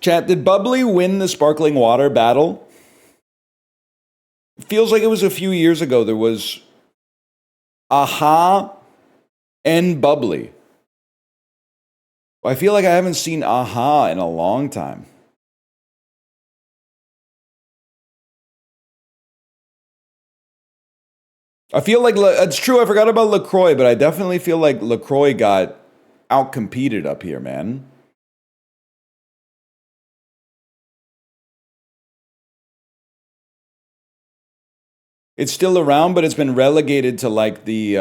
Chat, did Bubbly win the sparkling water battle? It feels like it was a few years ago. There was Aha and Bubbly. I feel like I haven't seen Aha in a long time. I feel like it's true. I forgot about LaCroix, but I definitely feel like LaCroix got outcompeted up here, man. It's still around, but it's been relegated to like the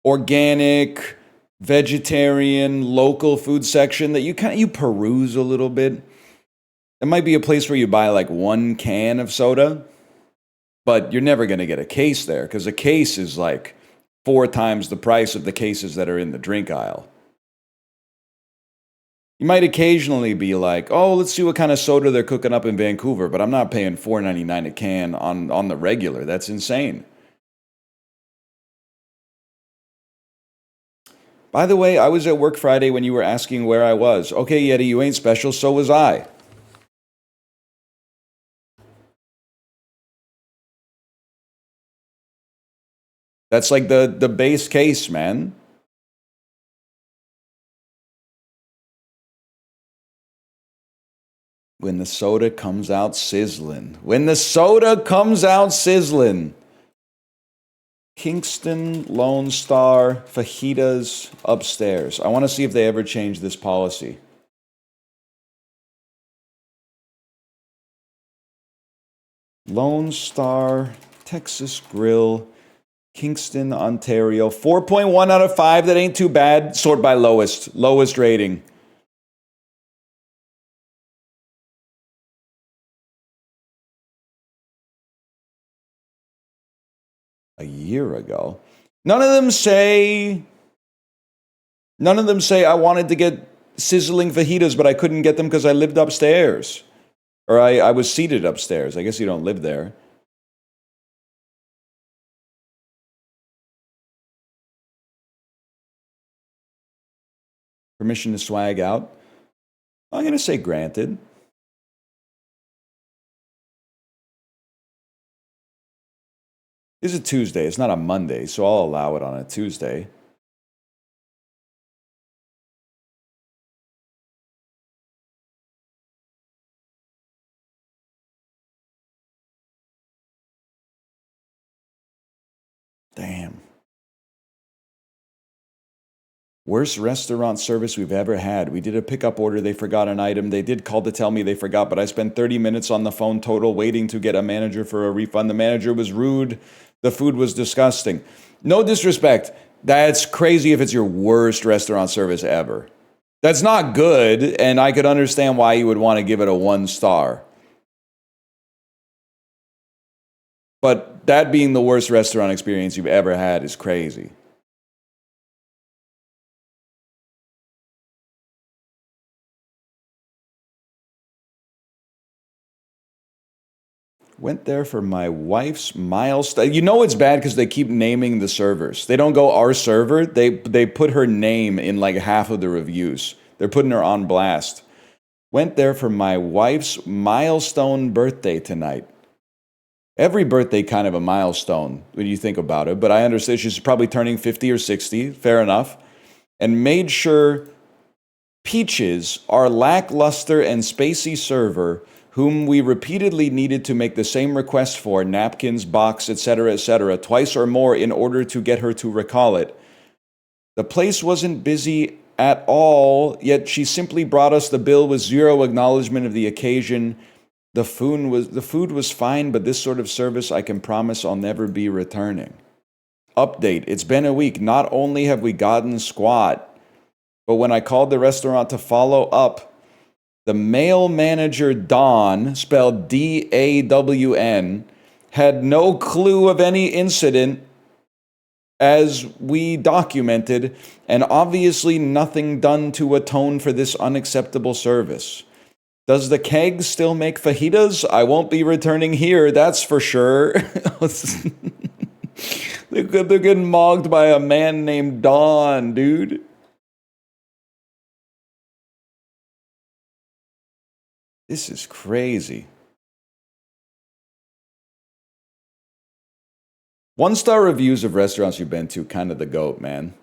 organic, vegetarian, local food section that you peruse a little bit. It might be a place where you buy like one can of soda, but you're never going to get a case there because a case is like 4 times the price of the cases that are in the drink aisle. You might occasionally be like, oh, let's see what kind of soda they're cooking up in Vancouver, but I'm not paying $4.99 a can on the regular. That's insane. By the way, I was at work Friday when you were asking where I was. Okay, Yeti, you ain't special, so was I. That's like the base case, man. When the soda comes out sizzling. When the soda comes out sizzling. Kingston, Lone Star, fajitas upstairs. I want to see if they ever change this policy. Lone Star, Texas Grill, Kingston, Ontario. 4.1 out of 5. That ain't too bad. Sort by lowest. Lowest rating. A year ago. None of them say I wanted to get sizzling fajitas, but I couldn't get them because I lived upstairs. Or I was seated upstairs. I guess you don't live there. Permission to swag out. I'm going to say granted. It's a Tuesday. It's not a Monday, so I'll allow it on a Tuesday. Damn. Worst restaurant service we've ever had. We did a pickup order. They forgot an item. They did call to tell me they forgot, but I spent 30 minutes on the phone total waiting to get a manager for a refund. The manager was rude. The food was disgusting. No disrespect. That's crazy if it's your worst restaurant service ever. That's not good, and I could understand why you would want to give it a 1 star. But that being the worst restaurant experience you've ever had is crazy. Went there for my wife's milestone. You know it's bad because they keep naming the servers. They don't go our server. They put her name in like half of the reviews. They're putting her on blast. Went there for my wife's milestone birthday tonight. Every birthday kind of a milestone when you think about it, but I understand she's probably turning 50 or 60. Fair enough. And made sure Peaches, our lackluster and spacey server, whom we repeatedly needed to make the same request for, napkins, box, etc., twice or more in order to get her to recall it. The place wasn't busy at all, yet she simply brought us the bill with zero acknowledgement of the occasion. The food was fine, but this sort of service I can promise I'll never be returning. Update, it's been a week. Not only have we gotten squat, but when I called the restaurant to follow up, the male manager, Don, spelled D-A-W-N, had no clue of any incident as we documented, and obviously nothing done to atone for this unacceptable service. Does the keg still make fajitas? I won't be returning here, that's for sure. They're getting mogged by a man named Don, dude. This is crazy. 1-star reviews of restaurants you've been to, kind of the GOAT, man.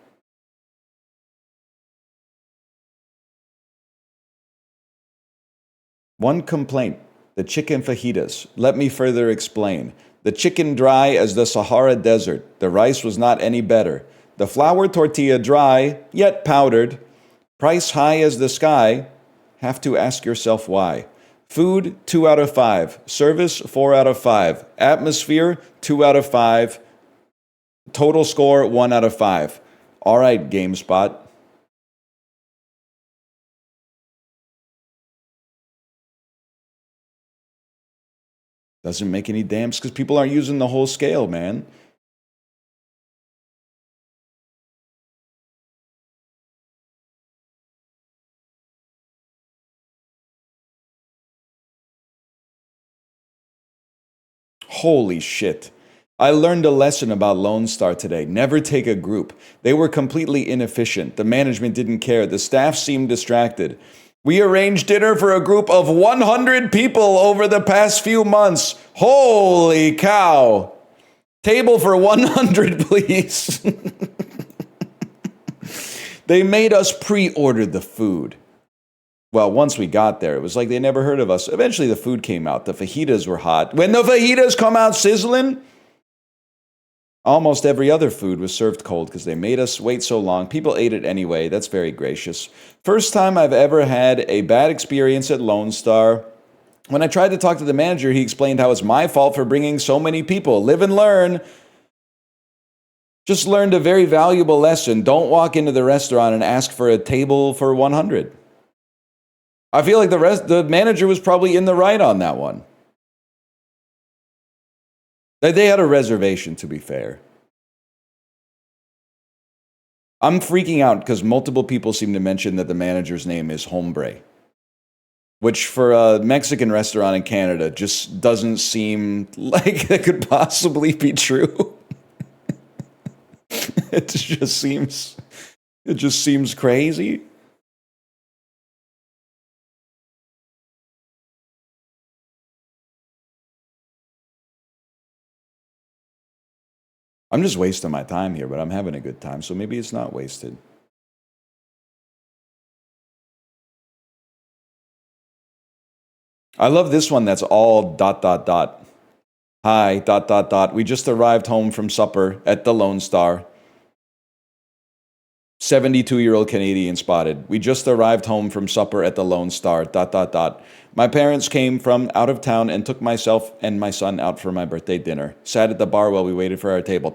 One complaint, the chicken fajitas. Let me further explain. The chicken dry as the Sahara Desert. The rice was not any better. The flour tortilla dry, yet powdered. Price high as the sky. Have to ask yourself why. Food, 2 out of 5. Service, 4 out of 5. Atmosphere, 2 out of 5. Total score, 1 out of 5. All right, GameSpot. Doesn't make any damn sense because people aren't using the whole scale, man. Holy shit. I learned a lesson about Lone Star today. Never take a group. They were completely inefficient. The management didn't care. The staff seemed distracted. We arranged dinner for a group of 100 people over the past few months. Holy cow. Table for 100, please. They made us pre-order the food. Well, once we got there, it was like they never heard of us. Eventually, the food came out. The fajitas were hot. When the fajitas come out sizzling, almost every other food was served cold because they made us wait so long. People ate it anyway. That's very gracious. First time I've ever had a bad experience at Lone Star. When I tried to talk to the manager, he explained how it's my fault for bringing so many people. Live and learn. Just learned a very valuable lesson. Don't walk into the restaurant and ask for a table for 100. I feel like the manager was probably in the right on that one. They had a reservation, to be fair. I'm freaking out because multiple people seem to mention that the manager's name is Hombre, which for a Mexican restaurant in Canada just doesn't seem like that could possibly be true. It just seems crazy. I'm just wasting my time here, but I'm having a good time, so maybe it's not wasted. I love this one that's all ... Hi, ... We just arrived home from supper at the Lone Star. 72-year-old Canadian spotted. We just arrived home from supper at the Lone Star ... My parents came from out of town and took myself and my son out for my birthday dinner. Sat at the bar while we waited for our table ...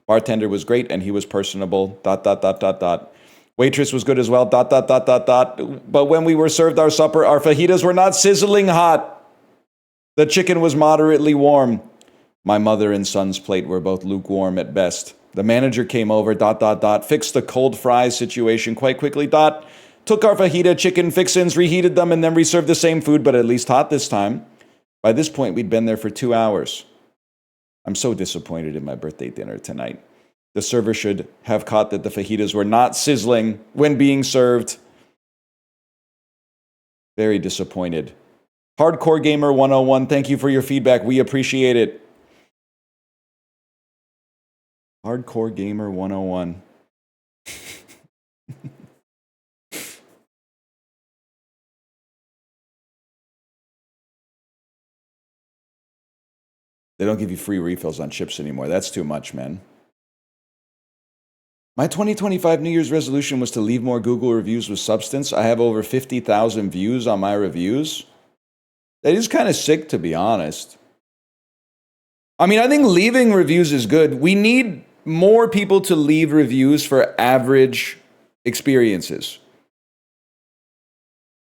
Bartender was great and he was personable ... Waitress was good as well ... But when we were served our supper, our fajitas were not sizzling hot. The chicken was moderately warm. My mother and son's plate were both lukewarm at best. The manager came over ... Fixed the cold fries situation quite quickly ... Took our fajita chicken fixins, reheated them, and then reserved the same food, but at least hot this time. By this point, we'd been there for 2 hours. I'm so disappointed in my birthday dinner tonight. The server should have caught that the fajitas were not sizzling when being served. Very disappointed. Hardcore Gamer 101, thank you for your feedback. We appreciate it. Hardcore Gamer 101. They don't give you free refills on chips anymore. That's too much, man. My 2025 New Year's resolution was to leave more Google reviews with substance. I have over 50,000 views on my reviews. That is kind of sick, to be honest. I mean, I think leaving reviews is good. We need more people to leave reviews for average experiences.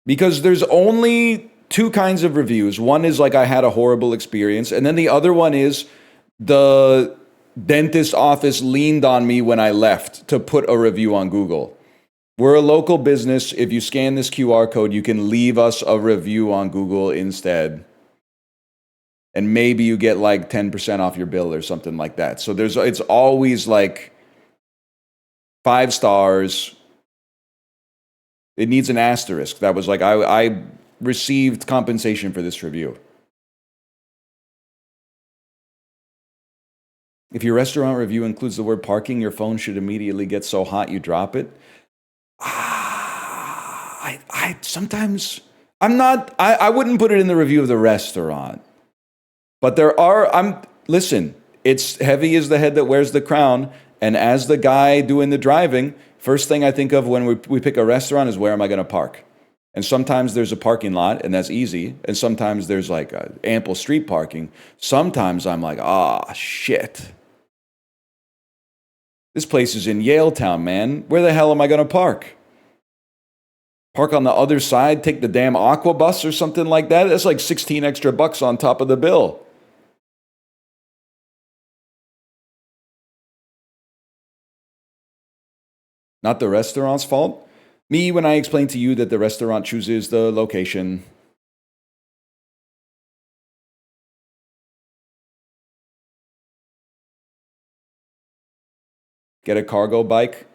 Because there's only 2 kinds of reviews. One is like I had a horrible experience, and then the other one is the dentist office leaned on me when I left to put a review on Google. We're a local business. If you scan this QR code, you can leave us a review on Google instead. And maybe you get like 10% off your bill or something like that. So it's always like 5 stars. It needs an asterisk. That was like, I received compensation for this review. If your restaurant review includes the word parking, your phone should immediately get so hot you drop it. I sometimes I'm not. I wouldn't put it in the review of the restaurant, but there are. Listen. It's heavy as the head that wears the crown, and as the guy doing the driving, first thing I think of when we pick a restaurant is where am I going to park? And sometimes there's a parking lot, and that's easy. And sometimes there's like ample street parking. Sometimes I'm like, shit. This place is in Yaletown, man. Where the hell am I going to park? Park on the other side, take the damn Aqua bus or something like that? That's like 16 extra bucks on top of the bill. Not the restaurant's fault. Me, when I explain to you that the restaurant chooses the location. Get a cargo bike.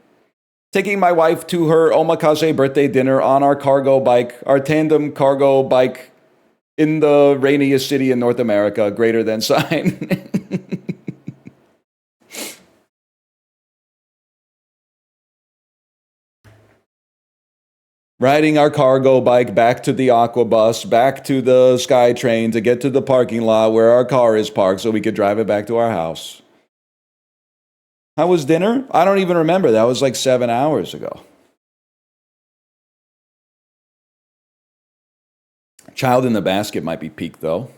Taking my wife to her omakase birthday dinner on our cargo bike, our tandem cargo bike in the rainiest city in North America, greater than sign. Riding our cargo bike back to the Aqua bus, back to the SkyTrain to get to the parking lot where our car is parked so we could drive it back to our house. How was dinner? I don't even remember. That was like 7 hours ago. Child in the Basket might be peak, though.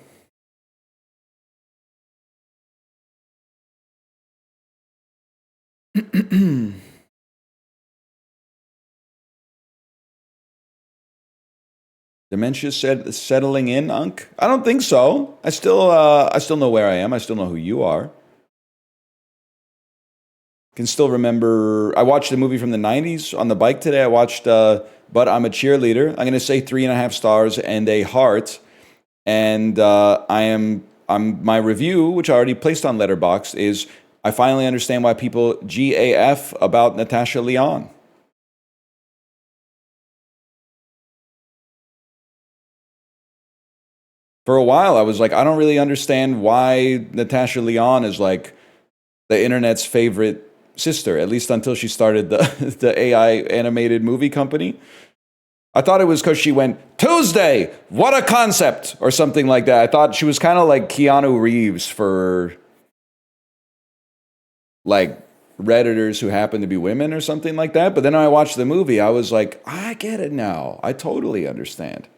Dementia settling in, Unc? I don't think so. I still know where I am. I still know who you are. Can still remember. I watched a movie from the 90s on the bike today. I watched But I'm a Cheerleader. I'm going to say 3.5 stars and a heart. And my review, which I already placed on Letterboxd, is I finally understand why people GAF about Natasha Lyonne. For a while, I was like, I don't really understand why Natasha Lyonne is like the internet's favorite sister, at least until she started the AI animated movie company. I thought it was because she went, Tuesday, what a concept, or something like that. I thought she was kind of like Keanu Reeves for like Redditors who happen to be women or something like that. But then when I watched the movie, I was like, I get it now. I totally understand.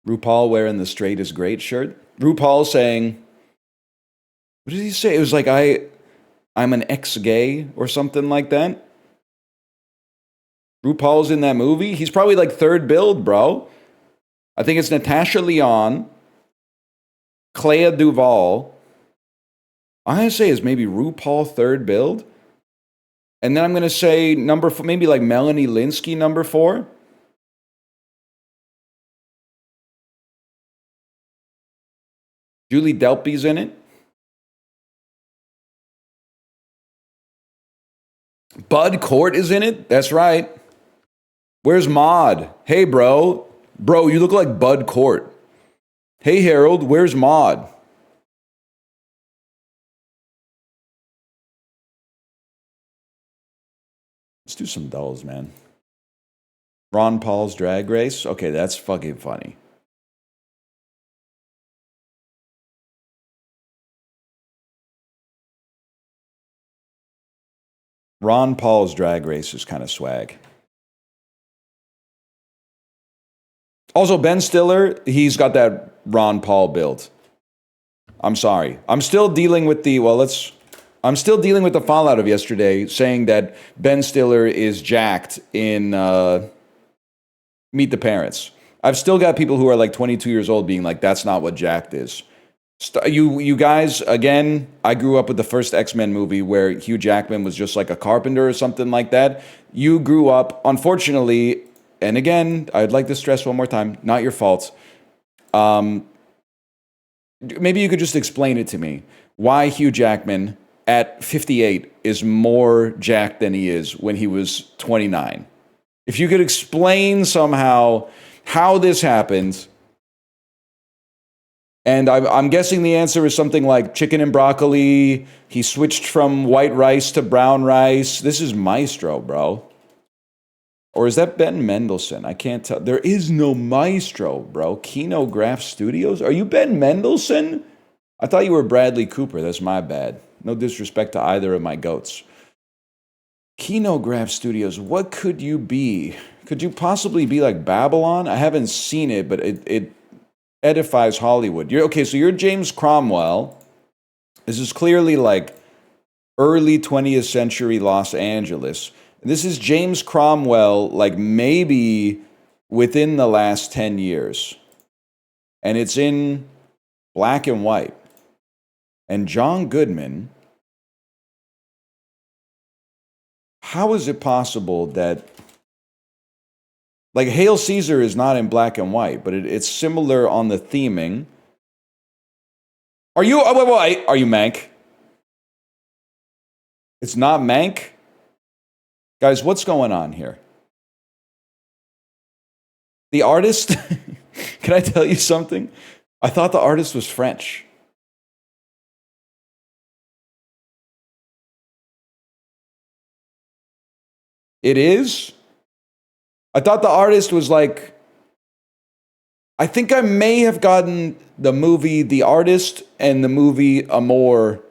RuPaul wearing the straight is great shirt. RuPaul saying, what did he say? It was like, I'm an ex-gay or something like that. RuPaul's in that movie. He's probably like third build, bro. I think it's Natasha Lyonne, Clea Duvall. I'm going to say is maybe RuPaul third build. And then I'm going to say number 4, maybe like Melanie Lynskey number 4. Julie Delpy's in it. Bud Cort is in it. That's right. Where's Maud? Hey, bro. Bro, you look like Bud Cort. Hey, Harold, where's Maud? Let's do some dolls, man. Ron Paul's Drag Race. Okay, that's fucking funny. Ron Paul's Drag Race is kind of swag. Also, Ben Stiller, he's got that Ron Paul build. I'm sorry. I'm still dealing with the fallout of yesterday saying that Ben Stiller is jacked in Meet the Parents. I've still got people who are like 22 years old being like, that's not what jacked is. You guys, again, I grew up with the first X-Men movie where Hugh Jackman was just like a carpenter or something like that. You grew up, unfortunately, and again, I'd like to stress one more time, not your fault. Maybe you could just explain it to me. Why Hugh Jackman at 58 is more jacked than he is when he was 29. If you could explain somehow how this happened, and I'm guessing the answer is something like chicken and broccoli. He switched from white rice to brown rice. This is Maestro, bro. Or is that Ben Mendelsohn? I can't tell. There is no Maestro, bro. Kinograph Studios? Are you Ben Mendelsohn? I thought you were Bradley Cooper. That's my bad. No disrespect to either of my goats. Kinograph Studios, what could you be? Could you possibly be like Babylon? I haven't seen it, but it edifies Hollywood. Okay, so you're James Cromwell. This is clearly like early 20th century Los Angeles. This is James Cromwell, like maybe within the last 10 years. And it's in black and white. And John Goodman, how is it possible that, like, Hail Caesar is not in black and white, but it's similar on the theming. Are you, wait, are you Mank? It's not Mank? Guys, what's going on here? The artist, can I tell you something? I thought the artist was French. It is? I thought the artist was like, I think I may have gotten the movie The Artist and the movie Amour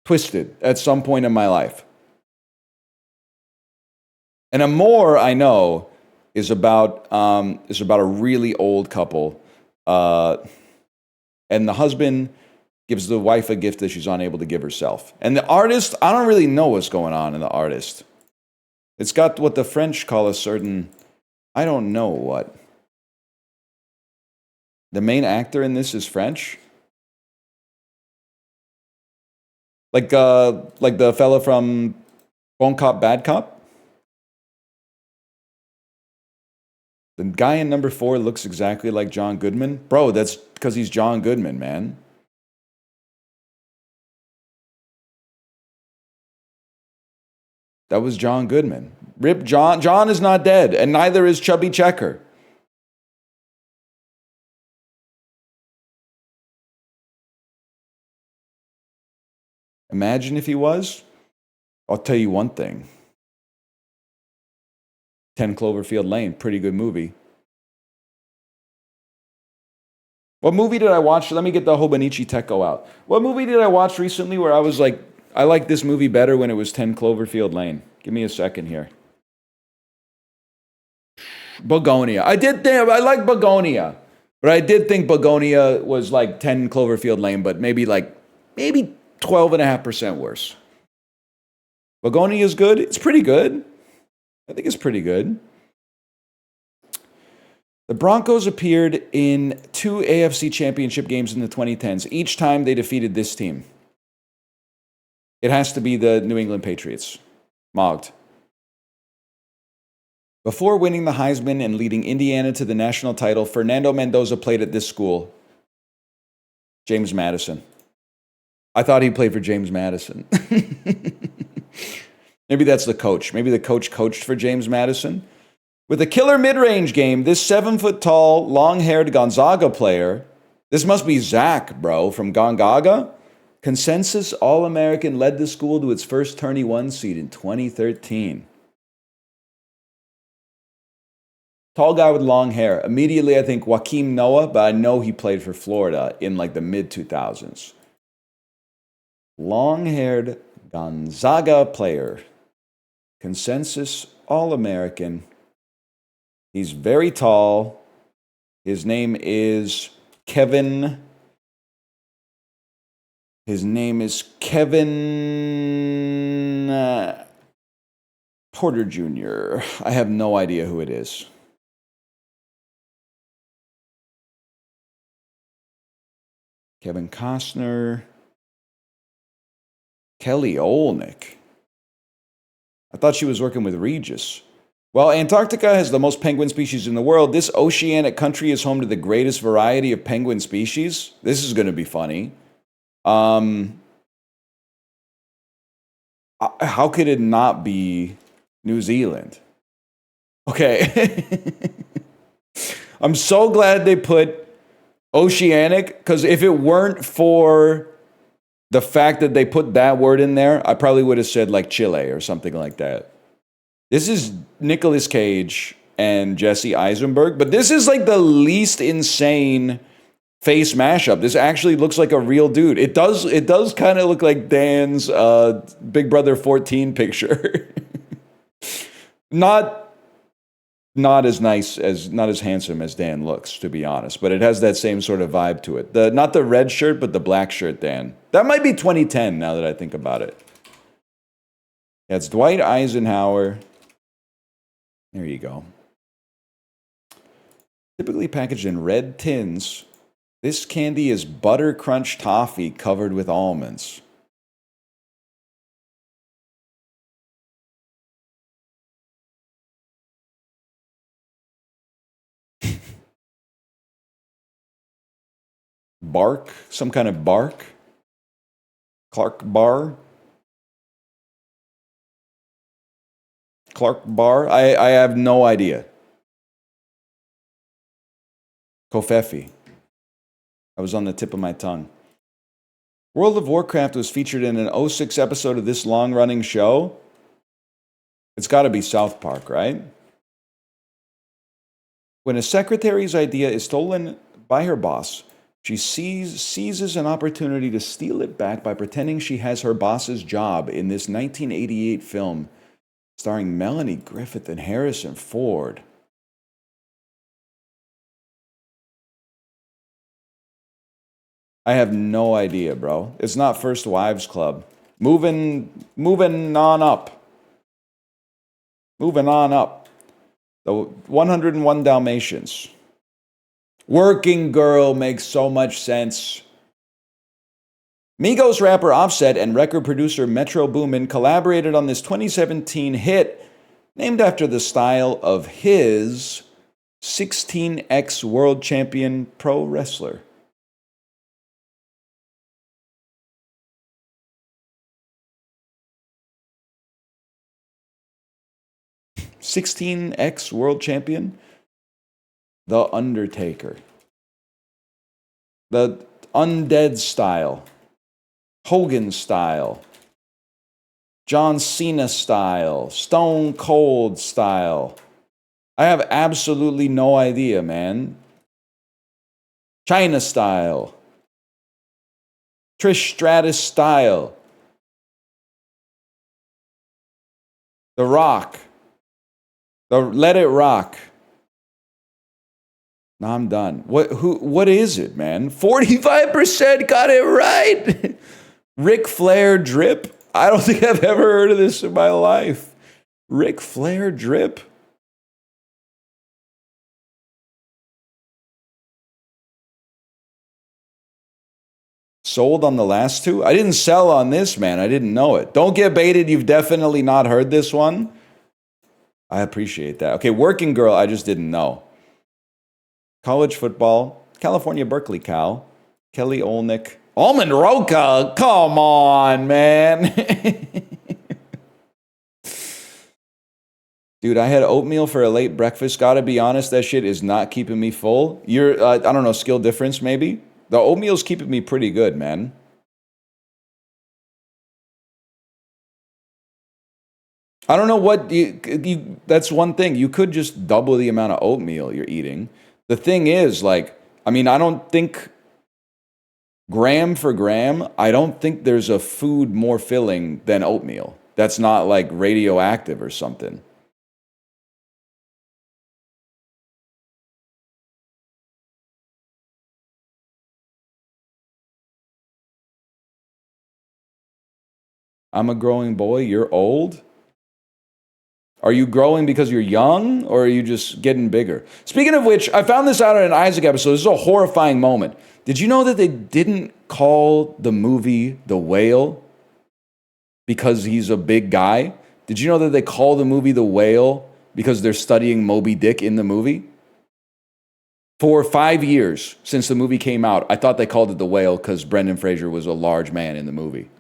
twisted at some point in my life. And Amour, I know, is about a really old couple, and the husband gives the wife a gift that she's unable to give herself. And the artist, I don't really know what's going on in the artist. It's got what the French call a certain, I don't know what. The main actor in this is French. Like the fella from Bon Cop, Bad Cop. The guy in number 4 looks exactly like John Goodman. Bro, that's because he's John Goodman, man. That was John Goodman. Rip John. John is not dead, and neither is Chubby Checker. Imagine if he was. I'll tell you one thing. 10 Cloverfield Lane, pretty good movie. What movie did I watch? Let me get the Hobonichi Tecco out. What movie did I watch recently where I was like, I like this movie better when it was 10 Cloverfield Lane? Give me a second here. Begonia. I like Begonia. But I did think Begonia was like 10 Cloverfield Lane, but maybe 12.5% worse. Begonia is good. It's pretty good. I think it's pretty good. The Broncos appeared in 2 AFC championship games in the 2010s. Each time they defeated this team. It has to be the New England Patriots. Mogged. Before winning the Heisman and leading Indiana to the national title, Fernando Mendoza played at this school. James Madison. I thought he played for James Madison. Maybe that's the coach. Maybe the coach coached for James Madison. With a killer mid-range game, this 7-foot-tall, long-haired Gonzaga player, this must be Zach, bro, from Gonzaga, consensus All-American, led the school to its first Tourney 1 seed in 2013. Tall guy with long hair. Immediately, I think Joakim Noah, but I know he played for Florida in like the mid-2000s. Long-haired Gonzaga player. Consensus All-American. He's very tall. His name is Kevin. His name is Kevin Porter Jr. I have no idea who it is. Kevin Costner. Kelly Olnick. I thought she was working with Regis. While Antarctica has the most penguin species in the world, this oceanic country is home to the greatest variety of penguin species. This is going to be funny. Um, how could it not be New Zealand? Okay. I'm so glad they put oceanic, because if it weren't for the fact that they put that word in there, I probably would have said like Chile or something like that. This is Nicolas Cage and Jesse Eisenberg, but this is like the least insane face mashup. This actually looks like a real dude. It does kind of look like Dan's Big Brother 14 picture. not not as nice as not as handsome as Dan looks, to be honest, but it has that same sort of vibe to it. The not the red shirt, but the black shirt Dan. That might be 2010 now that I think about it. Yeah, it's Dwight Eisenhower. There you go. Typically packaged in red tins, this candy is butter crunch toffee covered with almonds. Bark? Some kind of bark? Clark Bar? Clark Bar? I have no idea. Kofefi. I was on the tip of my tongue. World of Warcraft was featured in an '06 episode of this long-running show. It's got to be South Park, right? When a secretary's idea is stolen by her boss, she seizes an opportunity to steal it back by pretending she has her boss's job in this 1988 film starring Melanie Griffith and Harrison Ford. I have no idea, bro. It's not First Wives Club. Moving on up. Moving on up. The 101 Dalmatians. Working Girl makes so much sense. Migos rapper Offset and record producer Metro Boomin collaborated on this 2017 hit named after the style of his 16x world champion pro wrestler. (16x world champion? The Undertaker. The Undead style. Hogan style. John Cena style. Stone Cold style. I have absolutely no idea, man. China style. Trish Stratus style. The Rock. Let It Rock. No, I'm done. What is it, man? 45% got it right. Ric Flair drip? I don't think I've ever heard of this in my life. Ric Flair drip? Sold on the last two? I didn't sell on this, man. I didn't know it. Don't get baited. You've definitely not heard this one. I appreciate that. Okay, Working Girl, I just didn't know. College football, California Berkeley Cal, Kelly Olnick, Almond Roca, come on, man. Dude, I had oatmeal for a late breakfast. Gotta be honest, that shit is not keeping me full. I don't know, skill difference maybe? The oatmeal's keeping me pretty good, man. I don't know what that's one thing. You could just double the amount of oatmeal you're eating. The thing is, like, I mean, I don't think gram for gram, I don't think there's a food more filling than oatmeal. That's not like radioactive or something. I'm a growing boy, you're old? Are you growing because you're young, or are you just getting bigger? Speaking of which, I found this out in an Isaac episode. This is a horrifying moment. Did you know that they didn't call the movie The Whale because he's a big guy? Did you know that they call the movie The Whale because they're studying Moby Dick in the movie. For 5 years since the movie came out, I thought they called it the whale because Brendan Fraser was a large man in the movie.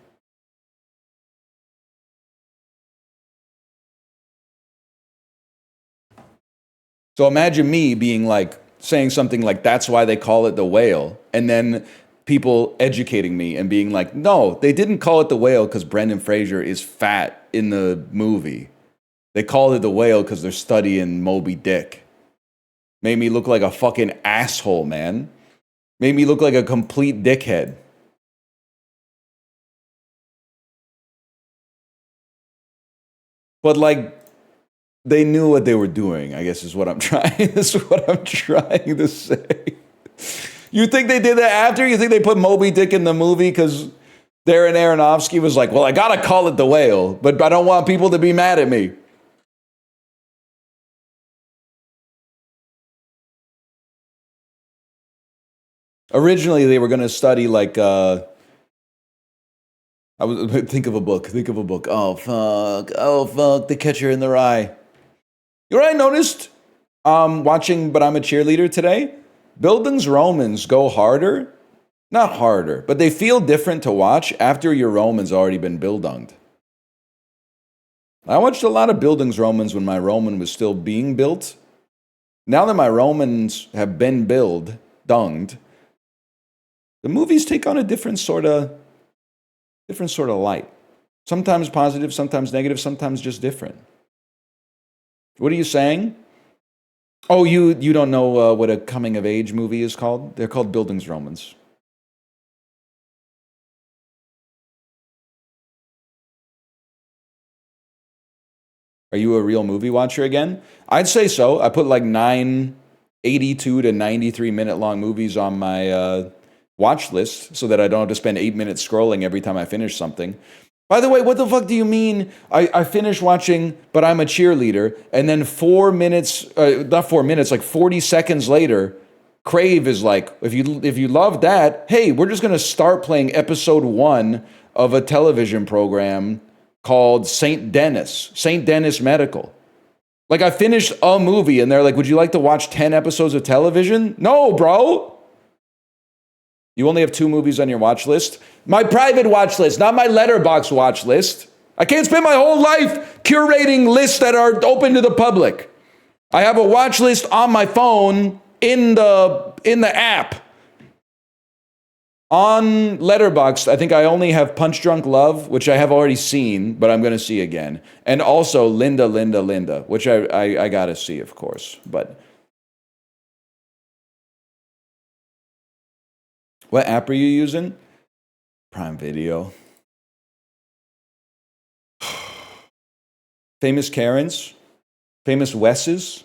So imagine me being like, saying something like, that's why they call it the whale. And then people educating me and being like, no, they didn't call it the whale because Brendan Fraser is fat in the movie. They called it the whale because they're studying Moby Dick. Made me look like a fucking asshole, man. Made me look like a complete dickhead. But like, they knew what they were doing, I guess is what I'm trying. This is what I'm trying to say. You think they did that after? You think they put Moby Dick in the movie because Darren Aronofsky was like, well, I gotta call it the whale, but I don't want people to be mad at me. Originally, they were going to study like I was think of a book. Think of a book. Oh fuck! Oh fuck! The Catcher in the Rye. You know what I noticed? Watching, but I'm a cheerleader today. Bildungsromans go harder, not harder, but they feel different to watch after your Roman's already been bildunged. I watched a lot of Bildungsromans when my Roman was still being built. Now that my Romans have been dunged, the movies take on a different sort of light. Sometimes positive, sometimes negative, sometimes just different. What are you saying? Oh, you don't know what a coming of age movie is called? They're called Bildungsromans. Are you a real movie watcher again? I'd say so. I put like 82 to 93 minute long movies on my watch list so that I don't have to spend 8 minutes scrolling every time I finish something. By the way, what the fuck do you mean? I finished watching, but I'm a cheerleader, and then 4 minutes, not 4 minutes, like 40 seconds later, Crave is like, if you love that, hey, we're just gonna start playing episode 1 of a television program called St. Denis Medical. Like I finished a movie, and they're like, would you like to watch 10 episodes of television? No, bro. You only have 2 movies on your watch list? My private watch list, not my letterbox watch list. I can't spend my whole life curating lists that are open to the public. I have a watch list on my phone in the app. On Letterboxd, I think I only have Punch Drunk Love, which I have already seen, but I'm going to see again. And also Linda, Linda, Linda, which I got to see, of course. But what app are you using? Prime Video. Famous Karens? Famous Wesses?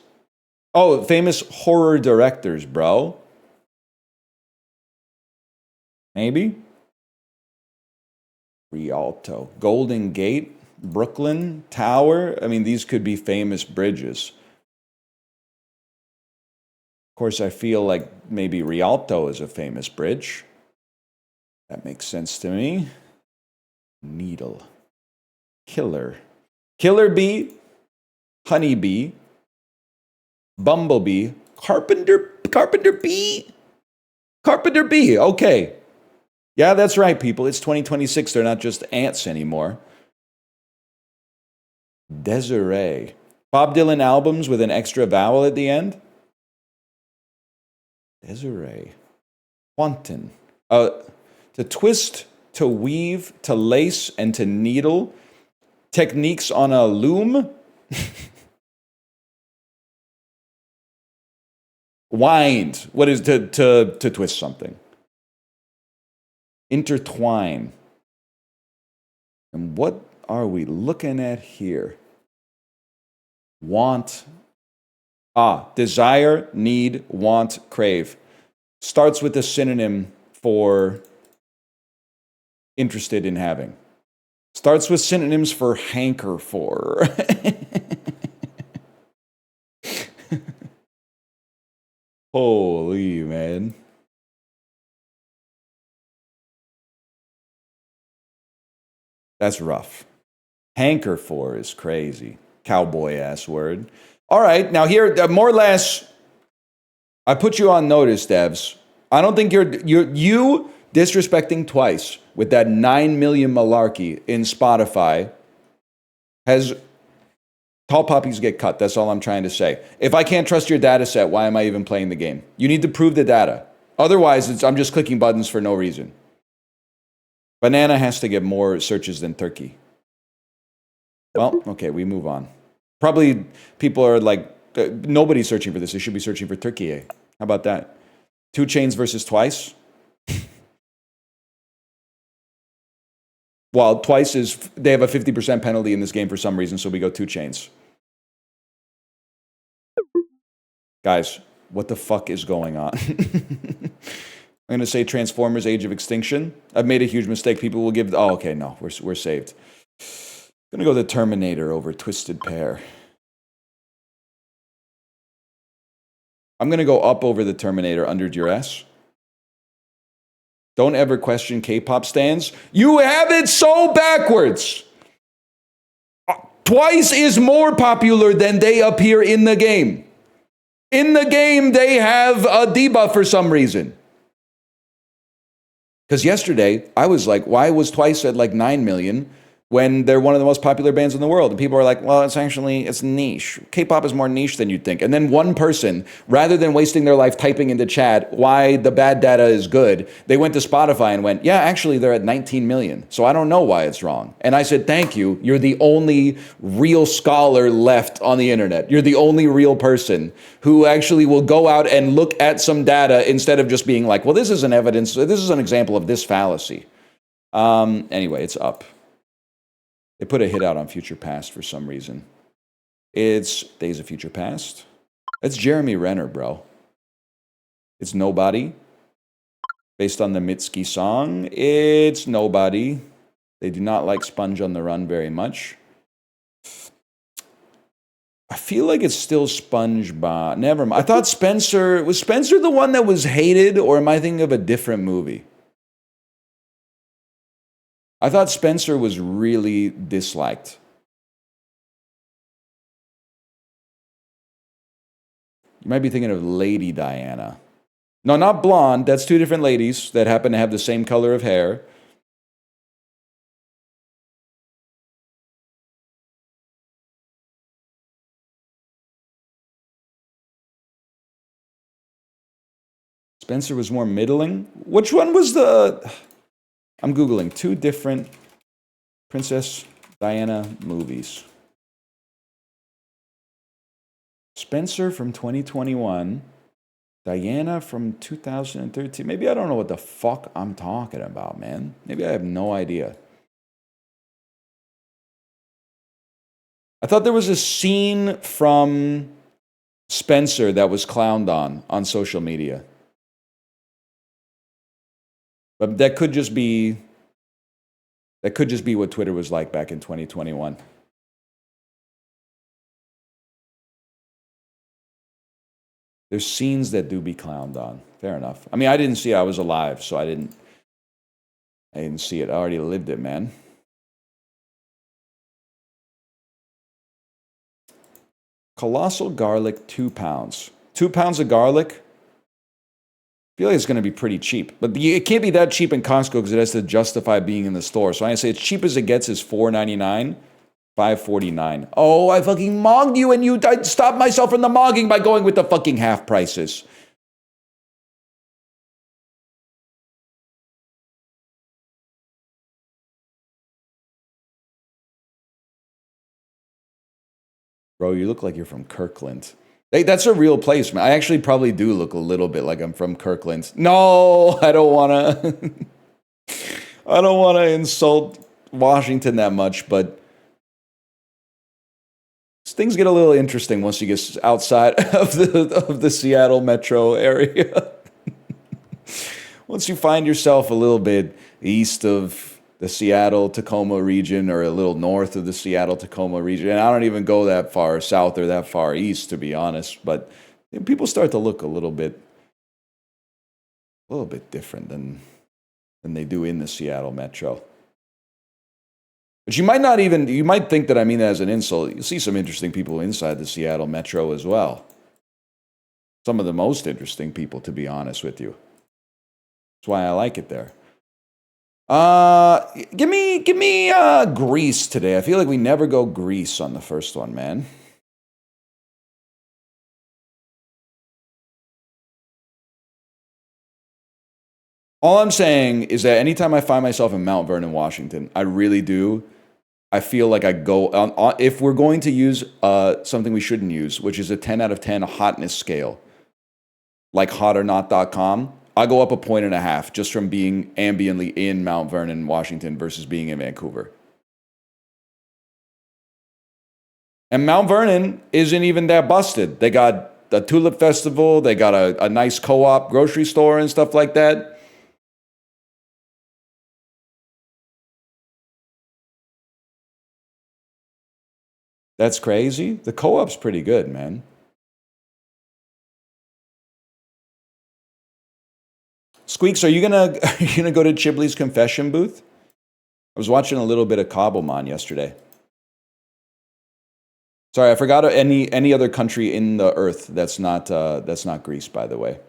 Oh, famous horror directors, bro. Maybe? Rialto. Golden Gate? Brooklyn? Tower? I mean, these could be famous bridges. Of course, I feel like maybe Rialto is a famous bridge. That makes sense to me. Needle. Killer. Killer bee. Honeybee. Bumblebee. Carpenter bee. Carpenter bee. Okay. Yeah, that's right, people. It's 2026. They're not just ants anymore. Desiree. Bob Dylan albums with an extra vowel at the end. Desiree. Wanton. To twist, to weave, to lace, and to needle. Techniques on a loom. Wind. What is to twist something? Intertwine. And what are we looking at here? Want. Desire, need, want, crave. Starts with a synonym for interested in having. Starts with synonyms for hanker for. Holy man. That's rough. Hanker for is crazy. Cowboy ass word. All right, now here, more or less, I put you on notice, devs. I don't think you disrespecting twice with that 9 million malarkey in Spotify has tall puppies get cut. That's all I'm trying to say. If I can't trust your data set, why am I even playing the game? You need to prove the data. Otherwise, I'm just clicking buttons for no reason. Banana has to get more searches than turkey. Well, okay, we move on. Probably people are like, nobody's searching for this. They should be searching for turkey. How about that? 2 Chainz versus Twice. Well, Twice they have a 50% penalty in this game for some reason, so we go 2 Chainz. Guys, what the fuck is going on? I'm going to say Transformers Age of Extinction. I've made a huge mistake. People will give... Oh, okay, no, we're saved. I'm going to go the Terminator over Twisted Pair. I'm going to go up over the Terminator under duress. Don't ever question K-pop stans. You have it so backwards. Twice is more popular than they appear in the game. In the game, they have a debuff for some reason. Because yesterday, I was like, why was Twice at like 9 million when they're one of the most popular bands in the world? And people are like, well, it's niche. K-pop is more niche than you'd think. And then one person, rather than wasting their life typing into chat why the bad data is good, they went to Spotify and went, yeah, actually, they're at 19 million. So I don't know why it's wrong. And I said, thank you. You're the only real scholar left on the internet. You're the only real person who actually will go out and look at some data instead of just being like, well, this is an evidence. This is an example of this fallacy. Anyway, it's up. They put a hit out on Future Past for some reason. It's Days of Future Past. It's Jeremy Renner, bro. It's Nobody. Based on the Mitski song, it's Nobody. They do not like Sponge on the Run very much. I feel like it's still SpongeBob. Never mind. I thought Spencer... Was Spencer the one that was hated, or am I thinking of a different movie? I thought Spencer was really disliked. You might be thinking of Lady Diana. No, not blonde. That's 2 different ladies that happen to have the same color of hair. Spencer was more middling. Which one was the... I'm Googling 2 different Princess Diana movies. Spencer from 2021. Diana from 2013. Maybe I don't know what the fuck I'm talking about, man. Maybe I have no idea. I thought there was a scene from Spencer that was clowned on social media. But that could just be what Twitter was like back in 2021. There's scenes that do be clowned on. Fair enough. I mean, I didn't see it. I was alive, so I didn't see it. I already lived it, man. Colossal garlic, 2 pounds. 2 pounds of garlic? I feel like it's going to be pretty cheap. But it can't be that cheap in Costco because it has to justify being in the store. So I say as cheap as it gets is $4.99, $5.49. Oh, I fucking mogged you and I stopped myself from the mogging by going with the fucking half prices. Bro, you look like you're from Kirkland. Hey, that's a real place, man. I actually probably do look a little bit like I'm from Kirkland. No, I don't want to. I don't want to insult Washington that much, but things get a little interesting once you get outside of the Seattle metro area. Once you find yourself a little bit east of the Seattle-Tacoma region or a little north of the Seattle-Tacoma region. And I don't even go that far south or that far east, to be honest. But people start to look a little bit different than they do in the Seattle metro. But you might not even, you might think that I mean that as an insult. You see some interesting people inside the Seattle Metro as well. Some of the most interesting people, to be honest with you. That's why I like it there. Give me Greece today. I feel like we never go Greece on the first one, man. All I'm saying is that anytime I find myself in Mount Vernon, Washington, I really do. I feel like I go on if we're going to use something we shouldn't use, which is a 10 out of 10 hotness scale, like hotornot.com. I go up 1.5 points just from being ambiently in Mount Vernon, Washington versus being in Vancouver. And Mount Vernon isn't even that busted. They got the Tulip Festival, they got a nice co-op grocery store and stuff like that. That's crazy. The co-op's pretty good, man. Squeaks, are you gonna go to Chibley's confession booth? I was watching a little bit of Cobblemon yesterday. Sorry, I forgot any other country in the earth that's not Greece, by the way.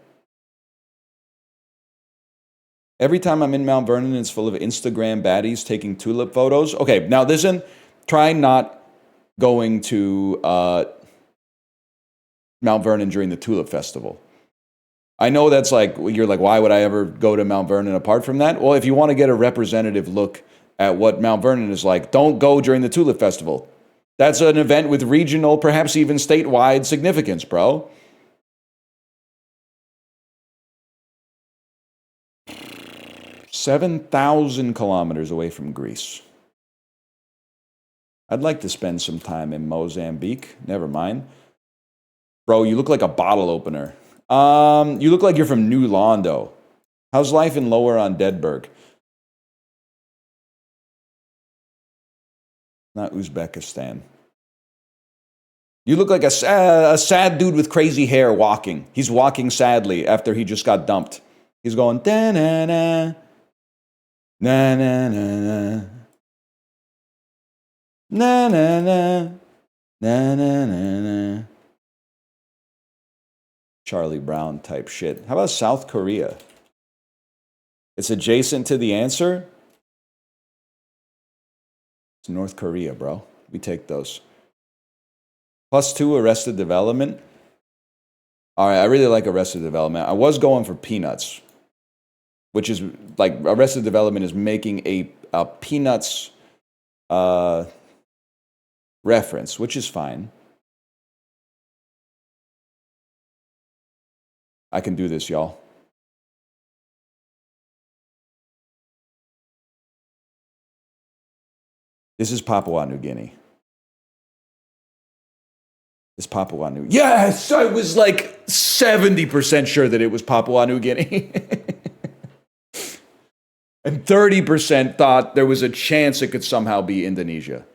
Every time I'm in Mount Vernon, it's full of Instagram baddies taking tulip photos. Okay, now listen, try not going to Mount Vernon during the Tulip Festival. I know that's like, you're like, why would I ever go to Mount Vernon apart from that? Well, if you want to get a representative look at what Mount Vernon is like, don't go during the Tulip Festival. That's an event with regional, perhaps even statewide significance, bro. $7,000 kilometers away from Greece. I'd like to spend some time in Mozambique. Never mind. Bro, you look like a bottle opener. You look like you're from New Londo. How's life in Lower on Deadburg? Not Uzbekistan. You look like a sad dude with crazy hair walking. He's walking sadly after he just got dumped. He's going, da-na-na, na-na-na-na, na-na-na, na-na-na-na. Charlie Brown type shit. How about South Korea? It's adjacent to the answer. It's North Korea, bro. We take those. +2 Arrested Development. All right, I really like Arrested Development. I was going for Peanuts, which is like Arrested Development is making a Peanuts reference, which is fine. I can do this, y'all. This is Papua New Guinea. It's Papua New Guinea. Yes, I was like 70% sure that it was Papua New Guinea. And 30% thought there was a chance it could somehow be Indonesia.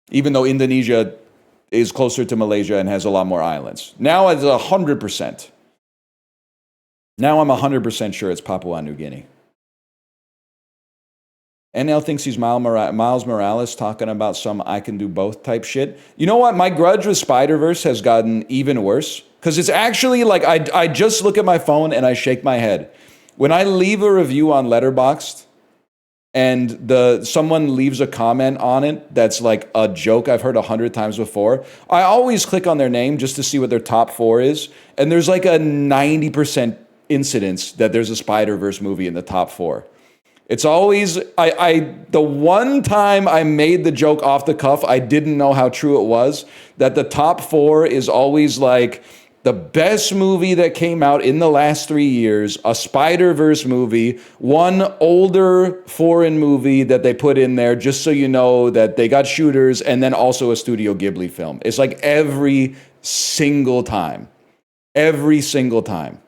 Even though Indonesia is closer to Malaysia and has a lot more islands. Now it's 100%. Now I'm 100% sure it's Papua New Guinea. NL thinks he's Miles Morales talking about some I can do both type shit. You know what? My grudge with Spider-Verse has gotten even worse. Because it's actually like I just look at my phone and I shake my head. When I leave a review on Letterboxd and someone leaves a comment on it that's like a joke I've heard 100 times before, I always click on their name just to see what their top 4 is. And there's like a 90% incidence that there's a Spider-Verse movie in the top 4. It's always, the one time I made the joke off the cuff, I didn't know how true it was, that the top 4 is always like the best movie that came out in the last 3 years, a Spider-Verse movie, one older foreign movie that they put in there just so you know that they got shooters, and then also a Studio Ghibli film. It's like every single time. Every single time.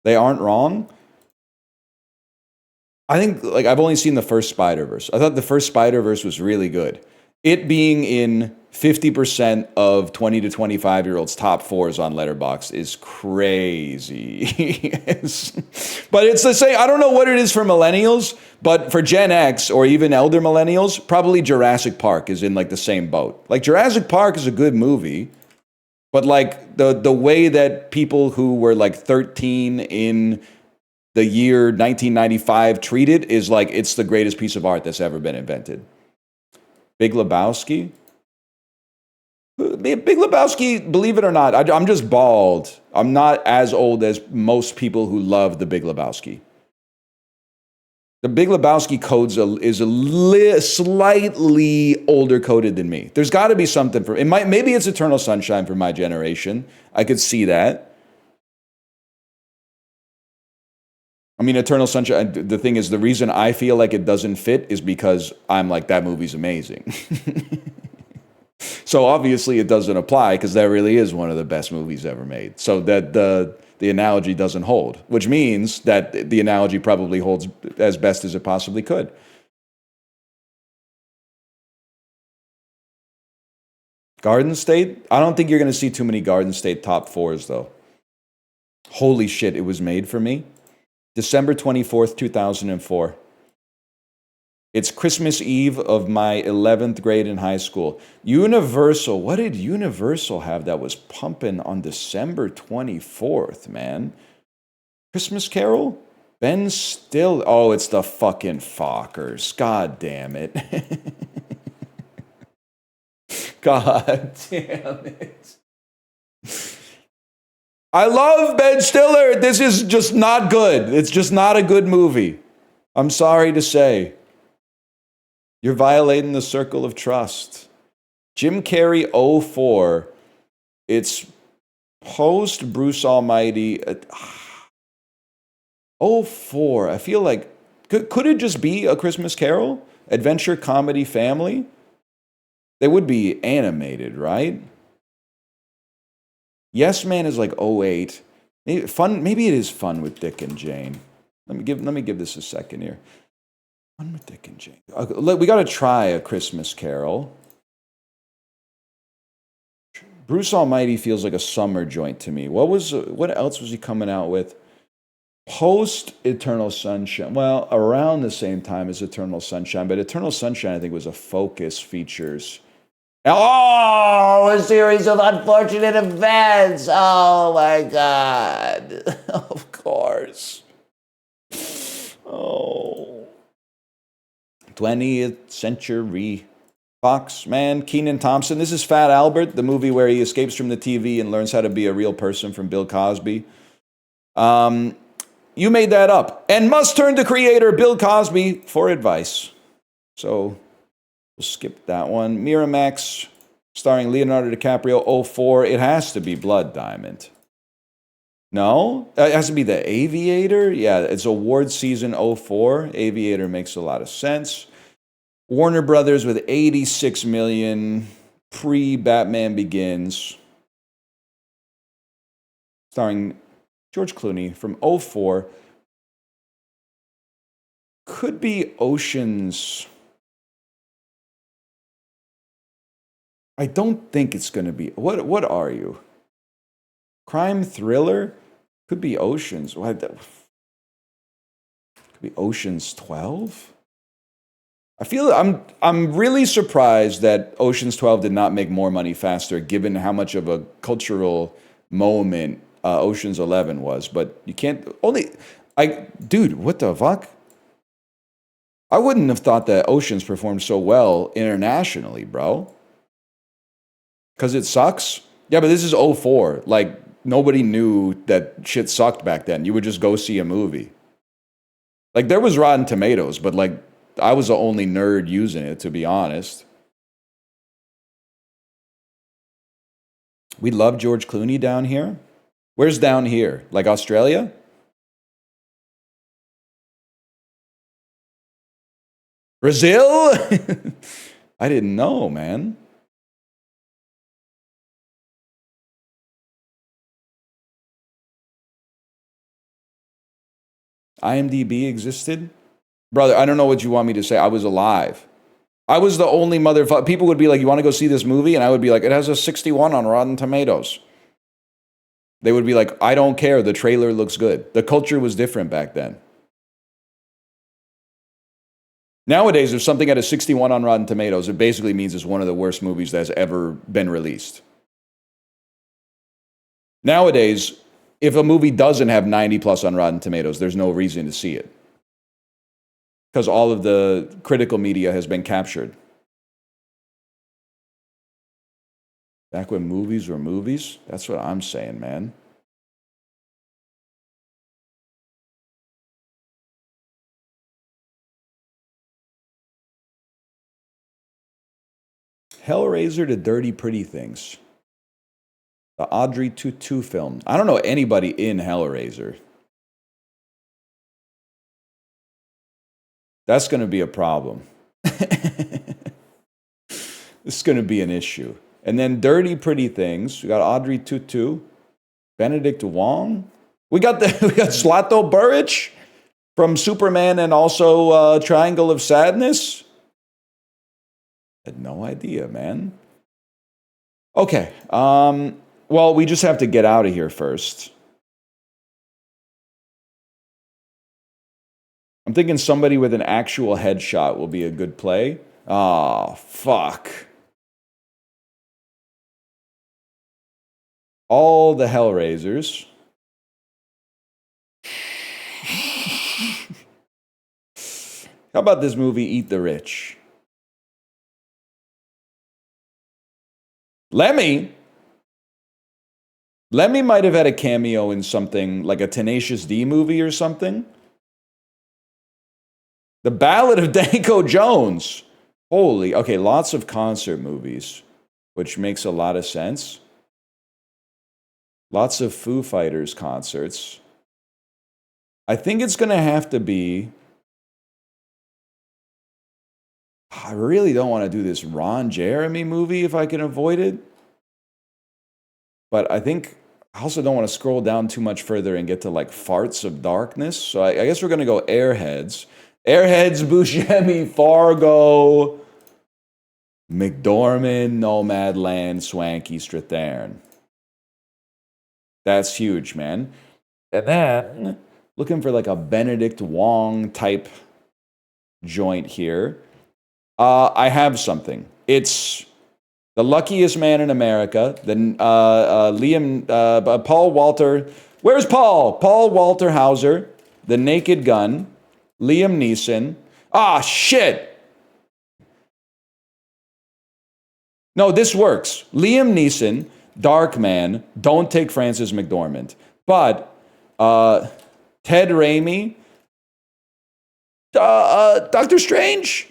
They aren't wrong. I think like I've only seen the first Spider-Verse. I thought the first Spider-Verse was really good. It being in 50% of 20 to 25-year-olds top fours on Letterboxd is crazy. But it's the same. I don't know what it is for millennials, but for Gen X or even elder millennials, probably Jurassic Park is in like the same boat. Like Jurassic Park is a good movie, but like the way that people who were like 13 in the year 1995 treat it is like it's the greatest piece of art that's ever been invented. Big Lebowski. Big Lebowski, believe it or not, I'm just bald. I'm not as old as most people who love The Big Lebowski. The Big Lebowski is slightly older coded than me. There's got to be something for it. Maybe it's Eternal Sunshine for my generation. I could see that. I mean, Eternal Sunshine. The thing is, the reason I feel like it doesn't fit is because I'm like, that movie's amazing. So obviously it doesn't apply because that really is one of the best movies ever made. So that the analogy doesn't hold, which means that the analogy probably holds as best as it possibly could. Garden State? I don't think you're going to see too many Garden State top fours, though. Holy shit, it was made for me. December 24th, 2004. It's Christmas Eve of my 11th grade in high school. Universal, what did Universal have that was pumping on December 24th, man? Christmas Carol? Ben Still. Oh, it's the fucking Fockers. God damn it. God damn it. I love Ben Stiller. This is just not good. It's just not a good movie. I'm sorry to say. You're violating the circle of trust. Jim Carrey 04. It's post Bruce Almighty. 04. I feel like could it just be A Christmas Carol? Adventure comedy family? They would be animated, right? Yes Man is like 08. Maybe it is Fun with Dick and Jane. Let me give this a second here. Fun with Dick and Jane. We got to try A Christmas Carol. Bruce Almighty feels like a summer joint to me. What else was he coming out with? Post Eternal Sunshine. Well, around the same time as Eternal Sunshine, but Eternal Sunshine I think was a Focus Features. Oh, a series of unfortunate events. Oh my God. Of course. Oh. 20th Century Fox, man. Kenan Thompson. This is Fat Albert, the movie where he escapes from the TV and learns how to be a real person from Bill Cosby. You made that up. And must turn to creator Bill Cosby for advice. So we'll skip that one. Miramax, starring Leonardo DiCaprio, 04. It has to be Blood Diamond. No? It has to be The Aviator? Yeah, it's award season 04. Aviator makes a lot of sense. Warner Brothers with 86 million, pre-Batman Begins. Starring George Clooney from 04. Could be Ocean's. I don't think it's going to be. What are you? Crime thriller? Could be Ocean's. What? Could be Ocean's 12? I feel I'm really surprised that Ocean's 12 did not make more money faster, given how much of a cultural moment Ocean's 11 was. But you can't dude, what the fuck? I wouldn't have thought that Ocean's performed so well internationally, bro. Because it sucks. Yeah, but this is 04. Like nobody knew that shit sucked back then. You would just go see a movie. Like there was Rotten Tomatoes, but like I was the only nerd using it, to be honest. We love George Clooney down here. Where's down here? Like Australia? Brazil? I didn't know, man. IMDb existed? Brother, I don't know what you want me to say. I was alive. I was the only motherfucker. People would be like, "You want to go see this movie?" And I would be like, "It has a 61 on Rotten Tomatoes." They would be like, "I don't care. The trailer looks good." The culture was different back then. Nowadays, if something had a 61 on Rotten Tomatoes, it basically means it's one of the worst movies that's ever been released. Nowadays, if a movie doesn't have 90 plus on Rotten Tomatoes, there's no reason to see it. Because all of the critical media has been captured. Back when movies were movies? That's what I'm saying, man. Hellraiser to Dirty Pretty Things. The Audrey Tautou film. I don't know anybody in Hellraiser. That's going to be a problem. This is going to be an issue. And then Dirty Pretty Things. We got Audrey Tautou, Benedict Wong. We got Zlato Buric from Superman and also Triangle of Sadness. I had no idea, man. Okay. Well, we just have to get out of here first. I'm thinking somebody with an actual headshot will be a good play. Oh, fuck. All the Hellraisers. How about this movie, Eat the Rich? Lemmy might have had a cameo in something like a Tenacious D movie or something. The Ballad of Danko Jones. Holy, okay, lots of concert movies, which makes a lot of sense. Lots of Foo Fighters concerts. I think it's going to have to be... I really don't want to do this Ron Jeremy movie if I can avoid it. But I think I also don't want to scroll down too much further and get to like Farts of Darkness. So I guess we're going to go Airheads. Airheads, Buscemi, Fargo, McDormand, Nomadland, Swanky, Strathern. That's huge, man. And then looking for like a Benedict Wong type joint here. I have something. It's The Luckiest Man in America. Paul Walter. Where's Paul? Paul Walter Hauser. The Naked Gun. Liam Neeson. Ah, shit. No, this works. Liam Neeson, Dark Man. Don't take Frances McDormand. But Ted Raimi. Doctor Strange.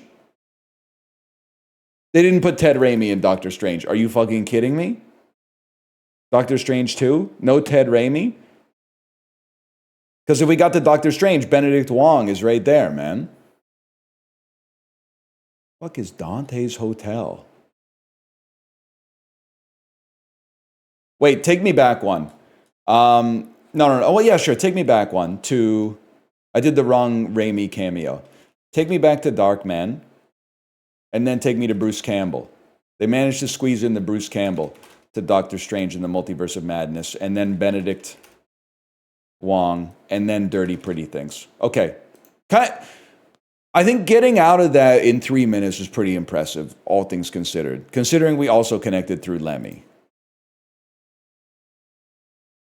They didn't put Ted Raimi in Doctor Strange. Are you fucking kidding me? Doctor Strange 2? No Ted Raimi? Because if we got to Doctor Strange, Benedict Wong is right there, man. Fuck is Dante's Hotel? Wait, take me back one. No. Oh, well, yeah, sure. Take me back one to... I did the wrong Raimi cameo. Take me back to Darkman. And then take me to Bruce Campbell. They managed to squeeze in the Bruce Campbell to Doctor Strange in the Multiverse of Madness, and then Benedict Wong, and then Dirty Pretty Things. Okay. I think getting out of that in 3 minutes is pretty impressive, all things considered, considering we also connected through Lemmy.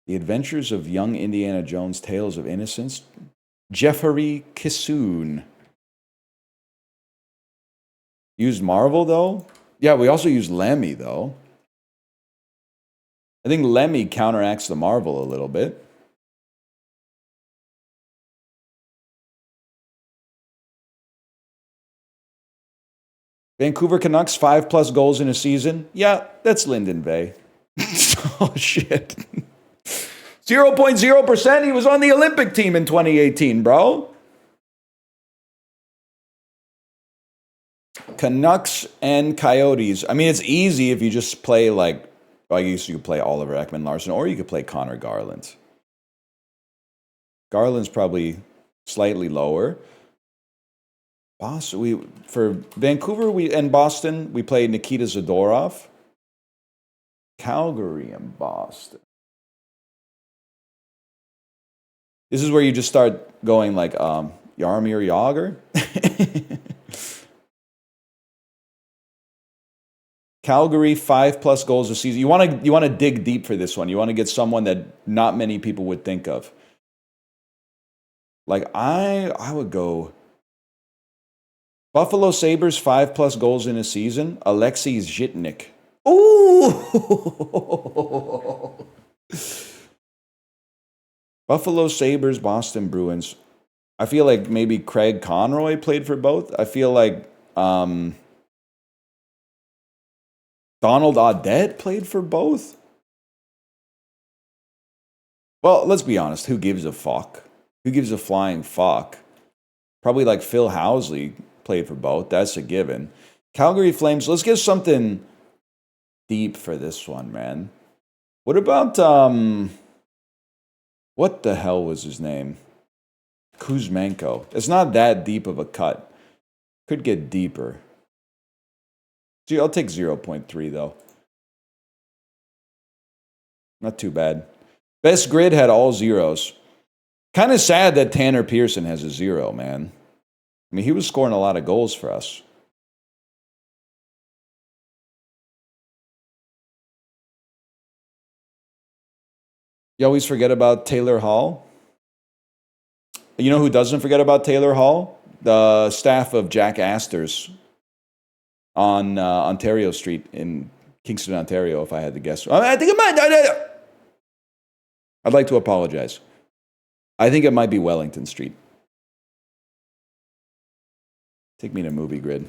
The Adventures of Young Indiana Jones, Tales of Innocence. Jeffrey Kissoon. Used Marvel, though? Yeah, we also used Lemmy, though. I think Lemmy counteracts the Marvel a little bit. Vancouver Canucks, 5+ goals in a season. Yeah, that's Lyndon Bay. Oh, shit. 0.0%. He was on the Olympic team in 2018, bro. Canucks and Coyotes. I mean, it's easy if you just play like, well, I guess you could play Oliver Ekman-Larsson, or you could play Connor Garland. Garland's probably slightly lower. Boston, for Vancouver and Boston, we played Nikita Zadorov. Calgary and Boston. This is where you just start going like Jaromir Jagr. Calgary 5+ goals a season. You want to dig deep for this one. You want to get someone that not many people would think of. Like I would go Buffalo Sabres 5+ goals in a season. Alexei Zhitnik. Ooh. Buffalo Sabres, Boston Bruins. I feel like maybe Craig Conroy played for both. I feel like Donald Audette played for both. Well, let's be honest. Who gives a fuck? Who gives a flying fuck? Probably like Phil Housley played for both. That's a given. Calgary Flames. Let's get something deep for this one, man. What about what the hell was his name? Kuzmenko. It's not that deep of a cut. Could get deeper. Gee, I'll take 0.3 though. Not too bad. Best grid had all zeros. Kind of sad that Tanner Pearson has a 0, man. I mean, he was scoring a lot of goals for us. You always forget about Taylor Hall. You know who doesn't forget about Taylor Hall? The staff of Jack Astor's on Ontario Street in Kingston, Ontario, if I had to guess. I think it might. I'd like to apologize. I think it might be Wellington Street. Take me to Movie Grid.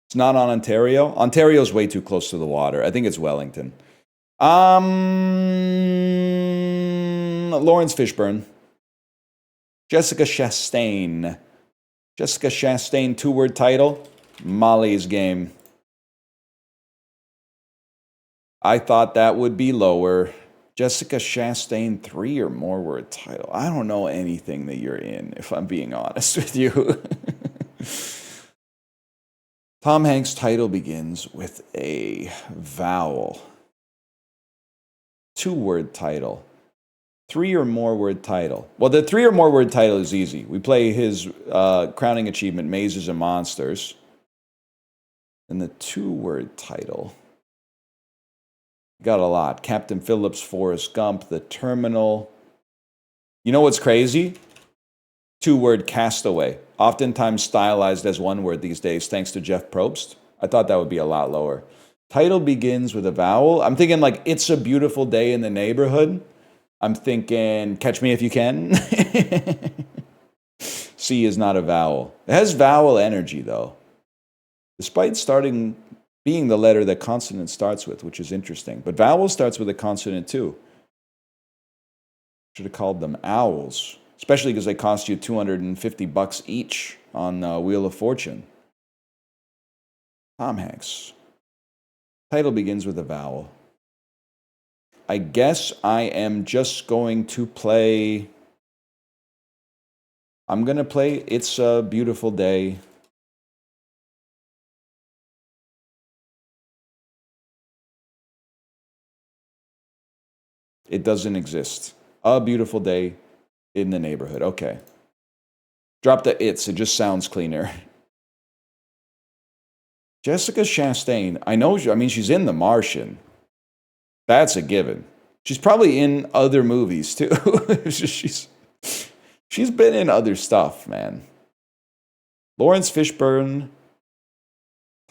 It's not on Ontario. Ontario's way too close to the water. I think it's Wellington. Lawrence Fishburne. Jessica Chastain. Jessica Chastain, 2-word title. Molly's Game. I thought that would be lower. Jessica Chastain, 3 or more word title. I don't know anything that you're in, if I'm being honest with you. Tom Hanks' title begins with a vowel. 2-word title. 3 or more word title. Well, the 3 or more word title is easy. We play his crowning achievement, Mazes and Monsters. And the 2-word title. Got a lot. Captain Phillips, Forrest Gump, The Terminal. You know what's crazy? 2-word Castaway. Oftentimes stylized as 1 word these days, thanks to Jeff Probst. I thought that would be a lot lower. Title begins with a vowel. I'm thinking like It's a Beautiful Day in the Neighborhood. I'm thinking Catch Me If You Can. C is not a vowel. It has vowel energy, though. Despite being the letter that consonant starts with, which is interesting. But vowel starts with a consonant, too. Should have called them owls. Especially because they cost you $250 each on Wheel of Fortune. Tom Hanks. Title begins with a vowel. I guess I am just going to play... I'm going to play It's a Beautiful Day. It doesn't exist. A Beautiful Day in the Neighborhood. Okay. Drop the it's. It just sounds cleaner. Jessica Chastain. I know. I mean, she's in The Martian. That's a given. She's probably in other movies, too. she's been in other stuff, man. Lawrence Fishburne.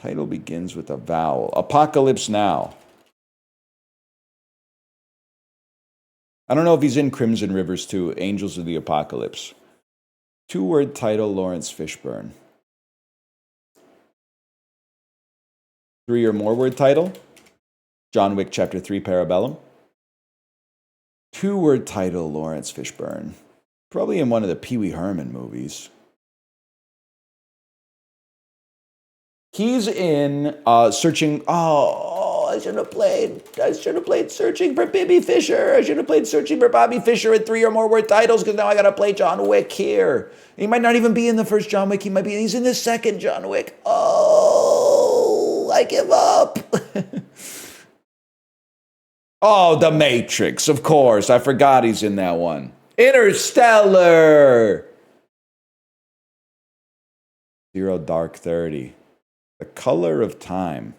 Title begins with a vowel. Apocalypse Now. I don't know if he's in Crimson Rivers too, Angels of the Apocalypse. 2-word title, Lawrence Fishburne. 3 or more word title, John Wick Chapter 3 Parabellum. 2-word title, Lawrence Fishburne. Probably in one of the Pee Wee Herman movies. He's in Searching... Oh, I should have played. Searching for Bibby Fisher. I should have played Searching for Bobby Fisher at 3 or more word titles because now I got to play John Wick here. He might not even be in the first John Wick. He's in the second John Wick. Oh, I give up. Oh, The Matrix, of course. I forgot he's in that one. Interstellar. Zero Dark 30. The Color of Time.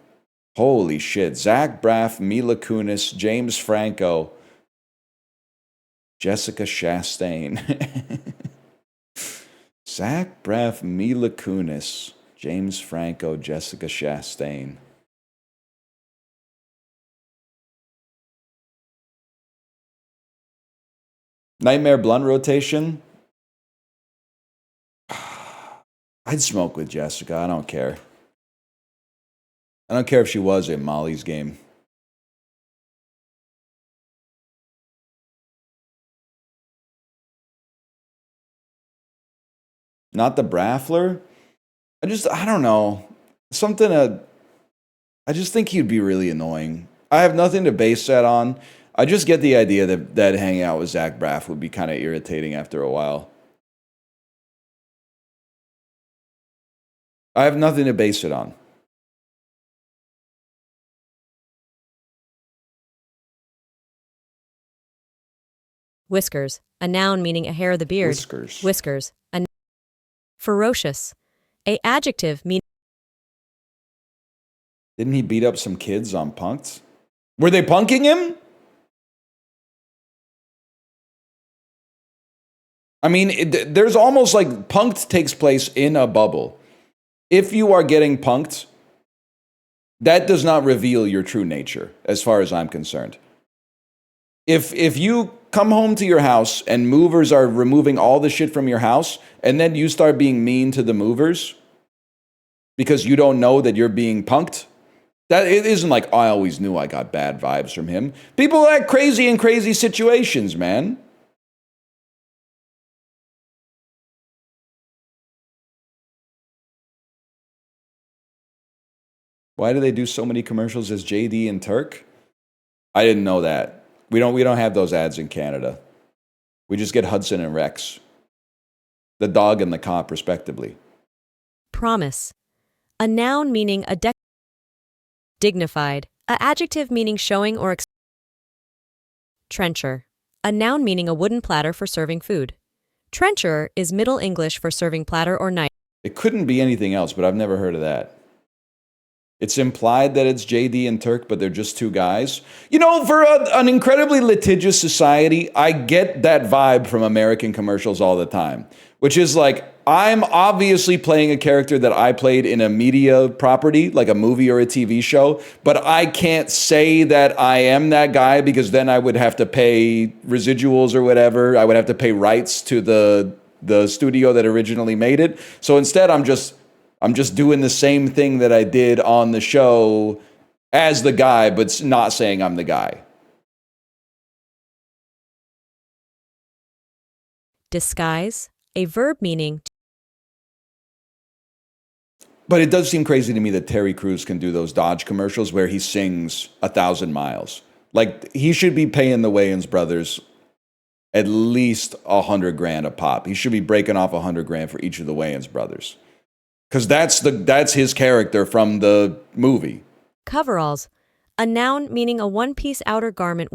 Holy shit. Zach Braff, Mila Kunis, James Franco, Jessica Chastain. Zach Braff, Mila Kunis, James Franco, Jessica Chastain. Nightmare Blunt rotation. I'd smoke with Jessica. I don't care. I don't care if she was in Molly's Game. Not the Braffler? I don't know. I just think he'd be really annoying. I have nothing to base that on. I just get the idea that hanging out with Zach Braff would be kind of irritating after a while. I have nothing to base it on. Whiskers, a noun meaning a hair of the beard. Whiskers. Whiskers, ferocious, a adjective meaning. Didn't he beat up some kids on Punk'd? Were they punking him? I mean, there's almost like Punk'd takes place in a bubble. If you are getting punked, that does not reveal your true nature, as far as I'm concerned. If you come home to your house and movers are removing all the shit from your house, and then you start being mean to the movers because you don't know that you're being punked, that it isn't like, oh, I always knew I got bad vibes from him. People act crazy in crazy situations, man. Why do they do so many commercials as JD and Turk? I didn't know that. We don't have those ads in Canada. We just get Hudson and Rex. The dog and the cop, respectively. Promise, a noun meaning dignified, a adjective meaning showing or trencher, a noun meaning a wooden platter for serving food. Trencher is Middle English for serving platter or knife. It couldn't be anything else, but I've never heard of that. It's implied that it's JD and Turk, but they're just two guys. You know, for an incredibly litigious society, I get that vibe from American commercials all the time, which is like, I'm obviously playing a character that I played in a media property, like a movie or a TV show, but I can't say that I am that guy because then I would have to pay residuals or whatever. I would have to pay rights to the studio that originally made it. So instead, I'm just doing the same thing that I did on the show as the guy, but not saying I'm the guy. Disguise, a verb meaning. But it does seem crazy to me that Terry Crews can do those Dodge commercials where he sings 1,000 miles. Like, he should be paying the Wayans brothers at least $100,000 a pop. He should be breaking off $100,000 for each of the Wayans brothers. Because that's his character from the movie. Coveralls, a noun meaning a one-piece outer garment.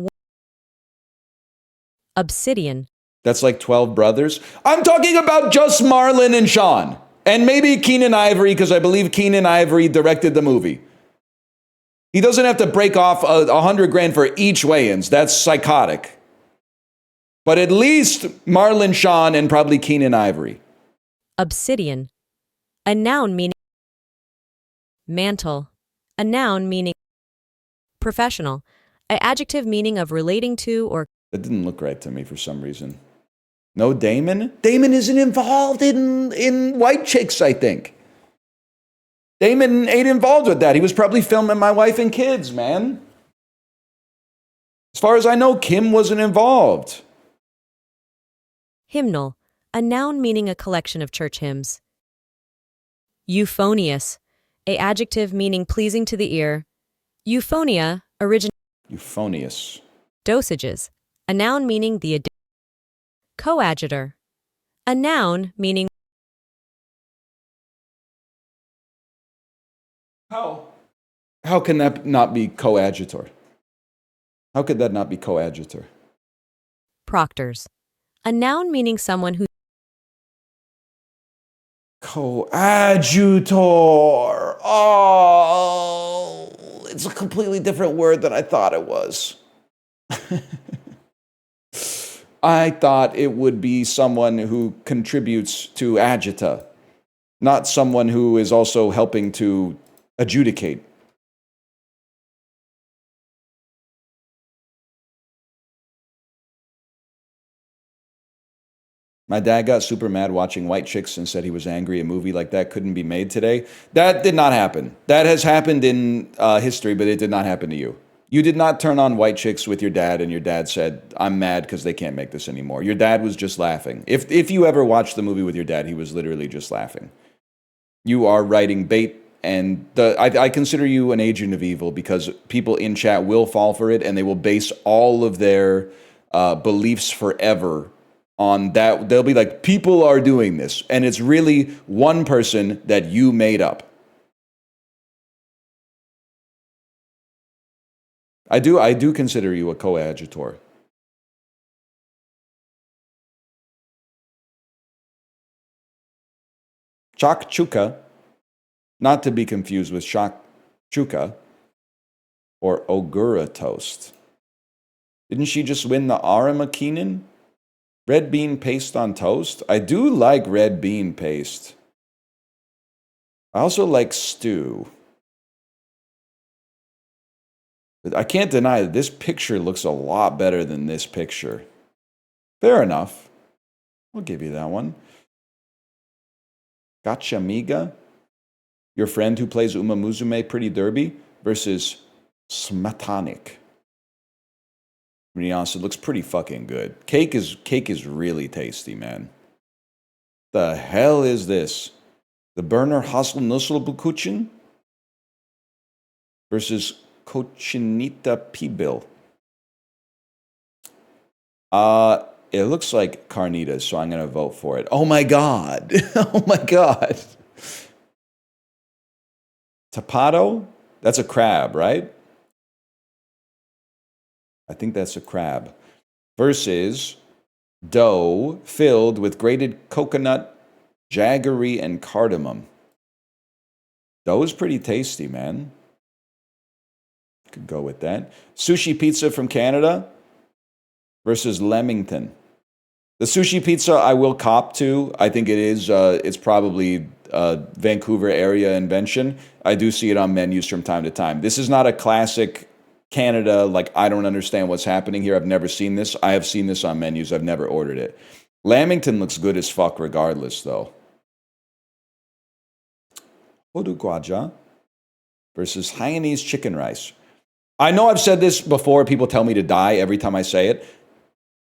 Obsidian. That's like 12 brothers. I'm talking about just Marlon and Sean. And maybe Keenan Ivory, because I believe Keenan Ivory directed the movie. He doesn't have to break off $100,000 for each Wayans. That's psychotic. But at least Marlon, Sean, and probably Keenan Ivory. Obsidian. A noun meaning mantle, a noun meaning professional, an adjective meaning of relating to or. That didn't look right to me for some reason. No Damon? Damon isn't involved in White Chicks, I think. Damon ain't involved with that. He was probably filming My Wife and Kids, man. As far as I know, Kim wasn't involved. Hymnal, a noun meaning a collection of church hymns. Euphonious, a adjective meaning pleasing to the ear. Euphonia, origin. Euphonious. Dosages. A noun meaning the coadjutor. A noun meaning How can that not be coadjutor? How could that not be coadjutor? proctors. A noun meaning someone who Coadjutor. Oh, it's a completely different word than I thought it was. I thought it would be someone who contributes to agita, not someone who is also helping to adjudicate. My dad got super mad watching White Chicks and said he was angry a movie like that couldn't be made today. That did not happen. That has happened in history, but it did not happen to you. You did not turn on White Chicks with your dad and your dad said, I'm mad because they can't make this anymore. Your dad was just laughing. If you ever watched the movie with your dad, he was literally just laughing. You are writing bait, and I consider you an agent of evil because people in chat will fall for it and they will base all of their beliefs forever on that. They'll be like, people are doing this, and it's really one person that you made up. I do consider you a coadjutor. Chakchuka, not to be confused with shakchuka or Ogura toast. Didn't she just win the Aramakinen? Red bean paste on toast? I do like red bean paste. I also like stew. But I can't deny that this picture looks a lot better than this picture. Fair enough. I'll give you that one. Gotcha Miga, your friend who plays Uma Musume Pretty Derby versus Smatanik. To be honest, it looks pretty fucking good. Cake is really tasty, man. The hell is this? The Berner Haselnusselbukuchen versus Cochinita Pibil. It looks like carnitas, so I'm gonna vote for it. Oh my god! Oh my god! Tapado? That's a crab, right? I think that's a crab. Versus dough filled with grated coconut, jaggery, and cardamom. Dough is pretty tasty, man. Could go with that. Sushi pizza from Canada versus Leamington. The sushi pizza I will cop to. I think it is. It's probably a Vancouver area invention. I do see it on menus from time to time. This is not a classic Canada, like, I don't understand what's happening here. I've never seen this. I have seen this on menus. I've never ordered it. Lamington looks good as fuck regardless, though. Oduguaja versus Hainanese chicken rice. I know I've said this before. People tell me to die every time I say it.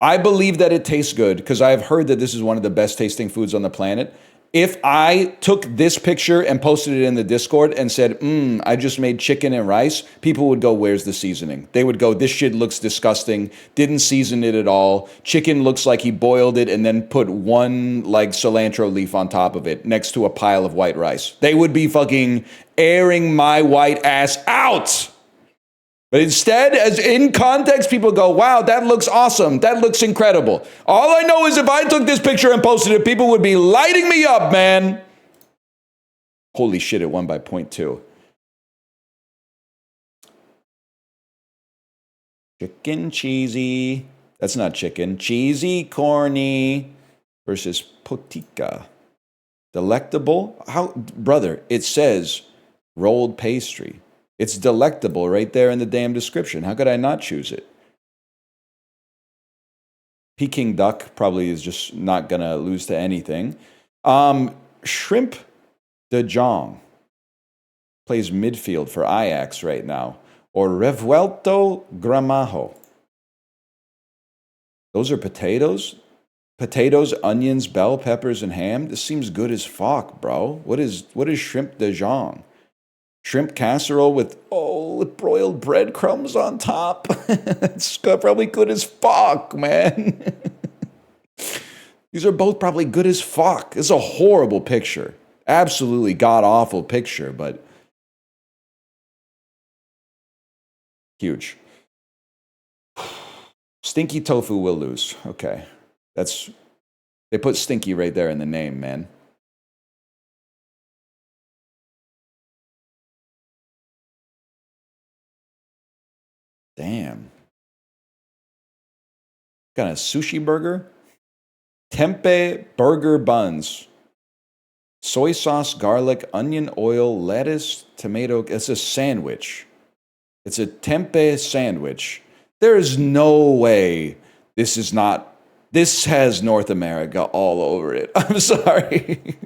I believe that it tastes good because I've heard that this is one of the best tasting foods on the planet. If I took this picture and posted it in the Discord and said, I just made chicken and rice, people would go, where's the seasoning? They would go, this shit looks disgusting, didn't season it at all. Chicken looks like he boiled it and then put one like cilantro leaf on top of it next to a pile of white rice. They would be fucking airing my white ass out. But instead, as in context, people go, wow, that looks awesome. That looks incredible. All I know is if I took this picture and posted it, people would be lighting me up, man. Holy shit, it won by 0.2. Chicken cheesy. That's not chicken. Cheesy corny versus potica. Delectable? How, brother, it says rolled pastry. It's delectable right there in the damn description. How could I not choose it? Peking duck probably is just not going to lose to anything. Shrimp de Jong plays midfield for Ajax right now. Or revuelto gramajo. Those are potatoes? Potatoes, onions, bell peppers, and ham? This seems good as fuck, bro. What is shrimp de Jong? Shrimp casserole with, oh, broiled breadcrumbs on top. It's probably good as fuck, man. These are both probably good as fuck. It's a horrible picture. Absolutely god awful picture, but huge. Stinky tofu will lose. Okay. That's they put stinky right there in the name, man. Damn. Got a sushi burger? Tempeh burger buns. Soy sauce, garlic, onion oil, lettuce, tomato. It's a sandwich. It's a tempeh sandwich. There is no way this is not. This has North America all over it. I'm sorry.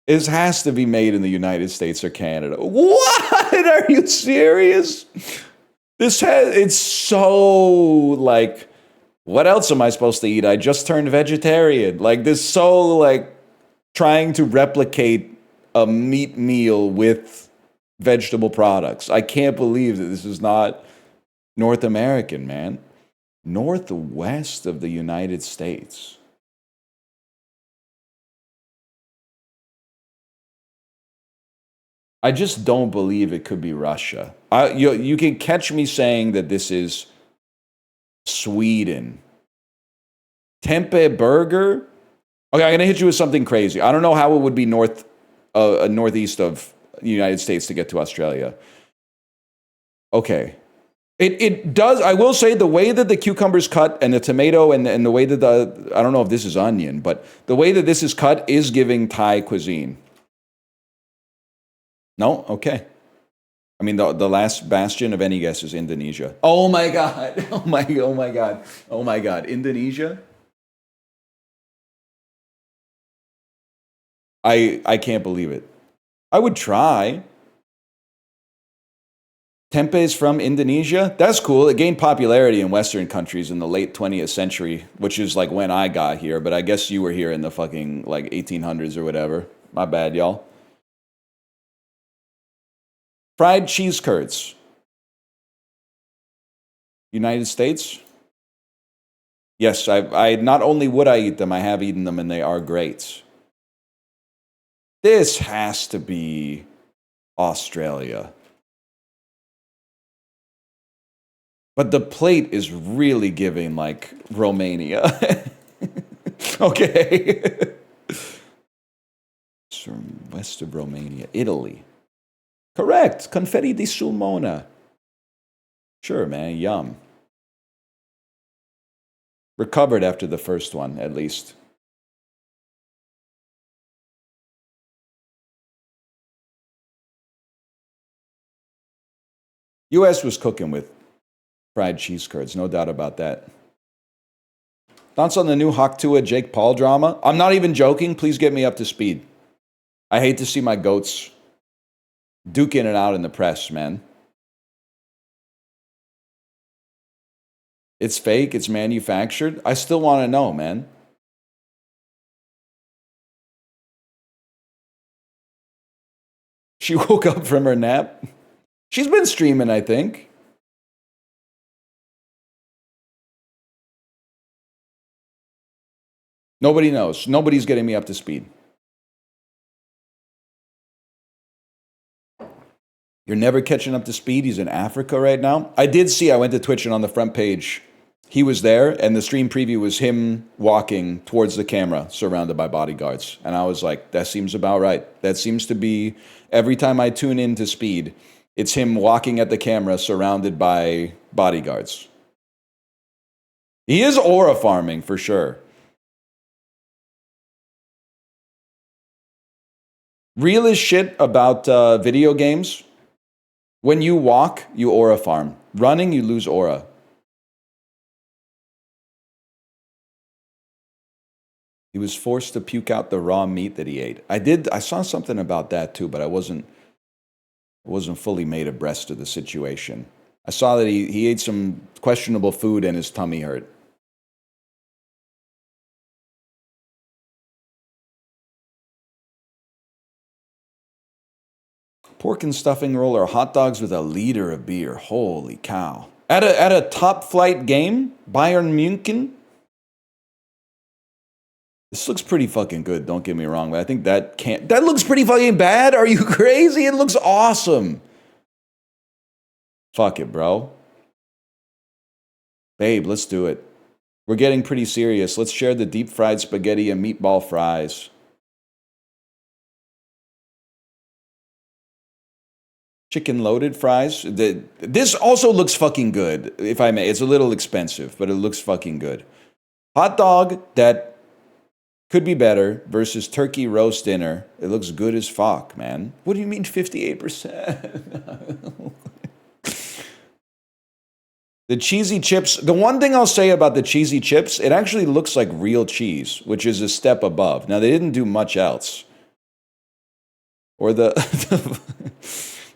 It has to be made in the United States or Canada. What? Are you serious? It's so like, what else am I supposed to eat? I just turned vegetarian. Like, this so like trying to replicate a meat meal with vegetable products. I can't believe that this is not North American, man. Northwest of the United States. I just don't believe it could be Russia. You can catch me saying that this is Sweden. Tempeh burger? Okay, I'm gonna hit you with something crazy. I don't know how it would be northeast of the United States to get to Australia. Okay. It does, I will say, the way that the cucumber's cut and the tomato and the way that I don't know if this is onion, but the way that this is cut is giving Thai cuisine. No? Okay. I mean, the last bastion of any guess is Indonesia. Oh my God. Oh my God. Oh my God. Indonesia? I can't believe it. I would try. Tempeh is from Indonesia. That's cool. It gained popularity in Western countries in the late 20th century, which is like when I got here, but I guess you were here in the fucking like 1800s or whatever. My bad, y'all. Fried cheese curds. United States? Yes, I not only would I eat them, I have eaten them and they are great. This has to be Australia. But the plate is really giving like Romania. Okay. It's from west of Romania, Italy. Correct. Confetti di Sulmona. Sure, man. Yum. Recovered after the first one, at least. US was cooking with fried cheese curds, no doubt about that. Thoughts on the new Haktua Jake Paul drama? I'm not even joking. Please get me up to speed. I hate to see my goats duking it out in the press, man. It's fake. It's manufactured. I still want to know, man. She woke up from her nap. She's been streaming, I think. Nobody knows. Nobody's getting me up to speed. You're never catching up to speed. He's in Africa right now. I did see, I went to Twitch and on the front page, he was there and the stream preview was him walking towards the camera surrounded by bodyguards. And I was like, that seems about right. That seems to be, every time I tune into speed, it's him walking at the camera surrounded by bodyguards. He is aura farming for sure. Real as shit about video games. When you walk, you aura farm. Running, you lose aura. He was forced to puke out the raw meat that he ate. I saw something about that too, but I wasn't fully made abreast of the situation. I saw that he ate some questionable food and his tummy hurt. Pork and stuffing roll or hot dogs with a liter of beer. Holy cow. At a top flight game, Bayern München. This looks pretty fucking good, don't get me wrong, but I think that looks pretty fucking bad. Are you crazy? It looks awesome. Fuck it, bro. Babe, let's do it. We're getting pretty serious. Let's share the deep fried spaghetti and meatball fries. Chicken loaded fries. This also looks fucking good, if I may. It's a little expensive, but it looks fucking good. Hot dog that could be better versus turkey roast dinner. It looks good as fuck, man. What do you mean 58%? The cheesy chips. The one thing I'll say about the cheesy chips, it actually looks like real cheese, which is a step above. Now, they didn't do much else. Or the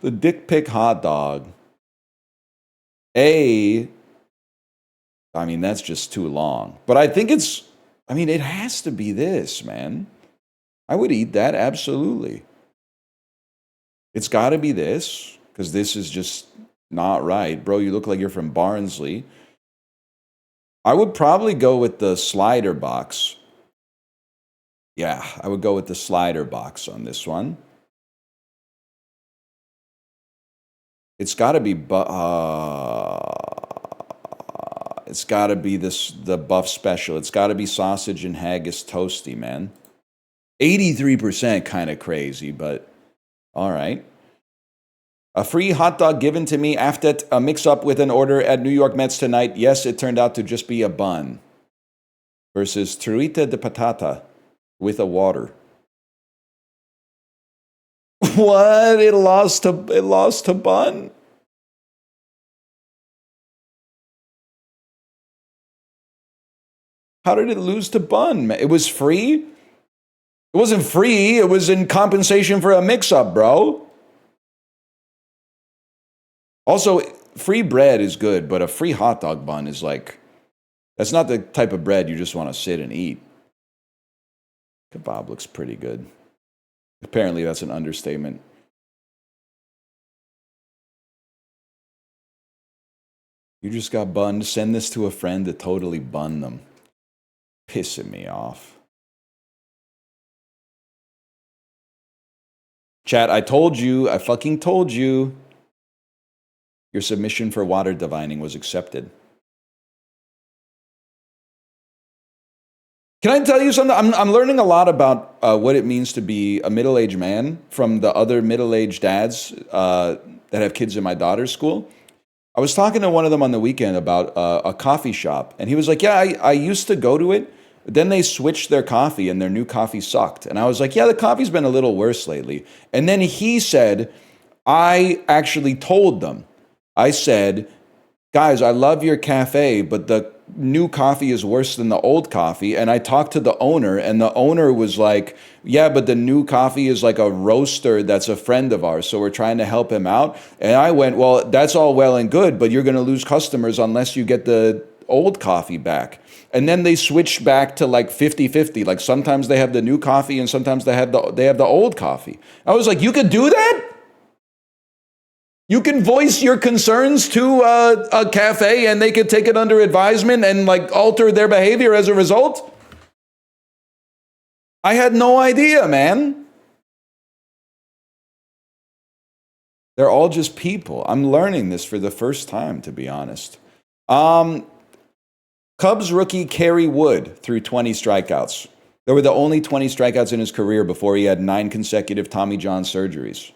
the dick pic hot dog. I mean, that's just too long. But I think it has to be this, man. I would eat that, absolutely. It's got to be this, because this is just not right. Bro, you look like you're from Barnsley. I would probably go with the slider box. Yeah, I would go with the slider box on this one. It's got to be it's got to be the buff special. It's got to be sausage and haggis toasty, man. 83% kind of crazy, but all right. A free hot dog given to me after a mix-up with an order at New York Mets tonight. Yes, it turned out to just be a bun. Versus truita de patata with a water. What? It lost to bun? How did it lose to bun? It was free? It wasn't free. It was in compensation for a mix-up, bro. Also, free bread is good, but a free hot dog bun is like, that's not the type of bread you just want to sit and eat. Kebab looks pretty good. Apparently, that's an understatement. You just got bunned. Send this to a friend to totally bun them. Pissing me off. Chat, I fucking told you. Your submission for water divining was accepted. Can I tell you something? I'm learning a lot about what it means to be a middle-aged man from the other middle-aged dads that have kids in my daughter's school. I was talking to one of them on the weekend about a coffee shop, and he was like, yeah, I used to go to it, but then they switched their coffee, and their new coffee sucked. And I was like, yeah, the coffee's been a little worse lately. And then he said, I actually told them, I said, guys, I love your cafe, but the new coffee is worse than the old coffee. And I talked to the owner, and the owner was like, yeah, but the new coffee is like a roaster that's a friend of ours, so we're trying to help him out. And I went, well, that's all well and good, but you're going to lose customers unless you get the old coffee back. And then they switched back to like 50-50. Like sometimes they have the new coffee and sometimes they have the old coffee. I was like, you could do that? You can voice your concerns to a cafe and they could take it under advisement and like alter their behavior as a result? I had no idea, man. They're all just people. I'm learning this for the first time, to be honest. Cubs rookie Kerry Wood threw 20 strikeouts. They were the only 20 strikeouts in his career before he had 9 consecutive Tommy John surgeries.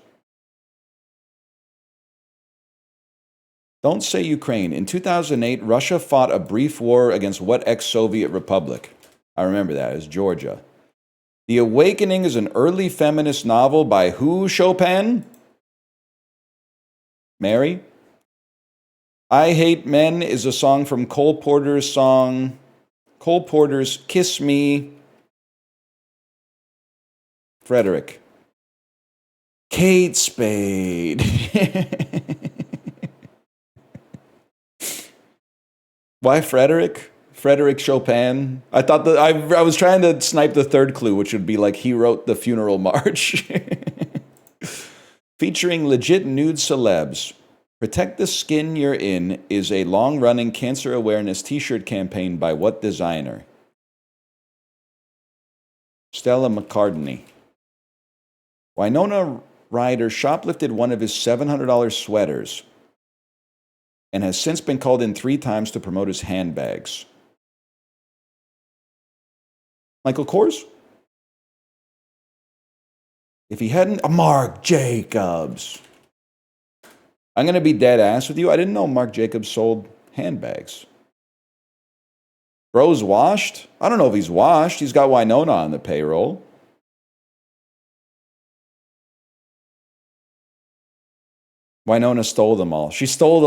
Don't say Ukraine. In 2008, Russia fought a brief war against what ex-Soviet republic? I remember that. It was Georgia. The Awakening is an early feminist novel by who, Chopin? Mary? I Hate Men is a song from Cole Porter's Kiss Me. Frederick. Kate Spade. Why Frederick? Frederick Chopin? I thought that I was trying to snipe the third clue, which would be like he wrote the funeral march. featuring legit nude celebs. Protect the Skin You're In is a long-running cancer awareness t-shirt campaign by what designer? Stella McCartney. Winona Ryder shoplifted one of his $700 sweaters and has since been called in 3 times to promote his handbags. Michael Kors? If he hadn't... Marc Jacobs. I'm going to be dead ass with you. I didn't know Marc Jacobs sold handbags. Bro's washed? I don't know if he's washed. He's got Winona on the payroll. Winona stole them all. She stole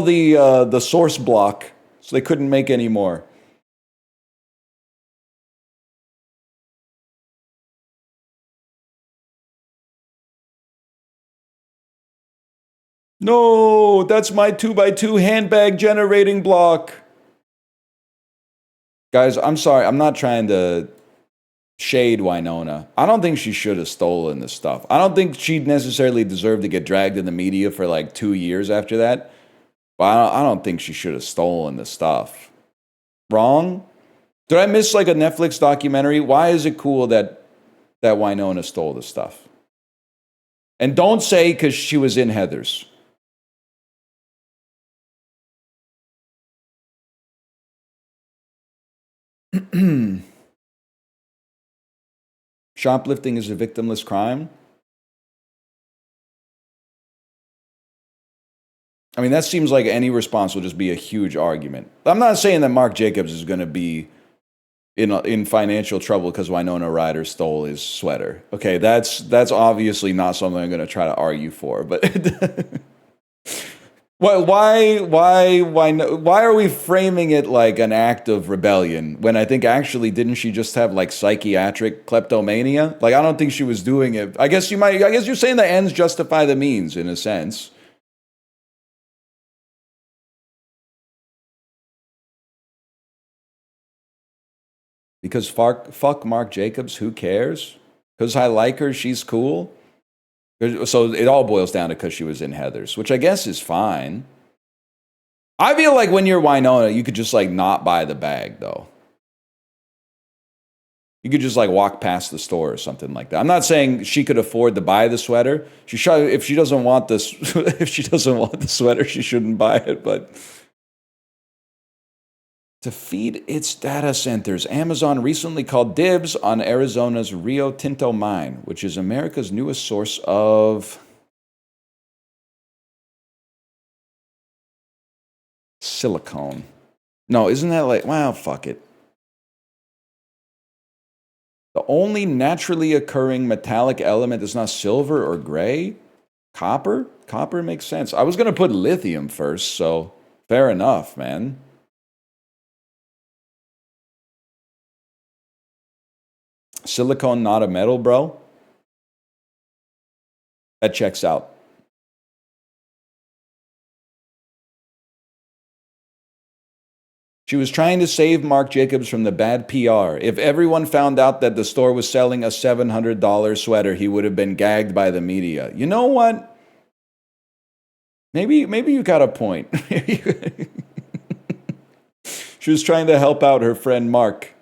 the source block, so they couldn't make any more. No, that's my 2x2 handbag generating block. Guys, I'm sorry. I'm not trying to shade Winona. I don't think she should have stolen this stuff. I don't think she necessarily deserved to get dragged in the media for like 2 years after that. But I don't think she should have stolen the stuff. Wrong? Did I miss like a Netflix documentary? Why is it cool that Winona stole the stuff? And don't say because she was in Heathers. Shoplifting is a victimless crime? I mean, that seems like any response will just be a huge argument. I'm not saying that Marc Jacobs is going to be in financial trouble because Winona Ryder stole his sweater. Okay, that's obviously not something I'm going to try to argue for. But why are we framing it like an act of rebellion when I think actually didn't she just have like psychiatric kleptomania? Like I don't think she was doing it. I guess you're saying the ends justify the means in a sense. Because fuck Marc Jacobs, who cares? Because I like her, she's cool. So it all boils down to because she was in Heathers, which I guess is fine. I feel like when you're Winona, you could just like not buy the bag though. You could just like walk past the store or something like that. I'm not saying she could afford to buy the sweater. If she doesn't want this, if she doesn't want the sweater, she shouldn't buy it. But to feed its data centers, Amazon recently called dibs on Arizona's Rio Tinto mine, which is America's newest source of silicone. No, isn't that like, wow, fuck it. The only naturally occurring metallic element is not silver or gray. Copper? Copper makes sense. I was going to put lithium first, so fair enough, man. Silicone, not a metal, bro? That checks out. She was trying to save Marc Jacobs from the bad PR. If everyone found out that the store was selling a $700 sweater, he would have been gagged by the media. You know what? Maybe you got a point. She was trying to help out her friend Mark.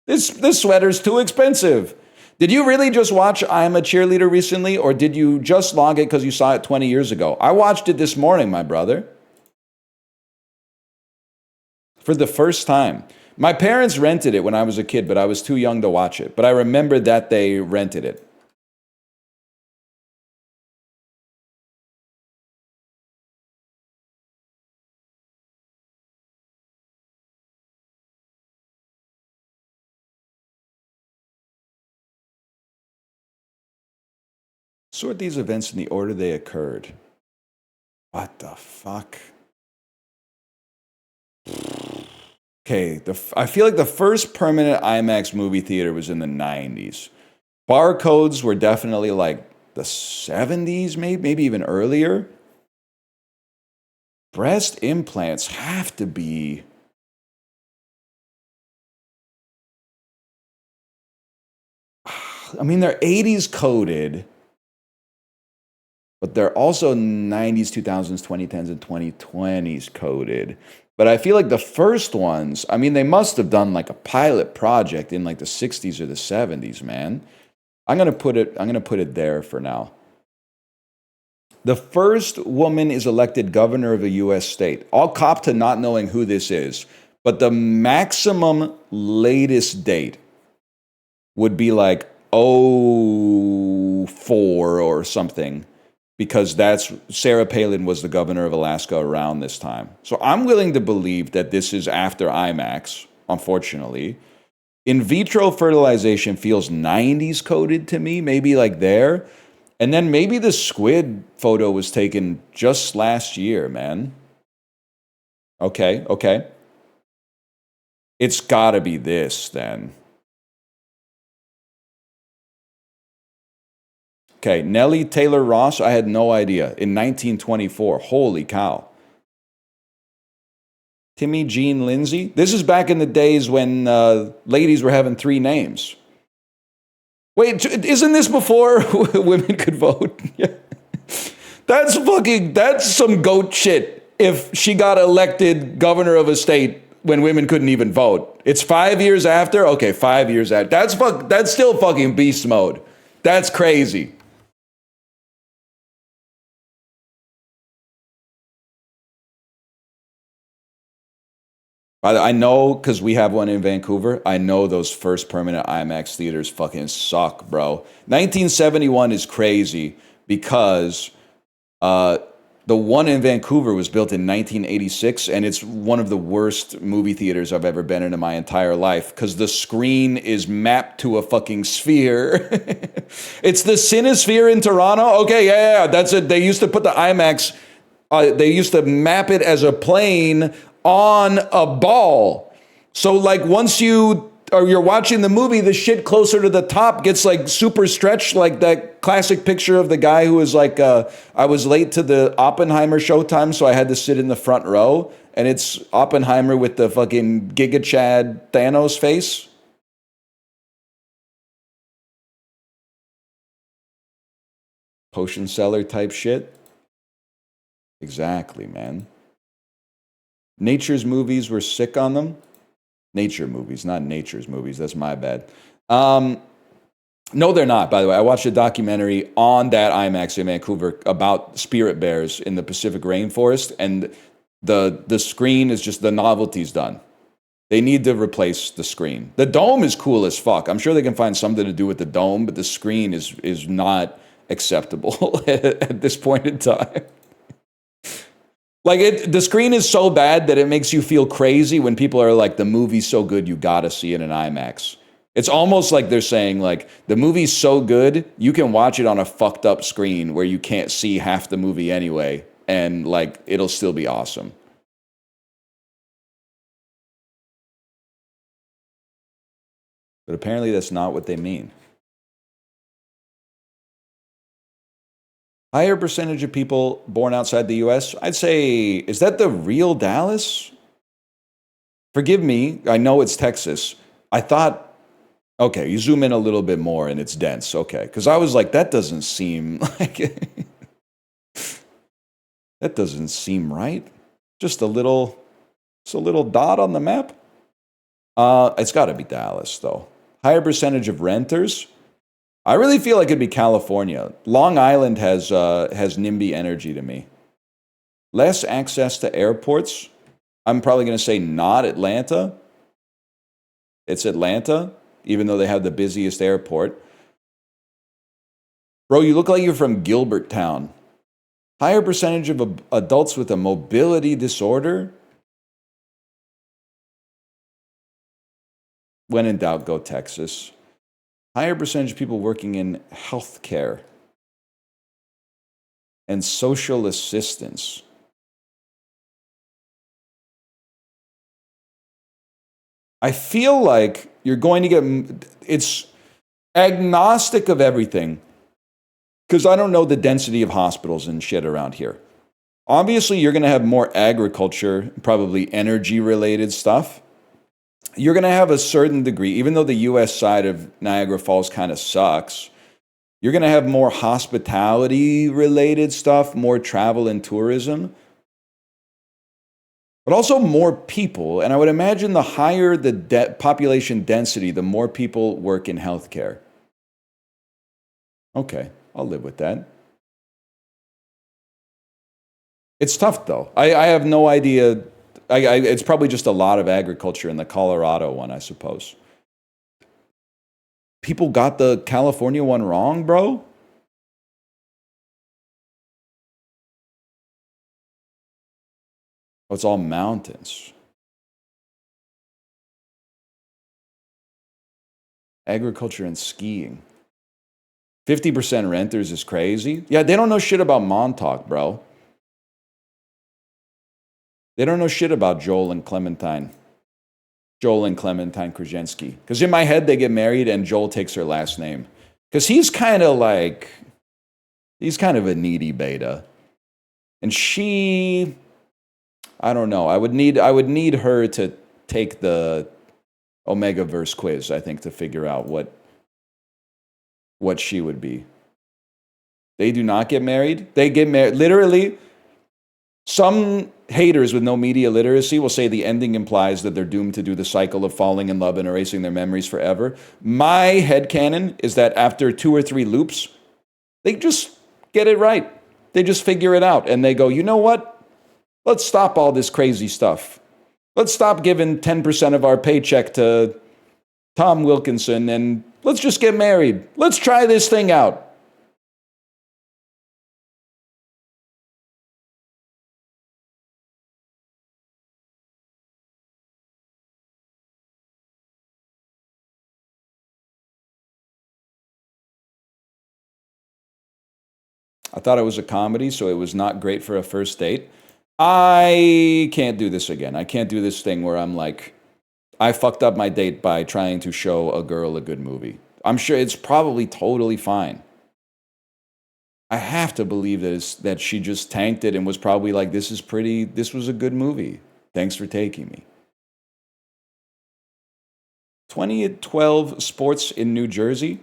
This sweater's too expensive. Did you really just watch I'm a Cheerleader recently, or did you just log it because you saw it 20 years ago? I watched it this morning, my brother. For the first time. My parents rented it when I was a kid, but I was too young to watch it. But I remember that they rented it. Sort these events in the order they occurred. What the fuck? Okay, I feel like the first permanent IMAX movie theater was in the 90s. Barcodes were definitely like the 70s, maybe even earlier. Breast implants have to be... I mean, they're 80s coded. but they're also 90s, 2000s, 2010s, and 2020s coded. But I feel like the first ones, I mean, they must have done like a pilot project in like the 60s or the 70s, man. I'm gonna put it there for now. The first woman is elected governor of a US state. I'll cop to not knowing who this is, but the maximum latest date would be like '04 or something, because that's Sarah Palin was the governor of Alaska around this time. So I'm willing to believe that this is after IMAX, unfortunately. In vitro fertilization feels 90s coded to me, maybe like there. And then maybe the squid photo was taken just last year, man. Okay, okay. It's gotta be this then. Okay, Nellie Taylor Ross, I had no idea. In 1924. Holy cow. Timmy Jean Lindsay. This is back in the days when ladies were having three names. Wait, isn't this before women could vote? Yeah. That's some goat shit if she got elected governor of a state when women couldn't even vote. It's 5 years after? Okay, 5 years after. That's still fucking beast mode. That's crazy. I know because we have one in Vancouver. I know those first permanent IMAX theaters fucking suck, bro. 1971 is crazy because the one in Vancouver was built in 1986, and it's one of the worst movie theaters I've ever been in my entire life because the screen is mapped to a fucking sphere. It's the Cinesphere in Toronto. Okay, yeah, that's it. They used to put the IMAX. They used to map it as a plane on a ball. So like once you're watching the movie, the shit closer to the top gets like super stretched, like that classic picture of the guy who was like, I was late to the Oppenheimer showtime, so I had to sit in the front row. And it's Oppenheimer with the fucking Giga Chad Thanos face. Potion seller type shit. Exactly, man. Nature's movies were sick on them. Nature movies, not Nature's movies. That's my bad. No, they're not, by the way. I watched a documentary on that IMAX in Vancouver about spirit bears in the Pacific rainforest, and the screen is just, the novelty's done. They need to replace the screen. The dome is cool as fuck. I'm sure they can find something to do with the dome, but the screen is not acceptable at this point in time. Like the screen is so bad that it makes you feel crazy when people are like, the movie's so good, you gotta see it in IMAX. It's almost like they're saying like, the movie's so good, you can watch it on a fucked up screen where you can't see half the movie anyway, and like, it'll still be awesome. But apparently that's not what they mean. Higher percentage of people born outside the US. I'd say, is that the real Dallas? Forgive me, I know it's Texas. I thought, okay, you zoom in a little bit more and it's dense. Okay, because I was like, that doesn't seem like, that doesn't seem right. Just a little dot on the map. It's got to be Dallas though. Higher percentage of renters. I really feel like it'd be California. Long Island has NIMBY energy to me. Less access to airports. I'm probably going to say not Atlanta. It's Atlanta, even though they have the busiest airport. Bro, you look like you're from Gilbert Town. Higher percentage of adults with a mobility disorder. When in doubt, go Texas. Higher percentage of people working in healthcare and social assistance. I feel like you're going to get, it's agnostic of everything, because I don't know the density of hospitals and shit around here. Obviously, you're going to have more agriculture, probably energy related stuff. You're going to have a certain degree, even though the US side of Niagara Falls kind of sucks, You're going to have more hospitality related stuff, more travel and tourism, but also more people. And I would imagine the higher the population density, the more people work in healthcare. Okay, I'll live with that. It's tough though. I have no idea. It's probably just a lot of agriculture in the Colorado one, I suppose. People got the California one wrong, bro. Oh, it's all mountains. Agriculture and skiing. 50% renters is crazy. Yeah, they don't know shit about Montauk, bro. They don't know shit about Joel and Clementine. Joel and Clementine Krasinski. Because in my head, they get married and Joel takes her last name. Because he's kind of a needy beta. And she, I don't know. I would need her to take the Omegaverse quiz, I think, to figure out what she would be. They do not get married. They get married. Literally, some haters with no media literacy will say the ending implies that they're doomed to do the cycle of falling in love and erasing their memories forever. My headcanon is that after 2 or 3 loops, they just get it right. They just figure it out. And they go, you know what? Let's stop all this crazy stuff. Let's stop giving 10% of our paycheck to Tom Wilkinson and let's just get married. Let's try this thing out. I thought it was a comedy, so it was not great for a first date. I can't do this again. I can't do this thing where I'm like, I fucked up my date by trying to show a girl a good movie. I'm sure it's probably totally fine. I have to believe that she just tanked it and was probably like, this was a good movie. Thanks for taking me. 2012 sports in New Jersey.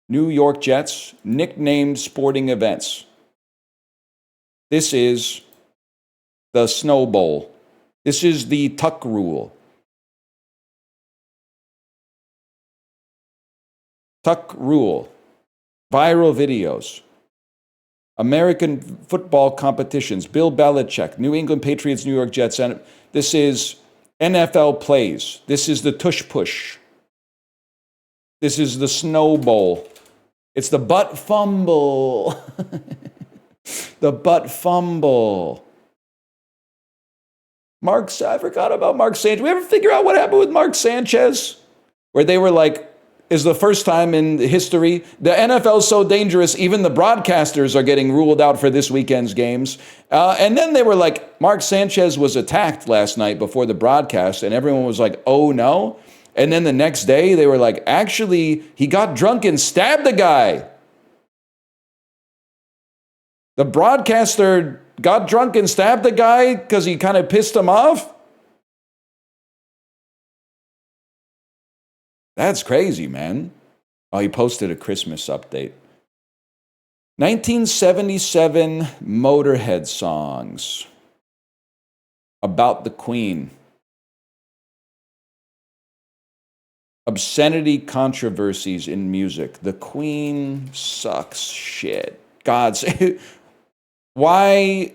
New York Jets, nicknamed sporting events. This is the Snow Bowl. This is the Tuck Rule. Tuck Rule. Viral videos. American football competitions. Bill Belichick, New England Patriots, New York Jets. And this is NFL plays. This is the Tush Push. This is the Snow Bowl. It's the butt fumble. The butt fumble. I forgot about Mark Sanchez. We ever figure out what happened with Mark Sanchez? Where they were like, is the first time in history. The NFL is so dangerous, even the broadcasters are getting ruled out for this weekend's games. And then they were like, Mark Sanchez was attacked last night before the broadcast, and everyone was like, oh no. And then the next day, they were like, actually, he got drunk and stabbed the guy. The broadcaster got drunk and stabbed the guy because he kind of pissed him off. That's crazy, man. Oh, he posted a Christmas update. 1977 Motorhead songs about the Queen. Obscenity controversies in music. The Queen sucks shit. God's. Why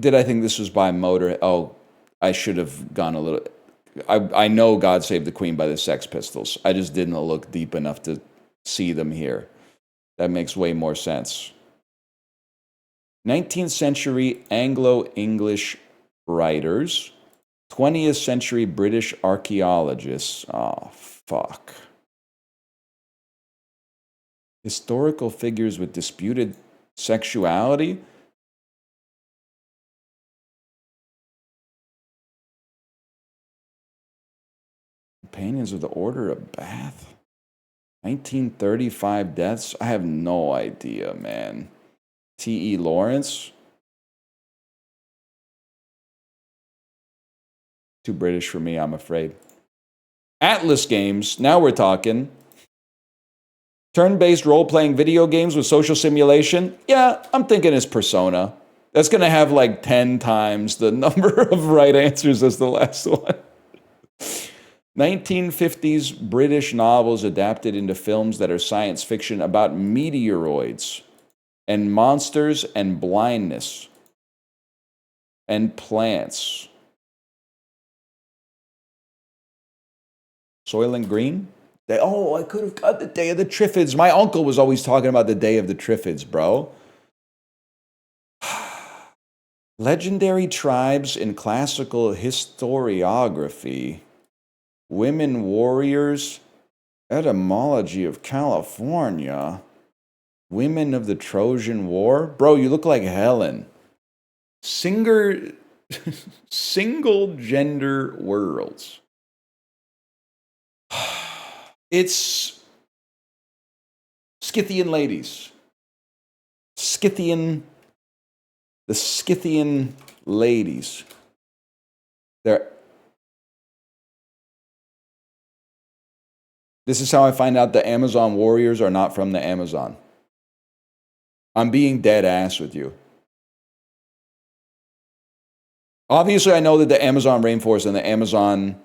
did I think this was by Motorhead? Oh, I should have gone a little. I know God Save the Queen by the Sex Pistols. I just didn't look deep enough to see them here. That makes way more sense. 19th century Anglo-English writers. 20th century British archaeologists. Oh, fuck. Historical figures with disputed sexuality. Companions of the Order of Bath. 1935 deaths. I have no idea, man. T.E. Lawrence. Too British for me, I'm afraid. Atlas Games. Now we're talking. Turn-based role-playing video games with social simulation? Yeah, I'm thinking it's Persona. That's going to have like 10 times the number of right answers as the last one. 1950s British novels adapted into films that are science fiction about meteoroids and monsters and blindness and plants. Soylent Green? I could have got the Day of the Triffids. My uncle was always talking about the Day of the Triffids, bro. Legendary tribes in classical historiography. Women warriors. Etymology of California. Women of the Trojan War. Bro, you look like Helen. Single gender worlds. It's Scythian ladies. The Scythian ladies. This is how I find out the Amazon warriors are not from the Amazon. I'm being dead ass with you. Obviously, I know that the Amazon rainforest and the Amazon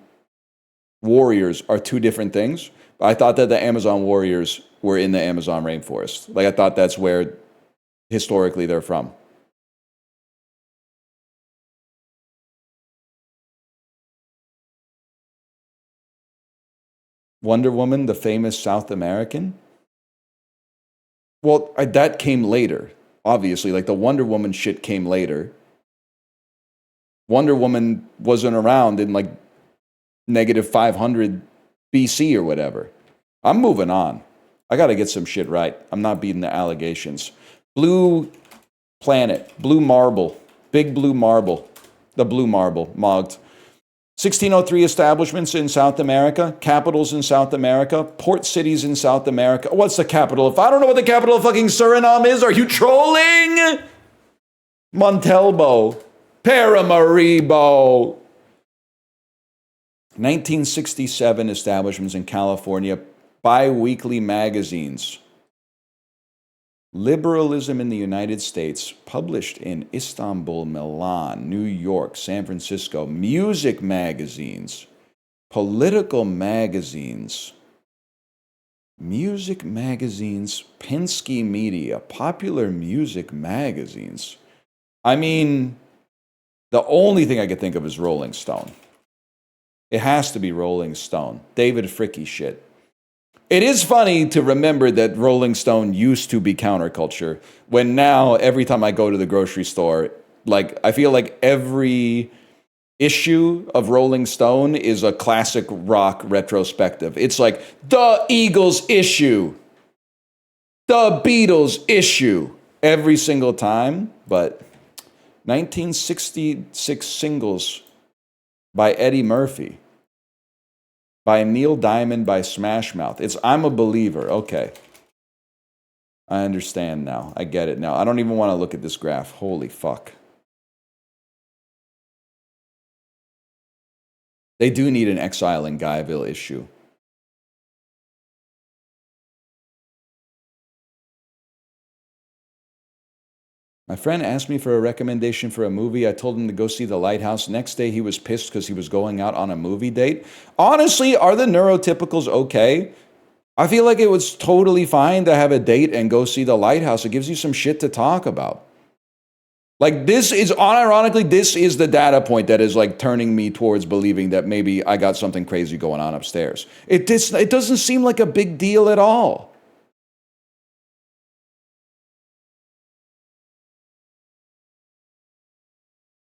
warriors are two different things. But I thought that the Amazon warriors were in the Amazon rainforest. Like, I thought that's where historically they're from. Wonder Woman, the famous South American? Well, that came later, obviously. Like, the Wonder Woman shit came later. Wonder Woman wasn't around in, like, negative 500 BC or whatever. I'm moving on. I got to get some shit right. I'm not beating the allegations. Blue planet, blue marble, big blue marble, the blue marble, mogged. 1603 establishments in South America, capitals in South America, port cities in South America. What's the capital? If I don't know what the capital of fucking Suriname is, are you trolling? Montalvo, Paramaribo. 1967 establishments in California, bi-weekly magazines. Liberalism in the United States, published in Istanbul, Milan, New York, San Francisco. Music magazines, political magazines. Music magazines, Penske Media, popular music magazines. I mean, the only thing I could think of is Rolling Stone. It has to be Rolling Stone. David Fricke shit. It is funny to remember that Rolling Stone used to be counterculture, when now every time I go to the grocery store, like, I feel like every issue of Rolling Stone is a classic rock retrospective. It's like the Eagles issue, the Beatles issue, every single time. But 1966 singles by Eddie Murphy, by Neil Diamond, by Smash Mouth. It's I'm a Believer. Okay. I understand now. I get it now. I don't even want to look at this graph. Holy fuck. They do need an Exile in Guyville issue. My friend asked me for a recommendation for a movie. I told him to go see The Lighthouse. Next day, he was pissed because he was going out on a movie date. Honestly, are the neurotypicals okay? I feel like it was totally fine to have a date and go see The Lighthouse. It gives you some shit to talk about. Like, this is, unironically, this is the data point that is, like, turning me towards believing that maybe I got something crazy going on upstairs. It doesn't seem like a big deal at all.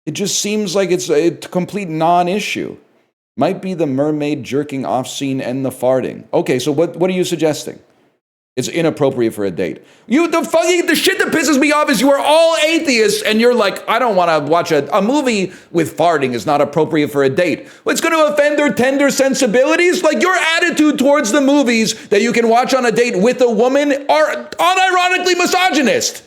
It just seems like it's a complete non-issue. Might be the mermaid jerking off scene and the farting. Okay, so what are you suggesting? It's inappropriate for a date. The shit that pisses me off is you are all atheists and you're like, I don't want to watch a movie with farting is not appropriate for a date. Well, it's going to offend their tender sensibilities? Like, your attitude towards the movies that you can watch on a date with a woman are unironically misogynist.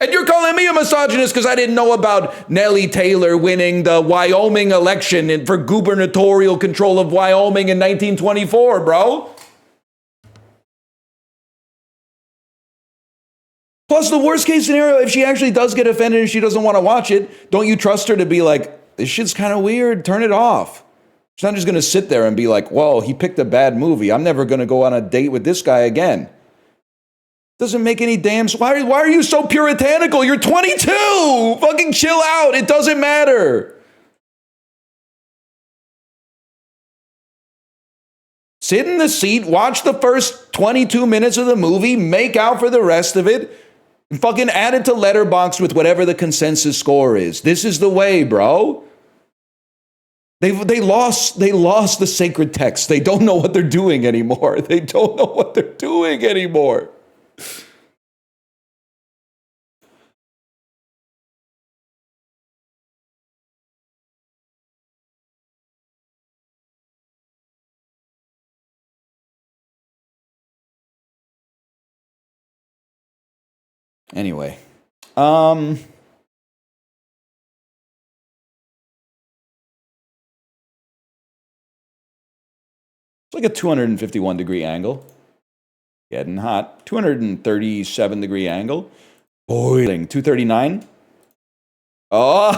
And you're calling me a misogynist because I didn't know about Nellie Taylor winning the Wyoming election for gubernatorial control of Wyoming in 1924, bro. Plus, the worst case scenario, if she actually does get offended and she doesn't want to watch it, don't you trust her to be like, this shit's kind of weird, turn it off? She's not just going to sit there and be like, well, he picked a bad movie. I'm never going to go on a date with this guy again. Doesn't make any damn... Why are you so puritanical? You're 22! Fucking chill out. It doesn't matter. Sit in the seat, watch the first 22 minutes of the movie, make out for the rest of it, and fucking add it to Letterboxd with whatever the consensus score is. This is the way, bro. They lost the sacred text. They don't know what they're doing anymore. They don't know what they're doing anymore. Anyway, it's like a 251 degree angle. Getting hot. 237 degree angle. Boiling. 239. Oh.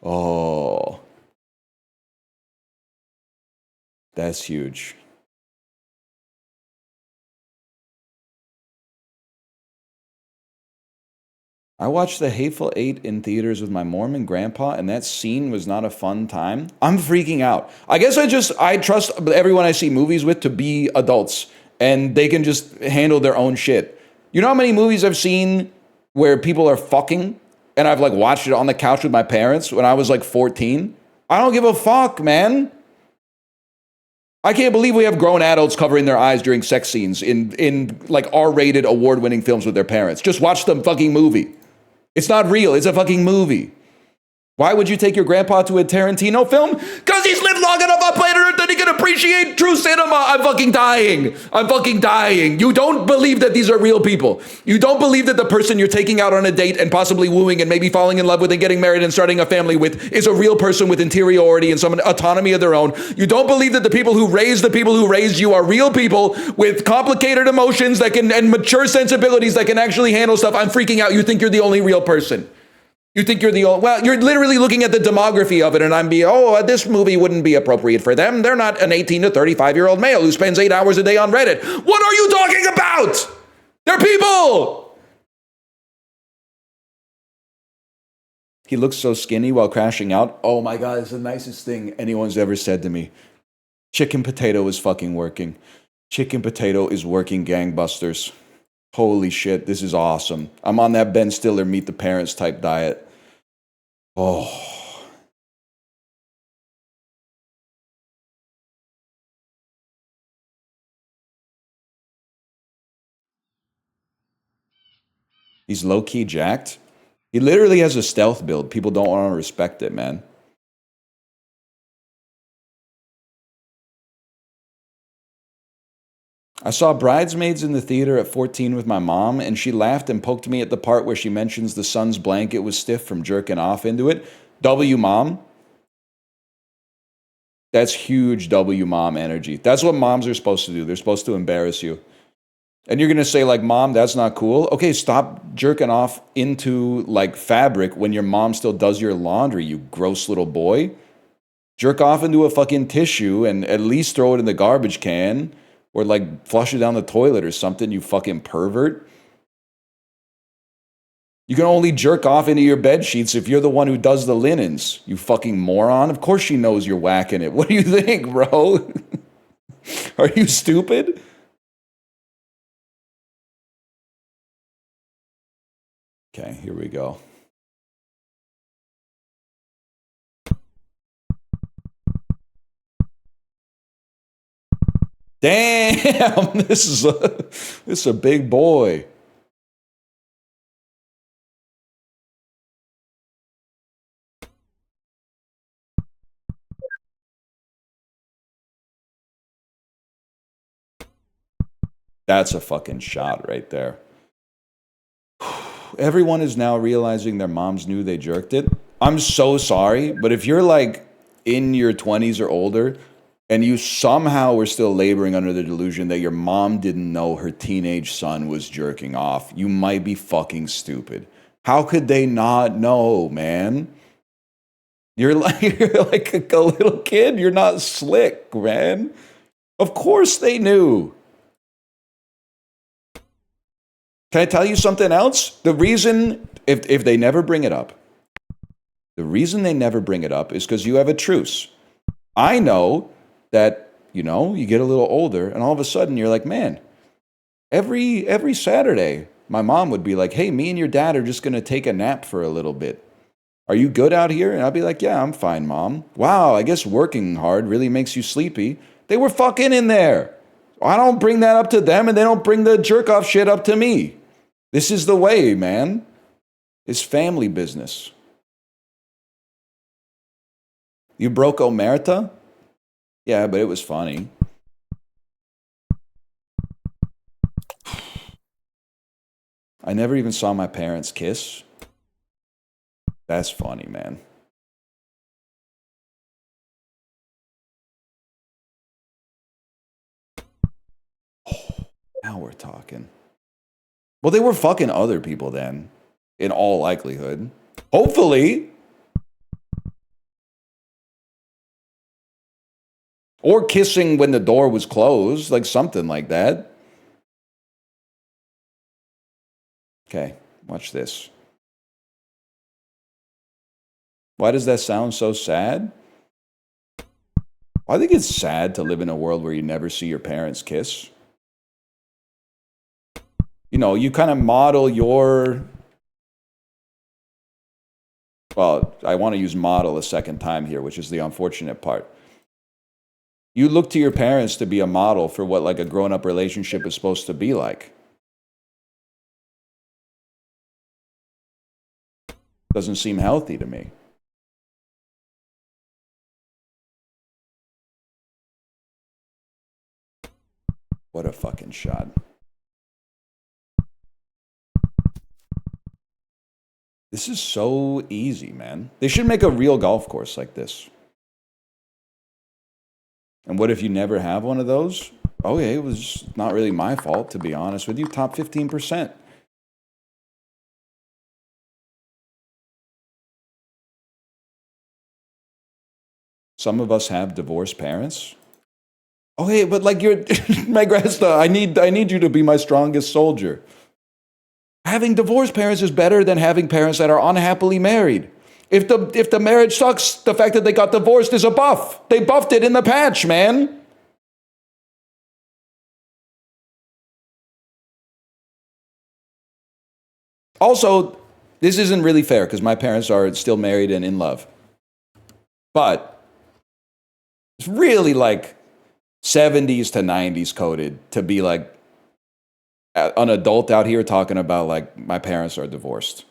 Oh. That's huge. I watched The Hateful Eight in theaters with my Mormon grandpa, and that scene was not a fun time. I'm freaking out. I guess I trust everyone I see movies with to be adults, and they can just handle their own shit. You know how many movies I've seen where people are fucking, and I've like watched it on the couch with my parents when I was like 14? I don't give a fuck, man. I can't believe we have grown adults covering their eyes during sex scenes in like R-rated award-winning films with their parents. Just watch the fucking movie. It's not real. It's a fucking movie. Why would you take your grandpa to a Tarantino film? Because he's lived long enough on planet Earth that he can appreciate true cinema. I'm fucking dying. I'm fucking dying. You don't believe that these are real people. You don't believe that the person you're taking out on a date and possibly wooing and maybe falling in love with and getting married and starting a family with is a real person with interiority and some autonomy of their own. You don't believe that the people who raised you are real people with complicated emotions that can and mature sensibilities that can actually handle stuff. I'm freaking out. You think you're the only real person. You think you're the only, well, you're literally looking at the demography of it and this movie wouldn't be appropriate for them. They're not an 18 to 35-year-old male who spends 8 hours a day on Reddit. What are you talking about? They're people. He looks so skinny while crashing out. Oh my God, it's the nicest thing anyone's ever said to me. Chicken potato is fucking working. Chicken potato is working gangbusters. Holy shit, this is awesome. I'm on that Ben Stiller meet the parents type diet. Oh. He's low-key jacked. He literally has a stealth build. People don't want to respect it, man. I saw Bridesmaids in the theater at 14 with my mom, and she laughed and poked me at the part where she mentions the son's blanket was stiff from jerking off into it. W mom. That's huge W mom energy. That's what moms are supposed to do. They're supposed to embarrass you. And you're going to say, like, Mom, that's not cool. Okay, stop jerking off into, like, fabric when your mom still does your laundry, you gross little boy. Jerk off into a fucking tissue and at least throw it in the garbage can. Or like flush it down the toilet or something, you fucking pervert. You can only jerk off into your bed sheets if you're the one who does the linens, you fucking moron. Of course she knows you're whacking it. What do you think, bro? Are you stupid? Okay, here we go. Damn, this is a big boy. That's a fucking shot right there. Everyone is now realizing their moms knew they jerked it. I'm so sorry, but if you're like in your 20s or older, and you somehow were still laboring under the delusion that your mom didn't know her teenage son was jerking off, you might be fucking stupid. How could they not know, man? You're like, you're like a little kid. You're not slick, man. Of course they knew. Can I tell you something else? The reason, if they never bring it up, the reason they never bring it up is because you have a truce. I know that, you get a little older and all of a sudden you're like, man, every Saturday, my mom would be like, hey, me and your dad are just going to take a nap for a little bit. Are you good out here? And I'll be like, yeah, I'm fine, Mom. Wow, I guess working hard really makes you sleepy. They were fucking in there. I don't bring that up to them, and they don't bring the jerk off shit up to me. This is the way, man. It's family business. You broke Omerta? Yeah, but it was funny. I never even saw my parents kiss. That's funny, man. Now we're talking. Well, they were fucking other people then, in all likelihood. Hopefully. Or kissing when the door was closed, like something like that. Okay, watch this. Why does that sound so sad? I think it's sad to live in a world where you never see your parents kiss. You kind of model your... Well, I want to use model a second time here, which is the unfortunate part. You look to your parents to be a model for what like a grown-up relationship is supposed to be like. Doesn't seem healthy to me. What a fucking shot. This is so easy, man. They should make a real golf course like this. And what if you never have one of those? Oh, yeah, it was not really my fault, to be honest with you. Top 15%. Some of us have divorced parents. Oh, hey, but like you're my grandson, I need you to be my strongest soldier. Having divorced parents is better than having parents that are unhappily married. If the marriage sucks, the fact that they got divorced is a buff. They buffed it in the patch, man. Also, this isn't really fair because my parents are still married and in love. But it's really like 70s to 90s coded to be like an adult out here talking about like my parents are divorced.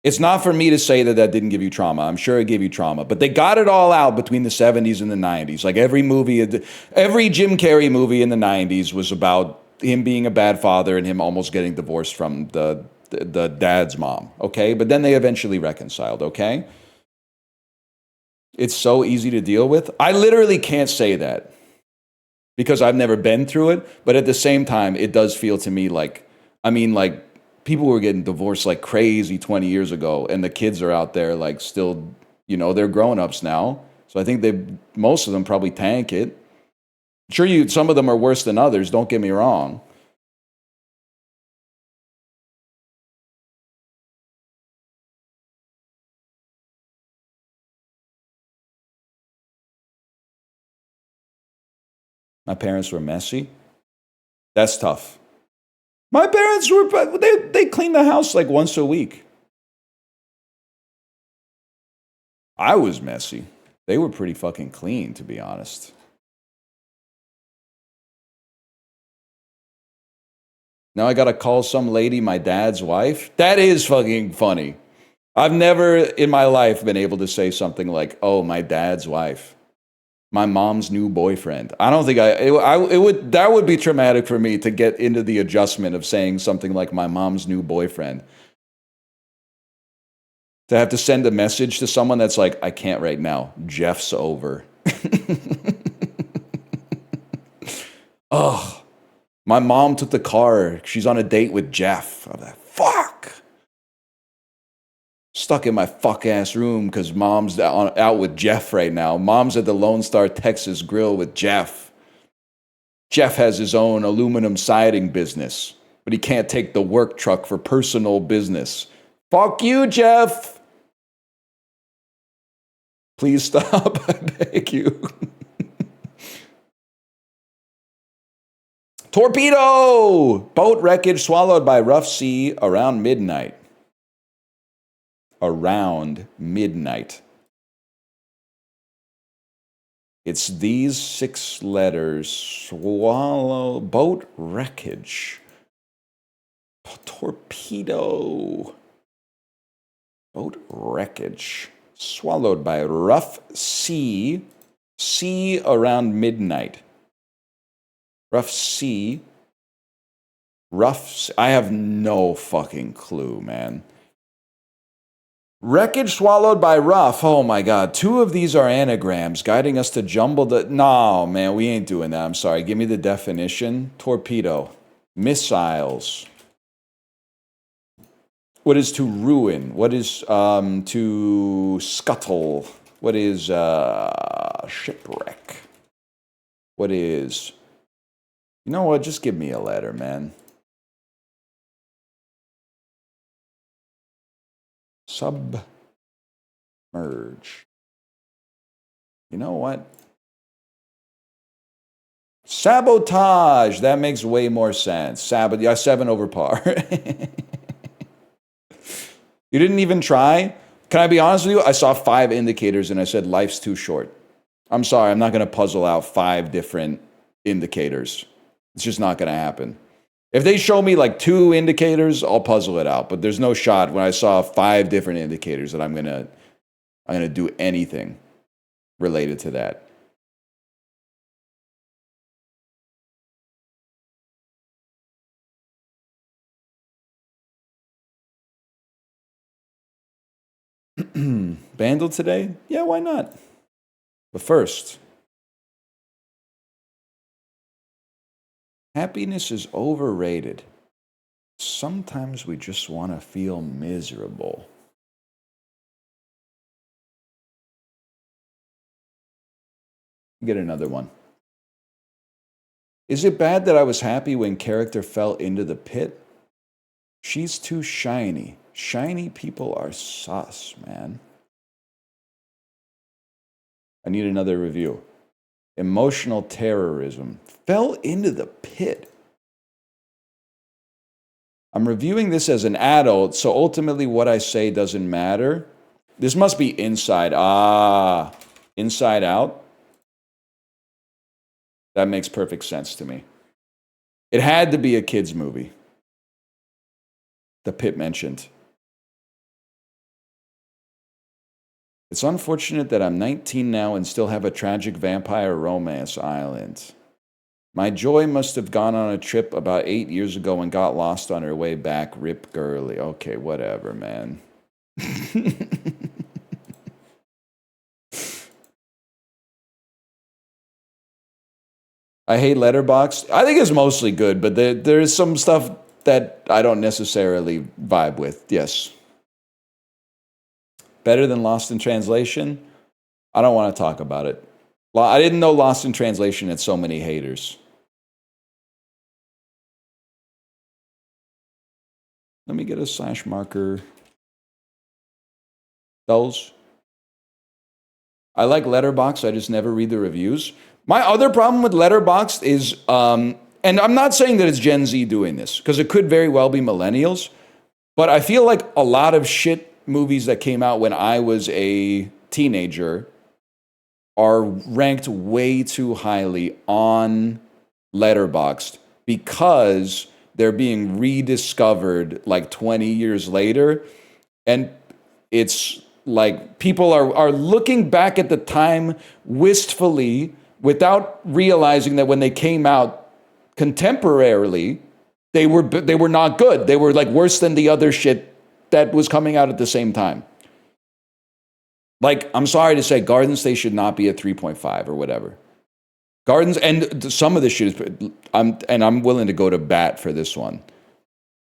It's not for me to say that didn't give you trauma. I'm sure it gave you trauma, but they got it all out between the 70s and the 90s. Like every Jim Carrey movie in the 90s was about him being a bad father and him almost getting divorced from the dad's mom. Okay, but then they eventually reconciled. Okay, it's so easy to deal with. I literally can't say that because I've never been through it, but at the same time, it does feel to me like, people were getting divorced like crazy 20 years ago, and the kids are out there like still, they're grown-ups now. So I think most of them probably tank it. Sure, some of them are worse than others, don't get me wrong. My parents were messy. That's tough. My parents they cleaned the house like once a week. I was messy. They were pretty fucking clean, to be honest. Now I gotta call some lady my dad's wife? That is fucking funny. I've never in my life been able to say something like, oh, my dad's wife. My mom's new boyfriend. I don't think that would be traumatic for me to get into the adjustment of saying something like my mom's new boyfriend. To have to send a message to someone that's like, I can't right now. Jeff's over. Ugh. My mom took the car. She's on a date with Jeff. I'm like, fuck. Stuck in my fuck ass room because mom's out with Jeff right now. Mom's at the Lone Star, Texas grill with Jeff. Jeff has his own aluminum siding business, but he can't take the work truck for personal business. Fuck you, Jeff. Please stop. I beg you. Torpedo! Boat wreckage swallowed by rough sea around midnight. Around midnight. It's these 6 letters. Swallow. Boat wreckage. Torpedo. Boat wreckage. Swallowed by rough sea. Sea around midnight. Rough sea. I have no fucking clue, man. Wreckage swallowed by rough. Oh my god. 2 of these are anagrams guiding us to jumble the... No, man, we ain't doing that. I'm sorry. Give me the definition. Torpedo. Missiles. What is to ruin? What is to scuttle? What is shipwreck? What is... You know what? Just give me a letter, man. Submerge. You know what? Sabotage. That makes way more sense. 7 over par. You didn't even try? Can I be honest with you? I saw 5 indicators and I said life's too short. I'm sorry. I'm not going to puzzle out 5 different indicators. It's just not going to happen. If they show me like 2 indicators, I'll puzzle it out. But there's no shot when I saw 5 different indicators that I'm gonna do anything related to that. Vandal today? Yeah, why not? But first, happiness is overrated. Sometimes we just want to feel miserable. Get another one. Is it bad that I was happy when character fell into the pit? She's too shiny. Shiny people are sus, man. I need another review. Emotional terrorism. Fell into the pit. I'm reviewing this as an adult, so ultimately what I say doesn't matter. This must be Inside. Inside Out? That makes perfect sense to me. It had to be a kid's movie. The Pit mentioned. It's unfortunate that I'm 19 now and still have a tragic vampire romance island. My joy must have gone on a trip about 8 years ago and got lost on her way back. Rip girly. Okay, whatever, man. I hate Letterboxd. I think it's mostly good, but there is some stuff that I don't necessarily vibe with. Yes. Better than Lost in Translation? I don't want to talk about it. I didn't know Lost in Translation had so many haters. Let me get a slash marker. Those. I like Letterboxd. I just never read the reviews. My other problem with Letterboxd is, and I'm not saying that it's Gen Z doing this, because it could very well be millennials, but I feel like a lot of shit movies that came out when I was a teenager are ranked way too highly on Letterboxd because they're being rediscovered like 20 years later. And it's like people are looking back at the time wistfully without realizing that when they came out contemporarily, they were not good. They were like worse than the other shit that was coming out at the same time. Like, I'm sorry to say, Garden State should not be a 3.5 or whatever. Gardens, and some of this shit is, I'm willing to go to bat for this one.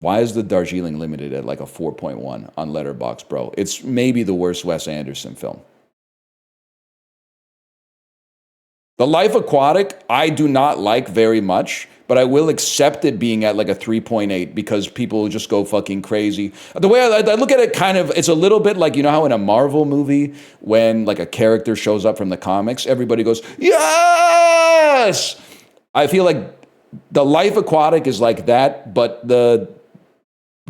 Why is the Darjeeling Limited at like a 4.1 on Letterboxd, bro? It's maybe the worst Wes Anderson film. The Life Aquatic, I do not like very much, but I will accept it being at like a 3.8 because people just go fucking crazy. The way I look at it, kind of, it's a little bit like, you know how in a Marvel movie, when like a character shows up from the comics, everybody goes, yes! I feel like The Life Aquatic is like that, but the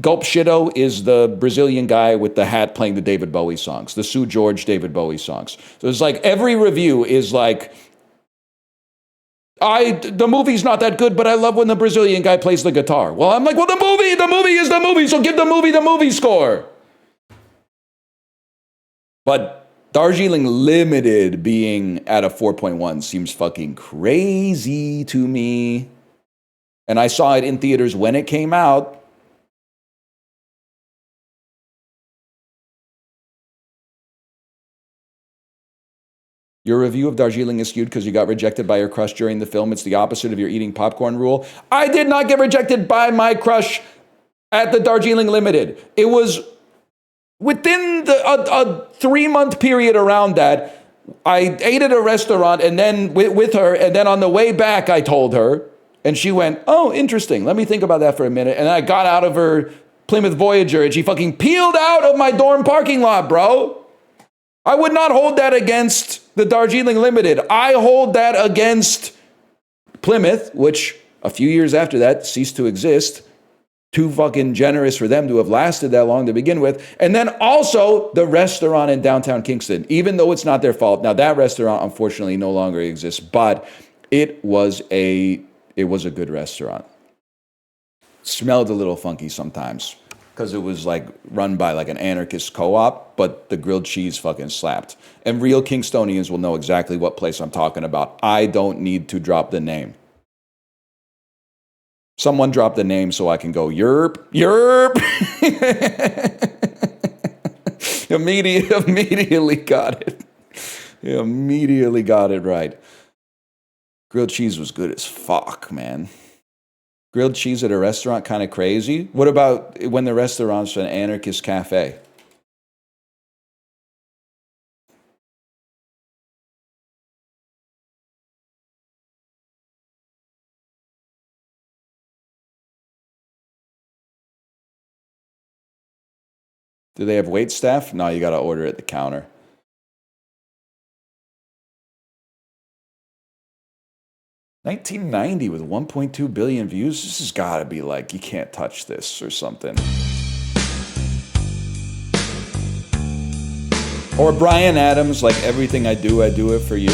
Gulp Shido is the Brazilian guy with the hat playing the David Bowie songs, the Sue George David Bowie songs. So it's like every review is like, the movie's not that good, but I love when the Brazilian guy plays the guitar. Well, I'm like, well, the movie is the movie, so give the movie score. But Darjeeling Limited being at a 4.1 seems fucking crazy to me. And I saw it in theaters when it came out. Your review of Darjeeling is skewed because you got rejected by your crush during the film. It's the opposite of your eating popcorn rule. I did not get rejected by my crush at the Darjeeling Limited. It was within a 3-month period around that. I ate at a restaurant and then with her, and then on the way back, I told her, and she went, oh, interesting. Let me think about that for a minute. And I got out of her Plymouth Voyager and she fucking peeled out of my dorm parking lot, bro. I would not hold that against the Darjeeling Limited. I hold that against Plymouth, which a few years after that ceased to exist. Too fucking generous for them to have lasted that long to begin with. And then also the restaurant in downtown Kingston, even though it's not their fault. Now that restaurant unfortunately no longer exists, but it was a good restaurant. Smelled a little funky sometimes, because it was like run by like an anarchist co-op, but the grilled cheese fucking slapped. And real Kingstonians will know exactly what place I'm talking about. I don't need to drop the name. Someone drop the name so I can go, yerp. Immediately got it. Immediately got it right. Grilled cheese was good as fuck, man. Grilled cheese at a restaurant, kind of crazy. What about when the restaurant's an anarchist cafe? Do they have wait staff? No, you got to order at the counter. $1990 with 1.2 billion views. This has got to be like, you can't touch this or something. Or Bryan Adams, like everything I do it for you.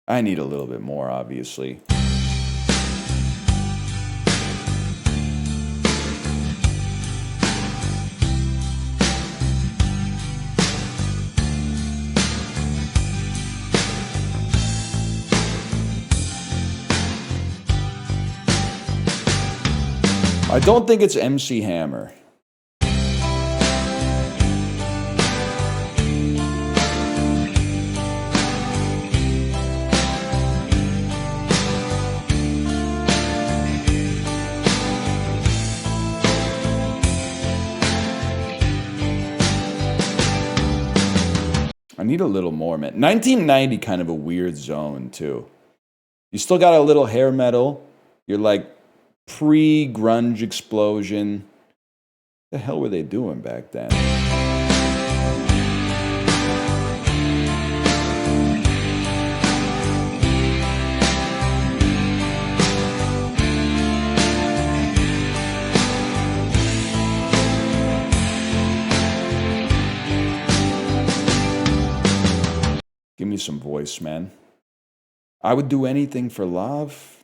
I need a little bit more, obviously. I don't think it's MC Hammer. I need a little more, man. 1990, kind of a weird zone, too. You still got a little hair metal. You're like pre-grunge explosion. What the hell were they doing back then? Give me some voice, man. I would do anything for love.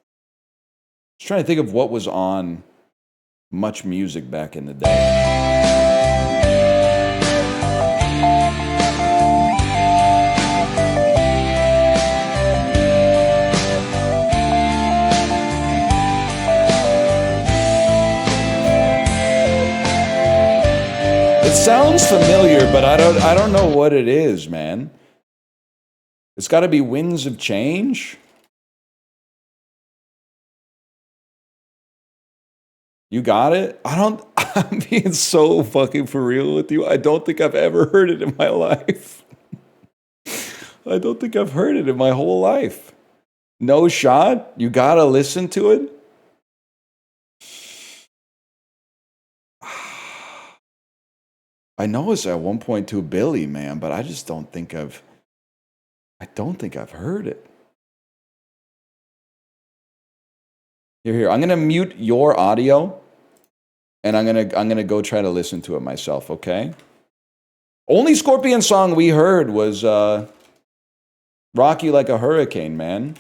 Just trying to think of what was on Much Music back in the day. sounds familiar, but I don't know what it is, man. It's got to be Winds of Change. You got it? I'm being so fucking for real with you. I don't think I've ever heard it in my life. I don't think I've heard it in my whole life. No shot? You gotta listen to it? I know it's at 1.2 billion, man, but I just don't think I don't think I've heard it. Here. I'm gonna mute your audio, and I'm gonna go try to listen to it myself. Okay. Only Scorpion song we heard was "Rock You Like a Hurricane," man.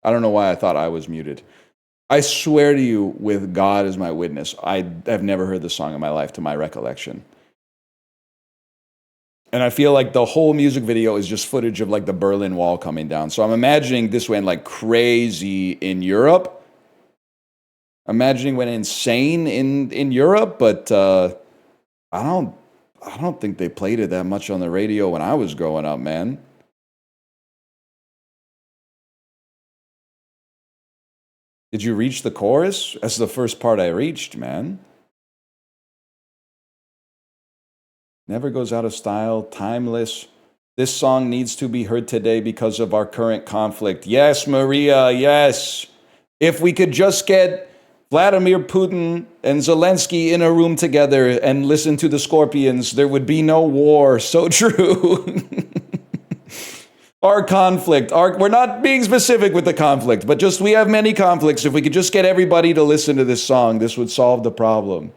I don't know why I thought I was muted. I swear to you, with God as my witness, I have never heard this song in my life, to my recollection. And I feel like the whole music video is just footage of like the Berlin Wall coming down. So I'm imagining this went like crazy in Europe. I'm imagining it went insane in Europe, but I don't think they played it that much on the radio when I was growing up, man. Did you reach the chorus? That's the first part I reached, man. Never goes out of style, timeless. This song needs to be heard today because of our current conflict. Yes, Maria, yes. If we could just get Vladimir Putin and Zelensky in a room together and listen to the Scorpions, there would be no war. So true. Our conflict, we're not being specific with the conflict, but just we have many conflicts. If we could just get everybody to listen to this song, this would solve the problem.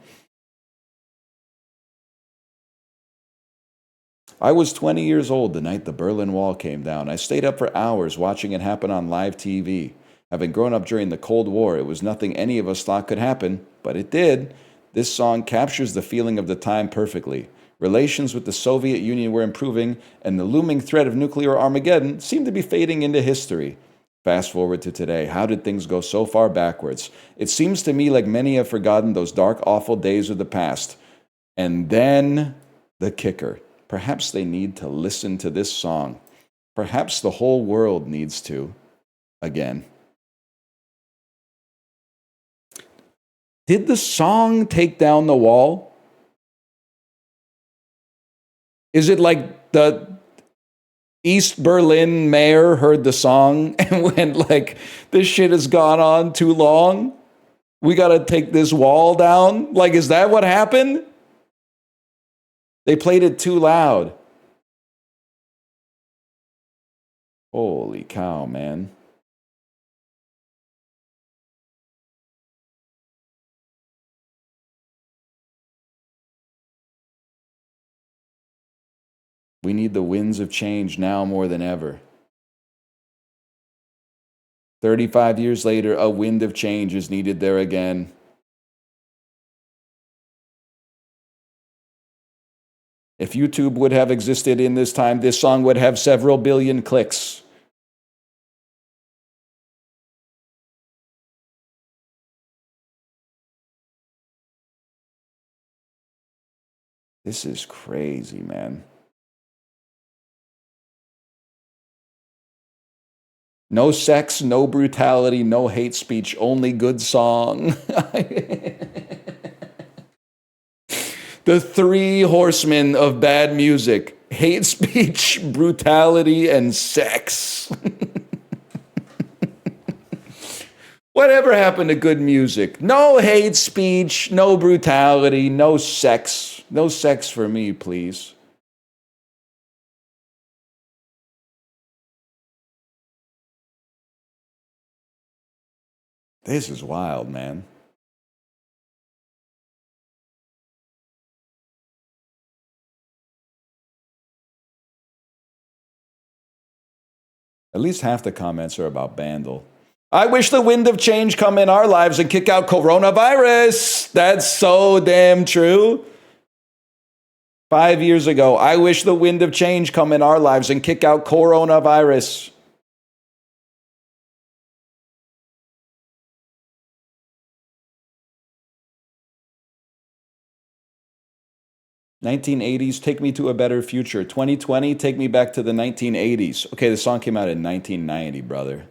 I was 20 years old the night the Berlin Wall came down. I stayed up for hours watching it happen on live TV. Having grown up during the Cold War, it was nothing any of us thought could happen, but it did. This song captures the feeling of the time perfectly. Relations with the Soviet Union were improving, and the looming threat of nuclear Armageddon seemed to be fading into history. Fast forward to today. How did things go so far backwards? It seems to me like many have forgotten those dark, awful days of the past. And then the kicker. Perhaps they need to listen to this song. Perhaps the whole world needs to, again. Did the song take down the wall? Is it like the East Berlin mayor heard the song and went like, this shit has gone on too long? We got to take this wall down? Like, is that what happened? They played it too loud. Holy cow, man. We need the winds of change now more than ever. 35 years later, a wind of change is needed there again. If YouTube would have existed in this time, this song would have several billion clicks. This is crazy, man. No sex, no brutality, no hate speech, only good song. The three horsemen of bad music: hate speech, brutality, and sex. Whatever happened to good music? No hate speech, no brutality, no sex. No sex for me, please. This is wild, man. At least half the comments are about Bandle. I wish the wind of change come in our lives and kick out coronavirus. That's so damn true. 5 years ago, I wish the wind of change come in our lives and kick out coronavirus. "1980s, take me to a better future. 2020, take me back to the 1980s. Okay, the song came out in 1990, brother.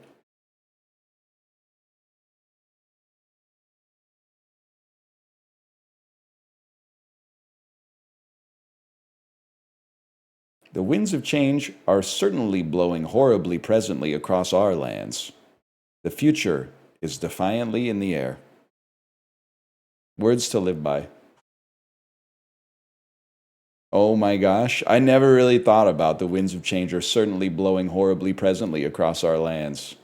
The winds of change are certainly blowing horribly presently across our lands. The future is defiantly in the air." Words to live by. Oh my gosh, I never really thought about the winds of change are certainly blowing horribly presently across our lands.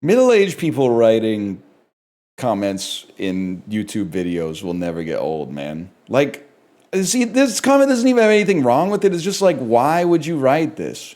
Middle-aged people writing comments in YouTube videos will never get old, man. Like, see, this comment doesn't even have anything wrong with it. It's just like, why would you write this?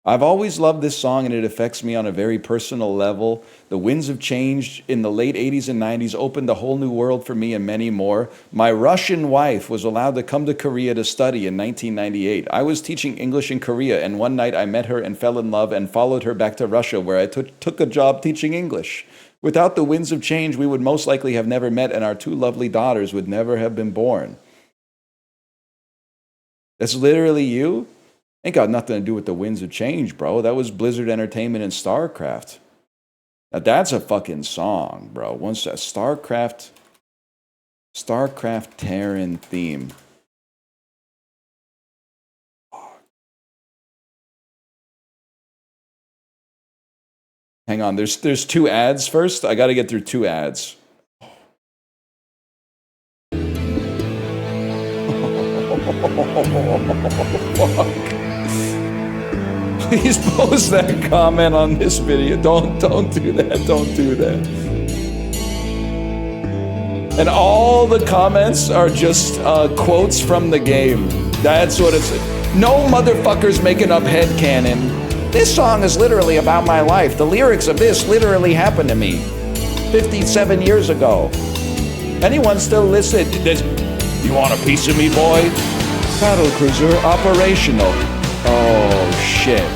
I've always loved this song and it affects me on a very personal level. The winds of change in the late 80s and 90s opened a whole new world for me and many more. My Russian wife was allowed to come to Korea to study in 1998. I was teaching English in Korea, and one night I met her and fell in love and followed her back to Russia, where I took a job teaching English. Without the winds of change, we would most likely have never met, and our two lovely daughters would never have been born. That's literally you? Ain't got nothing to do with the winds of change, bro. That was Blizzard Entertainment and StarCraft. Now that's a fucking song, bro. Once that StarCraft Terran theme. Hang on, there's two ads first. I got to get through two ads. Fuck. Please post that comment on this video. Don't do that. Don't do that. And all the comments are just quotes from the game. That's what it's. No motherfuckers making up headcanon. This song is literally about my life. The lyrics of this literally happened to me 57 years ago. Anyone still listen? You want a piece of me, boy? Battle cruiser operational. Oh shit.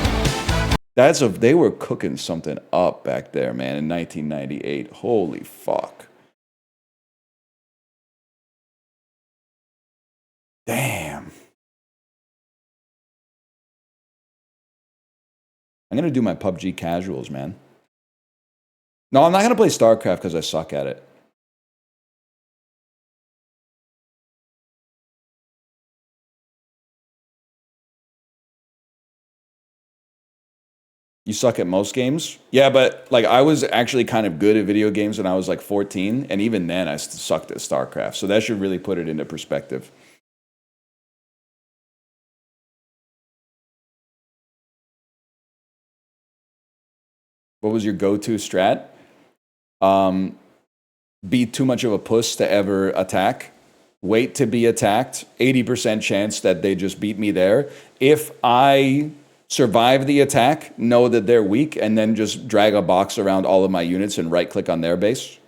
They were cooking something up back there, man, in 1998. Holy fuck. Damn. I'm gonna do my PUBG casuals, man. No, I'm not gonna play StarCraft because I suck at it. You suck at most games? Yeah, but like I was actually kind of good at video games when I was like 14, and even then I sucked at StarCraft. So that should really put it into perspective. What was your go-to strat? Be too much of a puss to ever attack. Wait to be attacked. 80% chance that they just beat me there. If I survive the attack, know that they're weak, and then just drag a box around all of my units and right-click on their base.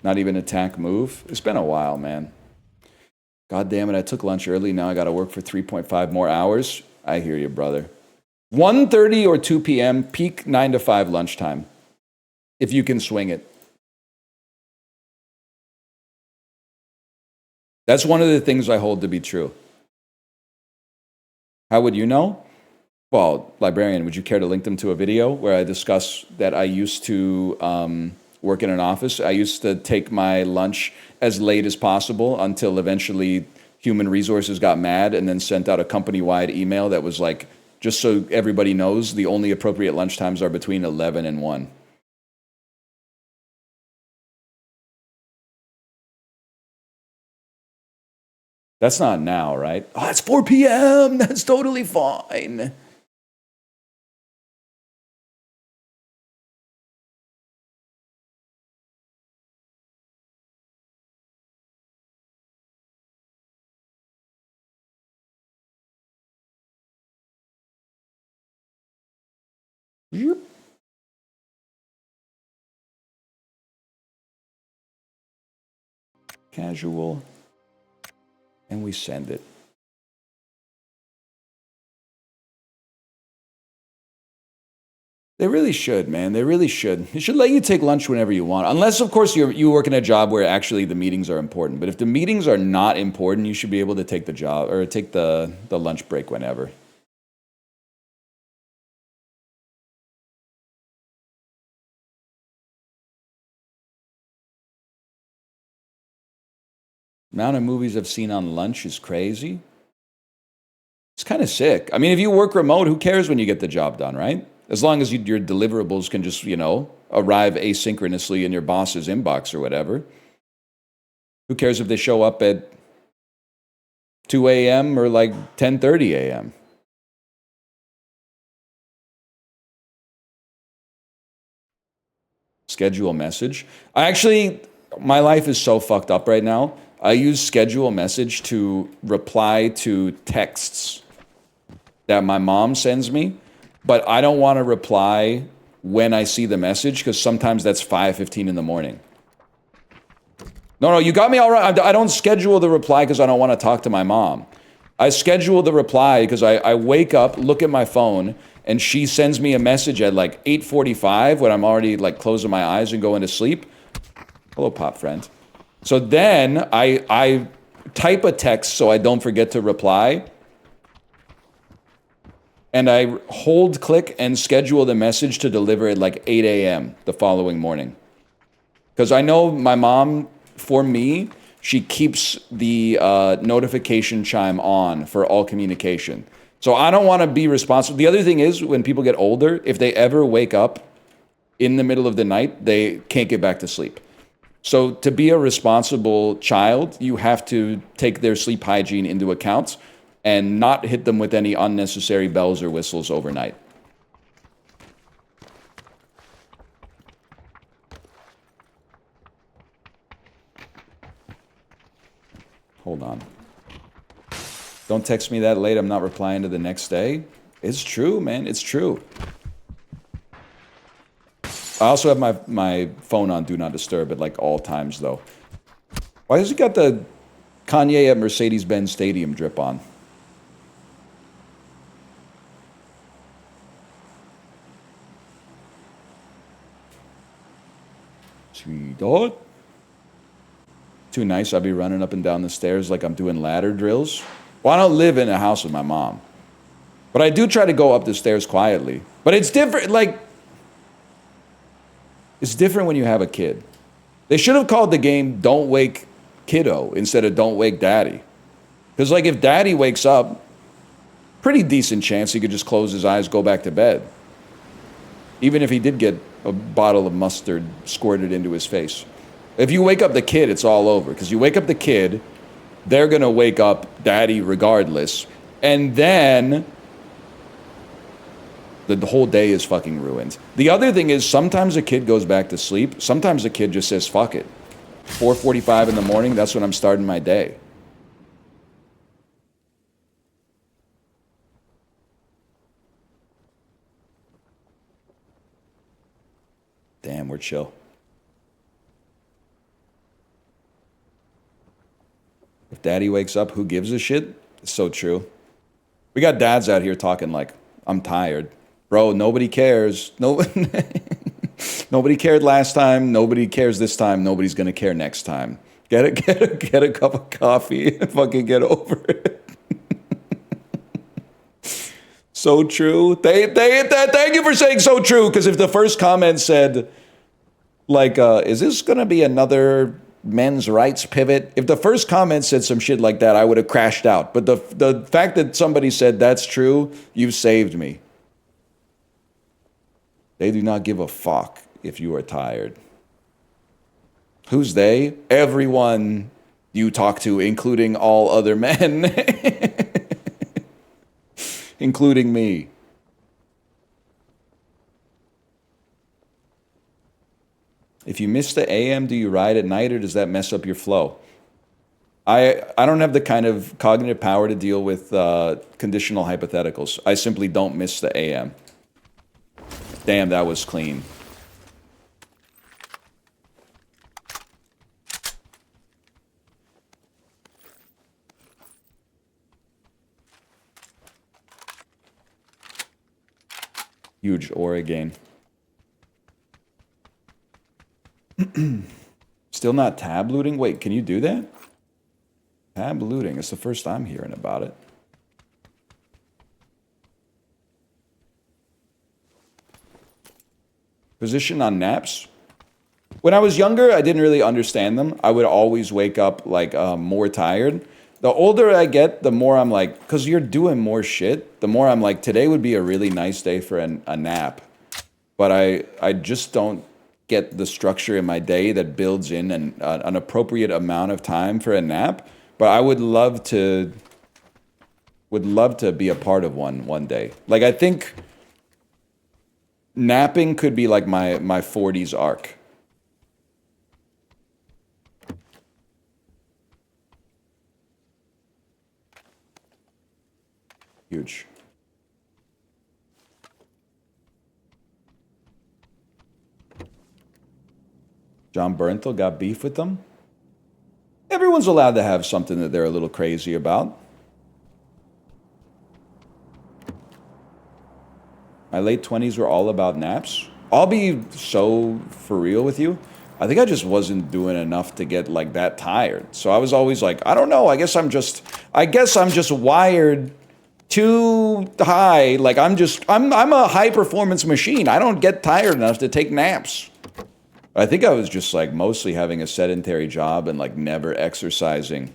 Not even attack move. It's been a while, man. God damn it, I took lunch early. Now I got to work for 3.5 more hours. I hear you, brother. 1:30 or 2 p.m., peak 9 to 5 lunchtime, if you can swing it. That's one of the things I hold to be true. How would you know? Well, librarian, would you care to link them to a video where I discuss that I used to work in an office, I used to take my lunch as late as possible until eventually human resources got mad and then sent out a company-wide email that was like, just so everybody knows, the only appropriate lunch times are between 11 and 1. That's not now, right? Oh, it's 4 p.m. That's totally fine. Yep. Casual. And we send it. They really should, man. They really should. They should let you take lunch whenever you want. Unless, of course, you work in a job where actually the meetings are important. But if the meetings are not important, you should be able to take the job or take the lunch break whenever. Amount of movies I've seen on lunch is crazy. It's kind of sick. I mean, if you work remote, who cares when you get the job done, right? As long as your deliverables can just, arrive asynchronously in your boss's inbox or whatever. Who cares if they show up at 2 a.m. or like 10:30 a.m.? Schedule message. My life is so fucked up right now. I use schedule message to reply to texts that my mom sends me, but I don't want to reply when I see the message because sometimes that's 5:15 in the morning. No, you got me all right. I don't schedule the reply because I don't want to talk to my mom. I schedule the reply because I wake up, look at my phone, and she sends me a message at like 8:45 when I'm already like closing my eyes and going to sleep. Hello, pop friend. So then I type a text so I don't forget to reply. And I hold click and schedule the message to deliver at like 8 a.m. the following morning. Because I know my mom, for me, she keeps the notification chime on for all communication. So I don't want to be responsible. The other thing is, when people get older, if they ever wake up in the middle of the night, they can't get back to sleep. So to be a responsible child, you have to take their sleep hygiene into account and not hit them with any unnecessary bells or whistles overnight. Hold on. Don't text me that late. I'm not replying to the next day. It's true, man. It's true. I also have my phone on Do Not Disturb at like all times, though. Why has he got the Kanye at Mercedes-Benz Stadium drip on? Sweetheart. Too nice. I'll be running up and down the stairs like I'm doing ladder drills. Well, I don't live in a house with my mom. But I do try to go up the stairs quietly. But it's different, it's different when you have a kid. They should have called the game Don't Wake Kiddo instead of Don't Wake Daddy. Because, if Daddy wakes up, pretty decent chance he could just close his eyes, go back to bed. Even if he did get a bottle of mustard squirted into his face. If you wake up the kid, it's all over. Because you wake up the kid, they're going to wake up Daddy regardless. And then the whole day is fucking ruined. The other thing is, sometimes a kid goes back to sleep. Sometimes a kid just says, fuck it. 4:45 in the morning, that's when I'm starting my day. Damn, we're chill. If Daddy wakes up, who gives a shit? It's so true. We got dads out here talking like, I'm tired. Bro, nobody cares. Nobody cared last time. Nobody cares this time. Nobody's going to care next time. Get a cup of coffee and fucking get over it. So true. Thank you for saying so true, because if the first comment said, Like, is this gonna be another men's rights pivot? If the first comment said some shit like that, I would have crashed out. But the fact that somebody said that's true, you've saved me. They do not give a fuck if you are tired. Who's they? Everyone you talk to, including all other men, including me. If you miss the AM, do you ride at night or does that mess up your flow? I don't have the kind of cognitive power to deal with conditional hypotheticals. I simply don't miss the AM. Damn, that was clean. Huge Oregon. Still not tab looting? Wait, can you do that? Tab looting. It's the first I'm hearing about it. Position on naps? When I was younger, I didn't really understand them. I would always wake up like more tired. The older I get, the more I'm like, because you're doing more shit, the more I'm like, today would be a really nice day for a nap. But I just don't get the structure in my day that builds in an appropriate amount of time for a nap. But I would love to be a part of one day. Like, I think napping could be like my 40s arc. Huge. John Bernthal got beef with them? Everyone's allowed to have something that they're a little crazy about. My late 20s were all about naps. I'll be so for real with you. I think I just wasn't doing enough to get like that tired. So I was always like, I don't know, I guess I'm just wired too high. Like I'm a high performance machine. I don't get tired enough to take naps. I think I was just like mostly having a sedentary job and like never exercising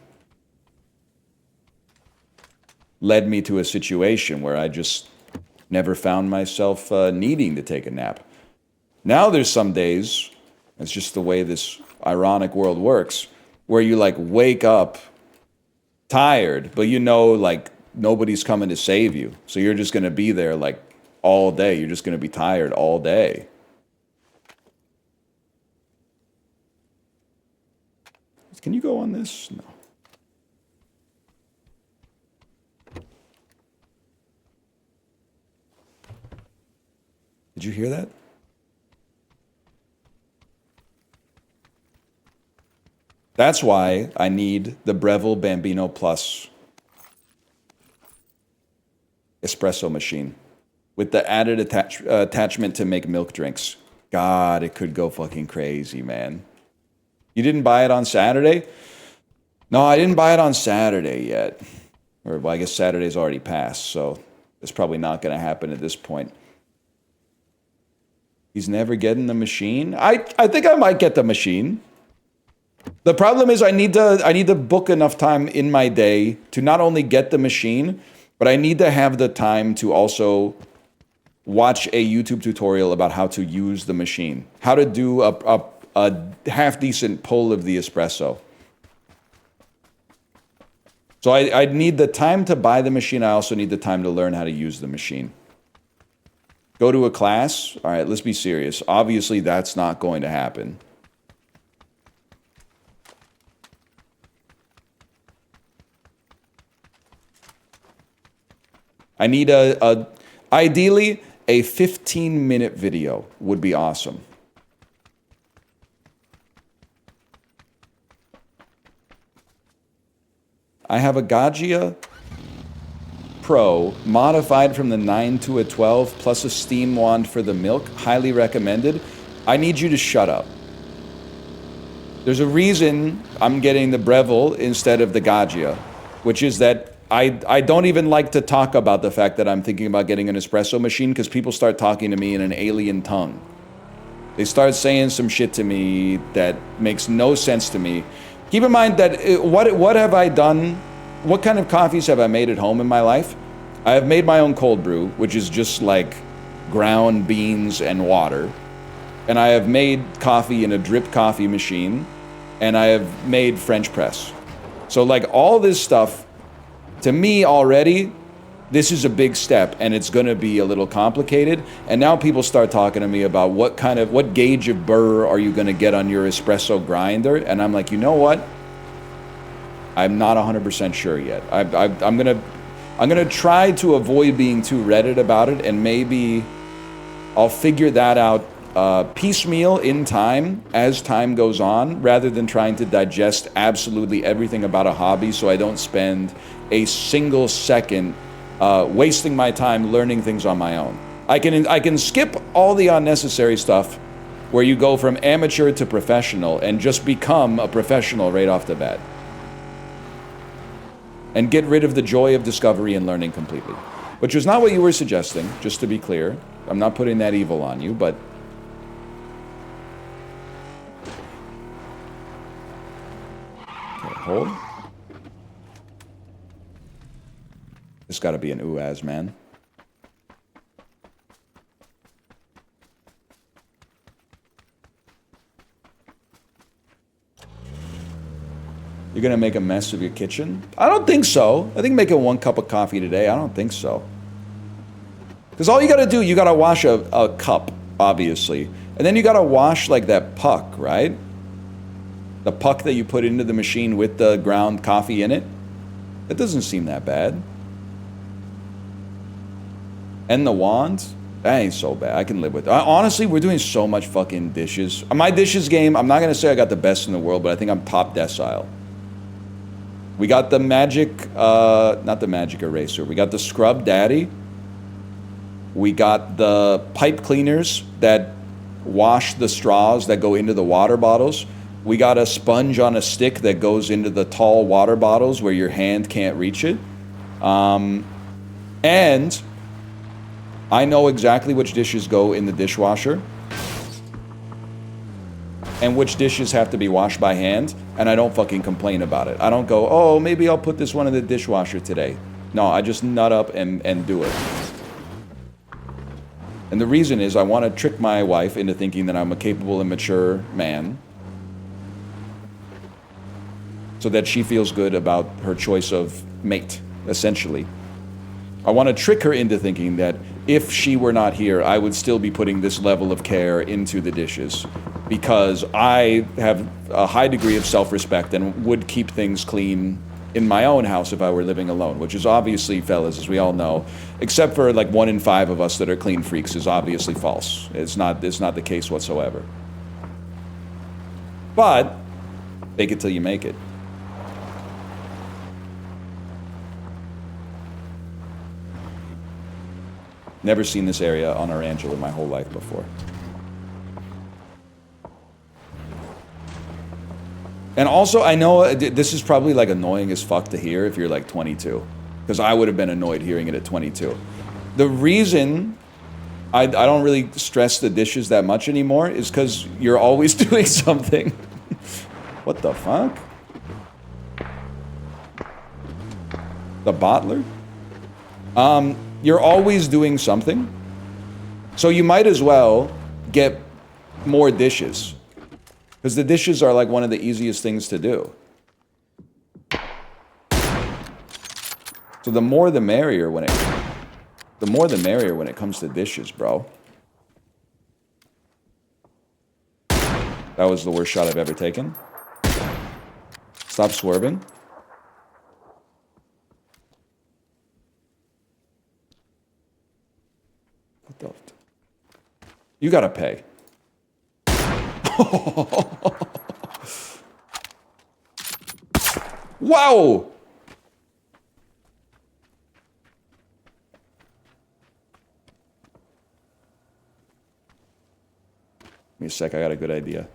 led me to a situation where I just never found myself needing to take a nap. Now there's some days, it's just the way this ironic world works, where you like wake up tired, but you know like nobody's coming to save you. So you're just going to be there like all day. You're just going to be tired all day. Can you go on this? No. Did you hear that? That's why I need the Breville Bambino Plus espresso machine with the added attachment to make milk drinks. God, it could go fucking crazy, man. You didn't buy it on Saturday? No, I didn't buy it on Saturday yet. Or, well, I guess Saturday's already passed, so it's probably not going to happen at this point. He's never getting the machine? I think I might get the machine. The problem is I need to book enough time in my day to not only get the machine, but I need to have the time to also watch a YouTube tutorial about how to use the machine. How to do a half-decent pull of the espresso. So I need the time to buy the machine. I also need the time to learn how to use the machine. Go to a class? All right, let's be serious. Obviously, that's not going to happen. I need ideally, a 15-minute video would be awesome. I have a Gaggia Pro modified from the 9 to a 12 plus a steam wand for the milk. Highly recommended. I need you to shut up. There's a reason I'm getting the Breville instead of the Gaggia, which is that I don't even like to talk about the fact that I'm thinking about getting an espresso machine because people start talking to me in an alien tongue. They start saying some shit to me that makes no sense to me. Keep in mind that what have I done? What kind of coffees have I made at home in my life? I have made my own cold brew, which is just like ground beans and water. And I have made coffee in a drip coffee machine. And I have made French press. So like all this stuff, to me already, this is a big step and it's gonna be a little complicated. And now people start talking to me about what gauge of burr are you gonna get on your espresso grinder? And I'm like, you know what? I'm not 100% sure yet. I'm gonna try to avoid being too Reddit about it, and maybe I'll figure that out piecemeal in time as time goes on, rather than trying to digest absolutely everything about a hobby, so I don't spend a single second wasting my time learning things on my own. I can skip all the unnecessary stuff where you go from amateur to professional and just become a professional right off the bat. And get rid of the joy of discovery and learning completely. Which was not what you were suggesting, just to be clear. I'm not putting that evil on you, but... Okay, hold. This gotta be an Uaz, man. You're gonna make a mess of your kitchen? I don't think so. I think making 1 cup of coffee today, I don't think so. Because all you gotta do, you gotta wash a cup, obviously. And then you gotta wash like that puck, right? The puck that you put into the machine with the ground coffee in it. That doesn't seem that bad. And the wand? That ain't so bad. I can live with it. Honestly, we're doing so much fucking dishes. My dishes game, I'm not gonna say I got the best in the world, but I think I'm top decile. We got the magic, not the magic eraser. We got the scrub daddy. We got the pipe cleaners that wash the straws that go into the water bottles. We got a sponge on a stick that goes into the tall water bottles where your hand can't reach it. And I know exactly which dishes go in the dishwasher and which dishes have to be washed by hand, and I don't fucking complain about it. I don't go, oh, maybe I'll put this one in the dishwasher today. No, I just nut up and do it. And the reason is I want to trick my wife into thinking that I'm a capable and mature man, so that she feels good about her choice of mate, essentially. I want to trick her into thinking that if she were not here, I would still be putting this level of care into the dishes, because I have a high degree of self-respect and would keep things clean in my own house if I were living alone, which is obviously, fellas, as we all know, except for like 1 in 5 of us that are clean freaks, is obviously false. It's not the case whatsoever. But fake it till you make it. Never seen this area on our Angela in my whole life before. And also, I know this is probably like annoying as fuck to hear if you're like 22. Because I would have been annoyed hearing it at 22. The reason I don't really stress the dishes that much anymore is because you're always doing something. What the fuck? The bottler? You're always doing something. So you might as well get more dishes. Because the dishes are like one of the easiest things to do. So the more the merrier when it comes to dishes, bro. That was the worst shot I've ever taken. Stop swerving. What the? You gotta pay. Wow! Give me a sec, I got a good idea.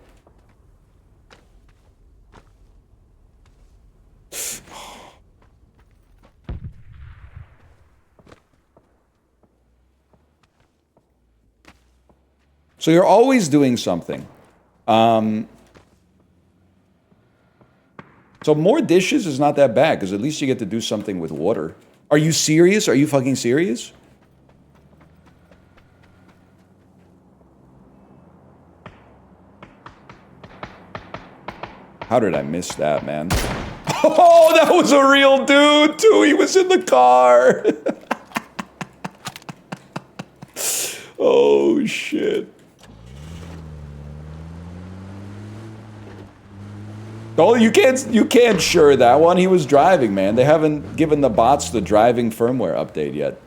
So you're always doing something. So more dishes is not that bad, because at least you get to do something with water. Are you serious? Are you fucking serious? How did I miss that, man? Oh, that was a real dude, too. He was in the car. Oh, shit. Oh, you can't sure that one. He was driving, man. They haven't given the bots the driving firmware update yet.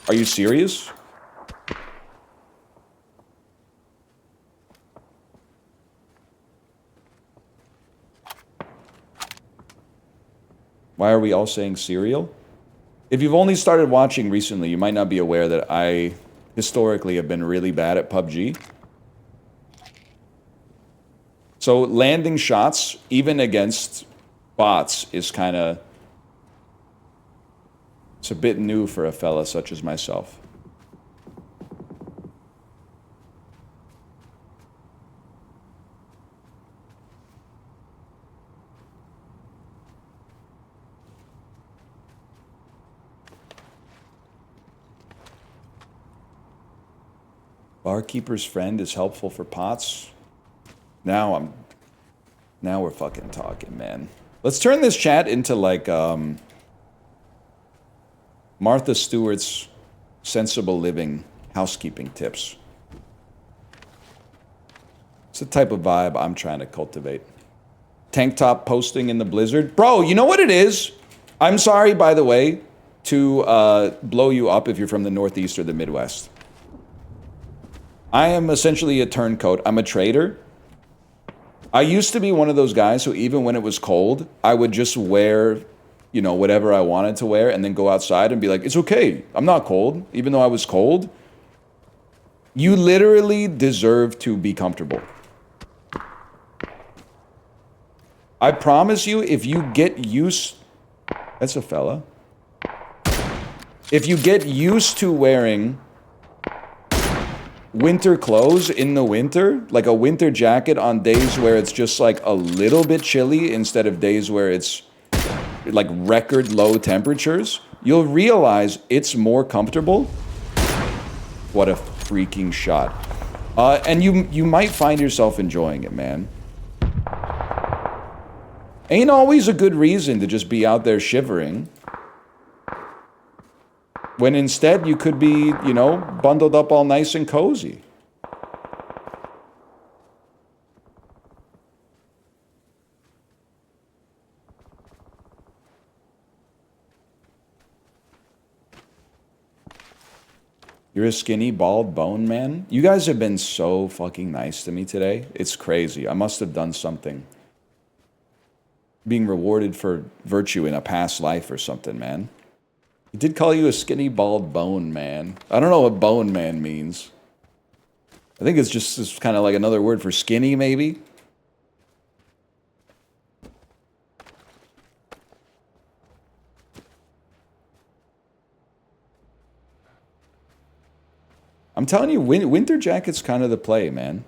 Are you serious? Why are we all saying cereal? If you've only started watching recently, you might not be aware that I historically have been really bad at PUBG. So landing shots, even against bots, is kind of... It's a bit new for a fella such as myself. Barkeeper's friend is helpful for pots. Now we're fucking talking, man. Let's turn this chat into like Martha Stewart's sensible living housekeeping tips. It's the type of vibe I'm trying to cultivate. Tank top posting in the blizzard. Bro, you know what it is? I'm sorry, by the way, to blow you up if you're from the Northeast or the Midwest. I am essentially a turncoat. I'm a trader. I used to be one of those guys who even when it was cold, I would just wear, you know, whatever I wanted to wear and then go outside and be like, it's okay. I'm not cold, even though I was cold. You literally deserve to be comfortable. I promise you, if you get used... That's a fella. If you get used to wearing winter clothes in the winter, like a winter jacket on days where it's just like a little bit chilly instead of days where it's like record low temperatures, you'll realize it's more comfortable. What a freaking shot. And you might find yourself enjoying it, man. Ain't always a good reason to just be out there shivering, when instead you could be, you know, bundled up all nice and cozy. You're a skinny, bald bone man? You guys have been so fucking nice to me today. It's crazy. I must have done something. Being rewarded for virtue in a past life or something, man. He did call you a skinny, bald bone man. I don't know what bone man means. I think it's just kind of like another word for skinny, maybe? I'm telling you, winter jacket's kind of the play, man.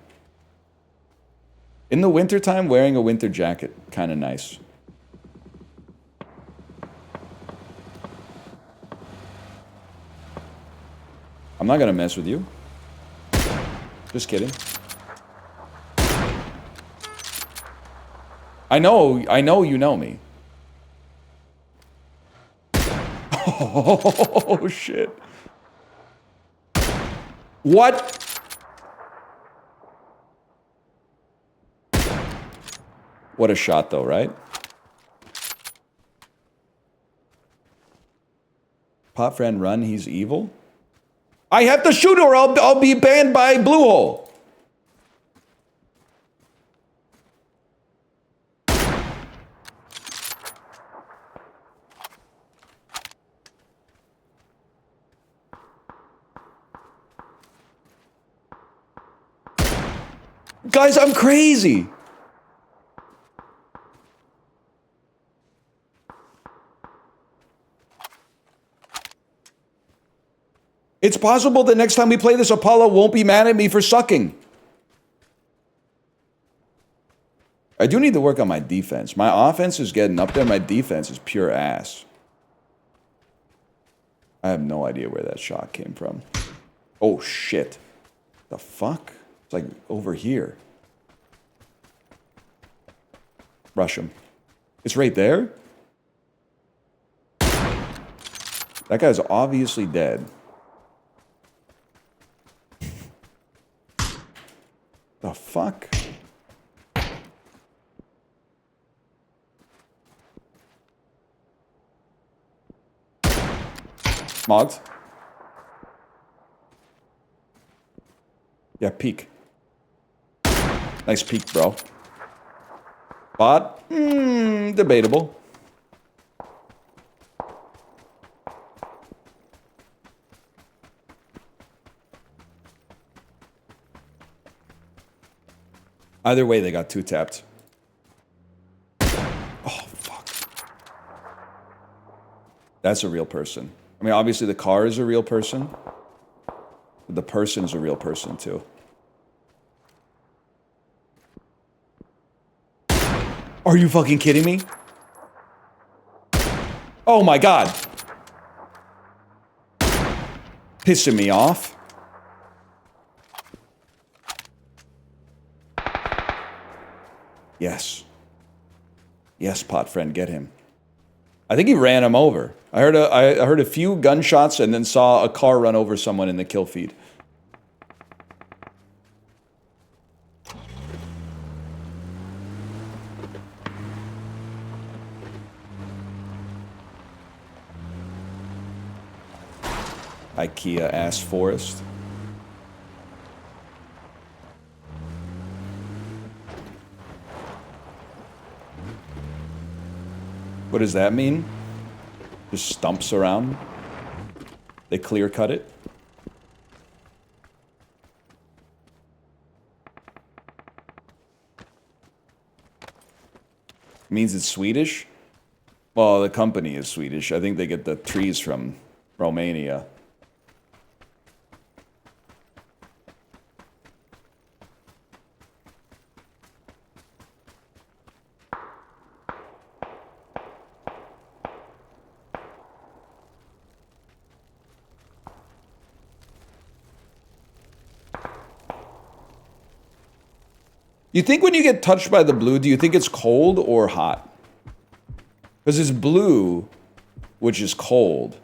In the wintertime, wearing a winter jacket, kind of nice. I'm not gonna mess with you. Just kidding. I know you know me. Oh, shit. What? What a shot, though, right? Pot friend run, he's evil? I have to shoot or I'll be banned by Bluehole. Guys, I'm crazy. It's possible the next time we play this, Apollo won't be mad at me for sucking. I do need to work on my defense. My offense is getting up there. My defense is pure ass. I have no idea where that shot came from. Oh, shit. The fuck? It's like over here. Rush him. It's right there? That guy's obviously dead. The fuck? Mogged? Yeah, peek. Nice peek, bro. Bot? Debatable. Either way, they got two tapped. Oh, fuck. That's a real person. I mean, obviously the car is a real person. But the person is a real person, too. Are you fucking kidding me? Oh my god. Pissing me off. Yes. Yes, pot friend, get him. I think he ran him over. I heard a few gunshots and then saw a car run over someone in the kill feed. IKEA ass forest. What does that mean? Just stumps around? They clear cut it? Means it's Swedish? Well, the company is Swedish. I think they get the trees from Romania. You think when you get touched by the blue, do you think it's cold or hot? Because it's blue, which is cold.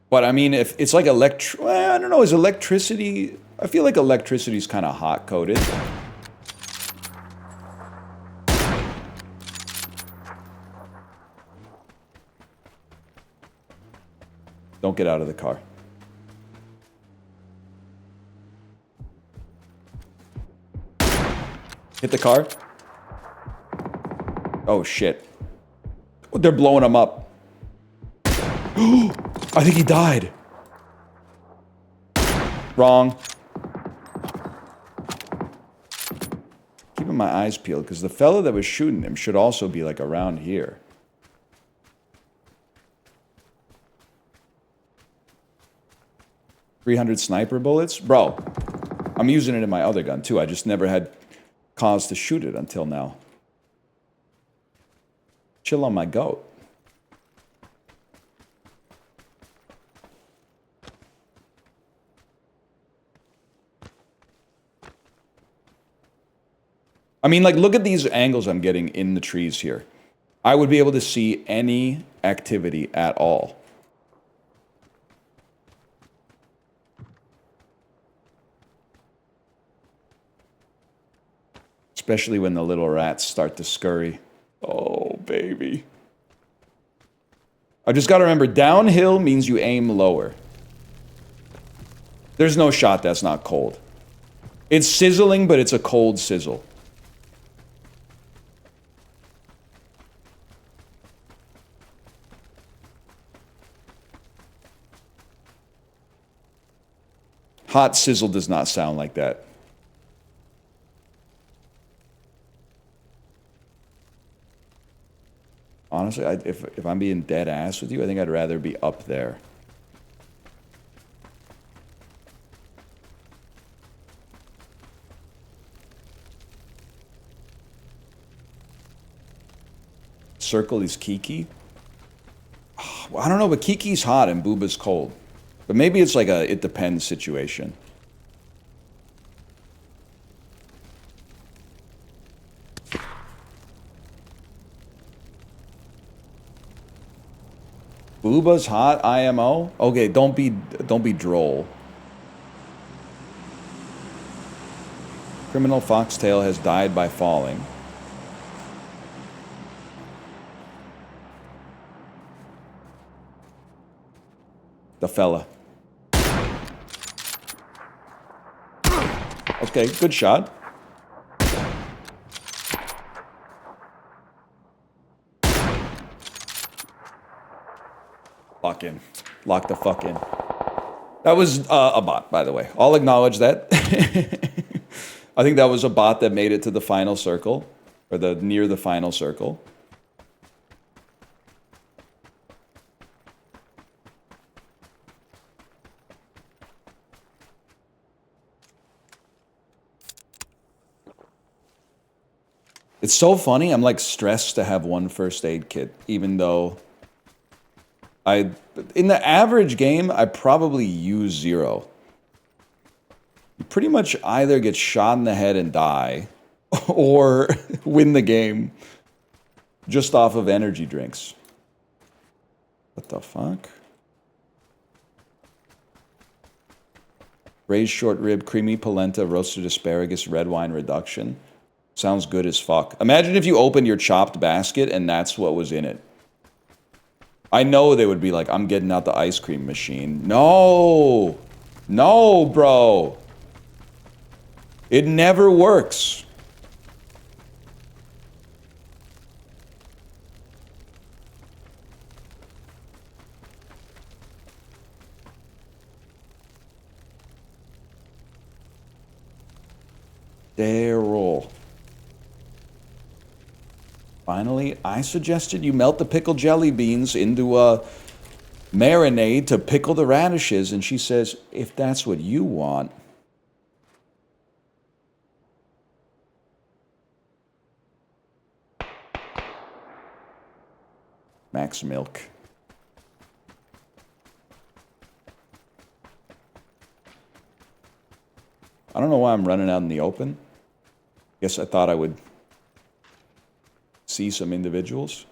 But I mean, if it's like I don't know, is electricity... I feel like electricity is kind of hot coated. Don't get out of the car. Hit the car. Oh, shit. They're blowing him up. I think he died. Wrong. Keeping my eyes peeled, because the fella that was shooting him should also be, like, around here. $300 sniper bullets? Bro, I'm using it in my other gun, too. I just never had cause to shoot it until now. Chill on my goat. I mean, like, look at these angles I'm getting in the trees here. I would be able to see any activity at all. Especially when the little rats start to scurry. Oh, baby. I just gotta remember, downhill means you aim lower. There's no shot that's not cold. It's sizzling, but it's a cold sizzle. Hot sizzle does not sound like that. Honestly, if I'm being dead ass with you, I think I'd rather be up there. Circle is Kiki. Oh, I don't know, but Kiki's hot and Booba's cold. But maybe it's like a it depends situation. Booba's hot, IMO? Okay, don't be droll. Criminal Foxtail has died by falling. The fella. Okay, good shot. Lock in. Lock the fuck in. That was a bot, by the way. I'll acknowledge that. I think that was a bot that made it to the final circle. Or near the final circle. It's so funny. I'm like stressed to have one first aid kit, even though in the average game, I probably use 0. You pretty much either get shot in the head and die, or win the game just off of energy drinks. What the fuck? Braised short rib, creamy polenta, roasted asparagus, red wine reduction. Sounds good as fuck. Imagine if you opened your chopped basket and that's what was in it. I know they would be like, I'm getting out the ice cream machine. No! No, bro! It never works. Daryl. Finally, I suggested you melt the pickled jelly beans into a marinade to pickle the radishes, and she says, if that's what you want. Max Milk. I don't know why I'm running out in the open. Guess I thought I would see some individuals.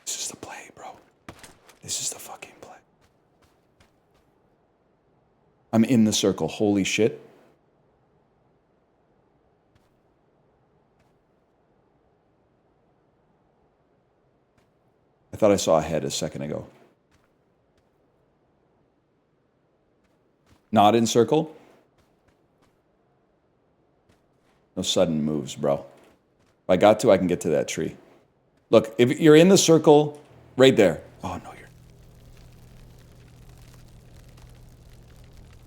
This is the play, bro. This is the fucking play. I'm in the circle. Holy shit. I thought I saw a head a second ago. Not in circle. No sudden moves, bro. If I got to, I can get to that tree. Look, if you're in the circle, right there. Oh, no, you're...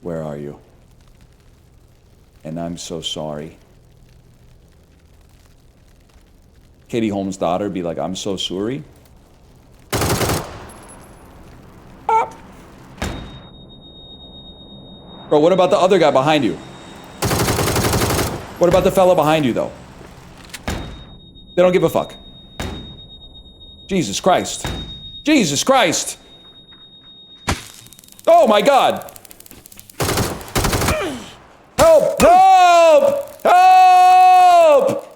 Where are you? And I'm so sorry. Katie Holmes' daughter be like, I'm so sorry. Bro, what about the other guy behind you? What about the fella behind you, though? They don't give a fuck. Jesus Christ. Jesus Christ! Oh my God! Help! Help! Help!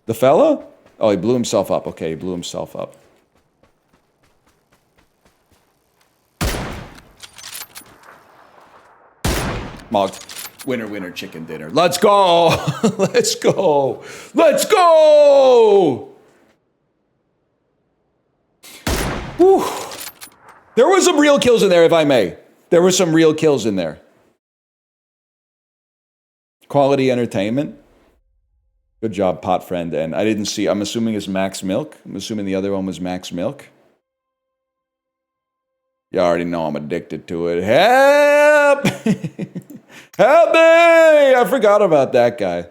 The fella? Oh, he blew himself up. Okay, he blew himself up. Mogged. Winner, winner, chicken dinner. Let's go! Let's go! Let's go! Whew. There were some real kills in there, if I may. There were some real kills in there. Quality entertainment. Good job, pot friend. And I didn't see, I'm assuming it's Max Milk. I'm assuming the other one was Max Milk. You already know I'm addicted to it. Help! Help me! I forgot about that guy.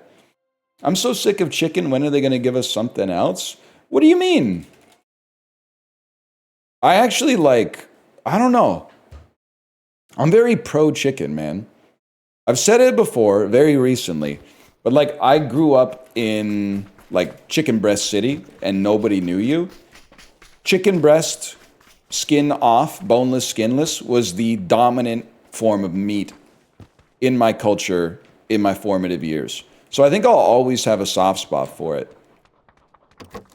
I'm so sick of chicken. When are they going to give us something else? What do you mean? I actually like, I don't know. I'm very pro chicken, man. I've said it before, very recently. But like, I grew up in like Chicken Breast City and nobody knew you. Chicken breast, skin off, boneless, skinless, was the dominant form of meat in my culture in my formative years. So I think I'll always have a soft spot for it.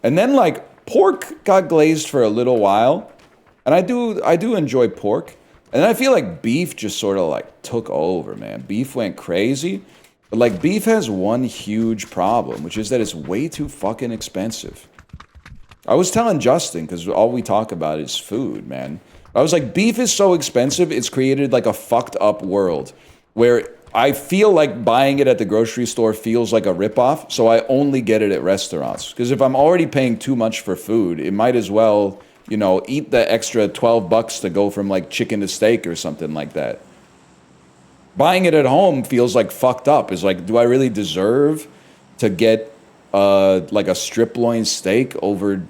And then like pork got glazed for a little while. And I do enjoy pork. And then I feel like beef just sort of like took over, man. Beef went crazy. But like beef has one huge problem, which is that it's way too fucking expensive. I was telling Justin, because all we talk about is food, man. I was like, beef is so expensive, it's created like a fucked up world where I feel like buying it at the grocery store feels like a ripoff, so I only get it at restaurants. Because if I'm already paying too much for food, it might as well, you know, eat the extra 12 bucks to go from like chicken to steak or something like that. Buying it at home feels like fucked up. It's like, do I really deserve to get like a strip loin steak over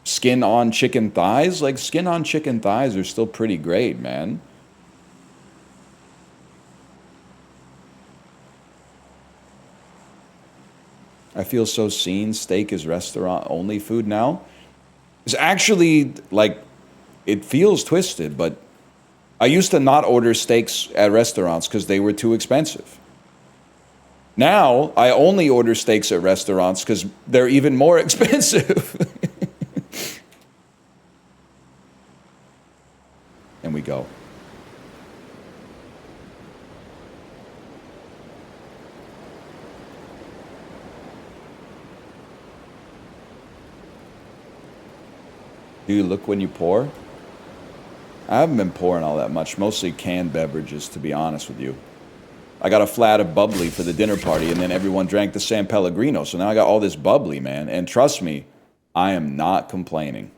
skin on chicken thighs? Like skin on chicken thighs are still pretty great, man. I feel so seen. Steak is restaurant only food now. It's actually like, it feels twisted, but I used to not order steaks at restaurants because they were too expensive. Now, I only order steaks at restaurants because they're even more expensive. And we go. Do you look when you pour? I haven't been pouring all that much, mostly canned beverages, to be honest with you. I got a flat of bubbly for the dinner party, and then everyone drank the San Pellegrino, so now I got all this bubbly, man. And trust me, I am not complaining.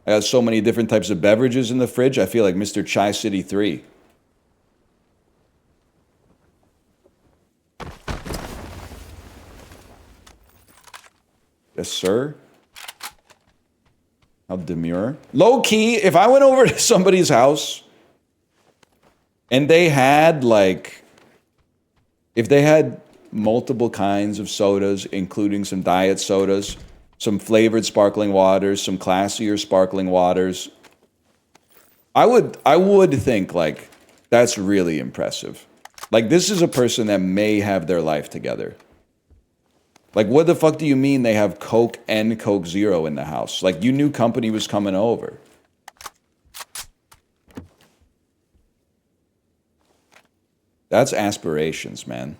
I got so many different types of beverages in the fridge, I feel like Mr. Chai City 3. Yes, sir. How demure. Low key, if I went over to somebody's house and they had like, if they had multiple kinds of sodas, including some diet sodas, some flavored sparkling waters, some classier sparkling waters, I would think like, that's really impressive. Like, this is a person that may have their life together. Like, what the fuck do you mean they have Coke and Coke Zero in the house? Like, you knew company was coming over. That's aspirations, man.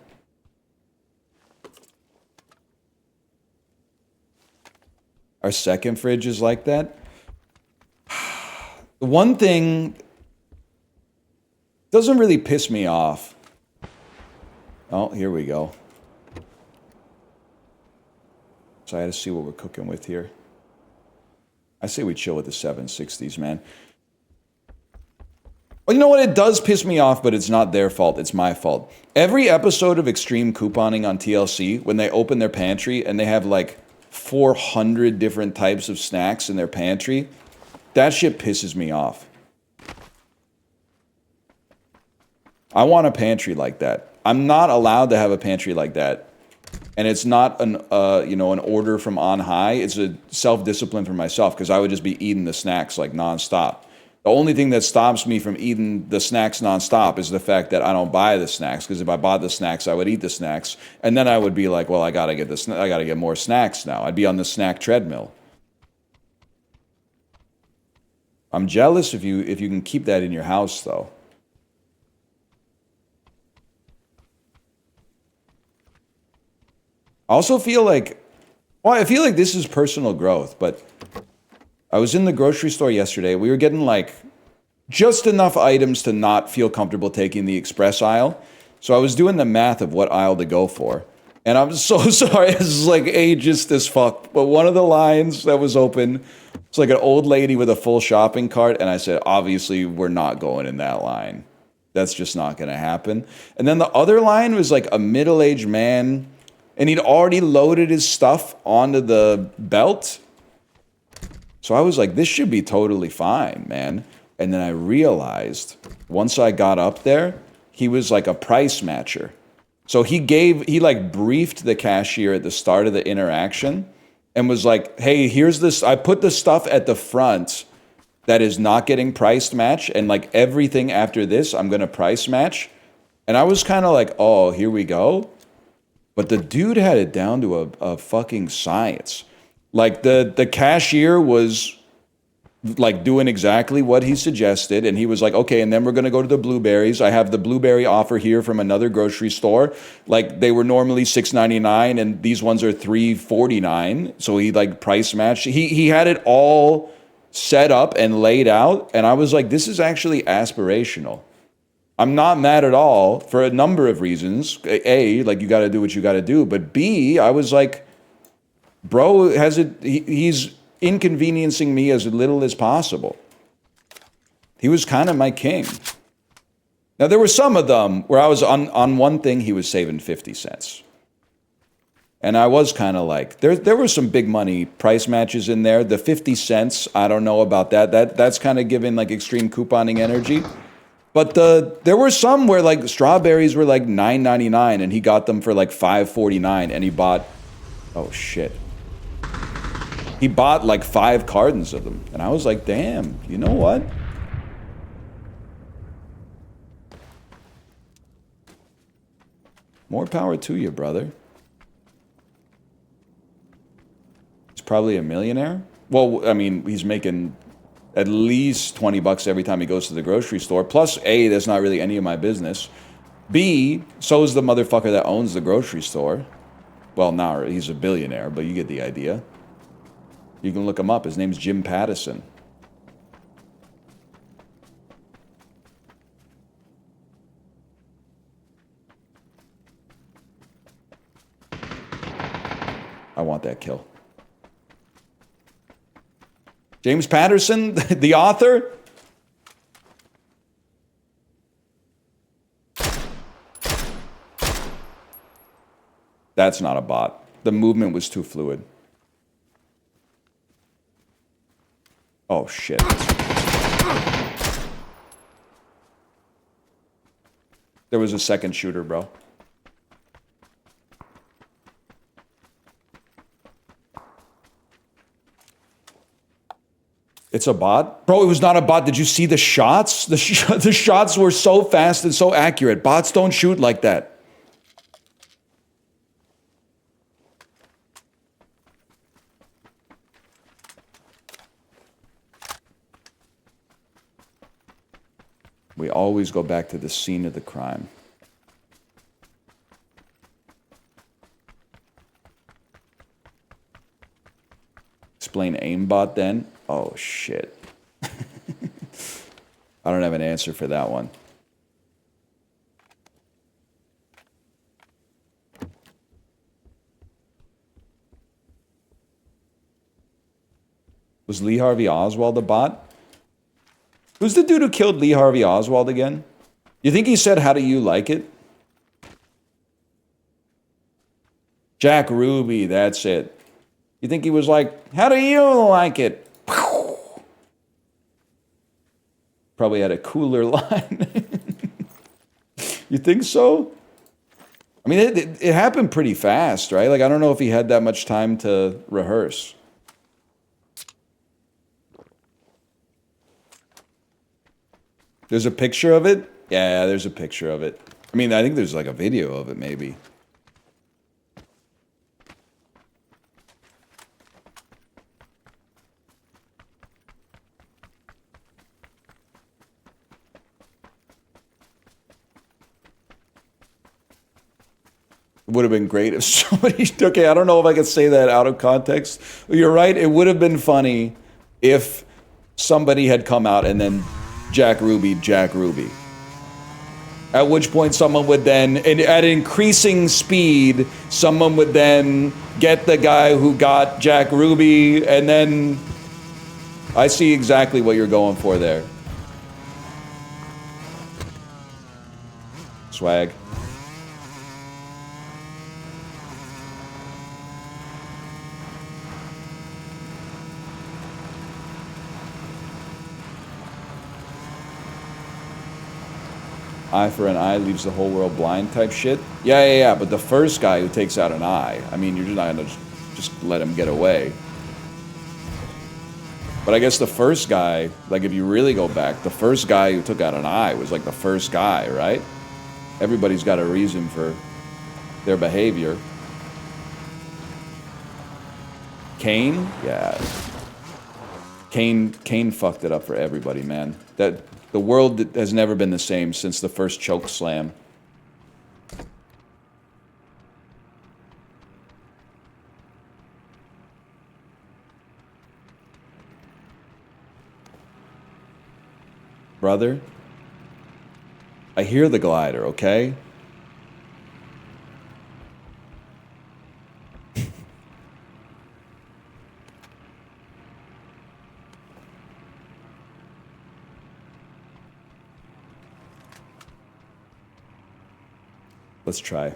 Our second fridge is like that. The one thing doesn't really piss me off. Oh, here we go. So I had to see what we're cooking with here. I say we chill with the 760s, man. Well, you know what? It does piss me off, but it's not their fault. It's my fault. Every episode of Extreme Couponing on TLC, when they open their pantry and they have like 400 different types of snacks in their pantry, that shit pisses me off. I want a pantry like that. I'm not allowed to have a pantry like that. And it's not an order from on high. It's a self-discipline for myself because I would just be eating the snacks like nonstop. The only thing that stops me from eating the snacks nonstop is the fact that I don't buy the snacks. Because if I bought the snacks, I would eat the snacks, and then I would be like, well, I gotta get more snacks now. I'd be on the snack treadmill. I'm jealous if you can keep that in your house though. I also feel like, I feel like this is personal growth, but I was in the grocery store yesterday. We were getting like just enough items to not feel comfortable taking the express aisle. So I was doing the math of what aisle to go for. And I'm so sorry, this is like ageist as fuck. But one of the lines that was open was like an old lady with a full shopping cart. And I said, obviously, we're not going in that line. That's just not going to happen. And then the other line was like a middle-aged man. And he'd already loaded his stuff onto the belt. So I was like, this should be totally fine, man. And then I realized, once I got up there, he was like a price matcher. So he like briefed the cashier at the start of the interaction and was like, hey, here's this, I put the stuff at the front that is not getting priced match, and like everything after this, I'm gonna price match. And I was kind of like, oh, here we go. But the dude had it down to a fucking science. Like the cashier was like doing exactly what he suggested, and he was like, okay, and then we're gonna go to the blueberries. I have the blueberry offer here from another grocery store. Like they were normally $6.99 and these ones are $3.49. So he like price matched. He had it all set up and laid out, and I was like, this is actually aspirational. I'm not mad at all for a number of reasons. A, like you gotta do what you gotta do, but B, I was like, bro has it, he's inconveniencing me as little as possible. He was kind of my king. Now, there were some of them where I was on one thing, he was saving 50 cents. And I was kind of like, there were some big money price matches in there. The 50 cents, I don't know about that. That's kind of giving like extreme couponing energy. But there were some where like strawberries were like $9.99 and he got them for like $5.49 and he bought, oh shit. He bought like 5 cartons of them. And I was like, damn, you know what? More power to you, brother. He's probably a millionaire. Well, I mean, he's making at least 20 bucks every time he goes to the grocery store. Plus, A, that's not really any of my business. B, so is the motherfucker that owns the grocery store. Well, now he's a billionaire, but you get the idea. You can look him up. His name's Jim Pattison. I want that kill. James Patterson, the author? That's not a bot. The movement was too fluid. Oh, shit. There was a second shooter, bro. It's a bot? Bro, it was not a bot. Did you see the shots? The shots were so fast and so accurate. Bots don't shoot like that. We always go back to the scene of the crime. Explain aimbot then? Oh, shit. I don't have an answer for that one. Was Lee Harvey Oswald a bot? Who's the dude who killed Lee Harvey Oswald again? You think he said, how do you like it? Jack Ruby, that's it. You think he was like, how do you like it? Probably had a cooler line. You think so? I mean, it happened pretty fast, right? Like, I don't know if he had that much time to rehearse. There's a picture of it? Yeah, there's a picture of it. I mean, I think there's like a video of it, maybe. It would have been great if somebody... Okay, I don't know if I could say that out of context. You're right, it would have been funny if somebody had come out and then Jack Ruby. At which point someone would then, and at increasing speed, someone would then get the guy who got Jack Ruby, and then I see exactly what you're going for there. Swag. Eye for an eye leaves the whole world blind type shit. Yeah. But the first guy who takes out an eye, I mean, you're just not gonna just let him get away. But I guess the first guy, like if you really go back, the first guy who took out an eye was like the first guy, right? Everybody's got a reason for their behavior. Cain? Yeah. Cain fucked it up for everybody, man. That the world has never been the same since the first choke slam. Brother, I hear the glider, okay? Let's try.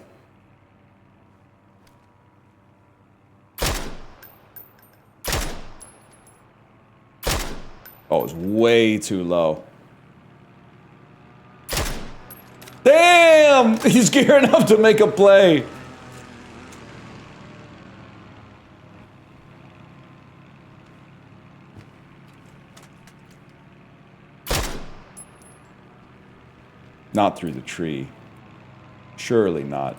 Oh, it's way too low. Damn! He's gearing up to make a play. Not through the tree. Surely not.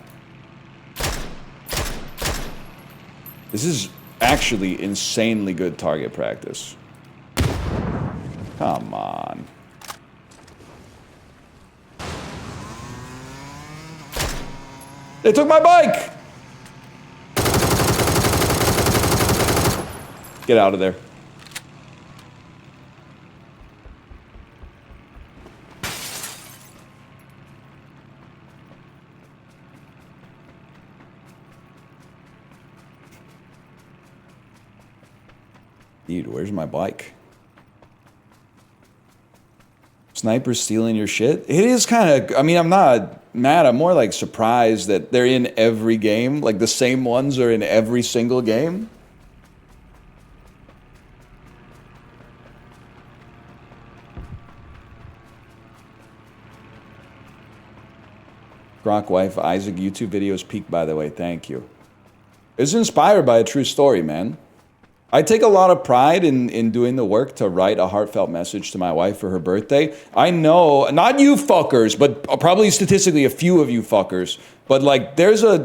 This is actually insanely good target practice. Come on. They took my bike! Get out of there. Dude, where's my bike? Sniper stealing your shit? It is kind of, I mean, I'm not mad. I'm more like surprised that they're in every game. Like the same ones are in every single game. Grok wife Isaac YouTube videos peak, by the way. Thank you. It's inspired by a true story, man. I take a lot of pride in doing the work to write a heartfelt message to my wife for her birthday. I know, not you fuckers, but probably statistically a few of you fuckers, but like there's a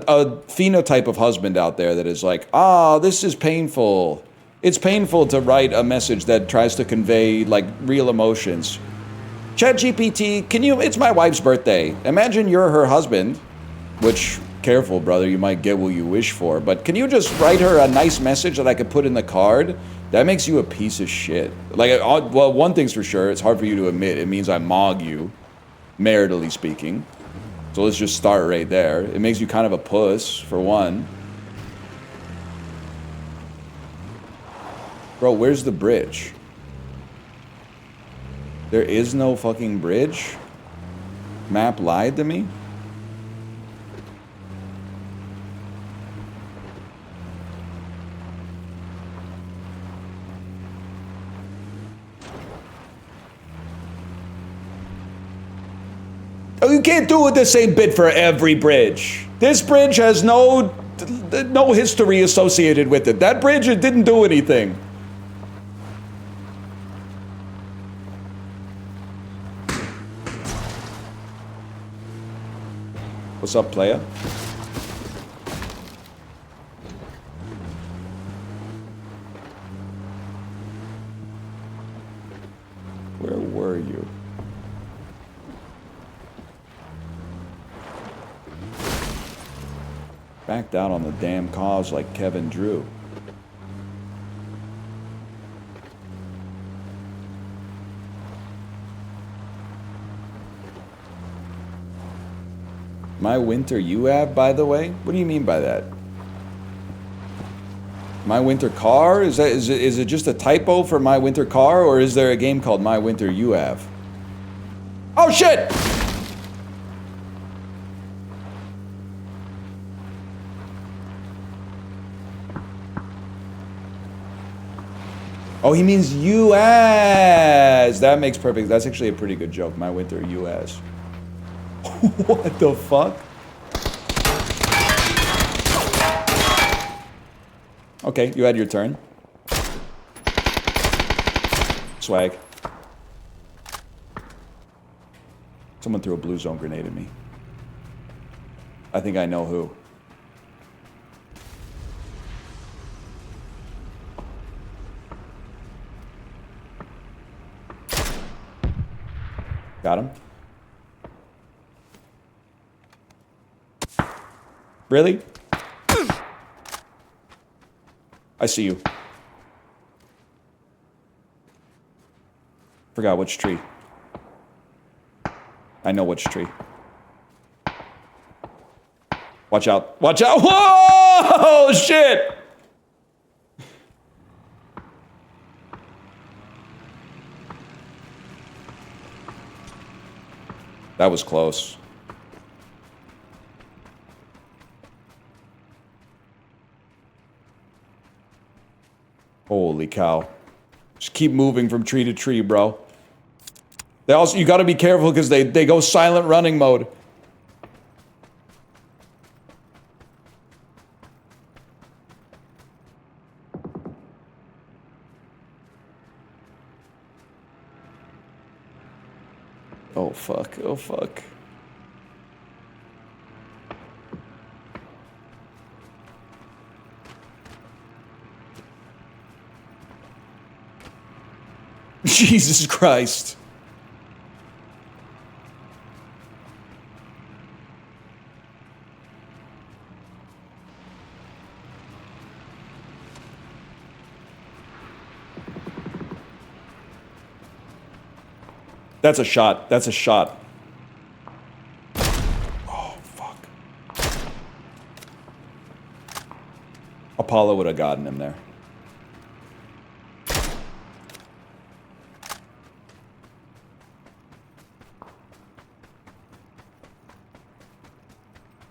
phenotype of husband out there that is like, this is painful. It's painful to write a message that tries to convey like real emotions. ChatGPT, it's my wife's birthday. Imagine you're her husband, which... Careful, brother, you might get what you wish for, but can you just write her a nice message that I could put in the card? That makes you a piece of shit. Like, well, one thing's for sure, it's hard for you to admit. It means I mog you, maritally speaking. So let's just start right there. It makes you kind of a puss, for one. Bro, where's the bridge? There is no fucking bridge? Map lied to me? Oh, you can't do it the same bit for every bridge. This bridge has no history associated with it. That bridge, it didn't do anything. What's up, playa? Where were you? Backed out on the damn cause like Kevin Drew. My winter you have, by the way? What do you mean by that? My winter car? Is it just a typo for my winter car, or is there a game called My Winter You Have? Oh shit! Oh, he means you as. That makes perfect. That's actually a pretty good joke. My winter you as. What the fuck? Okay, you had your turn. Swag. Someone threw a blue zone grenade at me. I think I know who. Got him. Really? I see you. Forgot which tree. I know which tree. Watch out. Watch out. Whoa! Shit! That was close. Holy cow. Just keep moving from tree to tree, bro. They also, you gotta be careful because they go silent running mode. Oh fuck, oh fuck. Jesus Christ. That's a shot. That's a shot. Oh, fuck. Apollo would have gotten him there.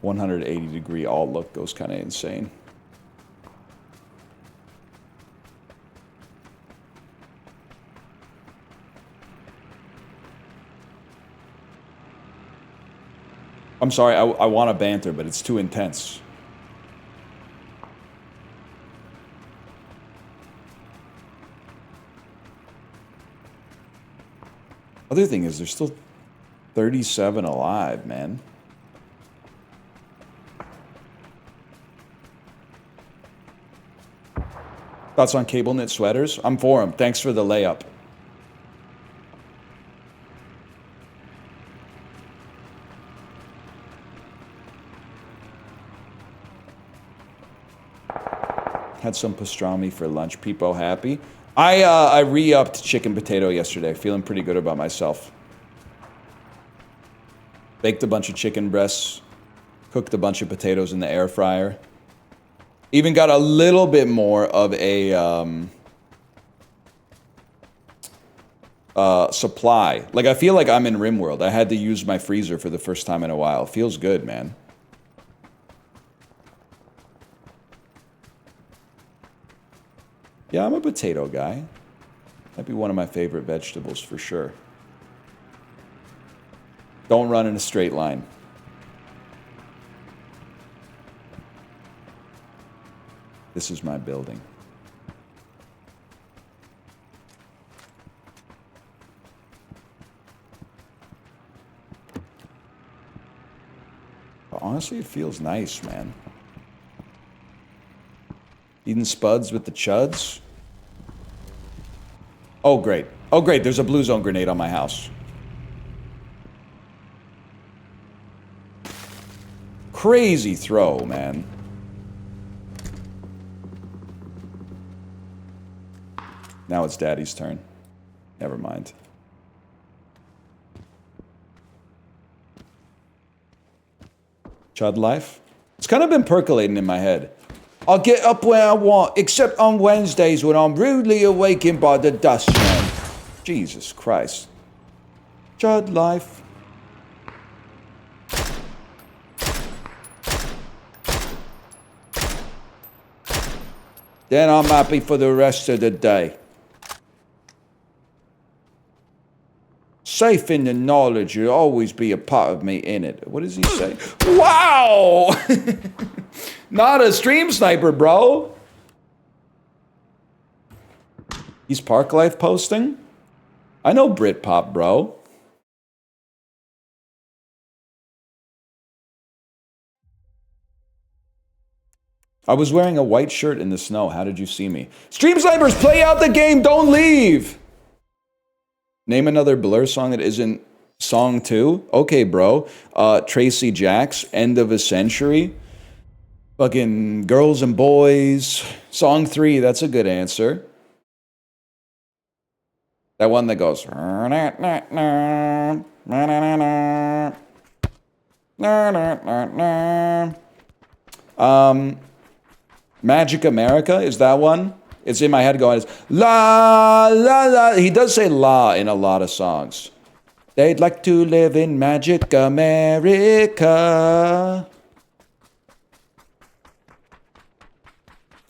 "180-degree alt look" goes kind of insane. I'm sorry, I want to banter, but it's too intense. Other thing is, there's still 37 alive, man. Thoughts on cable knit sweaters? I'm for them. Thanks for the layup. Had some pastrami for lunch. Peepo happy. I re-upped chicken potato yesterday. Feeling pretty good about myself. Baked a bunch of chicken breasts. Cooked a bunch of potatoes in the air fryer. Even got a little bit more of a supply. Like, I feel like I'm in RimWorld. I had to use my freezer for the first time in a while. Feels good, man. Yeah, I'm a potato guy. Might be one of my favorite vegetables for sure. Don't run in a straight line. This is my building. But honestly, it feels nice, man. Eating spuds with the chuds. Oh, great. Oh, great. There's a blue zone grenade on my house. Crazy throw, man. Now it's Daddy's turn. Never mind. Chud life? It's kind of been percolating in my head. I'll get up when I want, except on Wednesdays when I'm rudely awakened by the dustman. Jesus Christ. Chud life. Then I'm happy for the rest of the day. Safe in the knowledge you'll always be a part of me in it. What does he say? Wow! Not a stream sniper, bro. He's Park Life posting? I know Britpop, bro. I was wearing a white shirt in the snow. How did you see me? Stream snipers, play out the game. Don't leave. Name another Blur song that isn't song 2. Okay, bro. Tracy Jacks, End of a Century. Fucking Girls and Boys. Song 3, that's a good answer. That one that goes. Magic America, is that one? It's in my head going, la, la, la. He does say la in a lot of songs. They'd like to live in Magic America.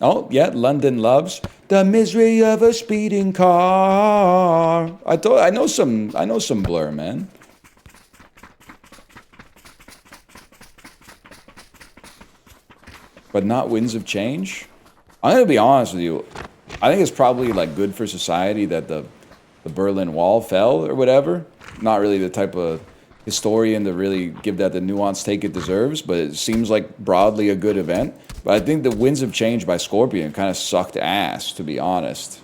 Oh, yeah, London Loves. The misery of a speeding car. I know some Blur, man. But not Winds of Change? I'm gonna be honest with you. I think it's probably like good for society that the Berlin Wall fell or whatever. Not really the type of historian to really give that the nuanced take it deserves, but it seems like broadly a good event. But I think the Winds of Change by Scorpion kind of sucked ass, to be honest.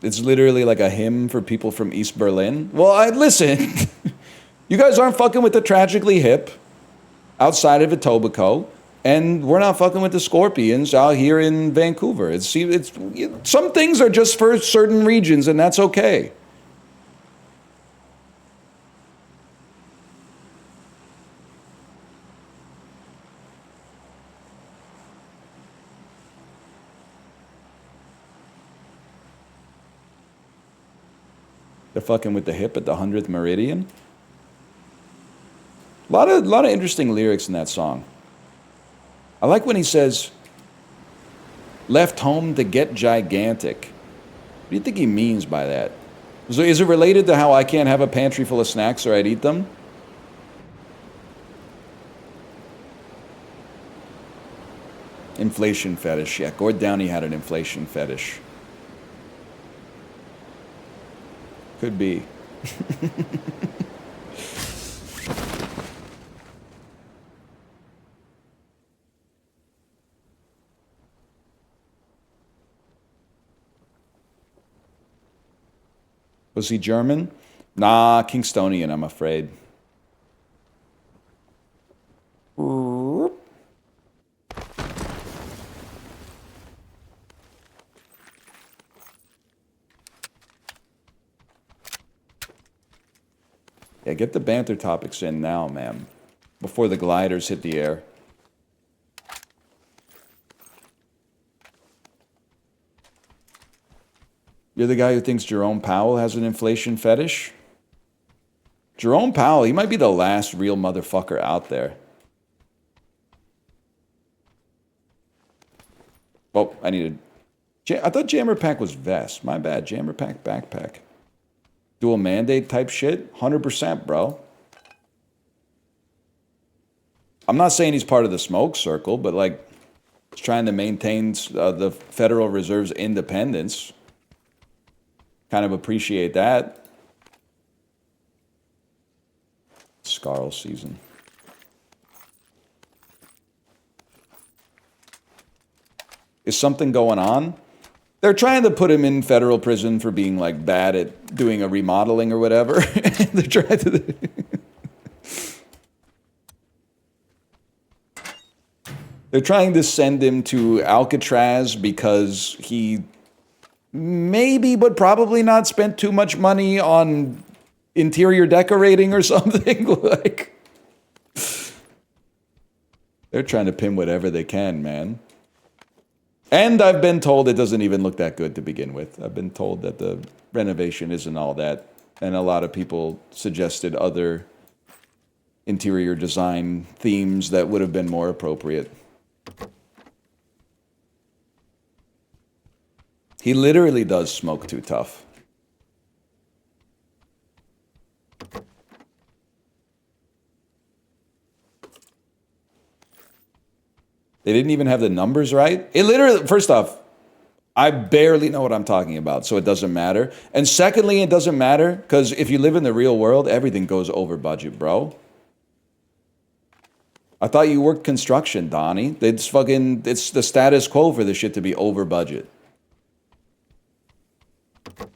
It's literally like a hymn for people from East Berlin. Well, listen. You guys aren't fucking with the Tragically Hip outside of Etobicoke, and we're not fucking with the Scorpions out here in Vancouver. It's some things are just for certain regions, and that's okay. They're fucking with the hip at the 100th meridian. A lot of interesting lyrics in that song. I like when he says, left home to get gigantic. What do you think he means by that? So is it related to how I can't have a pantry full of snacks or I'd eat them? Inflation fetish. Yeah, Gord Downey had an inflation fetish. Could be. Was he German? Nah, Kingstonian, I'm afraid. Yeah, get the banter topics in now, ma'am, before the gliders hit the air. You're the guy who thinks Jerome Powell has an inflation fetish? Jerome Powell, he might be the last real motherfucker out there. Oh, I thought Jammer Pack was vest. My bad, Jammer Pack backpack. Dual mandate type shit? 100%, bro. I'm not saying he's part of the smoke circle, but like, he's trying to maintain the Federal Reserve's independence. Kind of appreciate that. Scarl season. Is something going on? They're trying to put him in federal prison for being like bad at doing a remodeling or whatever. They're trying to. They're trying to send him to Alcatraz because he Maybe, but probably not spent too much money on interior decorating or something. Like, they're trying to pin whatever they can, man. And I've been told it doesn't even look that good to begin with. I've been told that the renovation isn't all that. And a lot of people suggested other interior design themes that would have been more appropriate. He literally does smoke too tough. They didn't even have the numbers right. It literally, first off, I barely know what I'm talking about, so it doesn't matter. And secondly, it doesn't matter because if you live in the real world, everything goes over budget, bro. I thought you worked construction, Donnie. It's the status quo for this shit to be over budget.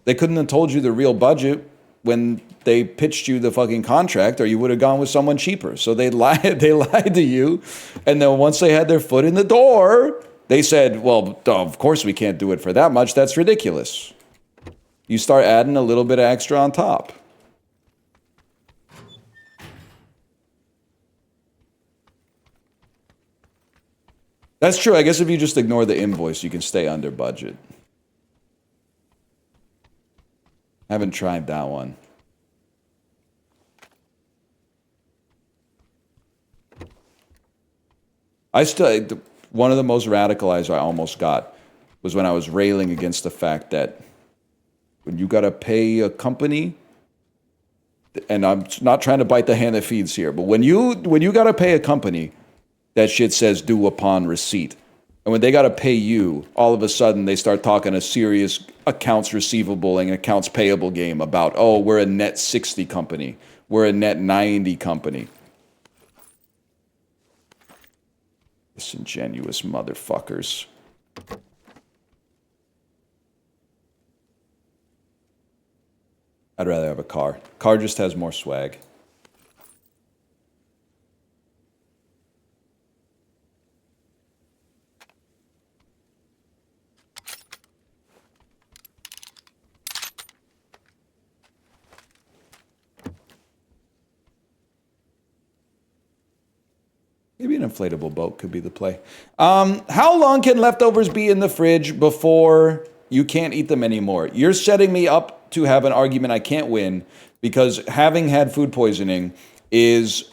They couldn't have told you the real budget when they pitched you the fucking contract, or you would have gone with someone cheaper. So they lied to you, and then once they had their foot in the door, they said, well, of course we can't do it for that much. That's ridiculous. You start adding a little bit of extra on top. That's true. I guess if you just ignore the invoice, you can stay under budget. Haven't tried that one. One of the most radicalized I almost got was when I was railing against the fact that when you gotta pay a company, and I'm not trying to bite the hand that feeds here, but when you gotta pay a company, that shit says due upon receipt. And when they gotta pay you, all of a sudden they start talking a serious accounts receivable and accounts payable game about, oh, we're a net 60 company. We're a net 90 company. Disingenuous motherfuckers. I'd rather have a car. Car just has more swag. Maybe an inflatable boat could be the play. How long can leftovers be in the fridge before you can't eat them anymore? You're setting me up to have an argument I can't win because having had food poisoning is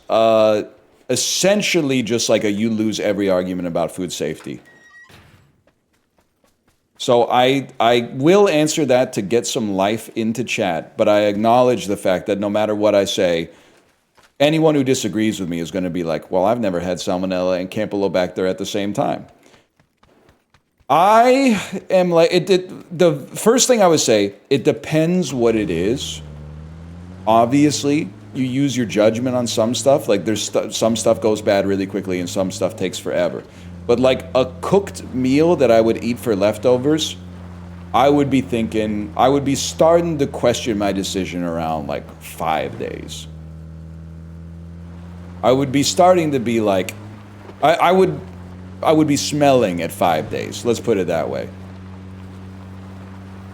essentially just like a you lose every argument about food safety. So I will answer that to get some life into chat, but I acknowledge the fact that no matter what I say, anyone who disagrees with me is going to be like, well, I've never had salmonella and Campylobacter at the same time. I am like, the first thing I would say, it depends what it is. Obviously, you use your judgment on some stuff. Like there's some stuff goes bad really quickly and some stuff takes forever. But like a cooked meal that I would eat for leftovers, I would be starting to question my decision around like 5 days. I would be starting to be like, I would be smelling at 5 days. Let's put it that way.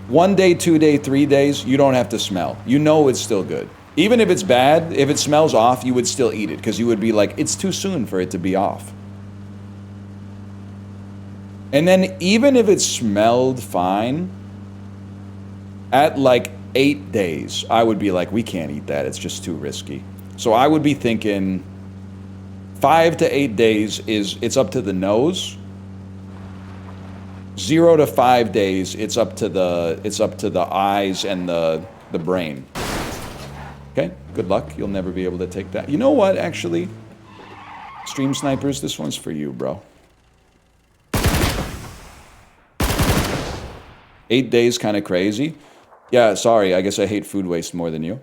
1 day, 2 day, 3 days, you don't have to smell. You know it's still good. Even if it's bad, if it smells off, you would still eat it because you would be like, it's too soon for it to be off. And then even if it smelled fine, at like 8 days, I would be like, we can't eat that. It's just too risky. So I would be thinking 5 to 8 days it's up to the nose. 0 to 5 days, it's up to the eyes and the brain. Okay, good luck. You'll never be able to take that. You know what, actually? Stream snipers, this one's for you, bro. 8 days kind of crazy. Yeah, sorry, I guess I hate food waste more than you.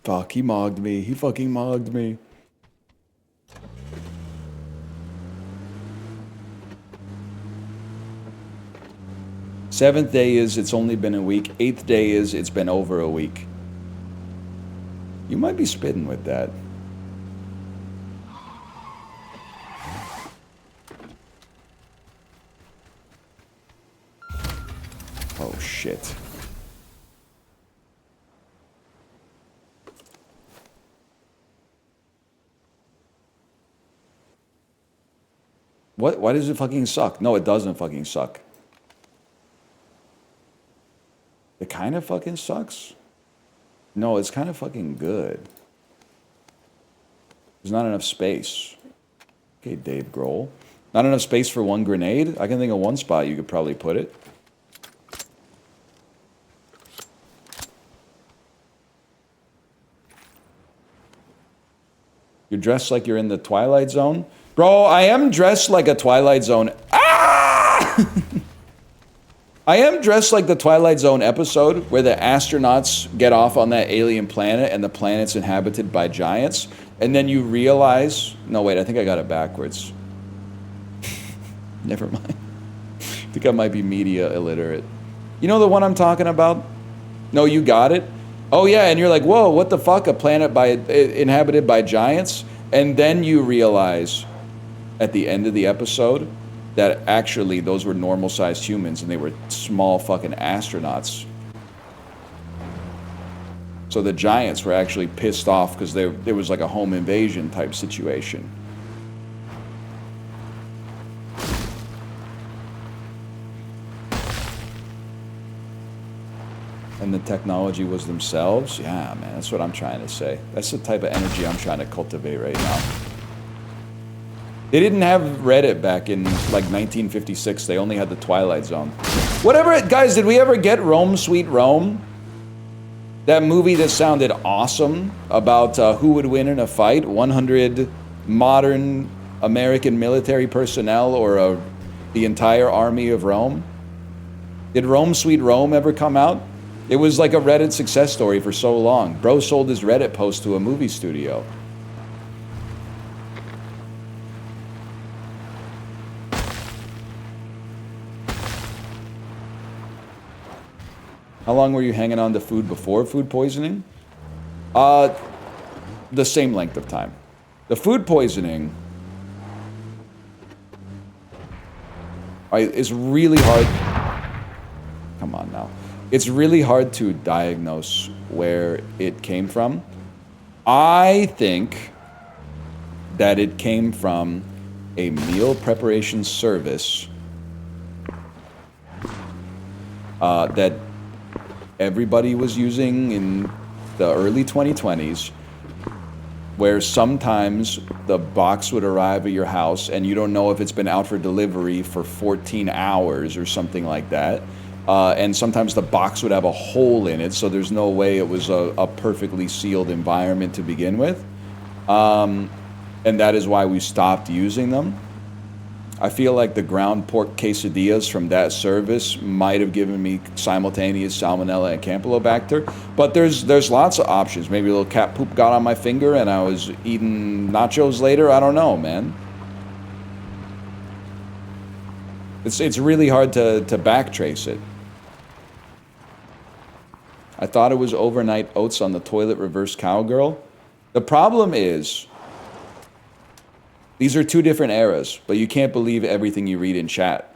Fuck, he mogged me. He fucking mogged me. Seventh day is it's only been a week. 8th day is it's been over a week. You might be spitting with that. Oh, shit. What? Why does it fucking suck? No, it doesn't fucking suck. It kind of fucking sucks. No, it's kind of fucking good. There's not enough space. Okay, Dave Grohl. Not enough space for one grenade? I can think of one spot you could probably put it. You're dressed like you're in the Twilight Zone? Bro, I am dressed like a Twilight Zone. Ah! I am dressed like the Twilight Zone episode where the astronauts get off on that alien planet and the planet's inhabited by giants. And then you realize... No, wait, I think I got it backwards. Never mind. I think I might be media illiterate. You know the one I'm talking about? No, you got it? Oh yeah, and you're like, whoa, what the fuck? A planet inhabited by giants? And then you realize at the end of the episode that actually those were normal-sized humans and they were small fucking astronauts. So the giants were actually pissed off because there was like a home invasion type situation. And the technology was themselves? Yeah, man, that's what I'm trying to say. That's the type of energy I'm trying to cultivate right now. They didn't have Reddit back in, like, 1956. They only had the Twilight Zone. Whatever, guys, did we ever get Rome, Sweet Rome? That movie that sounded awesome about who would win in a fight? 100 modern American military personnel or the entire army of Rome? Did Rome, Sweet Rome ever come out? It was like a Reddit success story for so long. Bro sold his Reddit post to a movie studio. How long were you hanging on to food before food poisoning? The same length of time. The food poisoning is really hard. Come on now. It's really hard to diagnose where it came from. I think that it came from a meal preparation service that everybody was using in the early 2020s, where sometimes the box would arrive at your house and you don't know if it's been out for delivery for 14 hours or something like that. And sometimes the box would have a hole in it, so there's no way it was a perfectly sealed environment to begin with. And that is why we stopped using them. I feel like the ground pork quesadillas from that service might have given me simultaneous salmonella and campylobacter. But there's lots of options. Maybe a little cat poop got on my finger and I was eating nachos later. I don't know, man. It's really hard to backtrace it. I thought it was overnight oats on the toilet reverse cowgirl. The problem is, these are two different eras, but you can't believe everything you read in chat.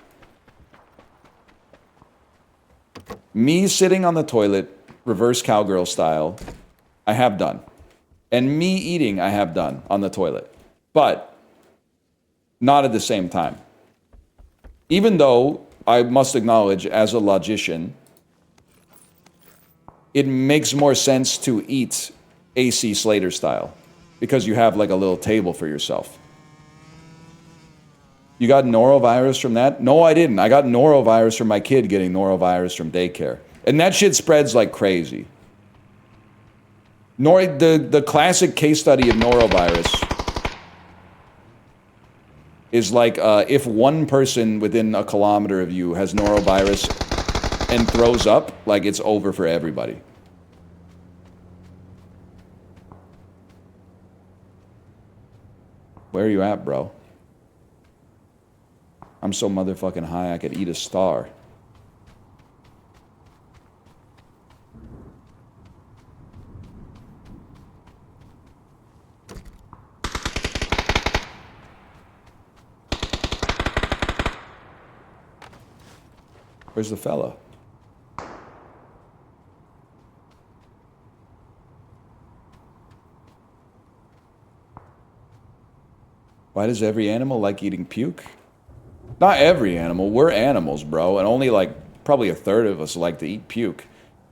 Me sitting on the toilet, reverse cowgirl style, I have done. And me eating, I have done on the toilet. But not at the same time. Even though I must acknowledge, as a logician, it makes more sense to eat AC Slater style because you have like a little table for yourself. You got norovirus from that? No, I didn't. I got norovirus from my kid getting norovirus from daycare. And that shit spreads like crazy. The classic case study of norovirus is like if one person within a kilometer of you has norovirus and throws up, like it's over for everybody. Where are you at, bro? I'm so motherfucking high I could eat a star. Where's the fella? Why does every animal like eating puke? Not every animal. We're animals, bro. And only like probably a third of us like to eat puke.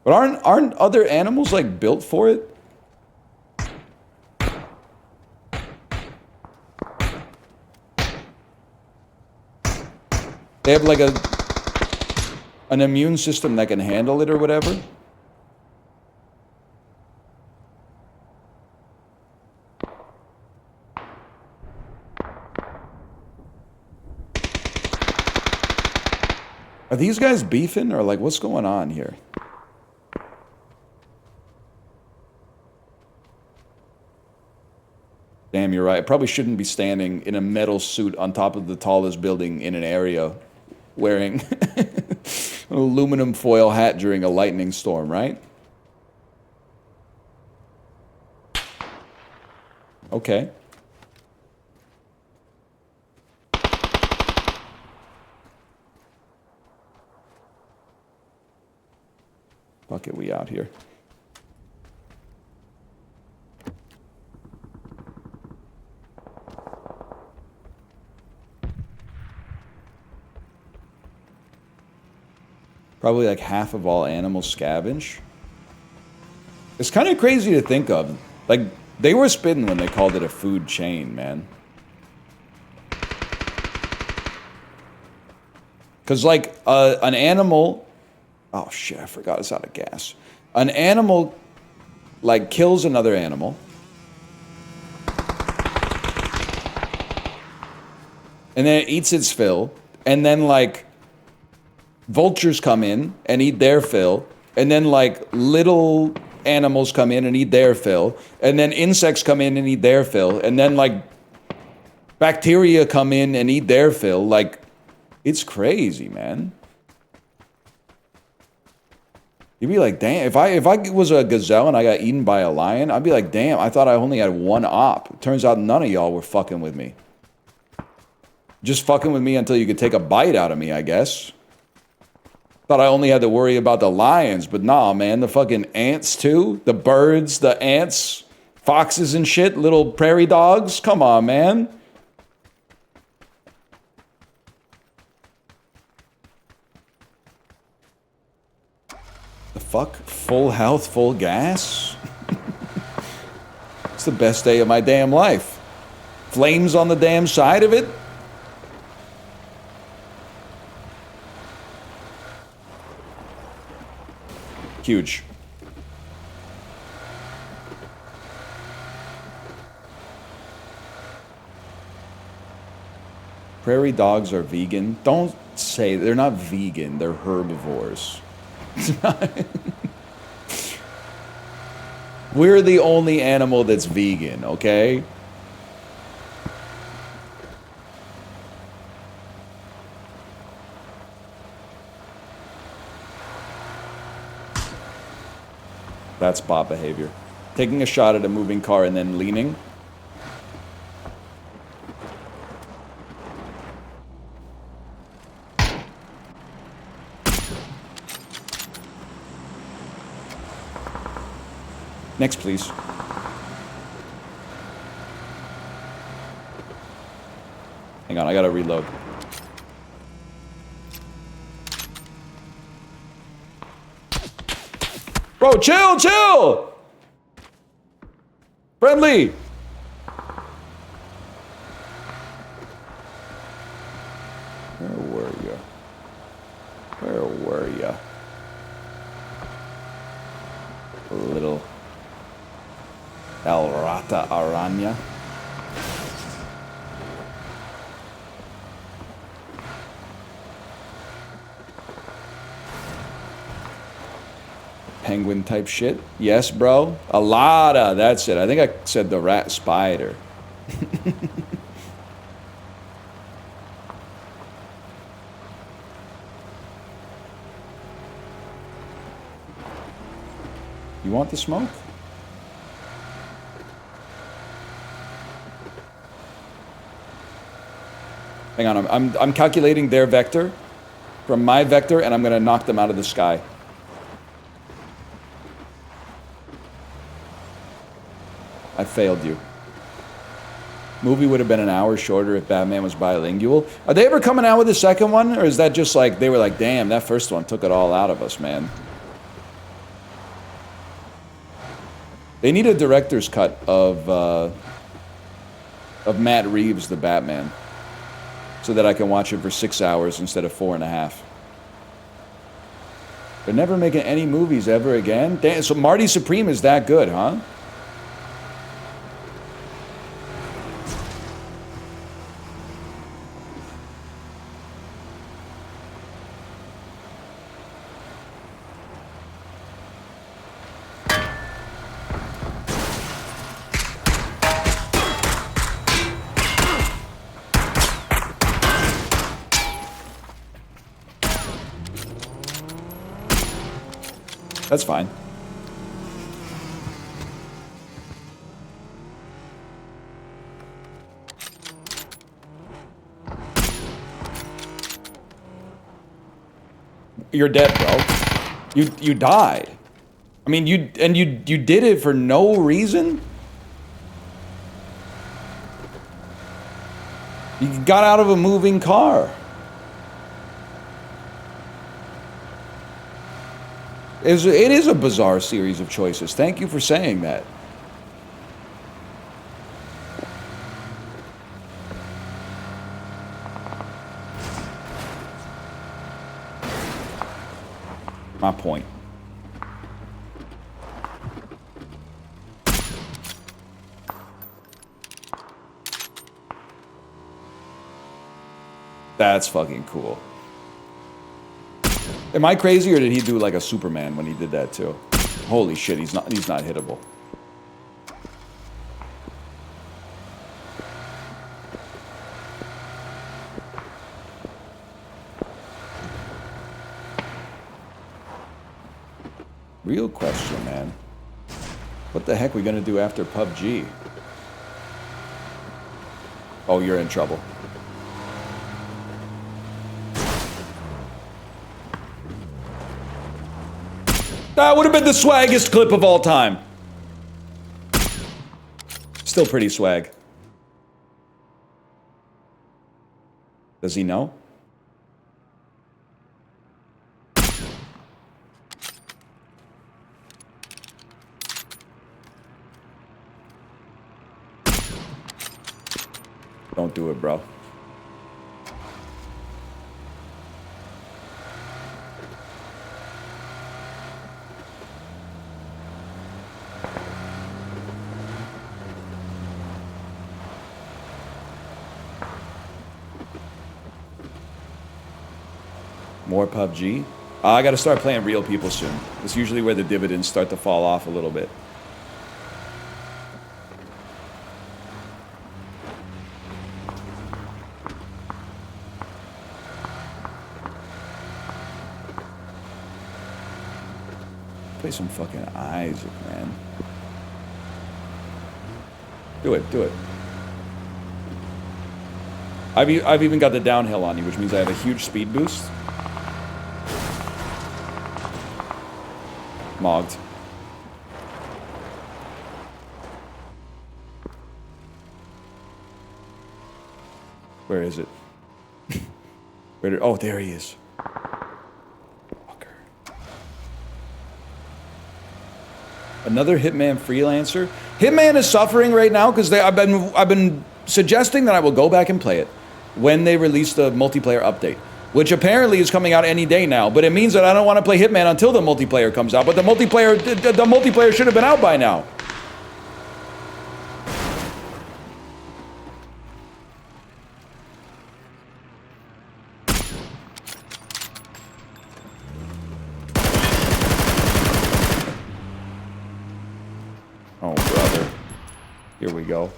But aren't other animals like built for it? They have like an immune system that can handle it or whatever. Are these guys beefing or like what's going on here? Damn, you're right. I probably shouldn't be standing in a metal suit on top of the tallest building in an area wearing an aluminum foil hat during a lightning storm, right? Okay. Fuck it, we out here. Probably like half of all animals scavenge. It's kind of crazy to think of. Like, they were spitting when they called it a food chain, man. Because, like, an animal... Oh, shit, I forgot it's out of gas. An animal, like, kills another animal. And then it eats its fill. And then, like, vultures come in and eat their fill. And then, like, little animals come in and eat their fill. And then insects come in and eat their fill. And then, like, bacteria come in and eat their fill. Like, it's crazy, man. You'd be like, damn, if I was a gazelle and I got eaten by a lion, I'd be like, damn, I thought I only had one op. Turns out none of y'all were fucking with me. Just fucking with me until you could take a bite out of me, I guess. Thought I only had to worry about the lions, but nah, man, the fucking ants too. The birds, the ants, foxes and shit, little prairie dogs. Come on, man. The fuck? Full health, full gas? It's the best day of my damn life. Flames on the damn side of it? Huge. Prairie dogs are vegan. Don't say they're not vegan. They're herbivores. We're the only animal that's vegan, okay? That's bot behavior. Taking a shot at a moving car and then leaning. Next, please. Hang on, I gotta reload. Bro, chill, chill! Friendly! Where were you? Where were you? Little El Rata Aranya. Penguin type shit. Yes, bro. A lotta. That's it. I think I said the rat spider. You want the smoke? Hang on. I'm calculating their vector. from my vector, and I'm gonna knock them out of the sky. I failed you. Movie would have been an hour shorter if Batman was bilingual. Are they ever coming out with a second one? Or is that just like, they were like, damn, that first one took it all out of us, man. They need a director's cut of Matt Reeves, the Batman. So that I can watch it for 6 hours instead of 4.5. They're never making any movies ever again? Damn, so Marty Supreme is that good, huh? That's fine. You're dead, bro. You died. I mean, you did it for no reason? You got out of a moving car. It is a bizarre series of choices. Thank you for saying that. My point. That's fucking cool. Am I crazy, or did he do like a Superman when he did that too? Holy shit, he's not hittable. Real question, man. What the heck are we gonna do after PUBG? Oh, you're in trouble. That would have been the swaggiest clip of all time. Still pretty swag. Does he know? Don't do it, bro. More PUBG? I gotta start playing real people soon. It's usually where the dividends start to fall off a little bit. Play some fucking Isaac, man. Do it, do it. I've even got the downhill on you, which means I have a huge speed boost. Mogged. Where is it? Where did, oh, there he is. Fucker. Another Hitman freelancer. Hitman is suffering right now because I've been suggesting that I will go back and play it when they release the multiplayer update, which apparently is coming out any day now. But it means that I don't want to play Hitman until the multiplayer comes out. But the multiplayer should have been out by now. Oh, brother. Here we go.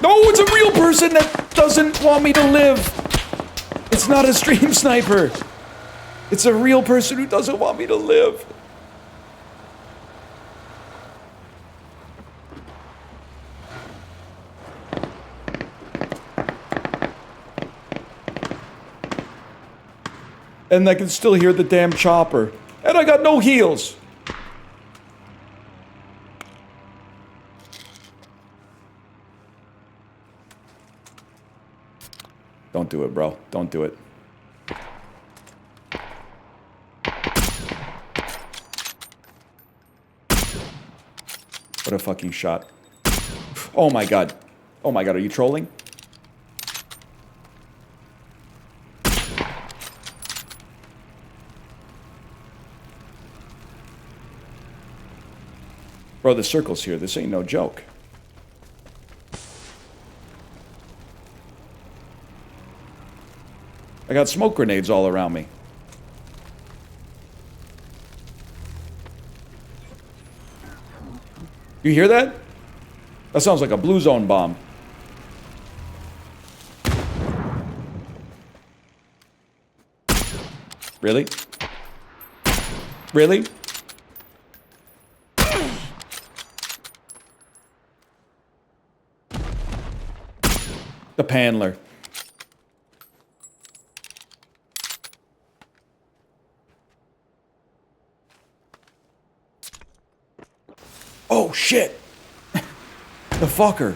No, it's a real person that doesn't want me to live. It's not a stream sniper. It's a real person who doesn't want me to live. And I can still hear the damn chopper. And I got no heals. Don't do it, bro. Don't do it. What a fucking shot. Oh my god. Oh my god, are you trolling? Bro, the circle's here. This ain't no joke. I got smoke grenades all around me. You hear that? That sounds like a blue zone bomb. Really? Really? The Pandler. Oh shit! The fucker.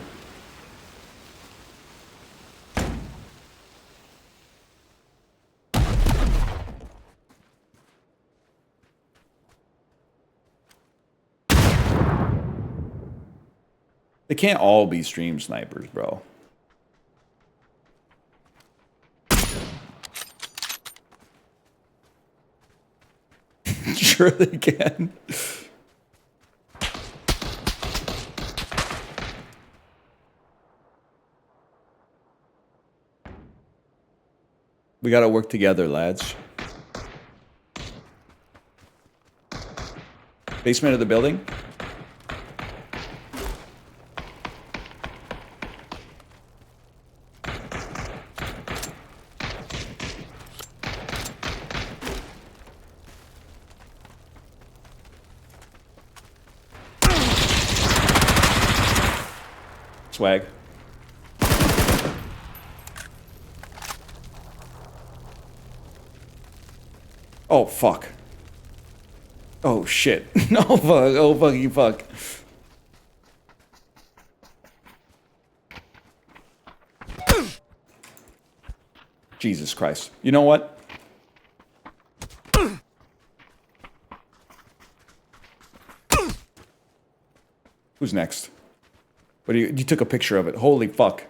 They can't all be stream snipers, bro. Sure they can. We gotta work together, lads. Basement of the building? Swag. Oh, fuck. Oh, shit. No, fuck. Oh, fucking fuck. Jesus Christ. You know what? Who's next? What do you took a picture of it. Holy fuck.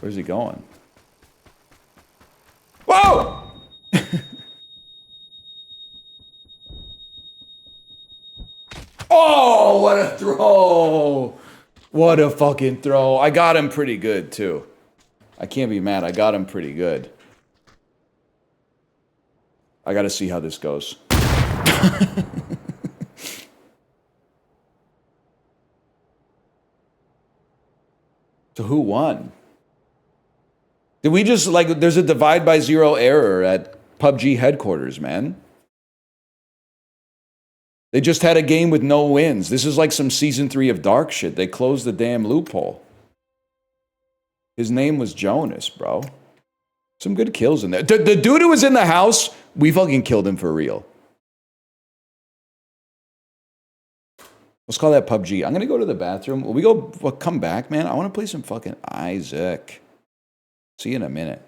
Where's he going? Whoa! Oh, what a throw! What a fucking throw. I got him pretty good, too. I can't be mad. I got him pretty good. I gotta see how this goes. So who won? Did we just, like, there's a divide by zero error at PUBG headquarters, man. They just had a game with no wins. This is like some season 3 of Dark shit. They closed the damn loophole. His name was Jonas, bro. Some good kills in there. The dude who was in the house, we fucking killed him for real. Let's call that PUBG. I'm gonna go to the bathroom. Will we go, come back, man? I wanna play some fucking Isaac. See you in a minute.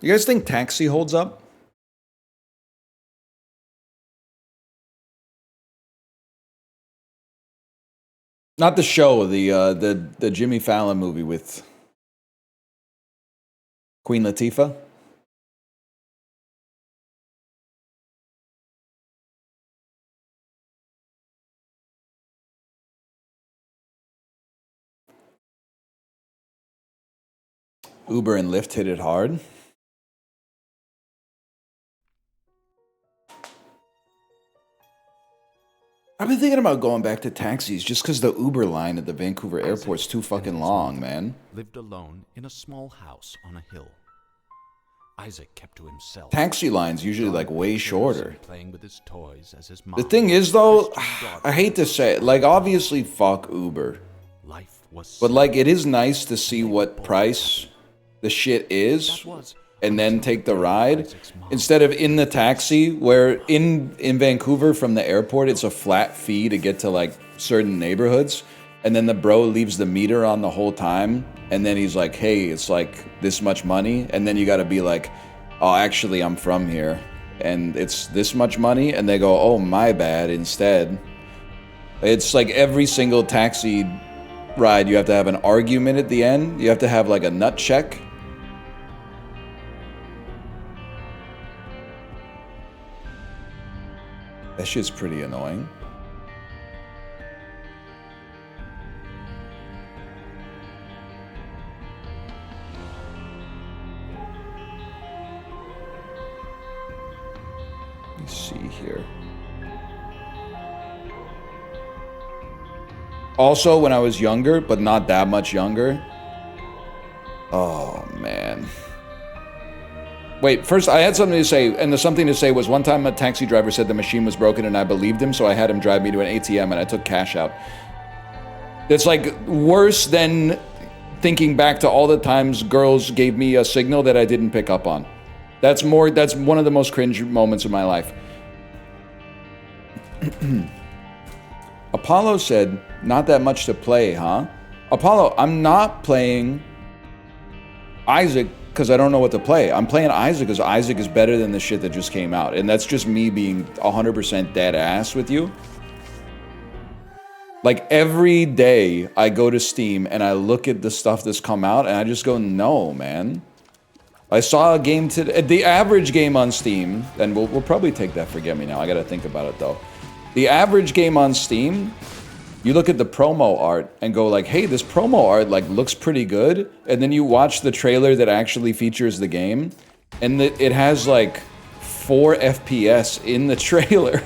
You guys think Taxi holds up? Not the show, the Jimmy Fallon movie with Queen Latifah. Uber and Lyft hit it hard. I've been thinking about going back to taxis just because the Uber line at the Vancouver airport's too fucking long, man. Lived alone in a small house on a hill. Isaac kept to himself. Taxi lines usually like way shorter. Playing with his toys as his The thing is though, I hate to say it, like obviously fuck Uber. Life was But like it is nice to see what price the shit is and then take the ride instead of in the taxi where in Vancouver from the airport it's a flat fee to get to like certain neighborhoods and then the bro leaves the meter on the whole time and then he's like, hey, it's like this much money, and then you got to be like, oh, actually I'm from here and it's this much money, and they go, oh, my bad, instead. It's like every single taxi ride you have to have an argument at the end, you have to have like a nut check. That shit's pretty annoying. Let me see here. Also, when I was younger, but not that much younger. Oh, man. Wait, first I had something to say, and the something to say was one time a taxi driver said the machine was broken and I believed him, so I had him drive me to an ATM and I took cash out. It's like worse than thinking back to all the times girls gave me a signal that I didn't pick up on. That's one of the most cringe moments of my life. Apollo said, not that much to play, huh? Apollo, I'm not playing Isaac because I don't know what to play. I'm playing Isaac because Isaac is better than the shit that just came out. And that's just me being 100% dead ass with you. Like every day I go to Steam and I look at the stuff that's come out and I just go, no, man. I saw a game today, the average game on Steam, and we'll probably take that forget me now. I gotta think about it though. The average game on Steam, you look at the promo art and go like, hey, this promo art like looks pretty good. And then you watch the trailer that actually features the game and it has like 4 FPS in the trailer.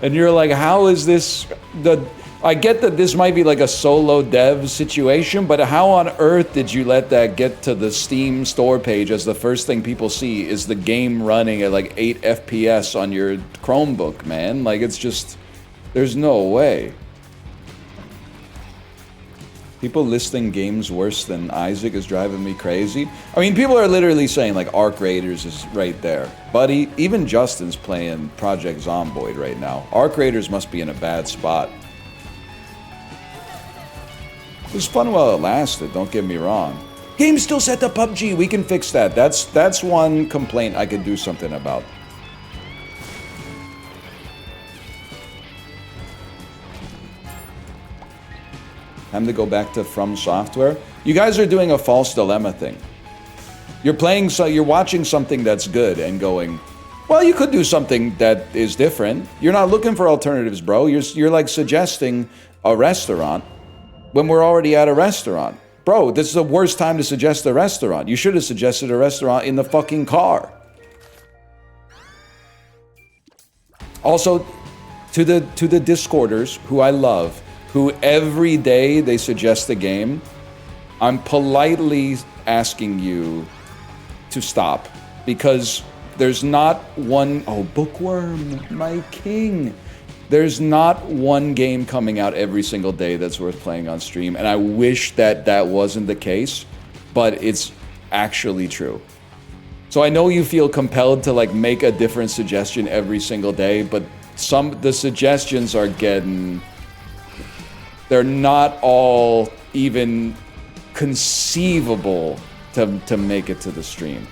And you're like, how is this I get that this might be like a solo dev situation, but how on earth did you let that get to the Steam store page as the first thing people see is the game running at like 8 FPS on your Chromebook, man? Like, it's just, there's no way. People listing games worse than Isaac is driving me crazy. I mean, people are literally saying like Arc Raiders is right there. Buddy, even Justin's playing Project Zomboid right now. Arc Raiders must be in a bad spot. It was fun while it lasted, don't get me wrong. Game's still set to PUBG, we can fix that. That's one complaint I could do something about. Time to go back to From Software. You guys are doing a false dilemma thing. You're watching something that's good and going, well, you could do something that is different. You're not looking for alternatives, bro. You're like suggesting a restaurant when we're already at a restaurant. Bro, this is the worst time to suggest a restaurant. You should have suggested a restaurant in the fucking car. Also, to the Discorders, who I love, who every day they suggest a game, I'm politely asking you to stop. Because there's not one... Oh, Bookworm, my king. There's not one game coming out every single day that's worth playing on stream, and I wish that that wasn't the case, but it's actually true. So I know you feel compelled to like make a different suggestion every single day, but the suggestions are getting... They're not all even conceivable to make it to the stream.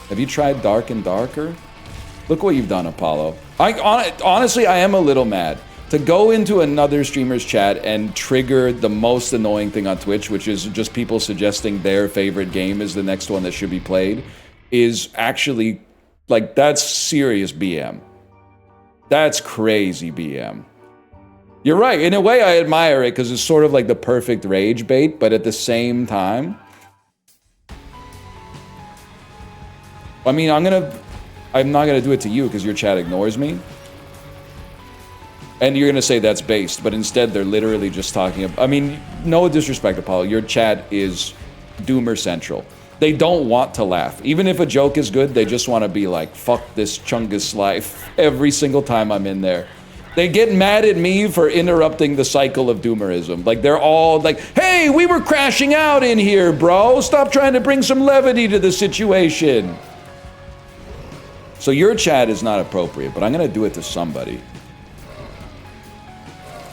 Have you tried Dark and Darker? Look what you've done, Apollo. Honestly, I am a little mad. To go into another streamer's chat and trigger the most annoying thing on Twitch, which is just people suggesting their favorite game is the next one that should be played, is actually, like, that's serious BM. That's crazy BM. You're right. In a way, I admire it because it's sort of like the perfect rage bait, but at the same time, I mean, I'm not gonna do it to you because your chat ignores me. And you're gonna say that's based, but instead they're literally just talking about, I mean, no disrespect, Apollo, your chat is Doomer Central. They don't want to laugh. Even if a joke is good, they just want to be like, fuck this Chungus life every single time I'm in there. They get mad at me for interrupting the cycle of doomerism. Like, they're all like, hey, we were crashing out in here, bro. Stop trying to bring some levity to the situation. So your chat is not appropriate, but I'm going to do it to somebody.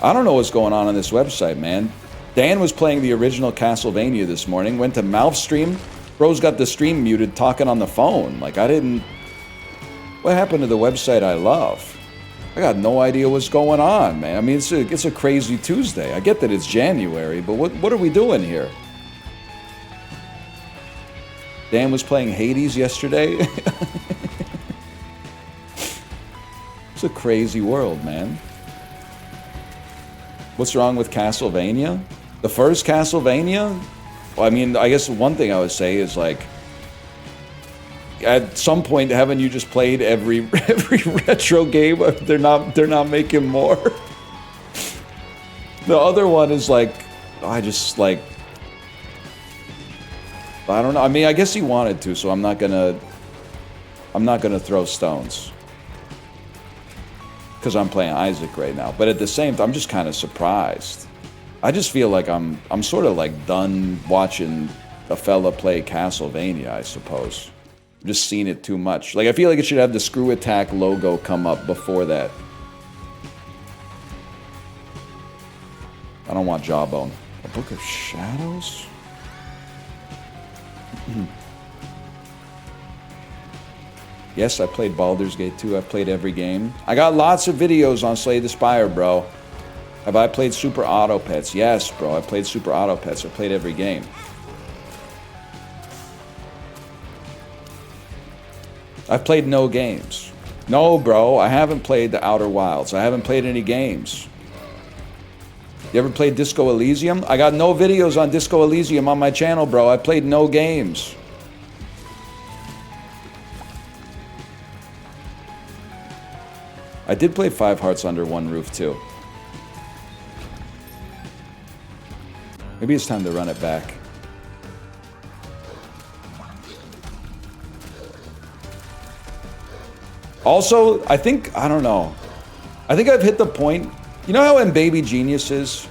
I don't know what's going on this website, man. Dan was playing the original Castlevania this morning, went to Mouth Stream. Bro's got the stream muted, talking on the phone. Like, I didn't... What happened to the website I love? I got no idea what's going on, man. I mean, it's a crazy Tuesday. I get that it's January, but what are we doing here? Dan was playing Hades yesterday. It's a crazy world, man. What's wrong with Castlevania? The first Castlevania? Well, I mean, I guess one thing I would say is, like, at some point, haven't you just played every retro game? They're not making more. The other one is like, I don't know. I mean, I guess he wanted to, so I'm not gonna throw stones because I'm playing Isaac right now. But at the same time, I'm just kind of surprised. I just feel like I'm sort of like done watching a fella play Castlevania, I suppose. I've just seen it too much. Like, I feel like it should have the Screw Attack logo come up before that. I don't want Jawbone. A Book of Shadows? Yes, I played Baldur's Gate 2. I've played every game. I got lots of videos on Slay the Spire, bro. Have I played Super Auto Pets? Yes, bro. I played Super Auto Pets. I played every game. I've played no games. No, bro. I haven't played the Outer Wilds. I haven't played any games. You ever played Disco Elysium? I got no videos on Disco Elysium on my channel, bro. I played no games. I did play Five Hearts Under One Roof, too. Maybe it's time to run it back. Also, I don't know. I think I've hit the point. You know how in Baby Geniuses,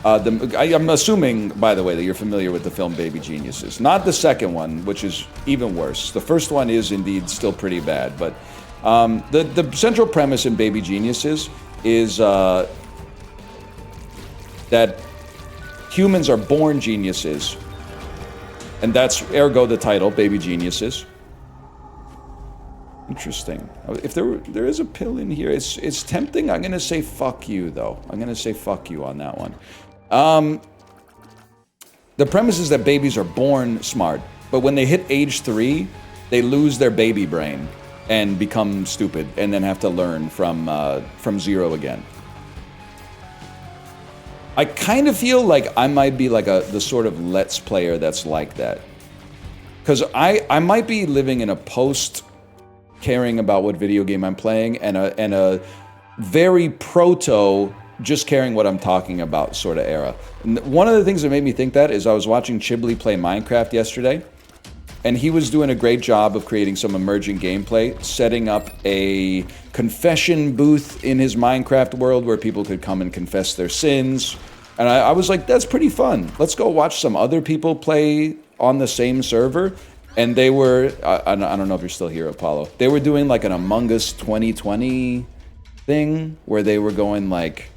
I'm assuming, by the way, that you're familiar with the film Baby Geniuses. Not the second one, which is even worse. The first one is indeed still pretty bad, but the central premise in Baby Geniuses is that humans are born geniuses, and that's ergo the title, Baby Geniuses. Interesting. If there is a pill in here, it's tempting. I'm gonna say fuck you, though. I'm gonna say fuck you on that one. The premise is that babies are born smart, but when they hit age 3, they lose their baby brain and become stupid, and then have to learn from zero again. I kind of feel like I might be like the sort of Let's Player that's like that, because I might be living in a post caring about what video game I'm playing and a very proto just caring what I'm talking about sort of era. And one of the things that made me think that is I was watching Chibli play Minecraft yesterday, and he was doing a great job of creating some emerging gameplay, setting up a confession booth in his Minecraft world where people could come and confess their sins. And I was like, that's pretty fun. Let's go watch some other people play on the same server. And they were, I don't know if you're still here, Apollo. They were doing like an Among Us 2020 thing where they were going like,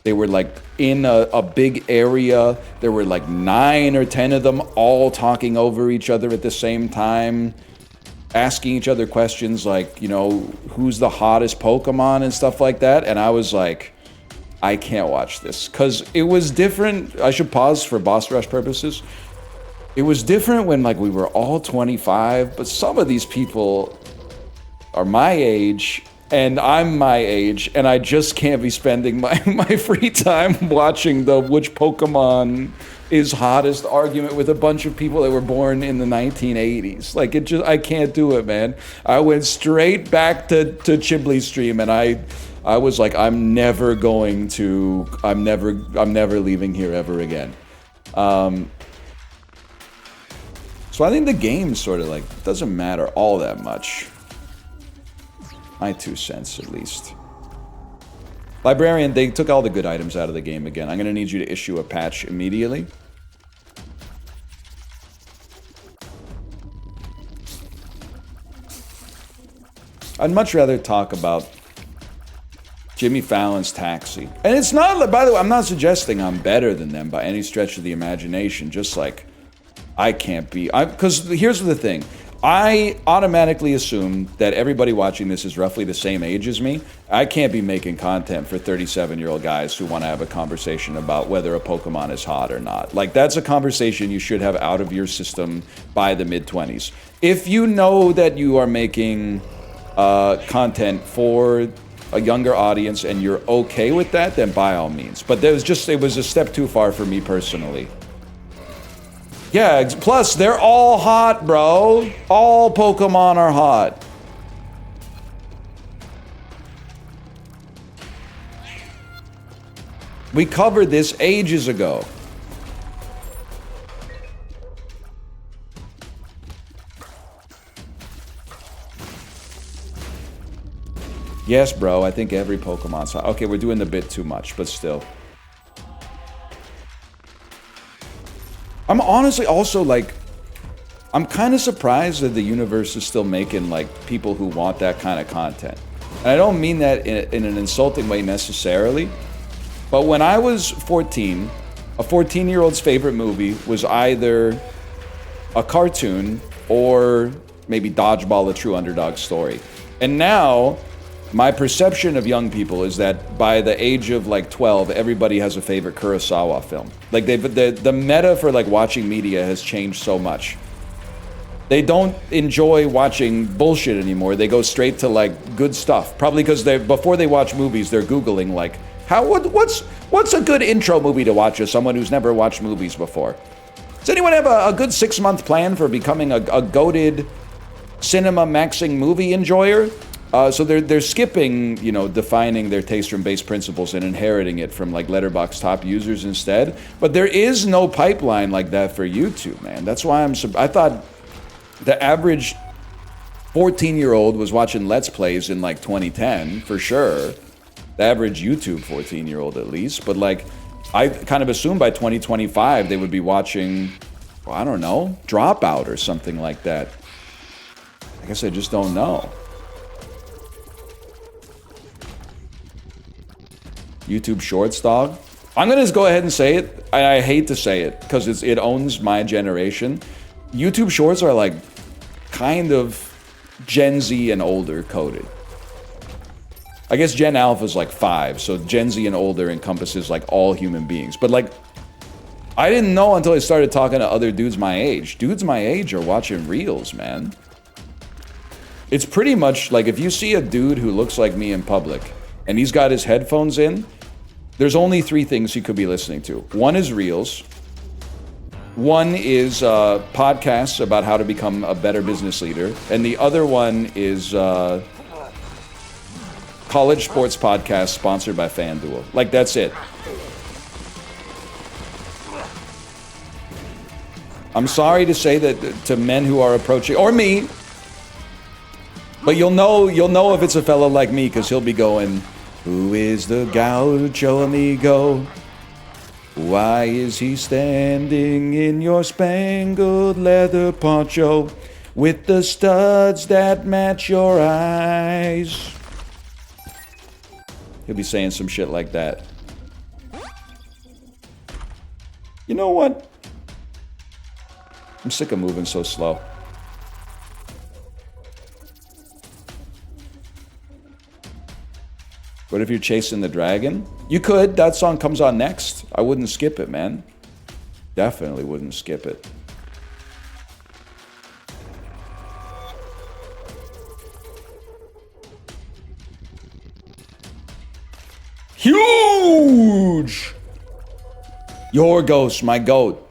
They were like in a big area. There were like 9 or 10 of them all talking over each other at the same time, asking each other questions like, you know, who's the hottest Pokemon and stuff like that. And I was like, I can't watch this because it was different. I should pause for boss rush purposes. It was different when like we were all 25, but some of these people are my age and I'm my age, and I just can't be spending my free time watching the which Pokemon is hottest argument with a bunch of people that were born in the 1980s. Like, it just, I can't do it, man. I went straight back to Chibli's stream, and I was like, I'm never leaving here ever again. So I think the game sort of like doesn't matter all that much. My 2 cents, at least. Librarian, they took all the good items out of the game again. I'm going to need you to issue a patch immediately. I'd much rather talk about Jimmy Fallon's Taxi. And it's not, by the way, I'm not suggesting I'm better than them by any stretch of the imagination. Just like, I can't be. Because here's the thing. I automatically assume that everybody watching this is roughly the same age as me. I can't be making content for 37-year-old guys who want to have a conversation about whether a Pokemon is hot or not. Like, that's a conversation you should have out of your system by the mid-20s. If you know that you are making content for a younger audience and you're okay with that, then by all means. But it was a step too far for me personally. Yeah, plus they're all hot, bro. All Pokemon are hot. We covered this ages ago. Yes, bro, I think every Pokemon's hot. Okay, we're doing a bit too much, but still. I'm honestly also like, I'm kind of surprised that the universe is still making like people who want that kind of content. And I don't mean that in an insulting way necessarily, but when I was 14, a 14-year-old's favorite movie was either a cartoon or maybe Dodgeball, a true underdog story. And now, my perception of young people is that by the age of like 12, everybody has a favorite Kurosawa film. Like the meta for like watching media has changed so much. They don't enjoy watching bullshit anymore. They go straight to like good stuff. Probably because before they watch movies, they're Googling like, what's a good intro movie to watch as someone who's never watched movies before? Does anyone have a good 6-month plan for becoming a goated cinema maxing movie enjoyer? So they're skipping, you know, defining their taste from base principles and inheriting it from like Letterboxd top users instead. But there is no pipeline like that for YouTube, man. That's why I thought the average 14-year-old was watching Let's Plays in like 2010 for sure. The average YouTube 14-year-old at least. But like, I kind of assumed by 2025 they would be watching, well, I don't know, Dropout or something like that. I guess I just don't know. YouTube Shorts, dog. I'm gonna just go ahead and say it. I hate to say it because it owns my generation. YouTube Shorts are like kind of Gen Z and older coded. I guess Gen Alpha is like 5, so Gen Z and older encompasses like all human beings. But like, I didn't know until I started talking to other dudes my age. Dudes my age are watching Reels, man. It's pretty much like if you see a dude who looks like me in public and he's got his headphones in, there's only 3 things he could be listening to. One is Reels. One is podcasts about how to become a better business leader. And the other one is college sports podcast sponsored by FanDuel. Like, that's it. I'm sorry to say that to men who are approaching, or me, but you'll know if it's a fellow like me because he'll be going, "Who is the gaucho amigo? Why is he standing in your spangled leather poncho with the studs that match your eyes?" He'll be saying some shit like that. You know what? I'm sick of moving so slow. What if you're chasing the dragon? You could. That song comes on next. I wouldn't skip it, man. Definitely wouldn't skip it. Huge! Your ghost, my goat.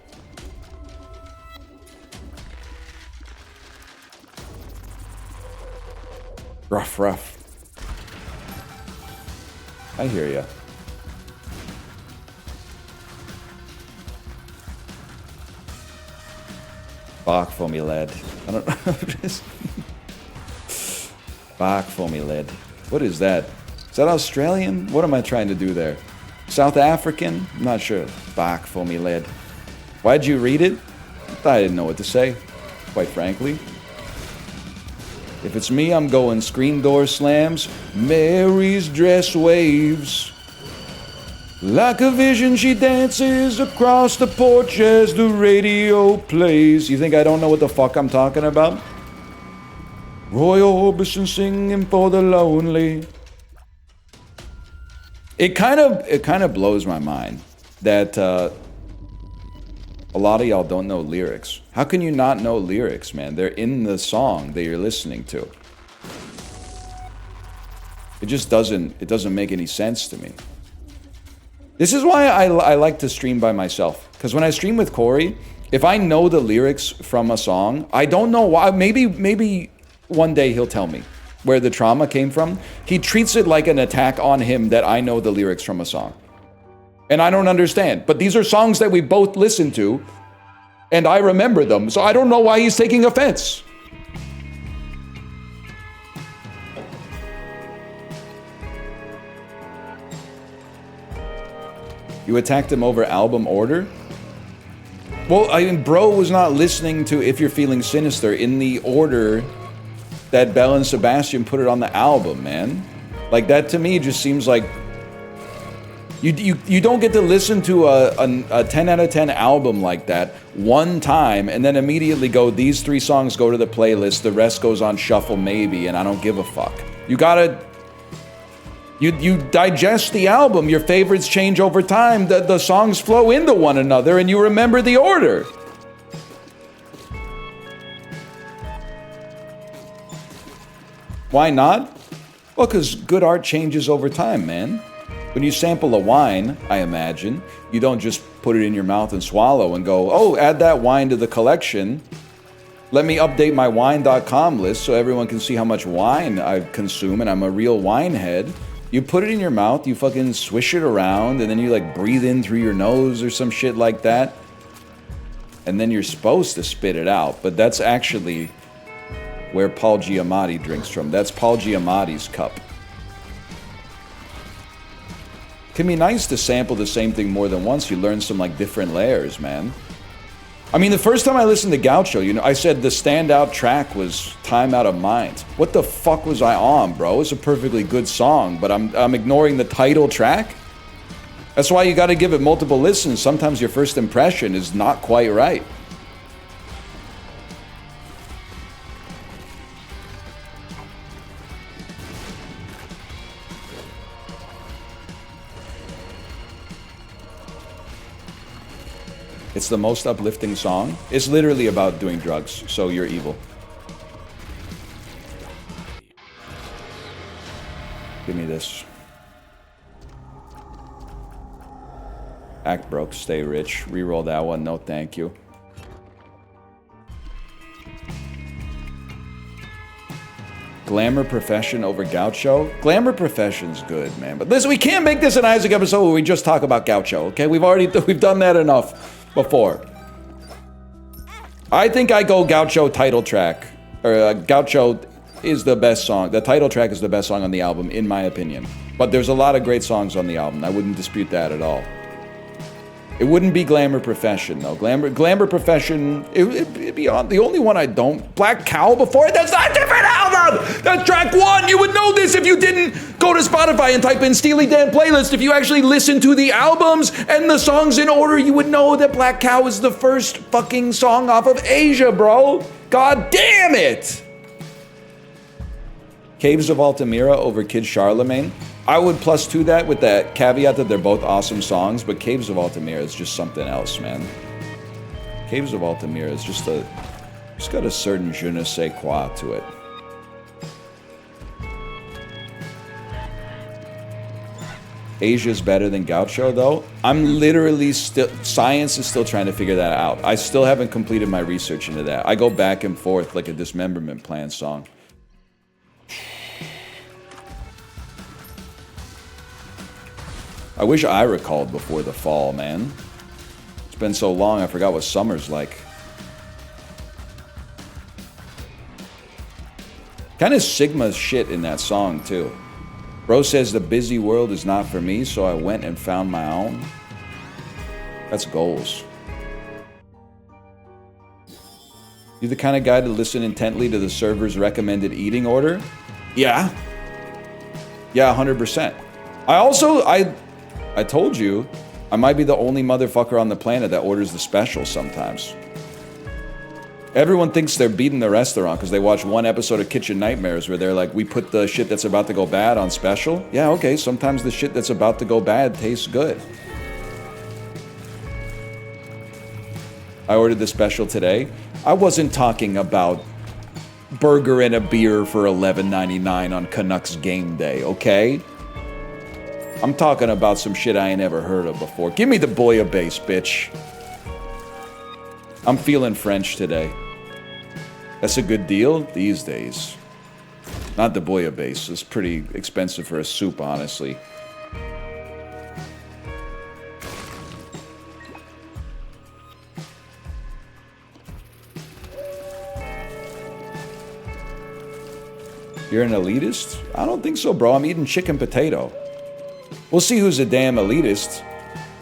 Rough, rough. I hear ya. Bach for me lead. I don't know what it is. Bach for me lead. What is that? Is that Australian? What am I trying to do there? South African? I'm not sure. Bach for me lead. Why'd you read it? I didn't know what to say, quite frankly. If it's me, I'm going screen door slams. Mary's dress waves. Like a vision, she dances across the porch as the radio plays. You think I don't know what the fuck I'm talking about? Roy Orbison singing for the lonely. It kind of blows my mind that a lot of y'all don't know lyrics. How can you not know lyrics, man? They're in the song that you're listening to. It just doesn't make any sense to me. This is why I like to stream by myself. Because when I stream with Corey, if I know the lyrics from a song, I don't know why. Maybe one day he'll tell me where the trauma came from. He treats it like an attack on him that I know the lyrics from a song. And I don't understand. But these are songs that we both listen to, and I remember them. So I don't know why he's taking offense. You attacked him over album order? Well, I mean, bro was not listening to If You're Feeling Sinister in the order that Belle and Sebastian put it on the album, man. Like, that to me just seems like you don't get to listen to a 10 out of 10 album like that one time and then immediately go, these 3 songs go to the playlist, the rest goes on shuffle maybe, and I don't give a fuck. You gotta... You digest the album, your favorites change over time, the songs flow into one another, and you remember the order. Why not? Well, because good art changes over time, man. When you sample a wine, I imagine, you don't just put it in your mouth and swallow and go, oh, add that wine to the collection. Let me update my wine.com list so everyone can see how much wine I consume, and I'm a real wine head. You put it in your mouth, you fucking swish it around, and then you like breathe in through your nose or some shit like that. And then you're supposed to spit it out, but that's actually where Paul Giamatti drinks from. That's Paul Giamatti's cup. It can be nice to sample the same thing more than once. You learn some like different layers, man. I mean, the first time I listened to Gaucho, you know, I said the standout track was Time Out of Mind. What the fuck was I on, bro? It's a perfectly good song, but I'm ignoring the title track? That's why you gotta give it multiple listens. Sometimes your first impression is not quite right. It's the most uplifting song. It's literally about doing drugs, so you're evil. Give me this. Act broke, stay rich. Reroll that one, no thank you. Glamour Profession over Gaucho? Glamour Profession's good, man. But listen, we can't make this an Isaac episode where we just talk about Gaucho, okay? We've done that enough before. I think I go Gaucho title track. Or Gaucho is the best song. The title track is the best song on the album, in my opinion. But there's a lot of great songs on the album. I wouldn't dispute that at all. It wouldn't be Glamour Profession, though. Glamour Profession, it'd be on. The only one I don't. Black Cow before it, that's not a different album! That's track 1! You would know this if you didn't go to Spotify and type in Steely Dan playlist. If you actually listen to the albums and the songs in order, you would know that Black Cow is the first fucking song off of Asia, bro. God damn it! Caves of Altamira over Kid Charlemagne. I would +2 that with that caveat that they're both awesome songs, but Caves of Altamira is just something else, man. Caves of Altamira is just got a certain je ne sais quoi to it. Asia's better than Gaucho, though. I'm literally science is still trying to figure that out. I still haven't completed my research into that. I go back and forth like a Dismemberment Plan song. I wish I recalled before the fall, man. It's been so long, I forgot what summer's like. Kind of Sigma shit in that song, too. Bro says the busy world is not for me, so I went and found my own. That's goals. You the kind of guy to listen intently to the server's recommended eating order? Yeah. Yeah, 100%. I told you, I might be the only motherfucker on the planet that orders the special sometimes. Everyone thinks they're beating the restaurant because they watch one episode of Kitchen Nightmares where they're like, we put the shit that's about to go bad on special. Yeah, okay, sometimes the shit that's about to go bad tastes good. I ordered the special today. I wasn't talking about burger and a beer for $11.99 on Canucks game day, okay? I'm talking about some shit I ain't ever heard of before. Give me the bouillabaisse, bitch. I'm feeling French today. That's a good deal these days. Not the bouillabaisse. It's pretty expensive for a soup, honestly. You're an elitist? I don't think so, bro. I'm eating chicken potato. We'll see who's a damn elitist.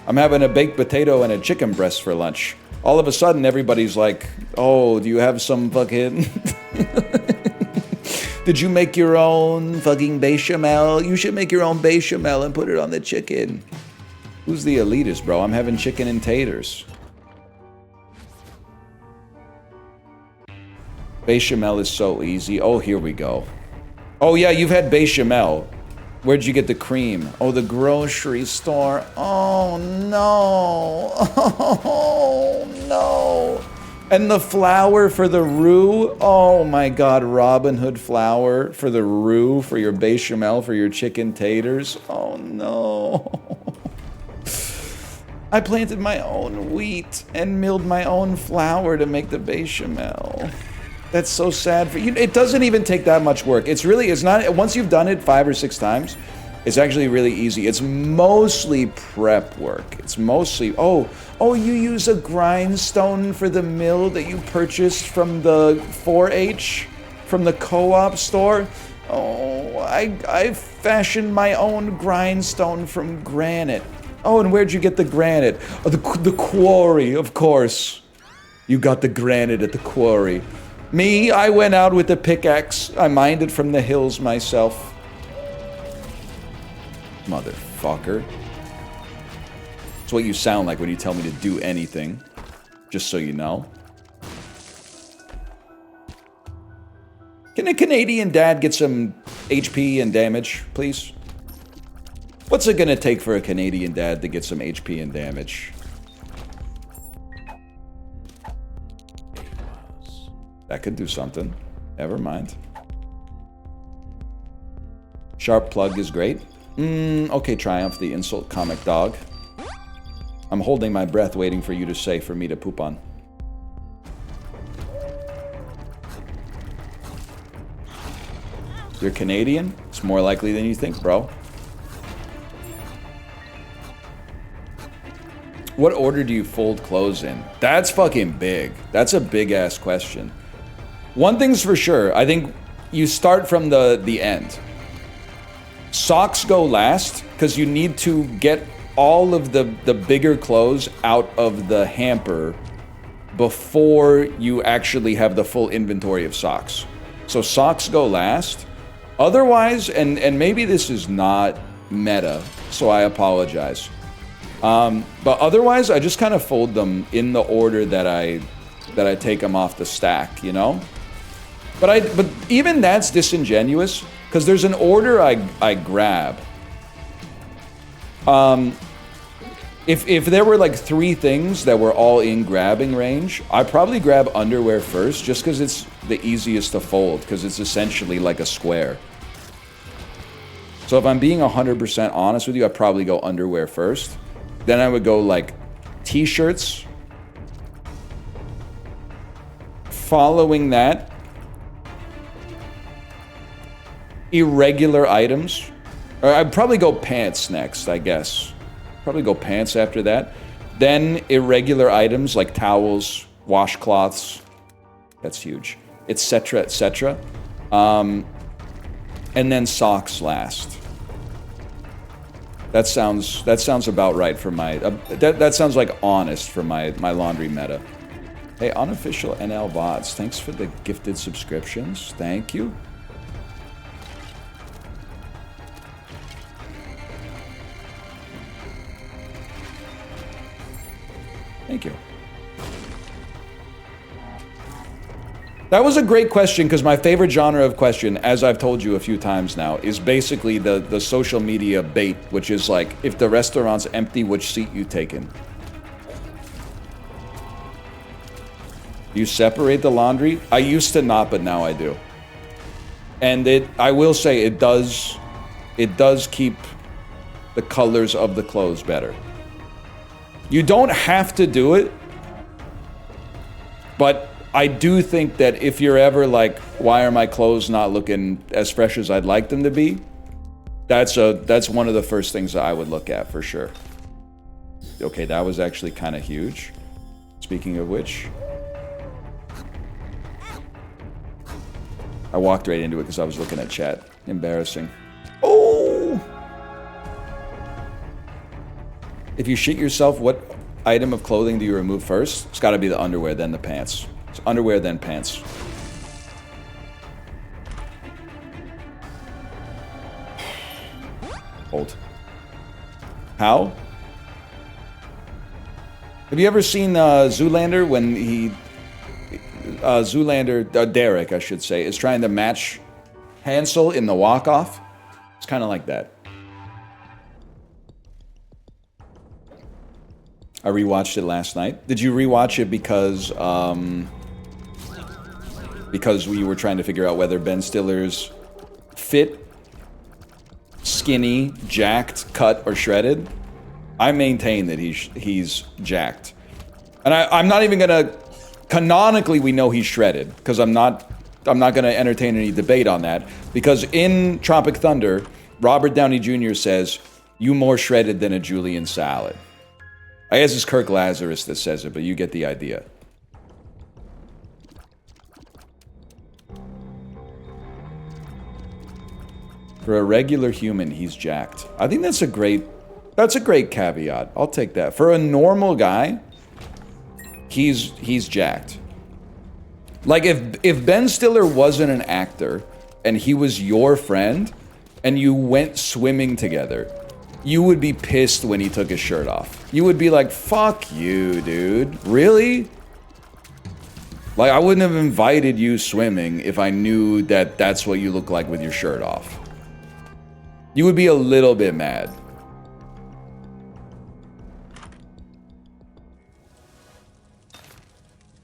I'm having a baked potato and a chicken breast for lunch. All of a sudden, everybody's like, oh, do you have some fucking... Did you make your own fucking bechamel? You should make your own bechamel and put it on the chicken. Who's the elitist, bro? I'm having chicken and taters. Bechamel is so easy. Oh, here we go. Oh, yeah, you've had bechamel. Where'd you get the cream? Oh, the grocery store. Oh, no. Oh, no. And the flour for the roux. Oh, my God. Robin Hood flour for the roux, for your bechamel, for your chicken taters. Oh, no. I planted my own wheat and milled my own flour to make the bechamel. That's so sad for you. It doesn't even take that much work. It's not, once you've done it 5 or 6 times, it's actually really easy. It's mostly prep work. It's mostly, oh, you use a grindstone for the mill that you purchased from the 4-H, from the co-op store? Oh, I fashioned my own grindstone from granite. Oh, and where'd you get the granite? Oh, the quarry, of course. You got the granite at the quarry. Me, I went out with a pickaxe. I mined it from the hills myself. Motherfucker. That's what you sound like when you tell me to do anything. Just so you know. Can a Canadian dad get some HP and damage, please? What's it gonna take for a Canadian dad to get some HP and damage? That could do something. Never mind. Sharp plug is great. Okay, Triumph, the insult comic dog. I'm holding my breath waiting for you to say for me to poop on. You're Canadian? It's more likely than you think, bro. What order do you fold clothes in? That's fucking big. That's a big-ass question. One thing's for sure, I think you start from the end. Socks go last, because you need to get all of the bigger clothes out of the hamper before you actually have the full inventory of socks. So socks go last. Otherwise, and maybe this is not meta, so I apologize. But otherwise, I just kind of fold them in the order that I take them off the stack, you know? But even that's disingenuous, because there's an order I grab. If there were like 3 things that were all in grabbing range, I'd probably grab underwear first, just because it's the easiest to fold, because it's essentially like a square. So if I'm being 100% honest with you, I'd probably go underwear first. Then I would go like t-shirts. Following that, irregular items. Or I'd probably go pants next, I guess. Probably go pants after that. Then irregular items like towels, washcloths. That's huge. Etc., etc. And then socks last. That sounds about right for my... that sounds like honest for my laundry meta. Hey, unofficial NL VODs, thanks for the gifted subscriptions. Thank you. Thank you. That was a great question, because my favorite genre of question, as I've told you a few times now, is basically the social media bait, which is like, if the restaurant's empty, which seat you taking? You separate the laundry? I used to not, but now I do. And I will say it does keep the colors of the clothes better. You don't have to do it, but I do think that if you're ever like, why are my clothes not looking as fresh as I'd like them to be? That's one of the first things that I would look at for sure. Okay, that was actually kind of huge. Speaking of which, I walked right into it because I was looking at chat. Embarrassing. Oh! If you shit yourself, what item of clothing do you remove first? It's got to be the underwear, then the pants. It's underwear, then pants. Hold. How? Have you ever seen Zoolander when he... Derek, I should say, is trying to match Hansel in the walk-off? It's kind of like that. I rewatched it last night. Did you rewatch it because we were trying to figure out whether Ben Stiller's fit, skinny, jacked, cut, or shredded? I maintain that he's jacked. And I'm not even gonna... Canonically, we know he's shredded, because I'm not gonna entertain any debate on that. Because in Tropic Thunder, Robert Downey Jr. says, "You more shredded than a Julian salad." I guess it's Kirk Lazarus that says it, but you get the idea. For a regular human, he's jacked. I think that's a great caveat. I'll take that. For a normal guy, he's jacked. Like if Ben Stiller wasn't an actor and he was your friend and you went swimming together, you would be pissed when he took his shirt off. You would be like, fuck you, dude. Really? Like, I wouldn't have invited you swimming if I knew that that's what you look like with your shirt off. You would be a little bit mad.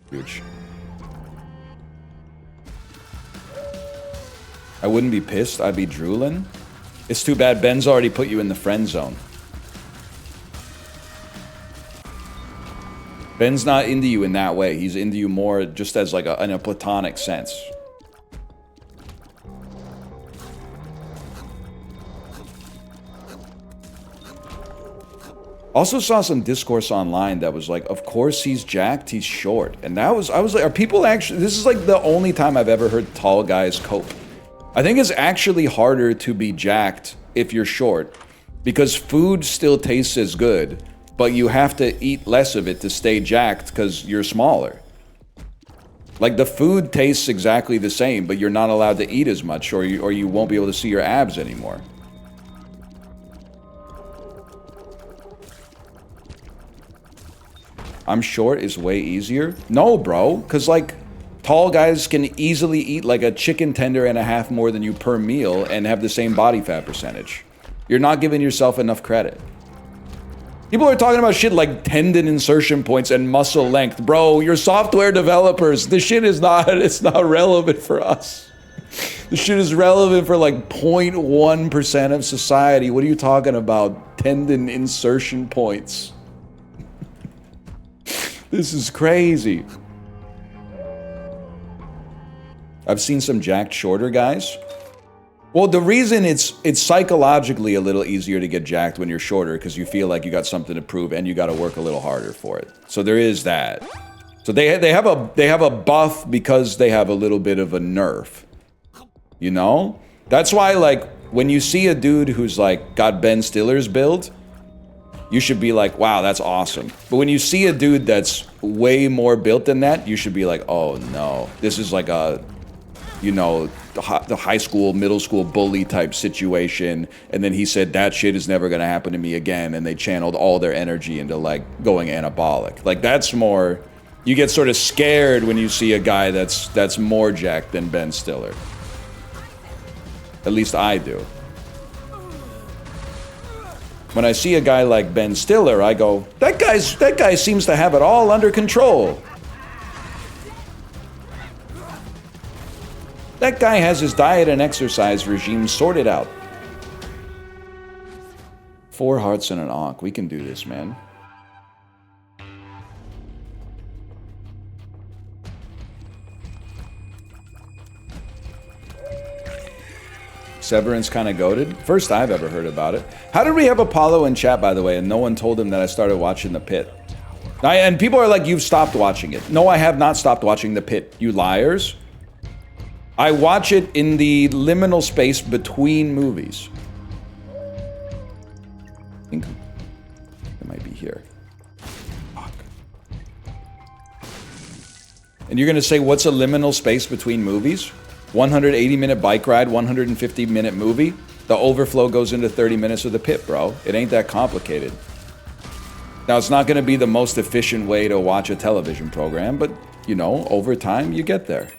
Huge. I wouldn't be pissed. I'd be drooling. It's too bad Ben's already put you in the friend zone. Ben's not into you in that way. He's into you more just as like in a platonic sense. Also saw some discourse online that was like, of course he's jacked, he's short. And I was like, are people actually... This is like the only time I've ever heard tall guys cope. I think it's actually harder to be jacked if you're short. Because food still tastes as good, but you have to eat less of it to stay jacked because you're smaller. Like, the food tastes exactly the same, but you're not allowed to eat as much, or you won't be able to see your abs anymore. I'm short is way easier? No, bro, because, like, tall guys can easily eat, like, a chicken tender and a half more than you per meal and have the same body fat percentage. You're not giving yourself enough credit. People are talking about shit like tendon insertion points and muscle length. Bro, you're software developers. This shit is not, it's not relevant for us. This shit is relevant for like 0.1% of society. What are you talking about? Tendon insertion points. This is crazy. I've seen some jacked shorter guys. Well, the reason it's psychologically a little easier to get jacked when you're shorter because you feel like you got something to prove and you got to work a little harder for it. So there is that. So they have a buff because they have a little bit of a nerf. You know? That's why, like, when you see a dude who's like got Ben Stiller's build, you should be like, wow, that's awesome. But when you see a dude that's way more built than that, you should be like, oh no, this is like a, you know, the high school, middle school bully type situation. And then he said, that shit is never going to happen to me again. And they channeled all their energy into like going anabolic. Like, that's more, you get sort of scared when you see a guy that's more jacked than Ben Stiller. At least I do. When I see a guy like Ben Stiller, I go, that guy seems to have it all under control. That guy has his diet and exercise regime sorted out. 4 hearts and an ankh. We can do this, man. Severance kind of goated. First I've ever heard about it. How did we have Apollo in chat, by the way, and no one told him that I started watching The Pit? And people are like, you've stopped watching it. No, I have not stopped watching The Pit, you liars. I watch it in the liminal space between movies. I think it might be here. Fuck. And you're gonna say, what's a liminal space between movies? 180-minute bike ride, 150-minute movie. The overflow goes into 30 minutes of The Pit, bro. It ain't that complicated. Now, it's not gonna be the most efficient way to watch a television program, but, you know, over time, you get there.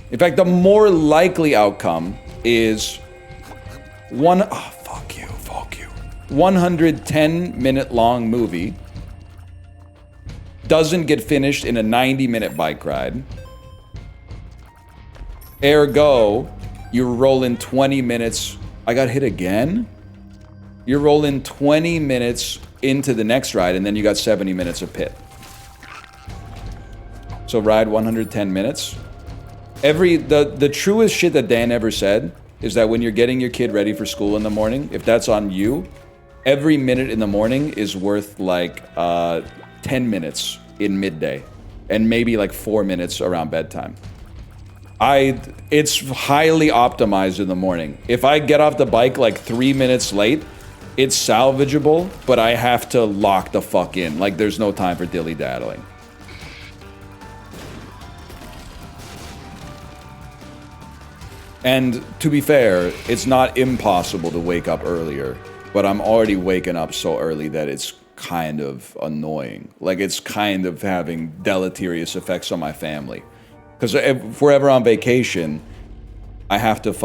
In fact, the more likely outcome is 110-minute long movie doesn't get finished in a 90-minute bike ride. Ergo, you roll in 20 minutes. I got hit again? You're rolling 20 minutes into the next ride, and then you got 70 minutes of pit. So ride 110 minutes. The truest shit that Dan ever said is that when you're getting your kid ready for school in the morning, if that's on you, every minute in the morning is worth like 10 minutes in midday and maybe like 4 minutes around bedtime. It's highly optimized in the morning. If I get off the bike like 3 minutes late, it's salvageable, but I have to lock the fuck in. Like, there's no time for dilly-daddling. And to be fair, it's not impossible to wake up earlier, but I'm already waking up so early that it's kind of annoying. Like, it's kind of having deleterious effects on my family. Because if we're ever on vacation, I have to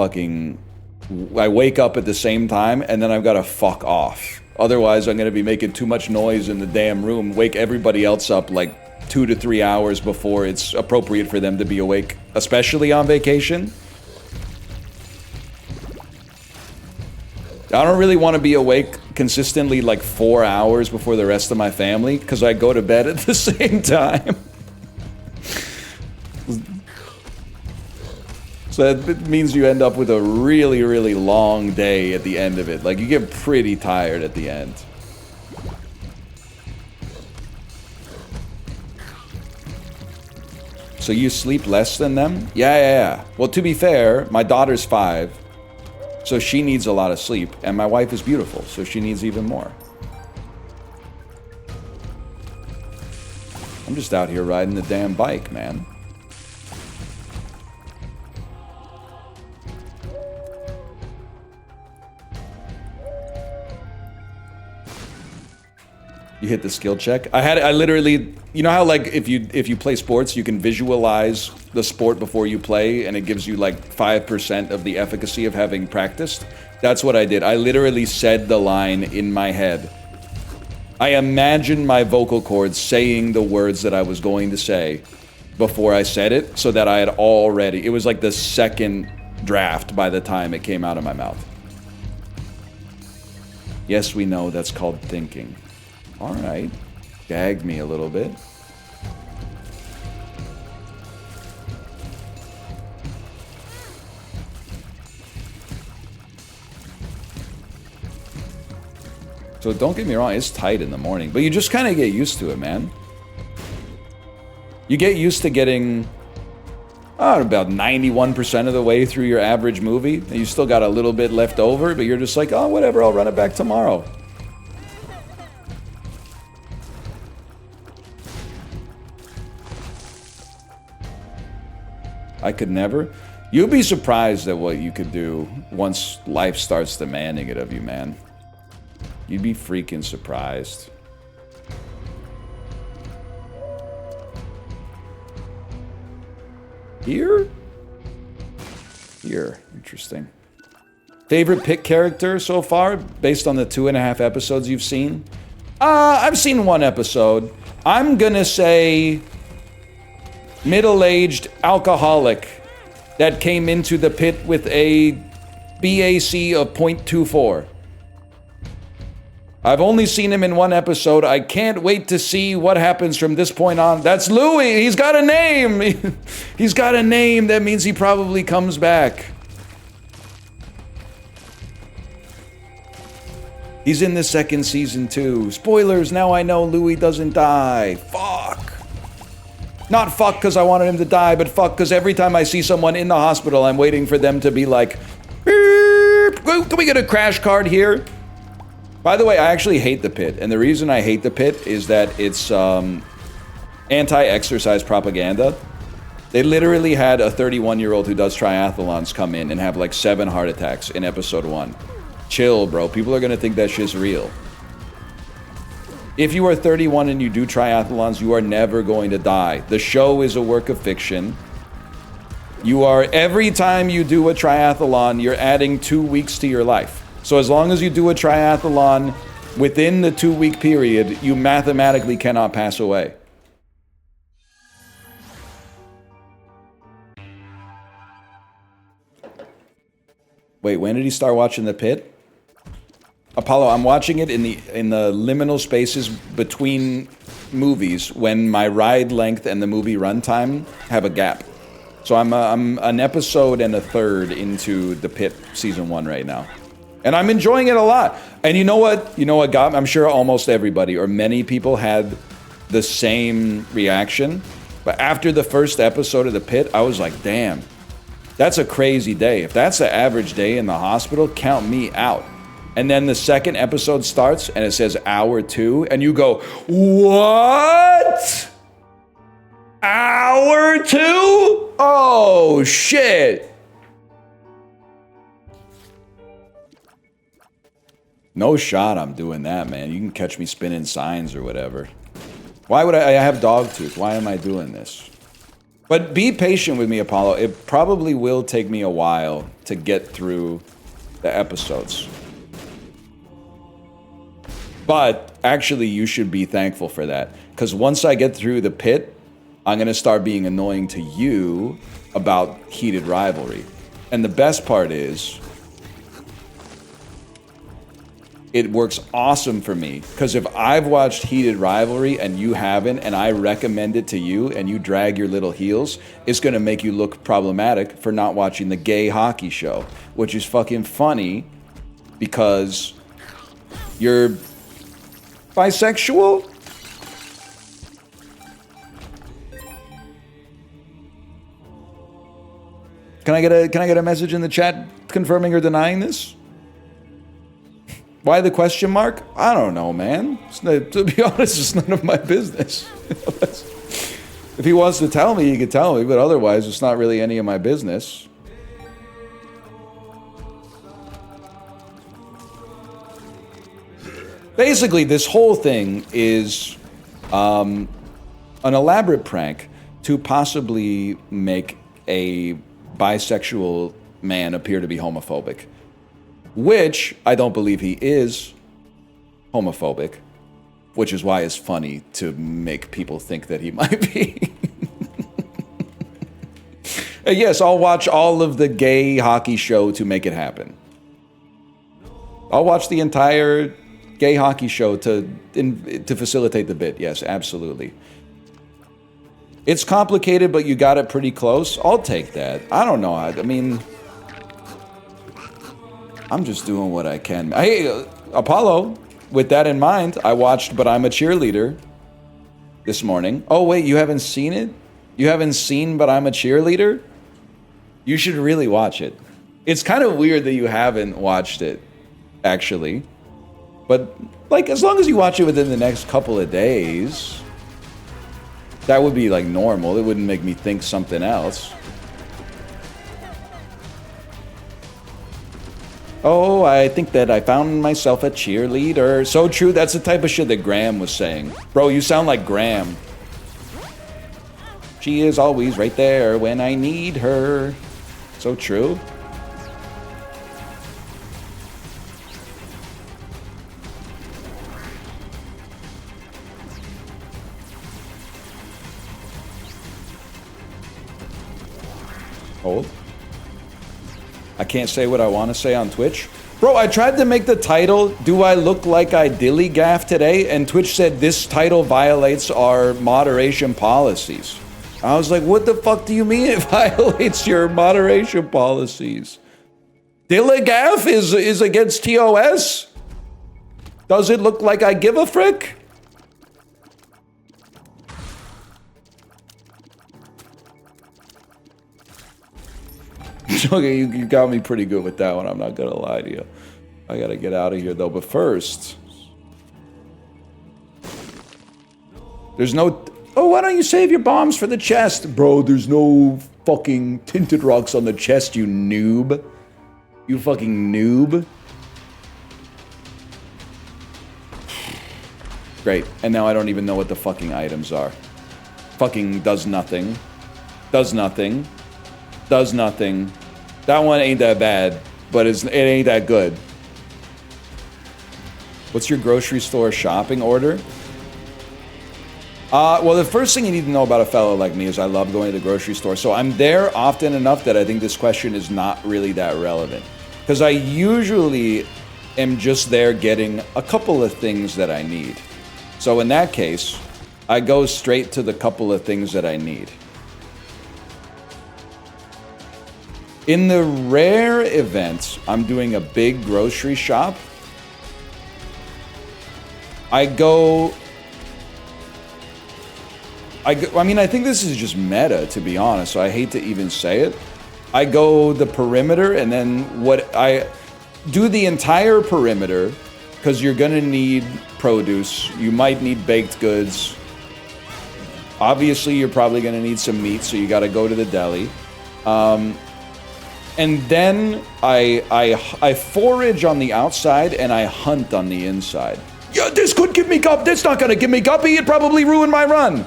I wake up at the same time, and then I've got to fuck off. Otherwise, I'm going to be making too much noise in the damn room, wake everybody else up like 2 to 3 hours before it's appropriate for them to be awake, especially on vacation. I don't really want to be awake consistently like 4 hours before the rest of my family, because I go to bed at the same time. So that means you end up with a really, really long day at the end of it. Like, you get pretty tired at the end. So you sleep less than them? Yeah. Well, to be fair, my daughter's 5, so she needs a lot of sleep, and my wife is beautiful, so she needs even more. I'm just out here riding the damn bike, man. You hit the skill check. I literally, you know how like if you play sports, you can visualize the sport before you play, and it gives you like 5% of the efficacy of having practiced. That's what I did. I literally said the line in my head. I imagined my vocal cords saying the words that I was going to say before I said it, so that I had already, it was like the second draft by the time it came out of my mouth. Yes, we know that's called thinking. All right, gag me a little bit. So don't get me wrong, it's tight in the morning, but you just kind of get used to it, man. You get used to getting about 91% of the way through your average movie, and you still got a little bit left over, but you're just like, oh, whatever, I'll run it back tomorrow. I could never. You'd be surprised at what you could do once life starts demanding it of you, man. You'd be freaking surprised. Here? Here. Interesting. Favorite pick character so far, based on the 2.5 episodes you've seen? I've seen 1 episode. I'm gonna say middle-aged alcoholic that came into the pit with a BAC of 0.24. I've only seen him in 1 episode. I can't wait to see what happens from this point on. That's Louis. He's got a name. He's got a name. That means he probably comes back. He's in the 2nd season too. Spoilers, now I know Louis doesn't die. Fuck. Not fuck because I wanted him to die, but fuck because every time I see someone in the hospital, I'm waiting for them to be like, beep. Can we get a crash card here? By the way, I actually hate the pit, and the reason I hate the pit is that it's anti-exercise propaganda. They literally had a 31-year-old who does triathlons come in and have like 7 heart attacks in episode 1. Chill, bro. People are gonna think that shit's real. If you are 31 and you do triathlons, you are never going to die. The show is a work of fiction. You are, every time you do a triathlon, you're adding 2 weeks to your life. So as long as you do a triathlon within the 2-week period, you mathematically cannot pass away. Wait, when did he start watching The Pit? Apollo, I'm watching it in the liminal spaces between movies when my ride length and the movie runtime have a gap. So I'm an episode and a third into The Pit season 1 right now. And I'm enjoying it a lot. And you know what? You know what got me? I'm sure almost everybody or many people had the same reaction. But after the first episode of The Pit, I was like, damn, that's a crazy day. If that's the average day in the hospital, count me out. And then the second episode starts and it says hour 2 and you go, what? Hour 2? Oh, shit. No shot I'm doing that, man. You can catch me spinning signs or whatever. Why would I have dog tooth? Why am I doing this? But be patient with me, Apollo. It probably will take me a while to get through the episodes. But actually, you should be thankful for that. Because once I get through The Pit, I'm going to start being annoying to you about heated rivalry. And the best part is, it works awesome for me. Because if I've watched Heated Rivalry and you haven't, and I recommend it to you and you drag your little heels, it's going to make you look problematic for not watching the gay hockey show. Which is fucking funny because you're bisexual? Can I get a message in the chat confirming or denying this? Why the question mark? I don't know, man. To be honest, it's none of my business. If he wants to tell me, he could tell me, but otherwise, it's not really any of my business. Basically, this whole thing is an elaborate prank to possibly make a bisexual man appear to be homophobic. Which I don't believe he is homophobic. Which is why it's funny to make people think that he might be. Yes, I'll watch all of the gay hockey show to make it happen. I'll watch the entire gay hockey show to facilitate the bit. Yes, absolutely. It's complicated, but you got it pretty close. I'll take that. I don't know. I mean, I'm just doing what I can. Hey, Apollo, with that in mind, I watched But I'm a Cheerleader this morning. Oh, wait, you haven't seen it? You haven't seen But I'm a Cheerleader? You should really watch it. It's kind of weird that you haven't watched it, actually. But, like, as long as you watch it within the next couple of days, that would be, like, normal. It wouldn't make me think something else. Oh, I think that I found myself a cheerleader. So true, that's the type of shit that Graham was saying. Bro, you sound like Graham. She is always right there when I need her. So true. Hold. I can't say what I want to say on Twitch. Bro, I tried to make the title, Do I Look Like I Dilly-Gaff Today? And Twitch said this title violates our moderation policies. I was like, what the fuck do you mean it violates your moderation policies? Dilly-Gaff is against TOS? Does it look like I give a frick? Okay, you got me pretty good with that one. I'm not gonna lie to you. I gotta get out of here though. But first, there's no. Oh, why don't you save your bombs for the chest, bro? There's no fucking tinted rocks on the chest, you noob. You fucking noob. Great. And now I don't even know what the fucking items are. Fucking does nothing. Does nothing. Does nothing. That one ain't that bad, but it ain't that good. What's your grocery store shopping order? Well, the first thing you need to know about a fellow like me is I love going to the grocery store. So I'm there often enough that I think this question is not really that relevant. Because I usually am just there getting a couple of things that I need. So in that case, I go straight to the couple of things that I need. In the rare event I'm doing a big grocery shop, I mean, I think this is just meta, to be honest, so I hate to even say it. I go the perimeter, and then I do the entire perimeter, because you're gonna need produce, you might need baked goods. Obviously, you're probably gonna need some meat, so you gotta go to the deli. And then I forage on the outside and I hunt on the inside. Yeah, this could give me guppy. This not gonna give me guppy. It probably ruined my run.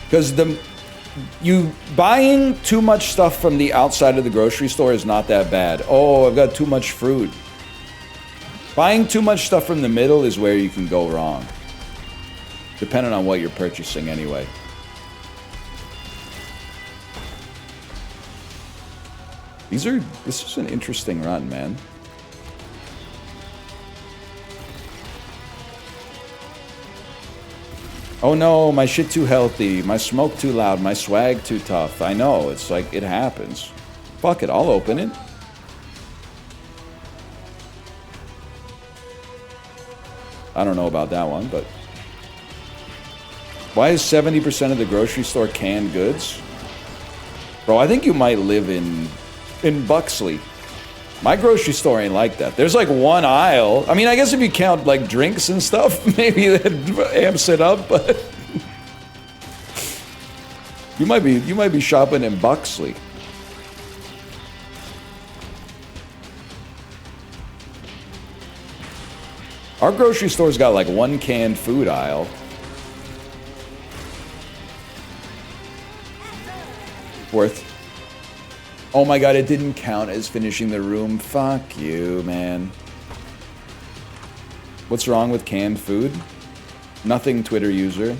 Because you buying too much stuff from the outside of the grocery store is not that bad. Oh, I've got too much fruit. Buying too much stuff from the middle is where you can go wrong. Depending on what you're purchasing anyway. This is an interesting run, man. Oh no, my shit too healthy, my smoke too loud, my swag too tough. I know, it's like, it happens. Fuck it, I'll open it. I don't know about that one, but... Why is 70% of the grocery store canned goods? Bro, I think you might live in Buxley. My grocery store ain't like that. There's like one aisle. I mean, I guess if you count like drinks and stuff, maybe that amps it up, but you might be shopping in Buxley. Our grocery store's got like one canned food aisle. Worth. Oh my god, it didn't count as finishing the room. Fuck you, man. What's wrong with canned food? Nothing, Twitter user.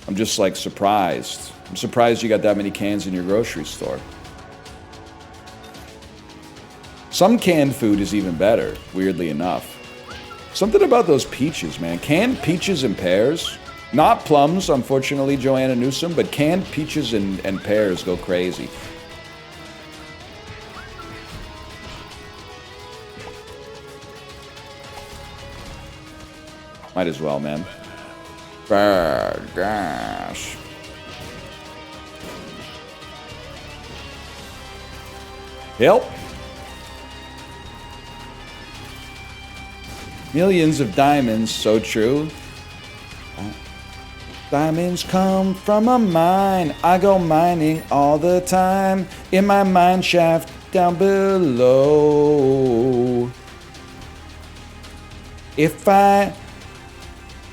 I'm just like surprised. I'm surprised you got that many cans in your grocery store. Some canned food is even better, weirdly enough. Something about those peaches, man. Canned peaches and pears. Not plums, unfortunately, Joanna Newsom, but canned peaches and pears go crazy. Might as well, man. Gosh. Help. Millions of diamonds, so true. Diamonds come from a mine. I go mining all the time. In my mine shaft down below. If I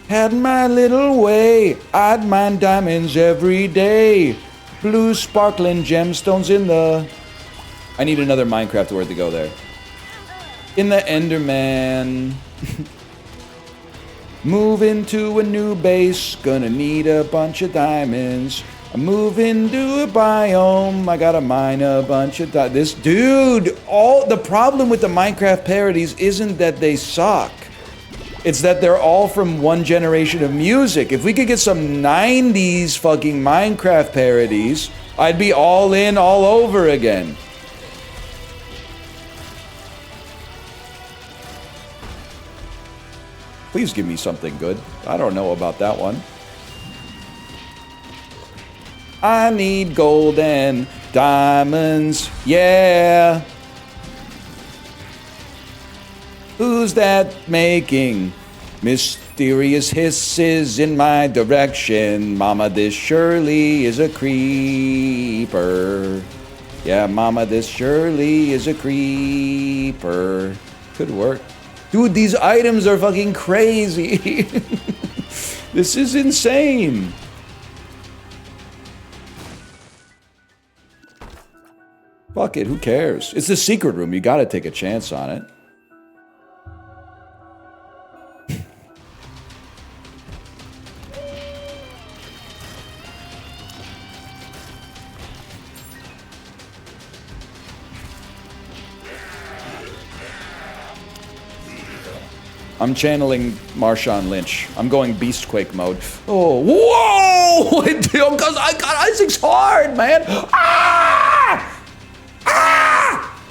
had my little way, I'd mine diamonds every day. Blue sparkling gemstones in the... I need another Minecraft word to go there. In the Enderman. Moving to a new base, gonna need a bunch of diamonds. I'm moving to a biome, I gotta mine a bunch of this dude, all the problem with the Minecraft parodies isn't that they suck. It's that they're all from one generation of music. If we could get some 90s fucking Minecraft parodies, I'd be all in all over again. Please give me something good. I don't know about that one. I need gold and diamonds, yeah. Who's that making mysterious hisses in my direction? Mama, this surely is a creeper. Yeah, mama, this surely is a creeper. Could work. Dude, these items are fucking crazy. This is insane. Fuck it, who cares? It's the secret room, you gotta take a chance on it. I'm channeling Marshawn Lynch. I'm going Beastquake mode. Oh, whoa! Because I got Isaac's hard, man. Ah! Ah!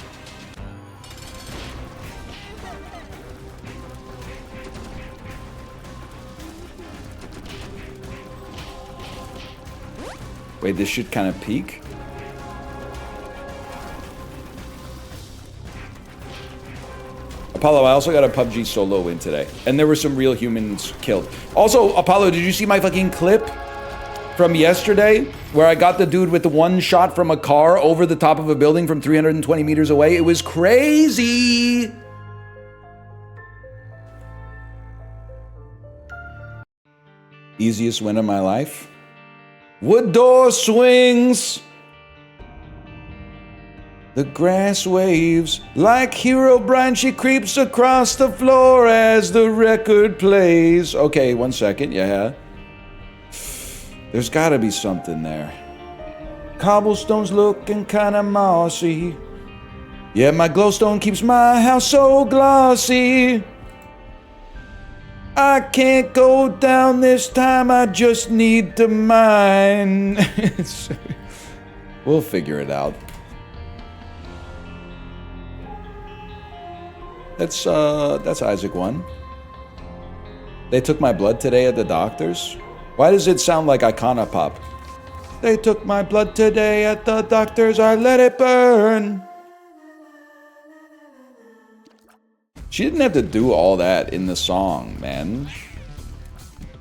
Wait, this should kind of peak. Apollo, I also got a PUBG solo win today. And there were some real humans killed. Also, Apollo, did you see my fucking clip from yesterday? Where I got the dude with the one shot from a car over the top of a building from 320 meters away? It was crazy! Easiest win of my life? Wood door swings! The grass waves like Herobrine. She creeps across the floor as the record plays. Okay, 1 second. Yeah. There's gotta be something there. Cobblestone's looking kinda mossy. Yeah, my glowstone keeps my house so glossy. I can't go down this time. I just need to mine. We'll figure it out. That's Isaac 1. They took my blood today at the doctor's. Why does it sound like Iconopop? They took my blood today at the doctor's, I let it burn. She didn't have to do all that in the song, man.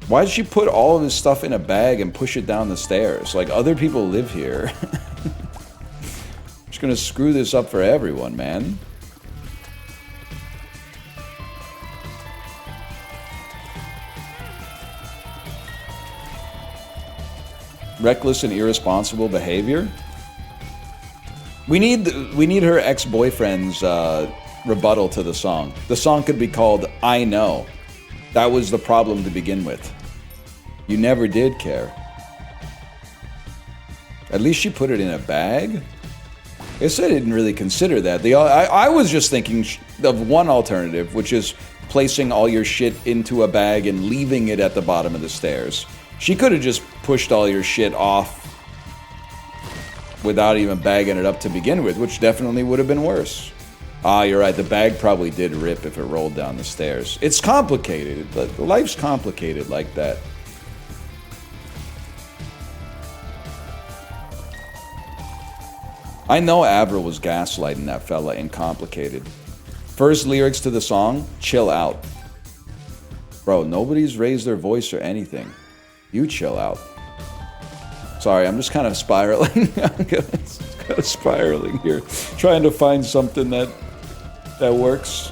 Why did she put all of his stuff in a bag and push it down the stairs? Like, other people live here. Just gonna screw this up for everyone, man. Reckless and irresponsible behavior. We need her ex-boyfriend's rebuttal to the song. The song could be called I Know. That was the problem to begin with. You never did care. At least she put it in a bag. I guess I didn't really consider that. I was just thinking of one alternative, which is placing all your shit into a bag and leaving it at the bottom of the stairs. She could have just pushed all your shit off without even bagging it up to begin with, which definitely would have been worse. Ah, you're right. The bag probably did rip if it rolled down the stairs. It's complicated, but life's complicated like that. I know Avril was gaslighting that fella in Complicated. First lyrics to the song, chill out. Bro, nobody's raised their voice or anything. You chill out. Sorry, I'm just kind of spiraling. I'm kind of spiraling here. Trying to find something that works.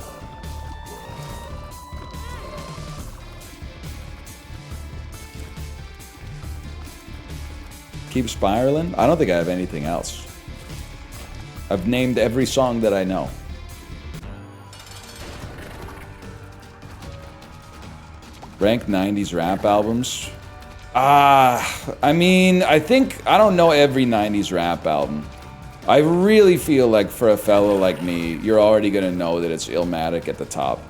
Keep spiraling? I don't think I have anything else. I've named every song that I know. Rank 90s rap albums. I mean, I don't know every 90s rap album. I really feel like for a fellow like me, you're already gonna know that it's Illmatic at the top.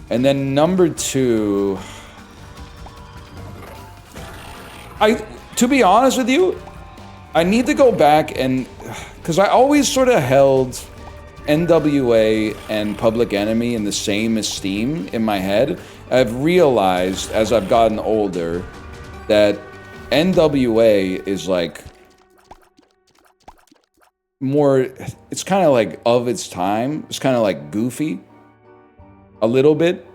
And then number 2... to be honest with you, I need to go back and... Because I always sort of held NWA and Public Enemy in the same esteem in my head. I've realized, as I've gotten older, that NWA is like more, it's kind of like of its time. It's kind of like goofy a little bit.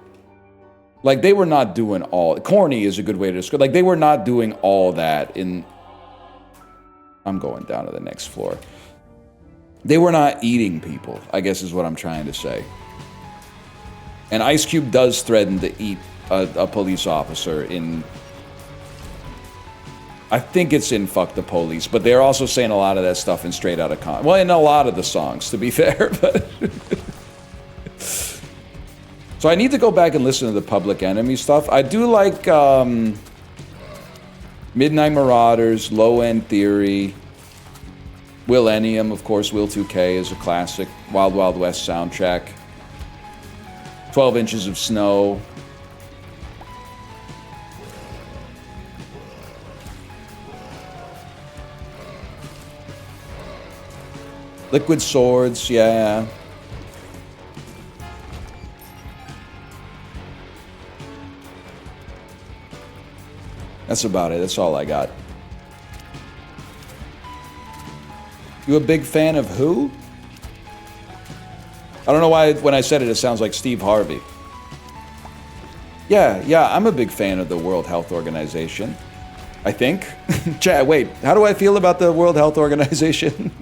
Like they were not doing all, corny is a good way to describe, like they were not doing all that in, I'm going down to the next floor. They were not eating people, I guess is what I'm trying to say. And Ice Cube does threaten to eat a police officer in... I think it's in Fuck the Police, but they're also saying a lot of that stuff in Straight Outta Compton. Well, in a lot of the songs, to be fair, but... So I need to go back and listen to the Public Enemy stuff. I do like Midnight Marauders, Low End Theory, Millennium, of course. Will 2K is a classic. Wild Wild West soundtrack. 12 Inches of Snow. Liquid Swords, yeah. That's about it. That's all I got. You a big fan of who? I don't know why when I said it, it sounds like Steve Harvey. Yeah, I'm a big fan of the World Health Organization. I think. Chat, wait, how do I feel about the World Health Organization?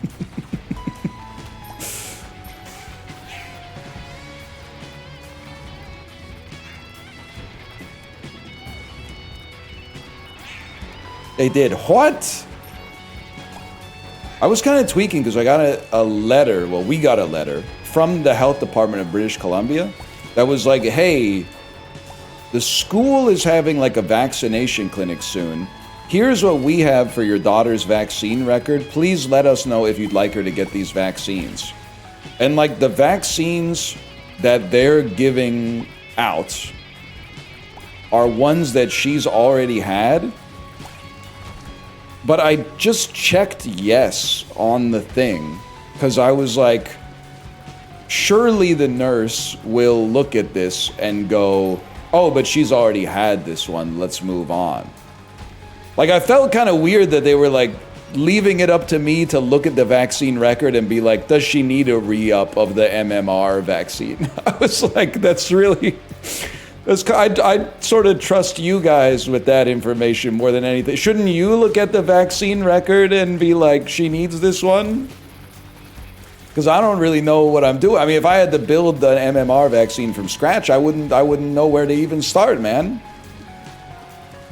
They did what? I was kind of tweaking because I got a letter, well, we got a letter from the Health Department of British Columbia that was like, hey, the school is having like a vaccination clinic soon. Here's what we have for your daughter's vaccine record. Please let us know if you'd like her to get these vaccines. And like the vaccines that they're giving out are ones that she's already had. But I just checked yes on the thing because I was like, surely the nurse will look at this and go, oh, but she's already had this one, let's move on. Like, I felt kind of weird that they were, like, leaving it up to me to look at the vaccine record and be like, does she need a re-up of the MMR vaccine? I was like, that's really... I sort of trust you guys with that information more than anything. Shouldn't you look at the vaccine record and be like, she needs this one? Because I don't really know what I'm doing. I mean, if I had to build the MMR vaccine from scratch, I wouldn't know where to even start, man.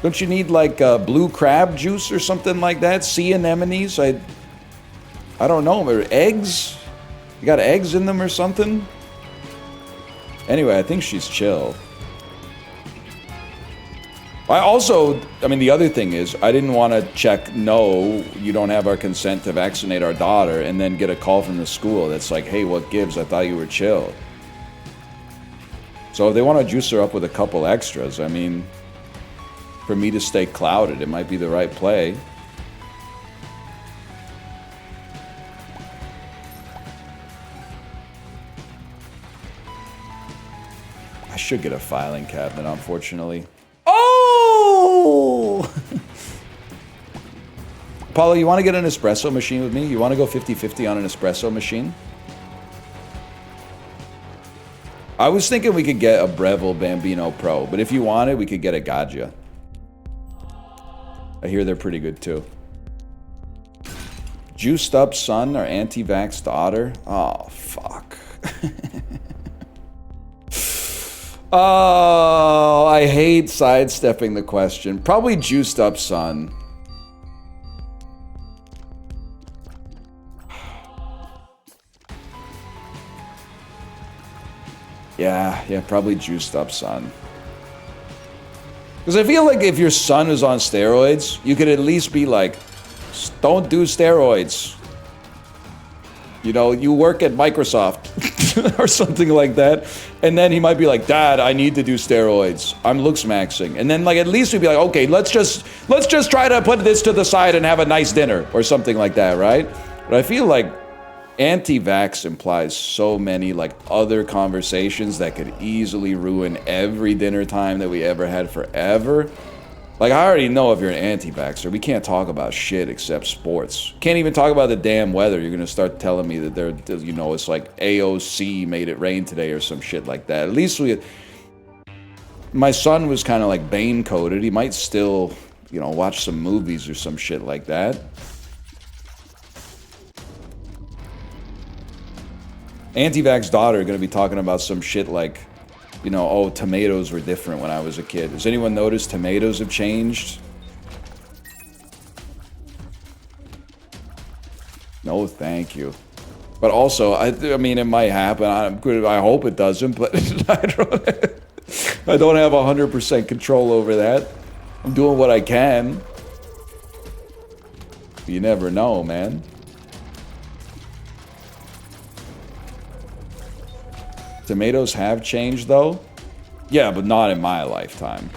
Don't you need like blue crab juice or something like that? Sea anemones? I don't know. Or eggs? You got eggs in them or something? Anyway, I think she's chill. I mean, the other thing is, I didn't want to check, no, you don't have our consent to vaccinate our daughter, and then get a call from the school that's like, hey, what gives? I thought you were chill. So if they want to juice her up with a couple extras, I mean, for me to stay clouded, it might be the right play. I should get a filing cabinet, unfortunately. Oh! Paulo, you want to get an espresso machine with me? You want to go 50-50 on an espresso machine? I was thinking we could get a Breville Bambino Pro, but if you wanted, we could get a Gaggia. I hear they're pretty good too. Juiced up son or anti-vax daughter? Oh, fuck. Oh, I hate sidestepping the question. Probably juiced up son. Yeah, probably juiced up son. Because I feel like if your son is on steroids, you could at least be like, don't do steroids. You know, you work at Microsoft or something like that. And then he might be like, Dad, I need to do steroids. I'm looks maxing. And then like at least we'd be like, okay, let's just try to put this to the side and have a nice dinner or something like that, right? But I feel like anti-vax implies so many like other conversations that could easily ruin every dinner time that we ever had forever. Like, I already know if you're an anti-vaxxer, we can't talk about shit except sports. Can't even talk about the damn weather. You're gonna start telling me that you know, it's like AOC made it rain today or some shit like that. At least my son was kind of like Bane coded. He might still, you know, watch some movies or some shit like that. Anti-vax daughter are gonna be talking about some shit like, you know, oh, tomatoes were different when I was a kid. Has anyone noticed tomatoes have changed? No, thank you. But also, I mean, it might happen. I hope it doesn't, but I don't have 100% control over that. I'm doing what I can. You never know, man. Tomatoes have changed, though. Yeah, but not in my lifetime.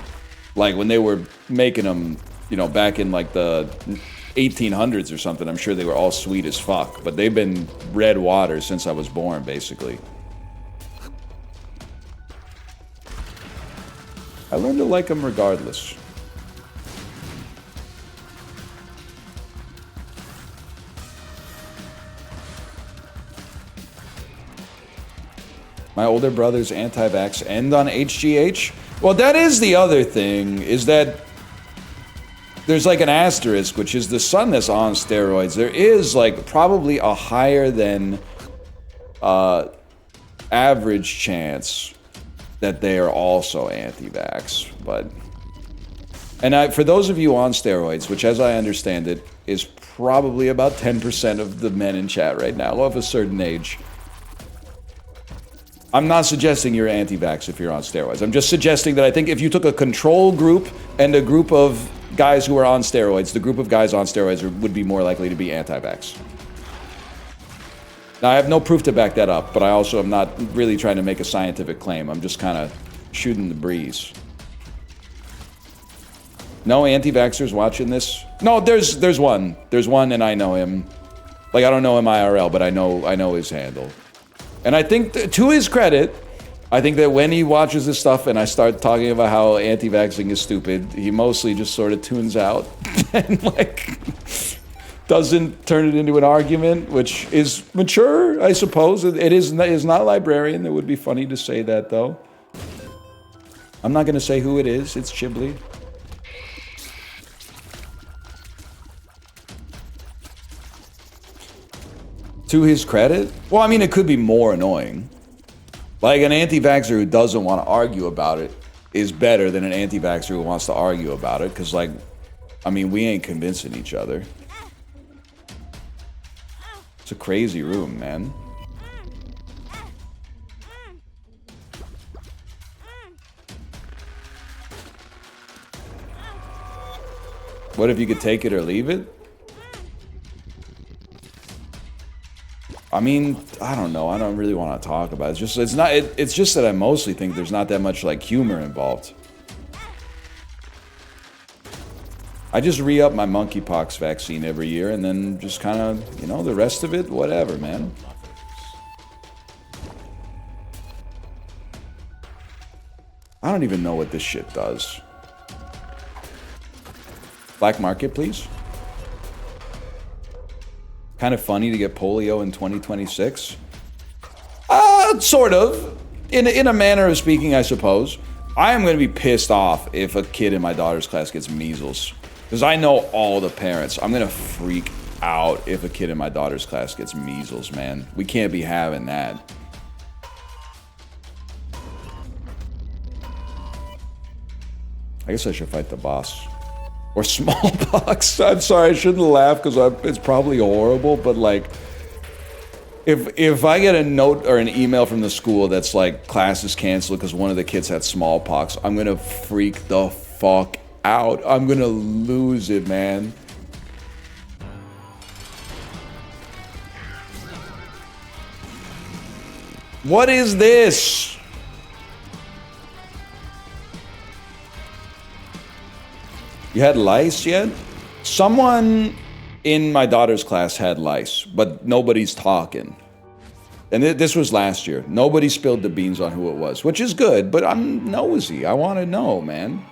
Like, when they were making them, you know, back in, like, the 1800s or something, I'm sure they were all sweet as fuck. But they've been red water since I was born, basically. I learned to like them regardless. My older brother's anti-vax end on HGH? Well, that is the other thing, is that there's like an asterisk, which is the son that's on steroids. There is like probably a higher than average chance that they are also anti-vax. But, and for those of you on steroids, which as I understand it, is probably about 10% of the men in chat right now of a certain age. I'm not suggesting you're anti-vax if you're on steroids. I'm just suggesting that I think if you took a control group and a group of guys who are on steroids, the group of guys on steroids would be more likely to be anti-vax. Now, I have no proof to back that up, but I also am not really trying to make a scientific claim. I'm just kind of shooting the breeze. No anti-vaxxers watching this? No, there's one. There's one, and I know him. Like, I don't know him IRL, but I know his handle. And I think, to his credit, I think that when he watches this stuff and I start talking about how anti-vaxxing is stupid, he mostly just sort of tunes out and like doesn't turn it into an argument, which is mature, I suppose. It is not librarian. It would be funny to say that, though. I'm not going to say who it is. It's Chibli. To his credit? Well, I mean, it could be more annoying. Like, an anti-vaxxer who doesn't want to argue about it is better than an anti-vaxxer who wants to argue about it, because, like, I mean, we ain't convincing each other. It's a crazy room, man. What if you could take it or leave it? I mean, I don't know. I don't really want to talk about it. It's just that I mostly think there's not that much like humor involved. I just re-up my monkeypox vaccine every year and then just kind of, you know, the rest of it, whatever, man. I don't even know what this shit does. Black market, please. Kind of funny to get polio in 2026. Sort of. In a manner of speaking, I suppose. I am going to be pissed off if a kid in my daughter's class gets measles. Because I know all the parents. I'm going to freak out if a kid in my daughter's class gets measles, man. We can't be having that. I guess I should fight the boss. Or smallpox. I'm sorry, I shouldn't laugh because it's probably horrible, but like, if I get a note or an email from the school that's like, class is canceled because one of the kids had smallpox, I'm gonna freak the fuck out. I'm gonna lose it, man. What is this? You had lice yet? Someone in my daughter's class had lice, but nobody's talking. And this was last year. Nobody spilled the beans on who it was, which is good, but I'm nosy. I want to know, man.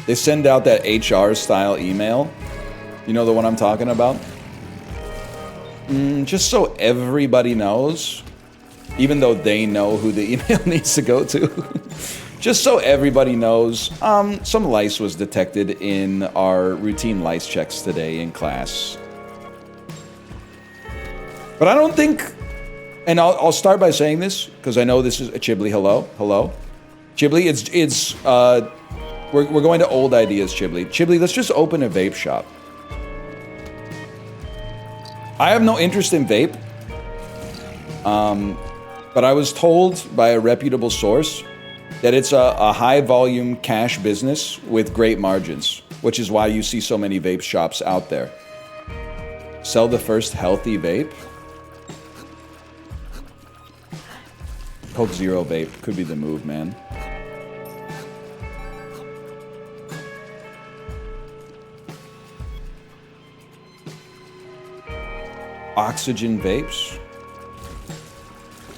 They send out that HR-style email. You know the one I'm talking about? Just so everybody knows. Even though they know who the email needs to go to. Just so everybody knows, some lice was detected in our routine lice checks today in class. But I don't think, and I'll start by saying this, because I know this is Chibli, hello. Chibli, we're going to old ideas, Chibli. Chibli, let's just open a vape shop. I have no interest in vape. But I was told by a reputable source that it's a high-volume cash business with great margins, which is why you see so many vape shops out there. Sell the first healthy vape? Coke Zero vape could be the move, man. Oxygen vapes?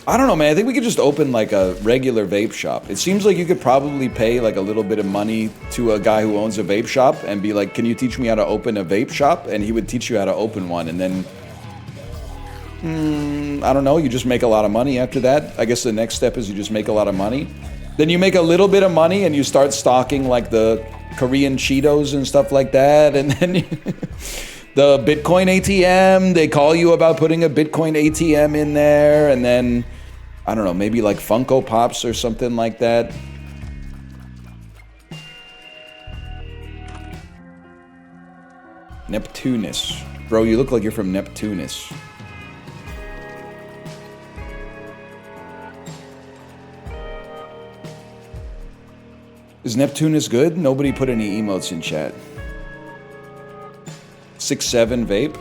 I don't know, man. I think we could just open like a regular vape shop. It seems like you could probably pay like a little bit of money to a guy who owns a vape shop and be like, can you teach me how to open a vape shop? And he would teach you how to open one. And then, I don't know, you just make a lot of money after that. I guess the next step is you just make a lot of money. Then you make a little bit of money and you start stocking like the Korean Cheetos and stuff like that. And then the Bitcoin ATM, they call you about putting a Bitcoin ATM in there. And then, I don't know, maybe like Funko Pops or something like that. Neptunus. Bro, you look like you're from Neptunus. Is Neptunus good? Nobody put any emotes in chat. 6-7 vape.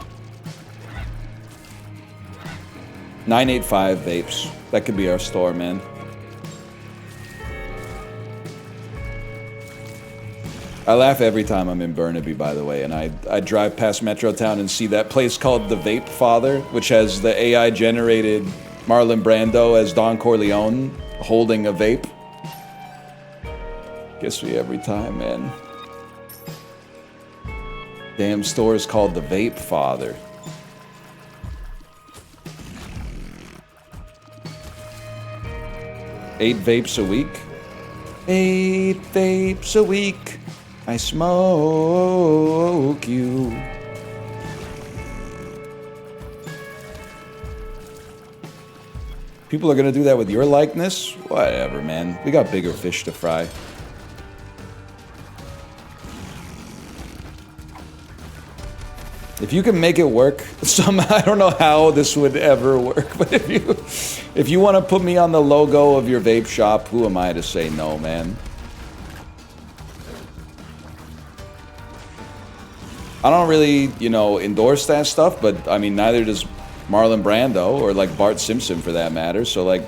985 vapes. That could be our store, man. I laugh every time I'm in Burnaby, by the way, and I drive past Metrotown and see that place called the Vape Father, which has the AI-generated Marlon Brando as Don Corleone holding a vape. Gets me every time, man. Damn store is called the Vape Father. Eight vapes a week? 8 vapes a week. I smoke you. People are gonna do that with your likeness? Whatever, man. We got bigger fish to fry. If you can make it work, I don't know how this would ever work, but if you want to put me on the logo of your vape shop, who am I to say no, man? I don't really, you know, endorse that stuff, but I mean, neither does Marlon Brando or like Bart Simpson for that matter. So like,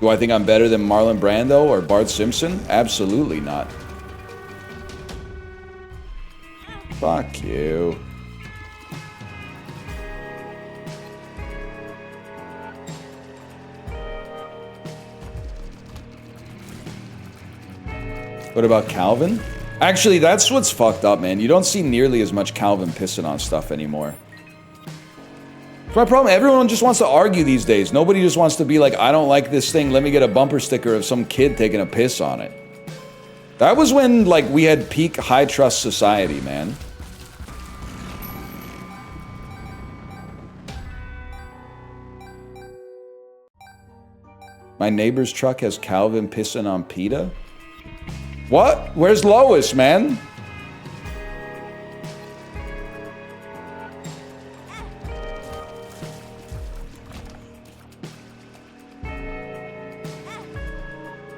do I think I'm better than Marlon Brando or Bart Simpson? Absolutely not. Fuck you. What about Calvin? Actually, that's what's fucked up, man. You don't see nearly as much Calvin pissing on stuff anymore. It's my problem. Everyone just wants to argue these days. Nobody just wants to be like, I don't like this thing. Let me get a bumper sticker of some kid taking a piss on it. That was when, like, we had peak high trust society, man. My neighbor's truck has Calvin pissing on PETA? What? Where's Lois, man?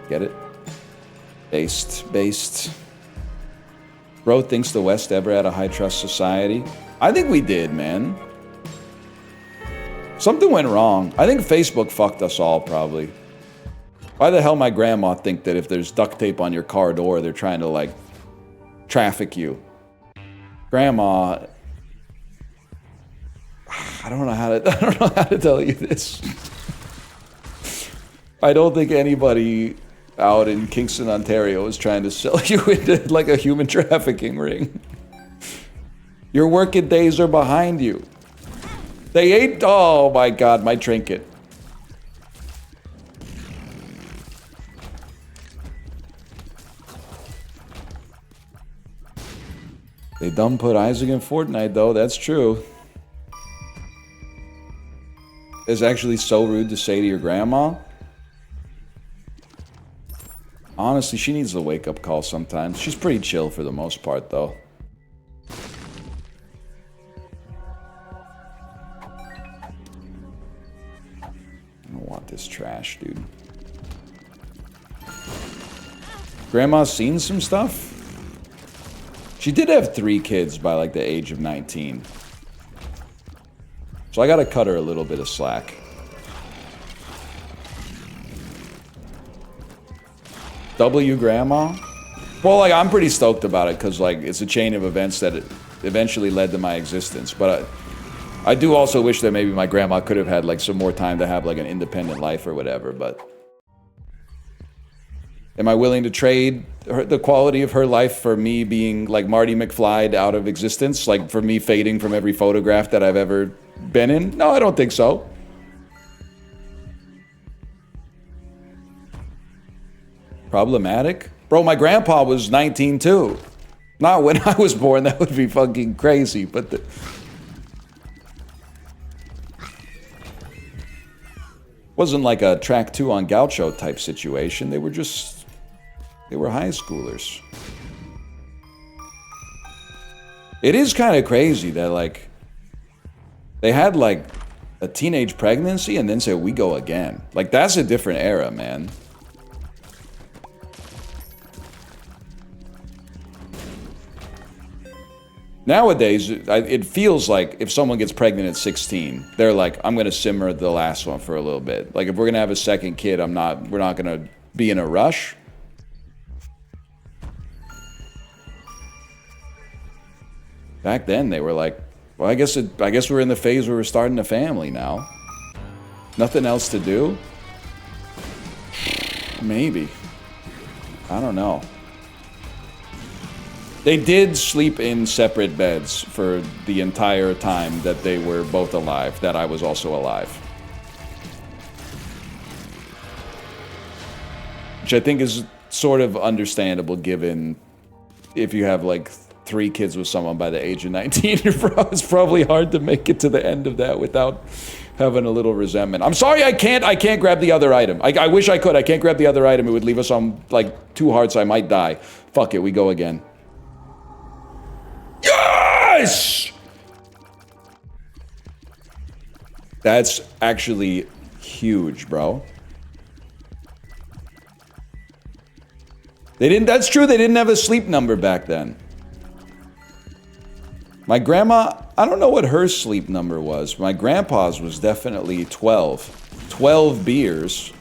Get it? Based. Bro thinks the West ever had a high trust society. I think we did, man. Something went wrong. I think Facebook fucked us all, probably. Why the hell my grandma think that if there's duct tape on your car door, they're trying to, like, traffic you? Grandma, I don't know how to tell you this. I don't think anybody out in Kingston, Ontario is trying to sell you into, like, a human trafficking ring. Your working days are behind you. They ate, oh my God, my trinket. They done put Isaac in Fortnite, though. That's true. It's actually so rude to say to your grandma. Honestly, she needs a wake-up call sometimes. She's pretty chill for the most part, though. I don't want this trash, dude. Grandma's seen some stuff? She did have 3 kids by, like, the age of 19. So I gotta cut her a little bit of slack. W grandma? Well, like, I'm pretty stoked about it, because, like, it's a chain of events that eventually led to my existence. But I do also wish that maybe my grandma could have had, like, some more time to have, like, an independent life or whatever, but... Am I willing to trade the quality of her life for me being like Marty McFly out of existence? Like for me fading from every photograph that I've ever been in? No, I don't think so. Problematic? Bro, my grandpa was 19 too. Not when I was born, that would be fucking crazy, but... Wasn't like a track 2 on Gaucho type situation. They were just... They were high schoolers. It is kind of crazy that, like, they had, like, a teenage pregnancy and then said, we go again. Like, that's a different era, man. Nowadays, it feels like if someone gets pregnant at 16, they're like, I'm going to simmer the last one for a little bit. Like, if we're going to have a second kid, we're not going to be in a rush. Back then, they were like, well, I guess we're in the phase where we're starting a family now. Nothing else to do? Maybe. I don't know. They did sleep in separate beds for the entire time that they were both alive, that I was also alive. Which I think is sort of understandable given if you have like 3 kids with someone by the age of 19, it's probably hard to make it to the end of that without having a little resentment. I'm sorry, I can't grab the other item. I wish I could. I can't grab the other item. It would leave us on like 2 hearts. I might die. Fuck it, we go again. Yes! That's actually huge, bro. That's true, they didn't have a sleep number back then. My grandma, I don't know what her sleep number was. My grandpa's was definitely 12. 12 beers.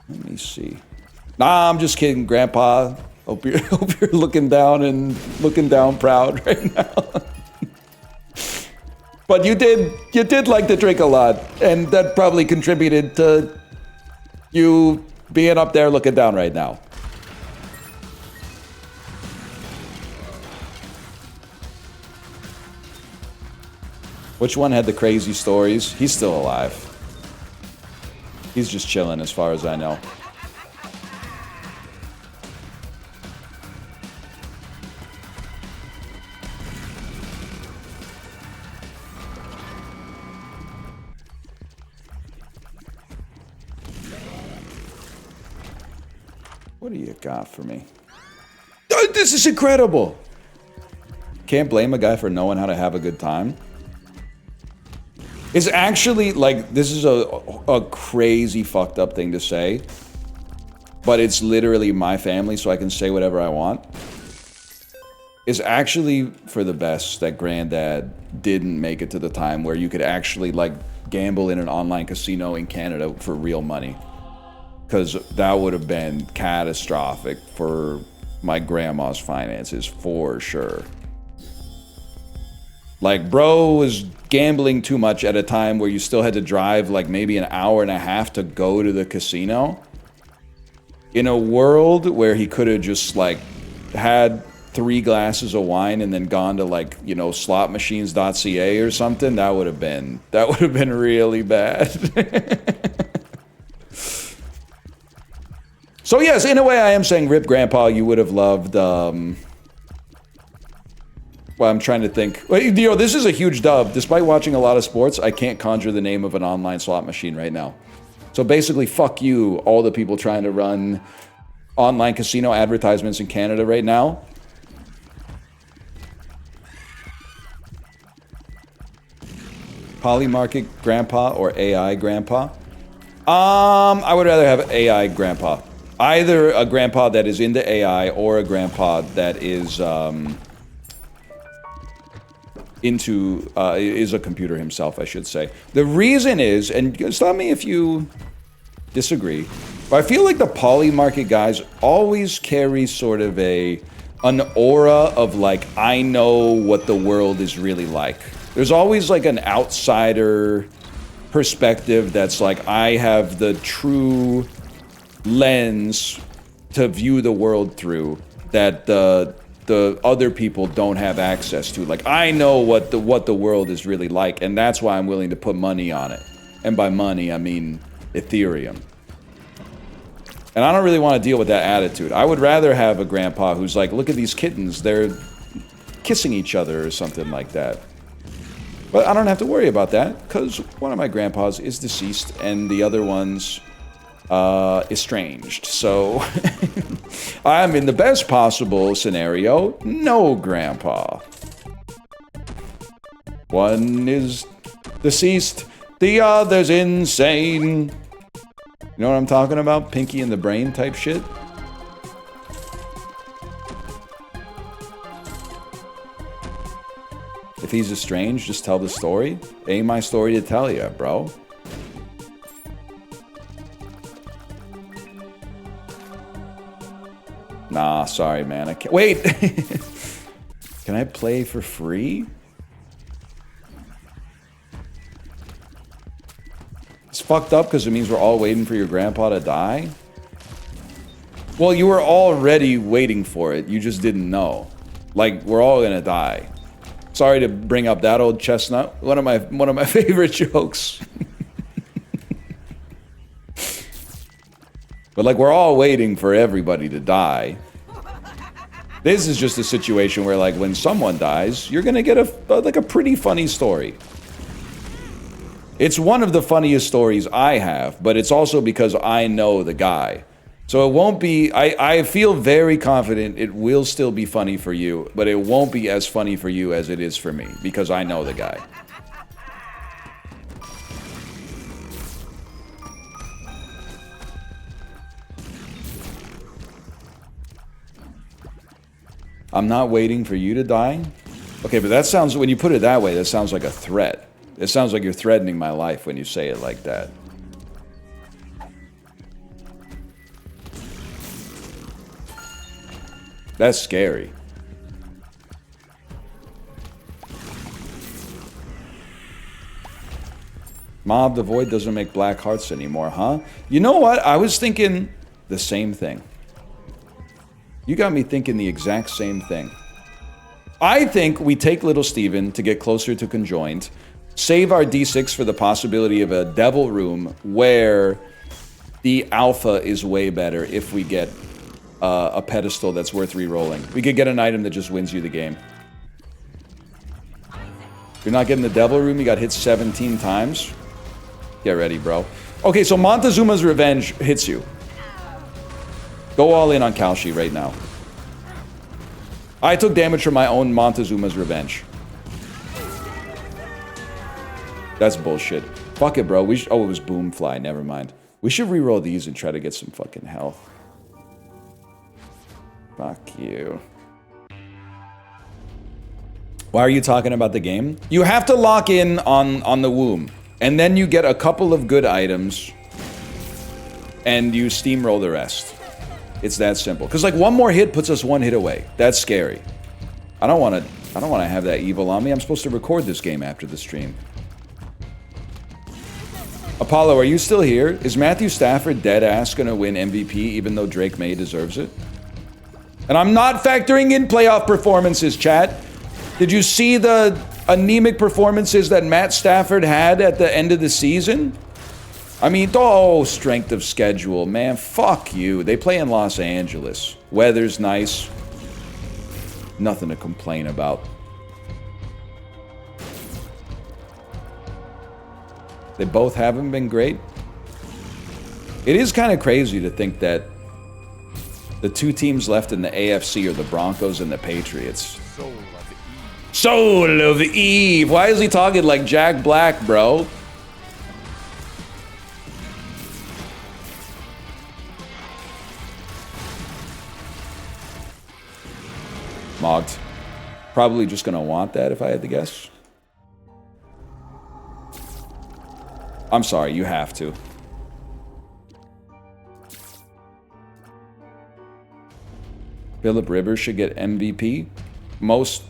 Let me see. Nah, I'm just kidding, Grandpa. Hope you're looking down proud right now. But you did like to drink a lot, and that probably contributed to you being up there looking down right now. Which one had the crazy stories? He's still alive. He's just chilling as far as I know. What do you got for me? Oh, this is incredible! Can't blame a guy for knowing how to have a good time. It's actually, like, this is a crazy fucked up thing to say. But it's literally my family, so I can say whatever I want. It's actually for the best that Granddad didn't make it to the time where you could actually, like, gamble in an online casino in Canada for real money. Because that would have been catastrophic for my grandma's finances, for sure. Like, bro was gambling too much at a time where you still had to drive, like, maybe an hour and a half to go to the casino. In a world where he could have just, like, had 3 glasses of wine and then gone to, like, you know, slotmachines.ca or something, that would have been really bad. So yes, in a way I am saying, rip Grandpa, you would have loved, well, I'm trying to think. Well, you know, this is a huge dub. Despite watching a lot of sports, I can't conjure the name of an online slot machine right now. So basically, fuck you, all the people trying to run online casino advertisements in Canada right now. Polymarket Grandpa or AI Grandpa? I would rather have AI Grandpa. Either a grandpa that is into AI or a grandpa that is is a computer himself, I should say. The reason is, and stop me if you disagree, but I feel like the Polymarket guys always carry sort of an aura of like, I know what the world is really like. There's always like an outsider perspective that's like, I have the true lens to view the world through that the other people don't have access to. Like, I know what the world is really like, and that's why I'm willing to put money on it. And by money, I mean Ethereum. And I don't really want to deal with that attitude. I would rather have a grandpa who's like, look at these kittens, they're kissing each other or something like that. But I don't have to worry about that, because one of my grandpas is deceased, and the other one's estranged. So I'm in the best possible scenario, no grandpa. One is deceased, the other's insane. You know what I'm talking about? Pinky in the brain type shit. If he's estranged, just tell the story. Ain't my story to tell ya, bro. Nah, Nah, sorry, man. I can't. Wait! Can I play for free? It's fucked up because it means we're all waiting for your grandpa to die? Well, you were already waiting for it. You just didn't know. Like, we're all gonna die. Sorry to bring up that old chestnut. One of my favorite jokes. But like, we're all waiting for everybody to die. This is just a situation where, like, when someone dies, you're gonna get a pretty funny story. It's one of the funniest stories I have, but it's also because I know the guy. So it won't be, I feel very confident it will still be funny for you, but it won't be as funny for you as it is for me, because I know the guy. I'm not waiting for you to die? Okay, but that sounds, when you put it that way, that sounds like a threat. It sounds like you're threatening my life when you say it like that. That's scary. Mob the Void doesn't make black hearts anymore, huh? You know what? I was thinking the same thing. You got me thinking the exact same thing. I think we take Little Steven to get closer to Conjoined, save our D6 for the possibility of a Devil Room where the alpha is way better if we get a pedestal that's worth re-rolling. We could get an item that just wins you the game. You're not getting the Devil Room, you got hit 17 times. Get ready, bro. Okay, so Montezuma's Revenge hits you. Go all in on Kalshi right now. I took damage from my own Montezuma's Revenge. That's bullshit. Fuck it, bro. Oh, it was Boomfly. Never mind. We should reroll these and try to get some fucking health. Fuck you. Why are you talking about the game? You have to lock in on the womb. And then you get a couple of good items. And you steamroll the rest. It's that simple. Because like one more hit puts us one hit away. That's scary. I don't want to have that evil on me. I'm supposed to record this game after the stream. Apollo, are you still here? Is Matthew Stafford dead ass gonna win MVP even though Drake May deserves it? And I'm not factoring in playoff performances, chat. Did you see the anemic performances that Matt Stafford had at the end of the season? I mean, oh, strength of schedule, man. Fuck you. They play in Los Angeles. Weather's nice. Nothing to complain about. They both haven't been great. It is kind of crazy to think that the two teams left in the AFC are the Broncos and the Patriots. Soul of Eve. Why is he talking like Jack Black, bro? Mogged. Probably just gonna want that if I had to guess. I'm sorry, you have to. Phillip Rivers should get MVP. Most...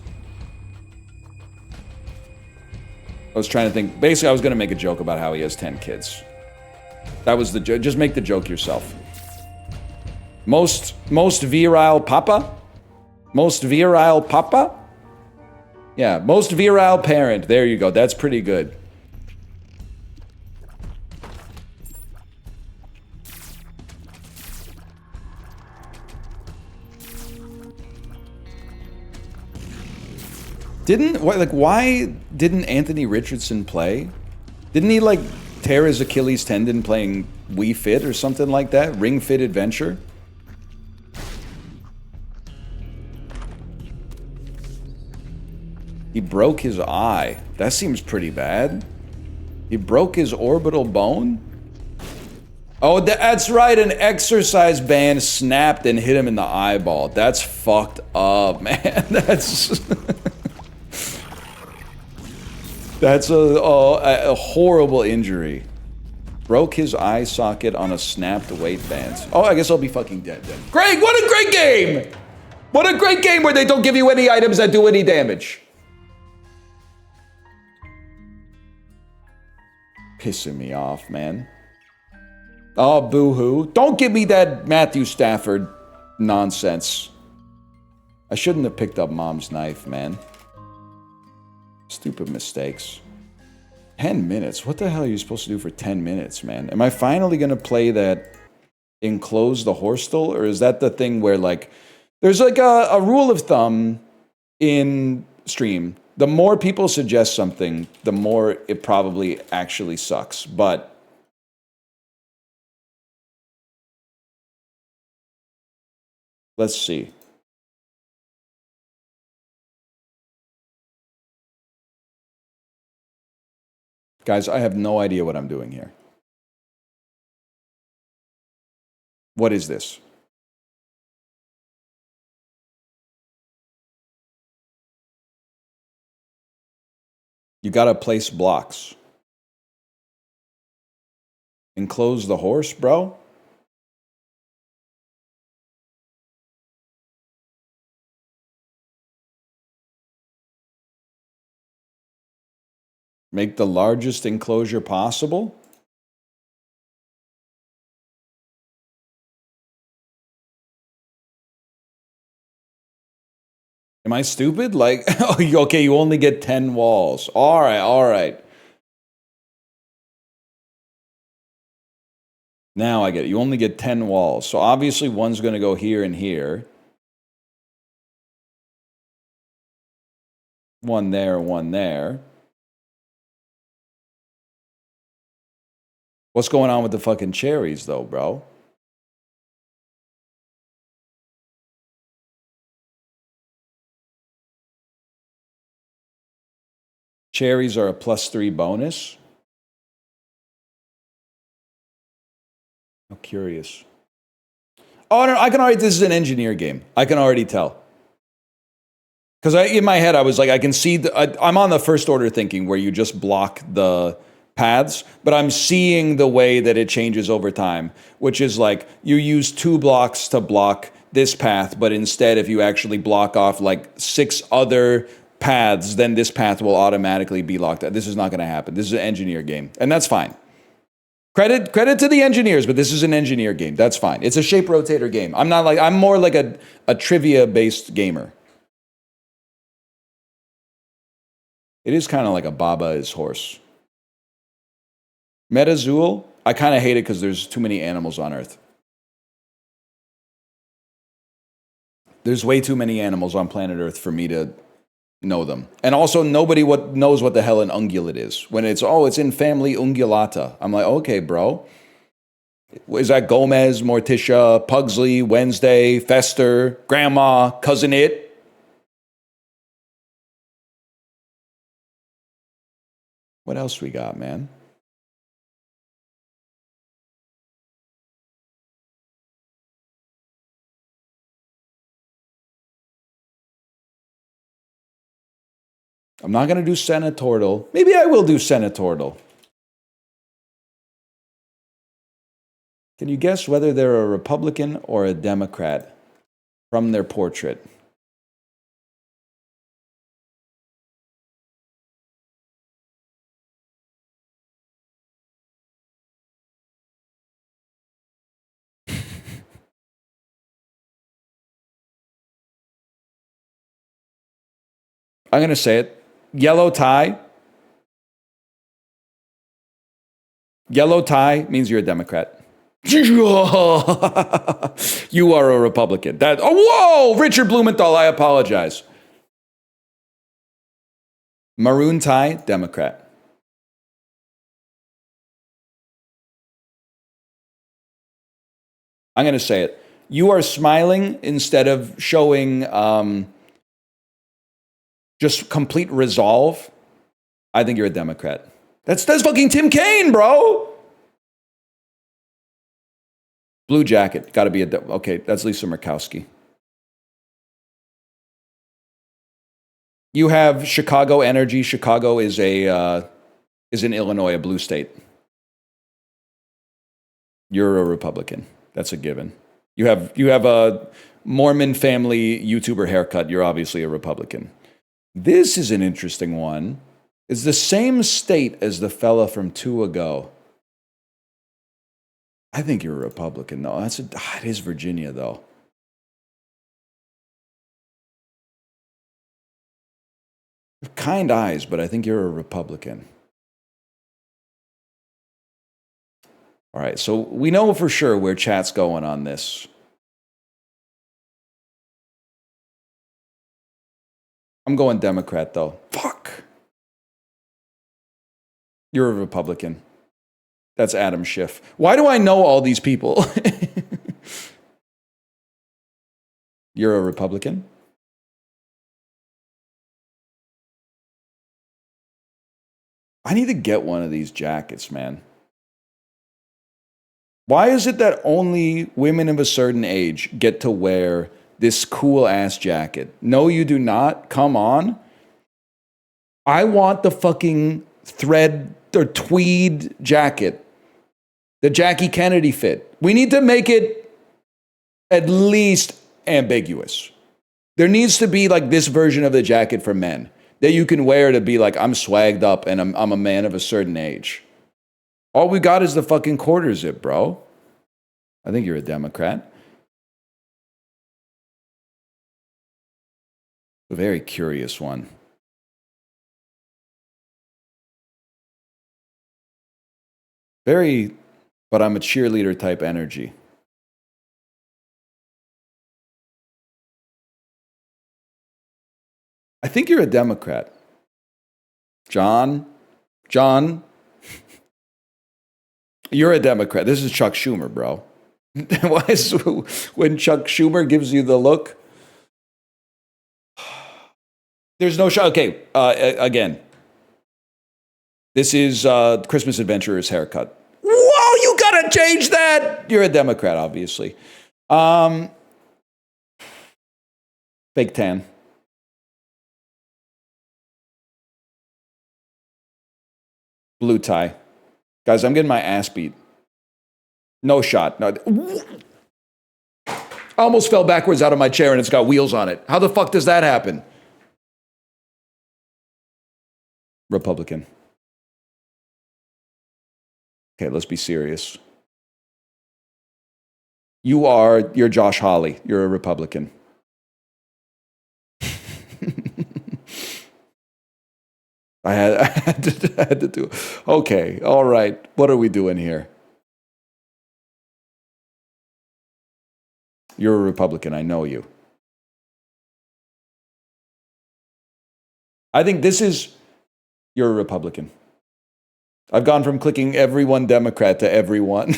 I was trying to think. Basically, I was going to make a joke about how he has 10 kids. That was the joke. Just make the joke yourself. Most virile papa? Most virile papa? Yeah, most virile parent. There you go. That's pretty good. Why didn't Anthony Richardson play? Didn't he, like, tear his Achilles tendon playing Wii Fit or something like that? Ring Fit Adventure? He broke his eye. That seems pretty bad. He broke his orbital bone? Oh, that's right. An exercise band snapped and hit him in the eyeball. That's fucked up, man. That's a horrible injury. Broke his eye socket on a snapped weight band. Oh, I guess I'll be fucking dead then. Greg, what a great game! What a great game where they don't give you any items that do any damage. Pissing me off, man. Oh, boo-hoo. Don't give me that Matthew Stafford nonsense. I shouldn't have picked up Mom's knife, man. Stupid mistakes. 10 minutes? What the hell are you supposed to do for 10 minutes, man? Am I finally going to play that enclose the horstel? Or is that the thing where, like, there's like a rule of thumb in stream. The more people suggest something, the more it probably actually sucks. But let's see. Guys, I have no idea what I'm doing here. What is this? You gotta place blocks. Enclose the horse, bro? Make the largest enclosure possible? Am I stupid? Like, okay, you only get 10 walls. All right, all right. Now I get it. You only get 10 walls. So obviously one's going to go here and here. One there, one there. What's going on with the fucking cherries, though, bro? Cherries are a +3 bonus. I'm curious. Oh, no, I can already, this is an engineer game. I can already tell. Because in my head, I was like, I can see, I'm on the first order thinking where you just block the paths, but I'm seeing the way that it changes over time, which is like you use 2 blocks to block this path, but instead if you actually block off like 6 other paths, then this path will automatically be locked out. This is not going to happen. This is an engineer game, and that's fine. Credit to the engineers, but this is an engineer game. That's fine. It's a shape rotator game. I'm more like a trivia-based gamer. It is kind of like a Baba is horse. Metazul, I kind of hate it because there's too many animals on Earth. There's way too many animals on planet Earth for me to know them. And also, nobody knows what the hell an ungulate is. When it's in family Ungulata. I'm like, okay, bro. Is that Gomez, Morticia, Pugsley, Wednesday, Fester, Grandma, Cousin It? What else we got, man? I'm not going to do Senatortle. Maybe I will do Senatortle. Can you guess whether they're a Republican or a Democrat from their portrait? I'm going to say it. Yellow tie. Yellow tie means you're a Democrat. You are a Republican. Whoa! Richard Blumenthal, I apologize. Maroon tie, Democrat. I'm going to say it. You are smiling instead of showing just complete resolve. I think you're a Democrat. That's fucking Tim Kaine, bro. Blue jacket, got to be okay. That's Lisa Murkowski. You have Chicago energy. Chicago is in Illinois, a blue state. You're a Republican. That's a given. You have Mormon family YouTuber haircut, you're obviously a Republican. This is an interesting one. It's the same state as the fella from 2 ago. I think you're a Republican, though. It is Virginia, though. Kind eyes, but I think you're a Republican. All right, so we know for sure where chat's going on this. I'm going Democrat, though. Fuck. You're a Republican. That's Adam Schiff. Why do I know all these people? You're a Republican? I need to get one of these jackets, man. Why is it that only women of a certain age get to wear this cool-ass jacket? No, you do not. Come on. I want the fucking thread or tweed jacket. The Jackie Kennedy fit. We need to make it at least ambiguous. There needs to be like this version of the jacket for men that you can wear to be like, I'm swagged up and I'm a man of a certain age. All we got is the fucking quarter zip, bro. I think you're a Democrat. A very curious one. Very, but I'm a cheerleader type energy. I think you're a Democrat. John, you're a Democrat. This is Chuck Schumer, bro. Why is when Chuck Schumer gives you the look? There's no shot. Okay, again, this is Christmas Adventurer's haircut. Whoa, you gotta change that. You're a Democrat, obviously. Fake tan. Blue tie. Guys, I'm getting my ass beat. No shot. No. I almost fell backwards out of my chair and it's got wheels on it. How the fuck does that happen? Republican. Okay, let's be serious. You're Josh Hawley. You're a Republican. I had to do. Okay, all right. What are we doing here? You're a Republican. I know you. I think this is. You're a Republican. I've gone from clicking everyone Democrat to everyone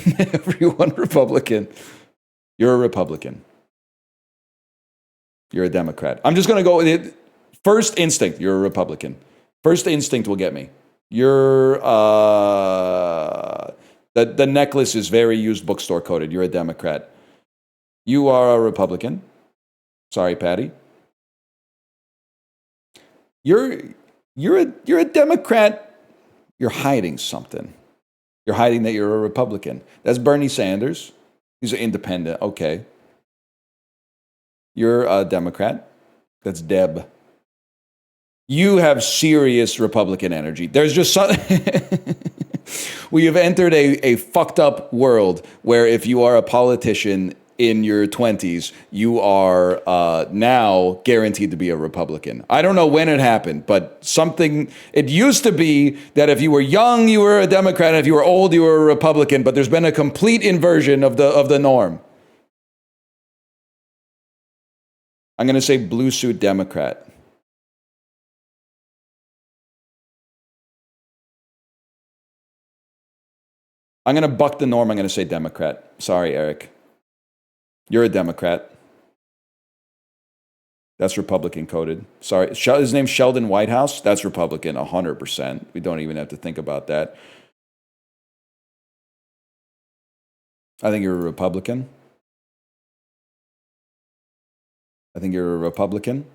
Republican. You're a Republican. You're a Democrat. I'm just going to go with it. First instinct, you're a Republican. First instinct will get me. You're, the necklace is very used bookstore coded. You're a Democrat. You are a Republican. Sorry, Patty. You're a Democrat. You're hiding something. You're hiding that you're a Republican. That's Bernie Sanders. He's an independent. Okay. You're a Democrat. That's Deb. You have serious Republican energy. There's just we have entered a fucked up world where if you are a politician in your 20s, you are now guaranteed to be a Republican. I don't know when it happened, but it used to be that if you were young, you were a Democrat, and if you were old, you were a Republican, but there's been a complete inversion of the norm. I'm going to say blue suit Democrat. I'm going to buck the norm. I'm going to say Democrat. Sorry, Eric. You're a Democrat. That's Republican coded. Sorry. His name's Sheldon Whitehouse. That's Republican, 100%. We don't even have to think about that. I think you're a Republican. I think you're a Republican.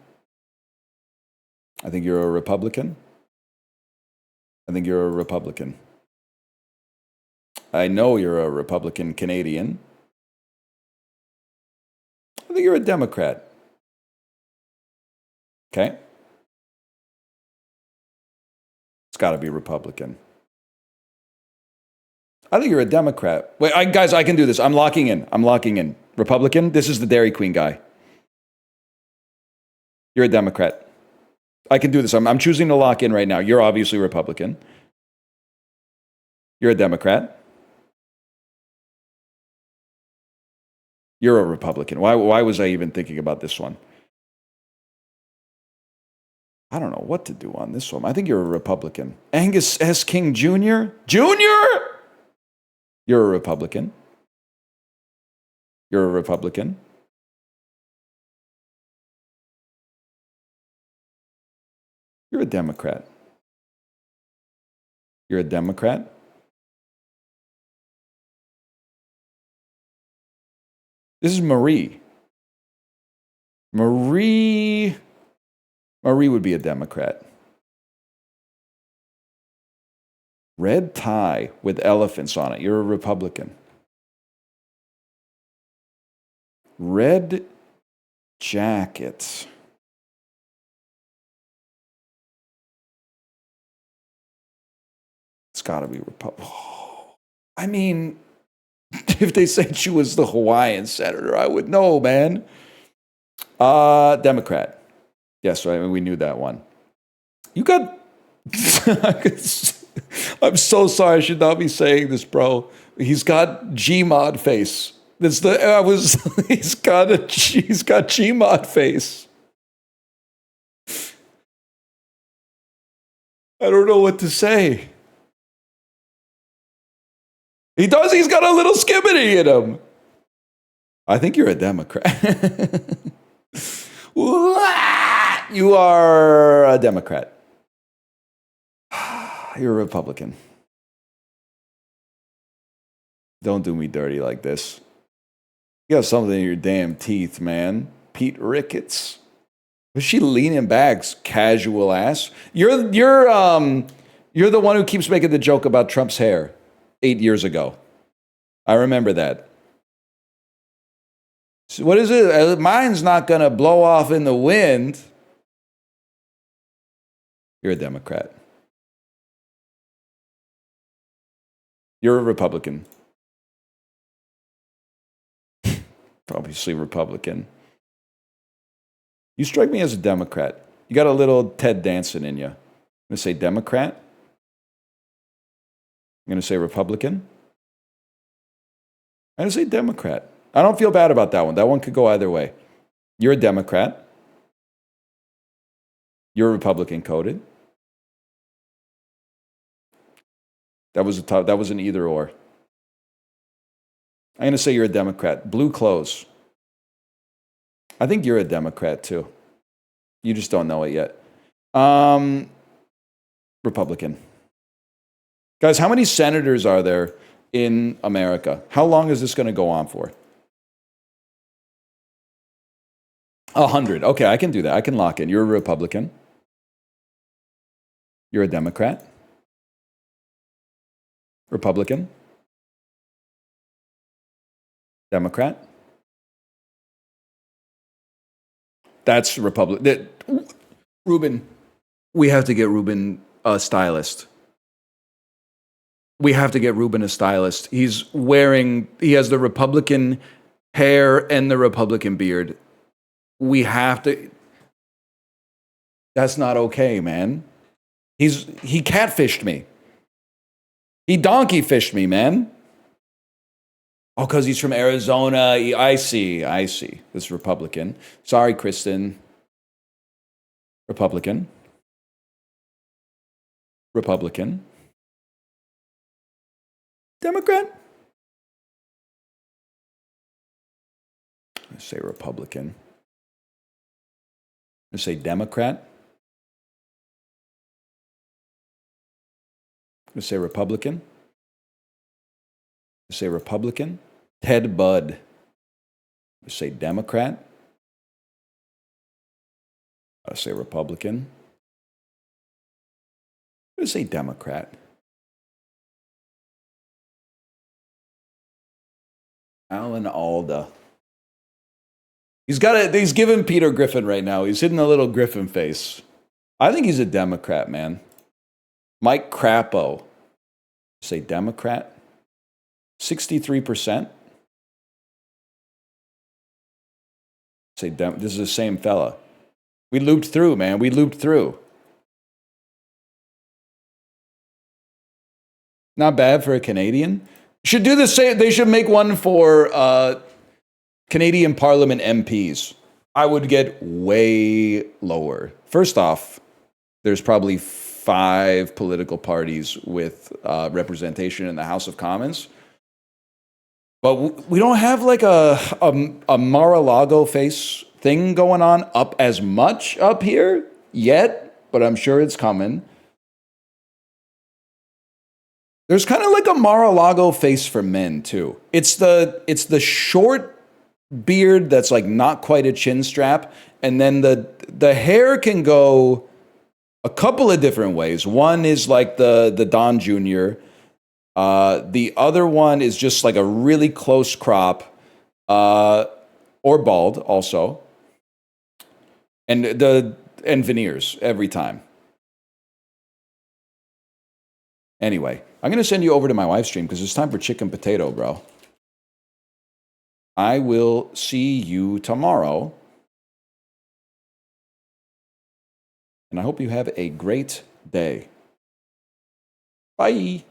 I think you're a Republican. I think you're a Republican. I know you're a Republican Canadian. I think you're a Democrat. Okay. It's got to be Republican. I think you're a Democrat. Wait, guys, I can do this. I'm locking in. Republican? This is the Dairy Queen guy. You're a Democrat. I can do this. I'm choosing to lock in right now. You're obviously Republican. You're a Democrat. You're a Republican. Why was I even thinking about this one? I don't know what to do on this one. I think you're a Republican. Angus S. King Jr.? Jr.? You're a Republican. You're a Republican. You're a Democrat. You're a Democrat. This is Marie. Marie would be a Democrat. Red tie with elephants on it. You're a Republican. Red jacket. It's got to be Republican. I mean, if they said she was the Hawaiian senator, I would know, man. Democrat. Yes, right. We knew that one. You got. I'm so sorry. I should not be saying this, bro. He's got Gmod face. That's the. He's got Gmod face. I don't know what to say. He does. He's got a little skibbity in him. I think you're a Democrat. You are a Democrat. You're a Republican. Don't do me dirty like this. You got something in your damn teeth, man. Pete Ricketts. Was she leaning back, casual ass? You're the one who keeps making the joke about Trump's hair 8 years ago. I remember that. So what is it? Mine's not going to blow off in the wind. You're a Democrat. You're a Republican. Obviously Republican. You strike me as a Democrat. You got a little Ted Danson in you. I'm going to say Democrat. I'm going to say Republican. I'm going to say Democrat. I don't feel bad about that one. That one could go either way. You're a Democrat. You're Republican coded. That was an either or. I'm going to say you're a Democrat. Blue clothes. I think you're a Democrat too. You just don't know it yet. Republican. Guys, how many senators are there in America? How long is this going to go on for? 100. Okay, I can do that. I can lock in. You're a Republican. You're a Democrat. Republican. Democrat. That's Republican. Ruben, we have to get Ruben a stylist. We have to get Ruben a stylist. He has the Republican hair and the Republican beard. We have to. That's not okay, man. He catfished me. He donkey fished me, man. Oh, because he's from Arizona. I see. This Republican. Sorry, Kristen. Republican. Democrat. I say Republican. I say Democrat. I say Republican. I say Republican. Ted Budd. I say Democrat. I say Republican. I say Democrat. Alan Alda. He's giving Peter Griffin right now. He's hitting a little Griffin face. I think he's a Democrat, man. Mike Crapo. Say Democrat? 63%? Say this is the same fella. We looped through, man. We looped through. Not bad for a Canadian. Should do the same. They should make one for Canadian Parliament MPs. I would get way lower. First off, there's probably 5 political parties with representation in the House of Commons. But we don't have like a Mar-a-Lago face thing going on up as much up here yet, but I'm sure it's coming. There's kind of like a Mar-a-Lago face for men too. It's the short beard that's like not quite a chin strap, and then the hair can go a couple of different ways. One is like the Don Jr. The other one is just like a really close crop, or bald also, and veneers every time. Anyway, I'm gonna send you over to my wife's stream because it's time for chicken potato, bro. I will see you tomorrow, and I hope you have a great day. Bye.